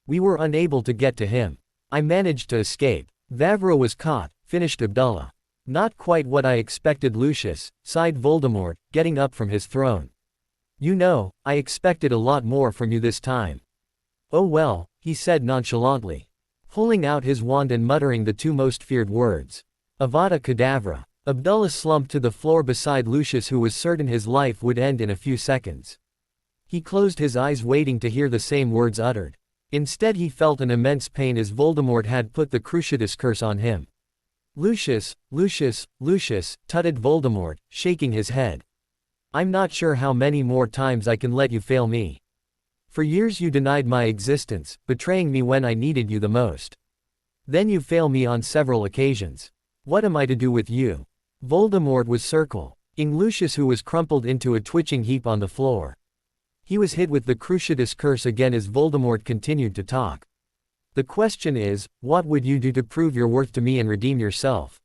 "We were unable to get to him. I managed to escape. Vavra was caught," finished Abdullah. "Not quite what I expected, Lucius," sighed Voldemort, getting up from his throne. "You know, I expected a lot more from you this time." "Oh well," he said nonchalantly, pulling out his wand and muttering the two most feared words. "Avada Kedavra." Abdullah slumped to the floor beside Lucius, who was certain his life would end in a few seconds. He closed his eyes, waiting to hear the same words uttered. Instead he felt an immense pain as Voldemort had put the Cruciatus curse on him. "Lucius, Lucius, Lucius," tutted Voldemort, shaking his head. "I'm not sure how many more times I can let you fail me. For years you denied my existence, betraying me when I needed you the most. Then you fail me on several occasions. What am I to do with you?" Voldemort was circling Lucius, who was crumpled into a twitching heap on the floor. He was hit with the Cruciatus curse again as Voldemort continued to talk. "The question is, what would you do to prove your worth to me and redeem yourself?"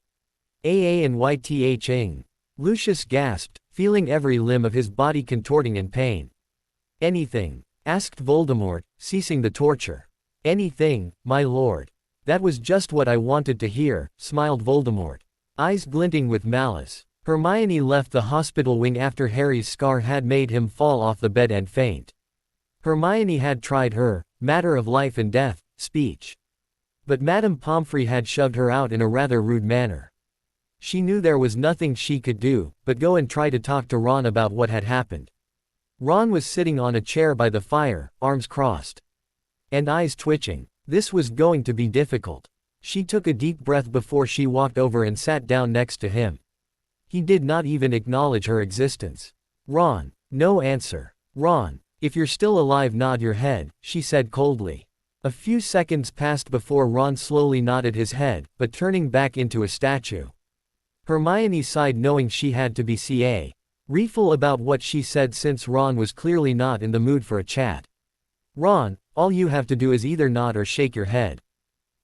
And YTHing. Lucius gasped, feeling every limb of his body contorting in pain. "Anything?" asked Voldemort, ceasing the torture. "Anything, my lord." "That was just what I wanted to hear," smiled Voldemort, eyes glinting with malice. Hermione left the hospital wing after Harry's scar had made him fall off the bed and faint. Hermione had tried her matter of life and death speech. But Madame Pomfrey had shoved her out in a rather rude manner. She knew there was nothing she could do but go and try to talk to Ron about what had happened. Ron was sitting on a chair by the fire, arms crossed and eyes twitching. This was going to be difficult. She took a deep breath before she walked over and sat down next to him. He did not even acknowledge her existence. "Ron." No answer. "Ron, if you're still alive, nod your head," she said coldly. A few seconds passed before Ron slowly nodded his head, but turning back into a statue. Hermione sighed, knowing she had to be rueful about what she said since Ron was clearly not in the mood for a chat. Ron, all you have to do is either nod or shake your head.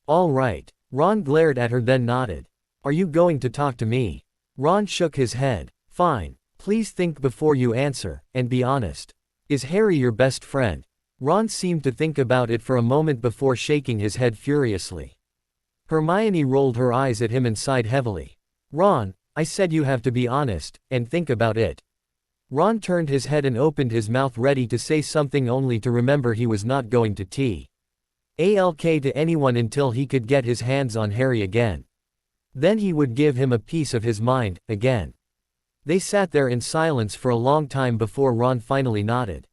All right. Ron glared at her then nodded. Are you going to talk to me? Ron shook his head. Fine. Please think before you answer, and be honest. Is Harry your best friend? Ron seemed to think about it for a moment before shaking his head furiously. Hermione rolled her eyes at him and sighed heavily. Ron, I said you have to be honest, and think about it. Ron turned his head and opened his mouth ready to say something only to remember he was not going to talk to anyone until he could get his hands on Harry again. Then he would give him a piece of his mind, again. They sat there in silence for a long time before Ron finally nodded.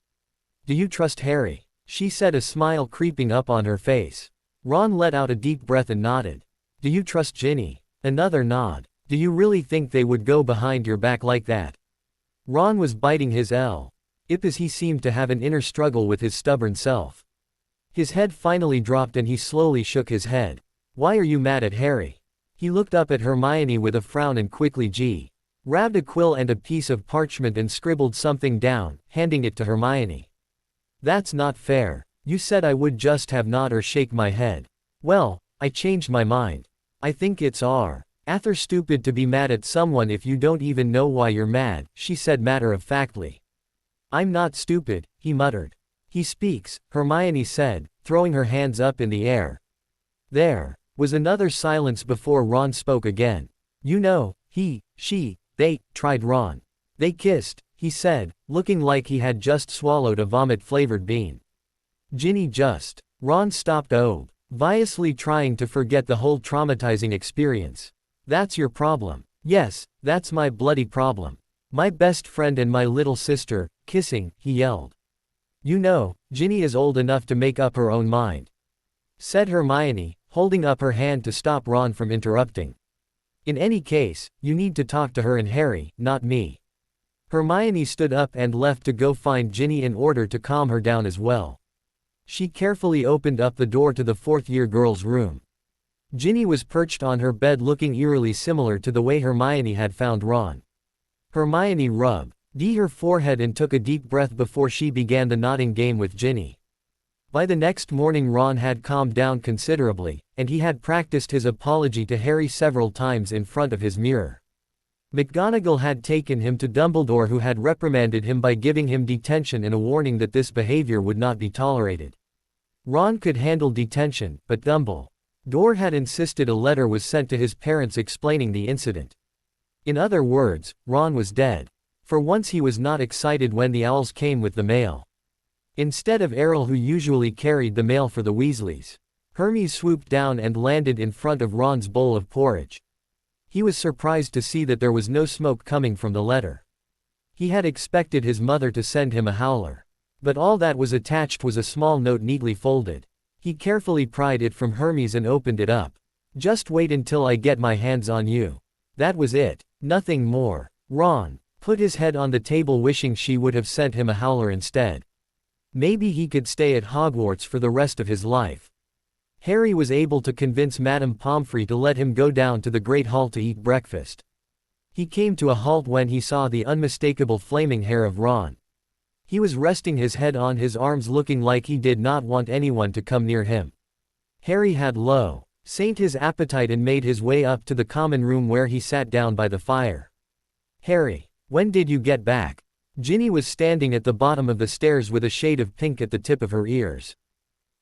Do you trust Harry? She said, a smile creeping up on her face. Ron let out a deep breath and nodded. Do you trust Ginny? Another nod. Do you really think they would go behind your back like that? Ron was biting his lip as he seemed to have an inner struggle with his stubborn self. His head finally dropped and he slowly shook his head. Why are you mad at Harry? He looked up at Hermione with a frown and quickly grabbed a quill and a piece of parchment and scribbled something down, handing it to Hermione. That's not fair. You said I would just have nod or shake my head. Well, I changed my mind. I think it's rather stupid to be mad at someone if you don't even know why you're mad, she said matter-of-factly. I'm not stupid, he muttered. He speaks, Hermione said, throwing her hands up in the air. There was another silence before Ron spoke again. You know, they tried Ron. They kissed, he said, looking like he had just swallowed a vomit-flavored bean. Ginny just. Ron stopped obviously trying to forget the whole traumatizing experience. That's your problem. Yes, that's my bloody problem. My best friend and my little sister, kissing, he yelled. You know, Ginny is old enough to make up her own mind, said Hermione, holding up her hand to stop Ron from interrupting. In any case, you need to talk to her and Harry, not me. Hermione stood up and left to go find Ginny in order to calm her down as well. She carefully opened up the door to the fourth-year girl's room. Ginny was perched on her bed looking eerily similar to the way Hermione had found Ron. Hermione rubbed her forehead and took a deep breath before she began the nodding game with Ginny. By the next morning Ron had calmed down considerably, and he had practiced his apology to Harry several times in front of his mirror. McGonagall had taken him to Dumbledore, who had reprimanded him by giving him detention and a warning that this behavior would not be tolerated. Ron could handle detention, but Dumbledore had insisted a letter was sent to his parents explaining the incident. In other words, Ron was dead. For once he was not excited when the owls came with the mail. Instead of Errol, who usually carried the mail for the Weasleys, Hermes swooped down and landed in front of Ron's bowl of porridge. He was surprised to see that there was no smoke coming from the letter. He had expected his mother to send him a howler. But all that was attached was a small note neatly folded. He carefully pried it from Hermes and opened it up. Just wait until I get my hands on you. That was it. Nothing more. Ron put his head on the table, wishing she would have sent him a howler instead. Maybe he could stay at Hogwarts for the rest of his life. Harry was able to convince Madame Pomfrey to let him go down to the Great Hall to eat breakfast. He came to a halt when he saw the unmistakable flaming hair of Ron. He was resting his head on his arms, looking like he did not want anyone to come near him. Harry had sated his appetite and made his way up to the common room where he sat down by the fire. Harry, when did you get back? Ginny was standing at the bottom of the stairs with a shade of pink at the tip of her ears.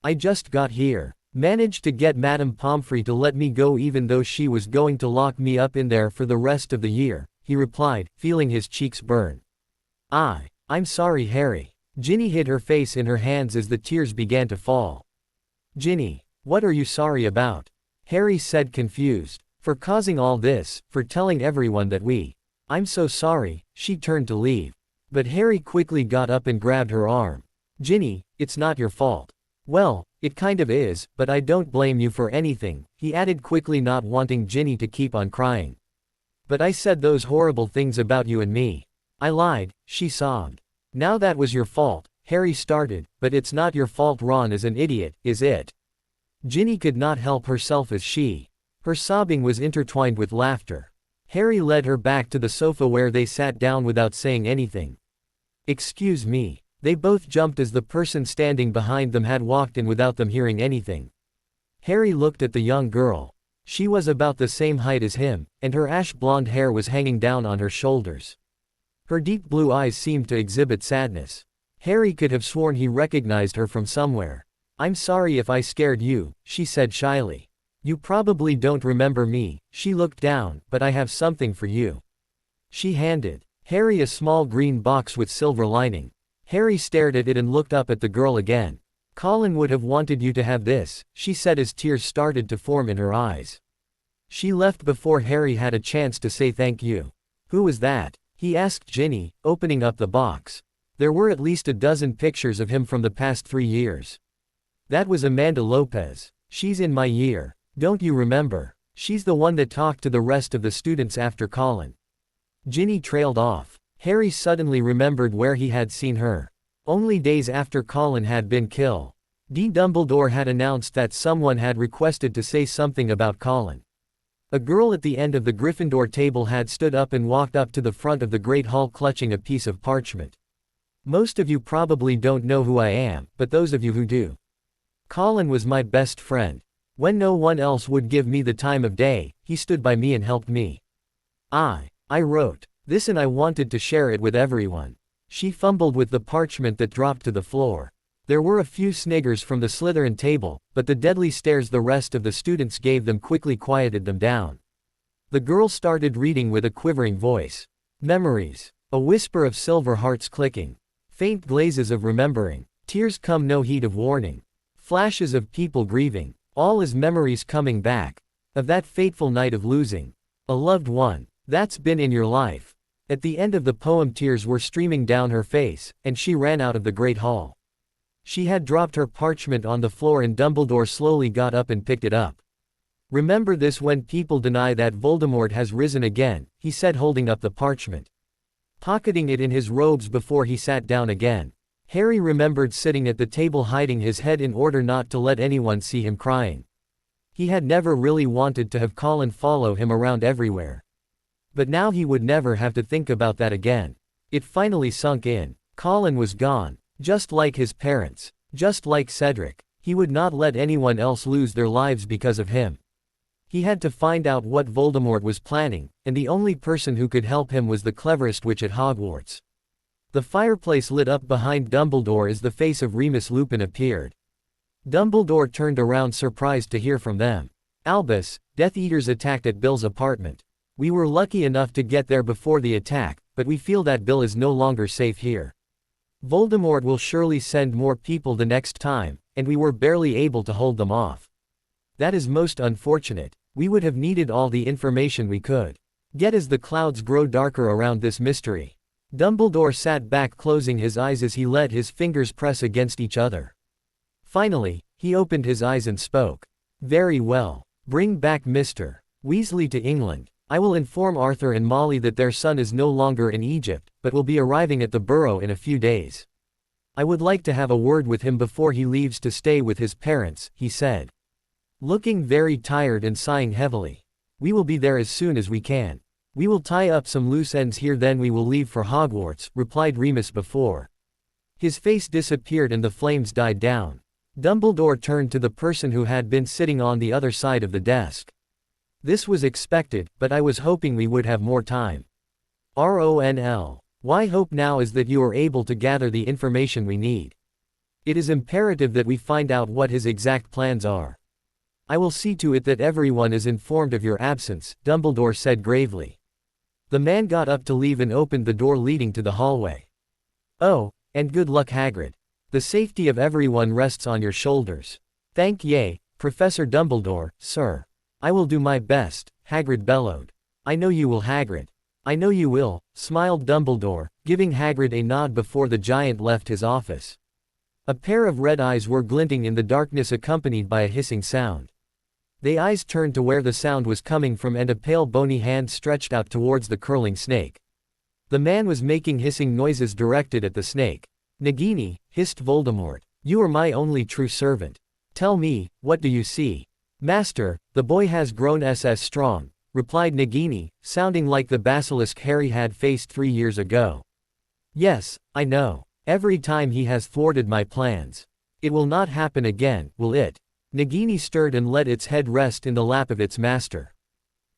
I just got here. Managed to get Madame Pomfrey to let me go even though she was going to lock me up in there for the rest of the year, he replied, feeling his cheeks burn. I'm sorry, Harry. Ginny hid her face in her hands as the tears began to fall. Ginny, what are you sorry about? Harry said, confused. For causing all this, for telling everyone that I'm so sorry. She turned to leave. But Harry quickly got up and grabbed her arm. Ginny, it's not your fault. Well, it kind of is, but I don't blame you for anything, he added quickly, not wanting Ginny to keep on crying. But I said those horrible things about you and me. I lied, she sobbed. Now that was your fault, Harry started, but it's not your fault. Ron is an idiot, is it? Ginny could not help herself as her sobbing was intertwined with laughter. Harry led her back to the sofa where they sat down without saying anything. "Excuse me." They both jumped as the person standing behind them had walked in without them hearing anything. Harry looked at the young girl. She was about the same height as him, and her ash blonde hair was hanging down on her shoulders. Her deep blue eyes seemed to exhibit sadness. Harry could have sworn he recognized her from somewhere. "I'm sorry if I scared you," she said shyly. "You probably don't remember me." She looked down, "But I have something for you." She handed Harry a small green box with silver lining. Harry stared at it and looked up at the girl again. "Colin would have wanted you to have this," she said as tears started to form in her eyes. She left before Harry had a chance to say thank you. "Who was that?" he asked Ginny, opening up the box. There were at least a dozen pictures of him from the past 3 years. "That was Amanda Lopez. She's in my year. Don't you remember? She's the one that talked to the rest of the students after Colin." Ginny trailed off. Harry suddenly remembered where he had seen her. Only days after Colin had been killed. Dumbledore had announced that someone had requested to say something about Colin. A girl at the end of the Gryffindor table had stood up and walked up to the front of the Great Hall clutching a piece of parchment. "Most of you probably don't know who I am, but those of you who do. Colin was my best friend. When no one else would give me the time of day, he stood by me and helped me. I wrote this and I wanted to share it with everyone." She fumbled with the parchment that dropped to the floor. There were a few sniggers from the Slytherin table, but the deadly stares the rest of the students gave them quickly quieted them down. The girl started reading with a quivering voice. "Memories. A whisper of silver hearts clicking. Faint glazes of remembering. Tears come no heed of warning. Flashes of people grieving. All is memories coming back. Of that fateful night of losing a loved one. That's been in your life." At the end of the poem tears were streaming down her face, and she ran out of the Great Hall. She had dropped her parchment on the floor and Dumbledore slowly got up and picked it up. "Remember this when people deny that Voldemort has risen again," he said holding up the parchment. Pocketing it in his robes before he sat down again. Harry remembered sitting at the table hiding his head in order not to let anyone see him crying. He had never really wanted to have Colin follow him around everywhere. But now he would never have to think about that again. It finally sunk in. Colin was gone. Just like his parents. Just like Cedric. He would not let anyone else lose their lives because of him. He had to find out what Voldemort was planning, and the only person who could help him was the cleverest witch at Hogwarts. The fireplace lit up behind Dumbledore as the face of Remus Lupin appeared. Dumbledore turned around surprised to hear from them. "Albus, Death Eaters attacked at Bill's apartment. We were lucky enough to get there before the attack, but we feel that Bill is no longer safe here. Voldemort will surely send more people the next time, and we were barely able to hold them off. That is most unfortunate. We would have needed all the information we could get as the clouds grow darker around this mystery." Dumbledore sat back closing his eyes as he let his fingers press against each other. Finally, he opened his eyes and spoke. "Very well. Bring back Mr. Weasley to England. I will inform Arthur and Molly that their son is no longer in Egypt, but will be arriving at the Burrow in a few days. I would like to have a word with him before he leaves to stay with his parents," he said. Looking very tired and sighing heavily. "We will be there as soon as we can. We will tie up some loose ends here then we will leave for Hogwarts," replied Remus before. His face disappeared and the flames died down. Dumbledore turned to the person who had been sitting on the other side of the desk. "This was expected, but I was hoping we would have more time. Ronl. Why hope now is that you are able to gather the information we need. It is imperative that we find out what his exact plans are. I will see to it that everyone is informed of your absence," Dumbledore said gravely. The man got up to leave and opened the door leading to the hallway. "Oh, and good luck Hagrid. The safety of everyone rests on your shoulders." "Thank ye, Professor Dumbledore, sir. I will do my best," Hagrid bellowed. "I know you will Hagrid. I know you will," smiled Dumbledore, giving Hagrid a nod before the giant left his office. A pair of red eyes were glinting in the darkness accompanied by a hissing sound. The eyes turned to where the sound was coming from and a pale bony hand stretched out towards the curling snake. The man was making hissing noises directed at the snake. "Nagini," hissed Voldemort, "you are my only true servant. Tell me, what do you see?" "Master, the boy has grown strong," replied Nagini, sounding like the basilisk Harry had faced 3 years ago. Yes, I know. Every time he has thwarted my plans. It will not happen again, will it? Nagini stirred and let its head rest in the lap of its master.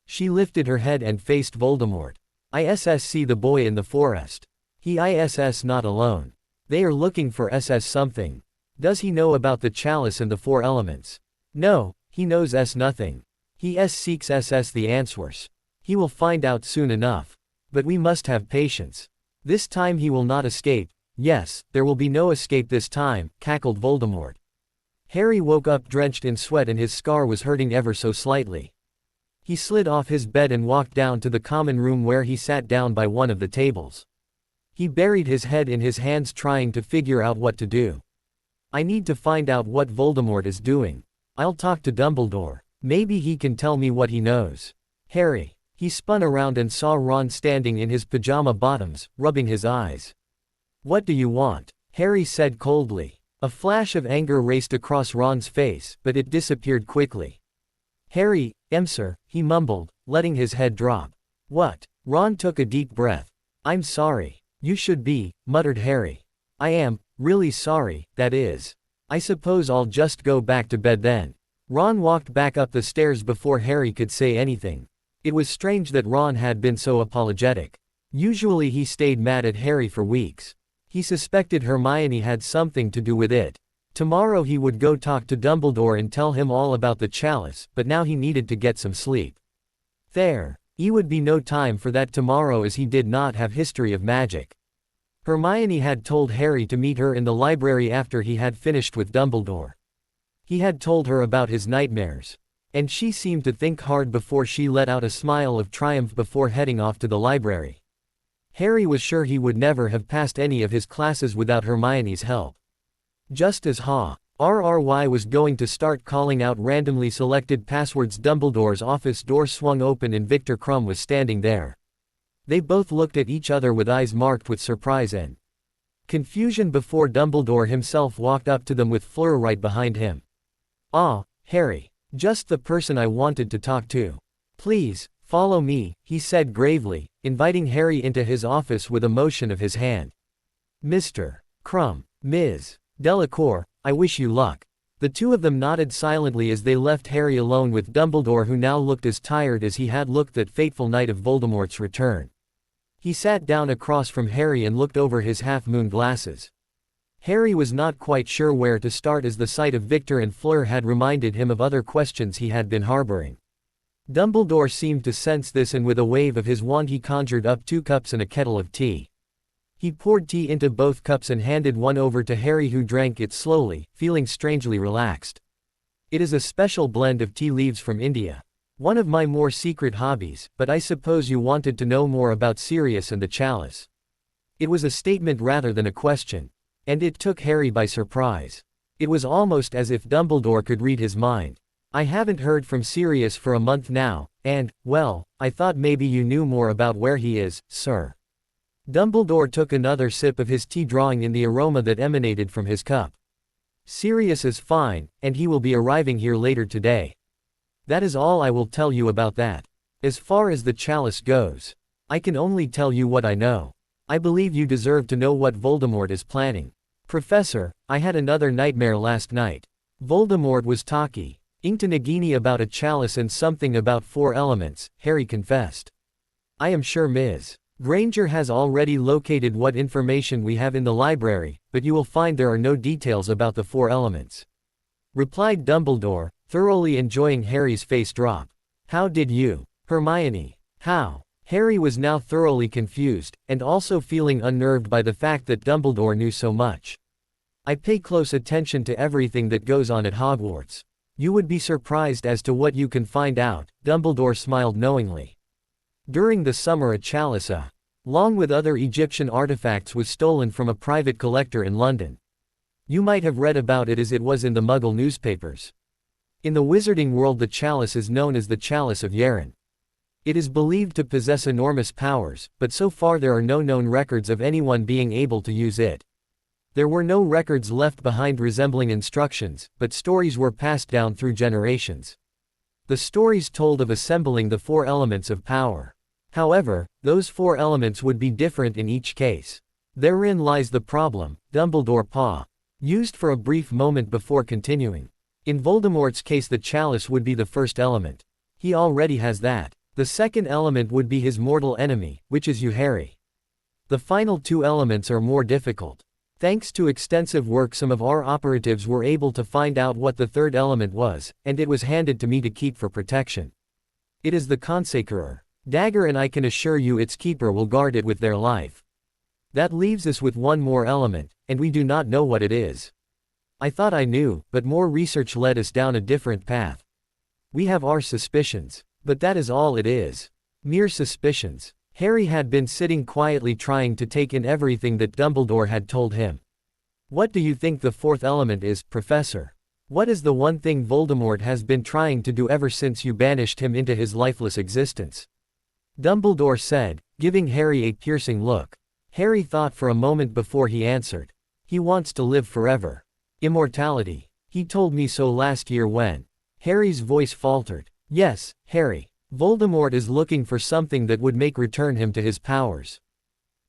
She lifted her head and faced Voldemort. See the boy in the forest. He is not alone. They are looking for something. Does he know about the chalice and the 4 elements? No, he knows nothing. He seeks the answers. He will find out soon enough. But we must have patience. This time he will not escape. Yes, there will be no escape this time, cackled Voldemort. Harry woke up drenched in sweat and his scar was hurting ever so slightly. He slid off his bed and walked down to the common room where he sat down by one of the tables. He buried his head in his hands trying to figure out what to do. I need to find out what Voldemort is doing. I'll talk to Dumbledore. Maybe he can tell me what he knows. Harry. He spun around and saw Ron standing in his pajama bottoms, rubbing his eyes. What do you want? Harry said coldly. A flash of anger raced across Ron's face, but it disappeared quickly. Harry, sir, he mumbled, letting his head drop. What? Ron took a deep breath. I'm sorry. You should be, muttered Harry. I am, really sorry, that is. I suppose I'll just go back to bed then. Ron walked back up the stairs before Harry could say anything. It was strange that Ron had been so apologetic. Usually he stayed mad at Harry for weeks. He suspected Hermione had something to do with it. Tomorrow he would go talk to Dumbledore and tell him all about the chalice, but now he needed to get some sleep. It would be no time for that tomorrow as he did not have history of magic. Hermione had told Harry to meet her in the library after he had finished with Dumbledore. He had told her about his nightmares. And she seemed to think hard before she let out a smile of triumph before heading off to the library. Harry was sure he would never have passed any of his classes without Hermione's help. Just as RRY was going to start calling out randomly selected passwords, Dumbledore's office door swung open and Victor Krum was standing there. They both looked at each other with eyes marked with surprise and confusion before Dumbledore himself walked up to them with Fleur right behind him. Ah, Harry. Just the person I wanted to talk to. Please, follow me, he said gravely, inviting Harry into his office with a motion of his hand. Mr. Krum, Ms. Delacour, I wish you luck. The two of them nodded silently as they left Harry alone with Dumbledore, who now looked as tired as he had looked that fateful night of Voldemort's return. He sat down across from Harry and looked over his half-moon glasses. Harry was not quite sure where to start as the sight of Victor and Fleur had reminded him of other questions he had been harboring. Dumbledore seemed to sense this and with a wave of his wand he conjured up 2 cups and a kettle of tea. He poured tea into both cups and handed one over to Harry, who drank it slowly, feeling strangely relaxed. It is a special blend of tea leaves from India. One of my more secret hobbies, but I suppose you wanted to know more about Sirius and the chalice. It was a statement rather than a question. And it took Harry by surprise. It was almost as if Dumbledore could read his mind. I haven't heard from Sirius for a month now, and, well, I thought maybe you knew more about where he is, sir. Dumbledore took another sip of his tea, drawing in the aroma that emanated from his cup. Sirius is fine, and he will be arriving here later today. That is all I will tell you about that. As far as the chalice goes, I can only tell you what I know. I believe you deserve to know what Voldemort is planning. Professor, I had another nightmare last night. Voldemort was talking to Nagini about a chalice and something about 4 elements, Harry confessed. I am sure Ms. Granger has already located what information we have in the library, but you will find there are no details about the 4 elements. Replied Dumbledore, thoroughly enjoying Harry's face drop. How did you? Hermione. How? Harry was now thoroughly confused, and also feeling unnerved by the fact that Dumbledore knew so much. I pay close attention to everything that goes on at Hogwarts. You would be surprised as to what you can find out, Dumbledore smiled knowingly. During the summer, a chalice, along with other Egyptian artifacts, was stolen from a private collector in London. You might have read about it as it was in the Muggle newspapers. In the wizarding world, the chalice is known as the Chalice of Yaren. It is believed to possess enormous powers, but so far there are no known records of anyone being able to use it. There were no records left behind resembling instructions, but stories were passed down through generations. The stories told of assembling the four elements of power. However, those four elements would be different in each case. Therein lies the problem, Dumbledore paw. Used for a brief moment before continuing. In Voldemort's case the chalice would be the first element. He already has that. The second element would be his mortal enemy, which is you, Harry. The final two elements are more difficult. Thanks to extensive work some of our operatives were able to find out what the third element was, and it was handed to me to keep for protection. It is the Consecrer dagger, and I can assure you its keeper will guard it with their life. That leaves us with one more element, and we do not know what it is. I thought I knew, but more research led us down a different path. We have our suspicions, but that is all it is. Mere suspicions. Harry had been sitting quietly trying to take in everything that Dumbledore had told him. What do you think the fourth element is, Professor? What is the one thing Voldemort has been trying to do ever since you banished him into his lifeless existence? Dumbledore said, giving Harry a piercing look. Harry thought for a moment before he answered. He wants to live forever. Immortality. He told me so last year when. Harry's voice faltered. Yes, Harry. Voldemort is looking for something that would return him to his powers.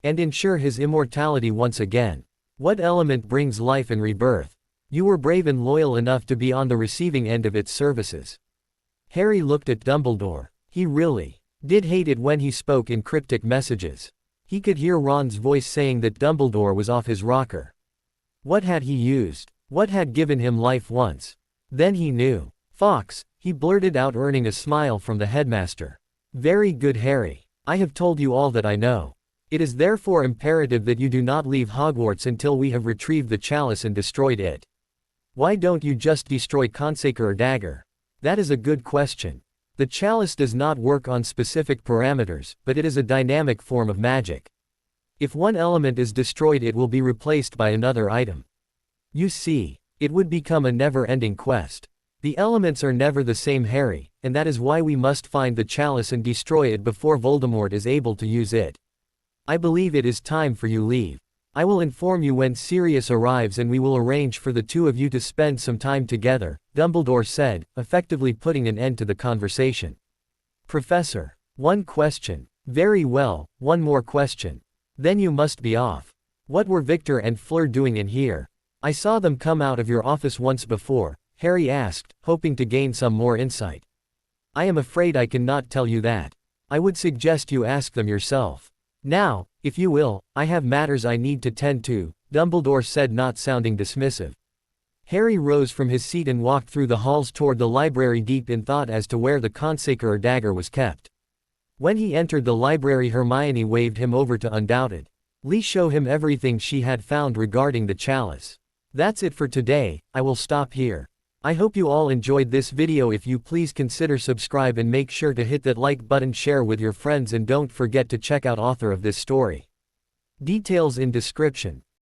And ensure his immortality once again. What element brings life and rebirth? You were brave and loyal enough to be on the receiving end of its services. Harry looked at Dumbledore. He really did hate it when he spoke in cryptic messages. He could hear Ron's voice saying that Dumbledore was off his rocker. What had he used? What had given him life once? Then he knew. Fox, he blurted out, earning a smile from the headmaster. Very good, Harry. I have told you all that I know. It is therefore imperative that you do not leave Hogwarts until we have retrieved the chalice and destroyed it. Why don't you just destroy Consecrer dagger? That is a good question. The chalice does not work on specific parameters, but it is a dynamic form of magic. If one element is destroyed it will be replaced by another item. You see, it would become a never-ending quest. The elements are never the same, Harry, and that is why we must find the chalice and destroy it before Voldemort is able to use it. I believe it is time for you leave. I will inform you when Sirius arrives and we will arrange for the two of you to spend some time together, Dumbledore said, effectively putting an end to the conversation. Professor. One question. Very well, one more question. Then you must be off. What were Victor and Fleur doing in here? I saw them come out of your office once before, Harry asked, hoping to gain some more insight. I am afraid I cannot tell you that. I would suggest you ask them yourself. Now, if you will, I have matters I need to tend to, Dumbledore said, not sounding dismissive. Harry rose from his seat and walked through the halls toward the library, deep in thought as to where the Consecrer dagger was kept. When he entered the library, Hermione waved him over to Undoubted. Lee show him everything she had found regarding the chalice. That's it for today, I will stop here. I hope you all enjoyed this video. If you please consider subscribe and make sure to hit that like button, share with your friends, and don't forget to check out author of this story. Details in description.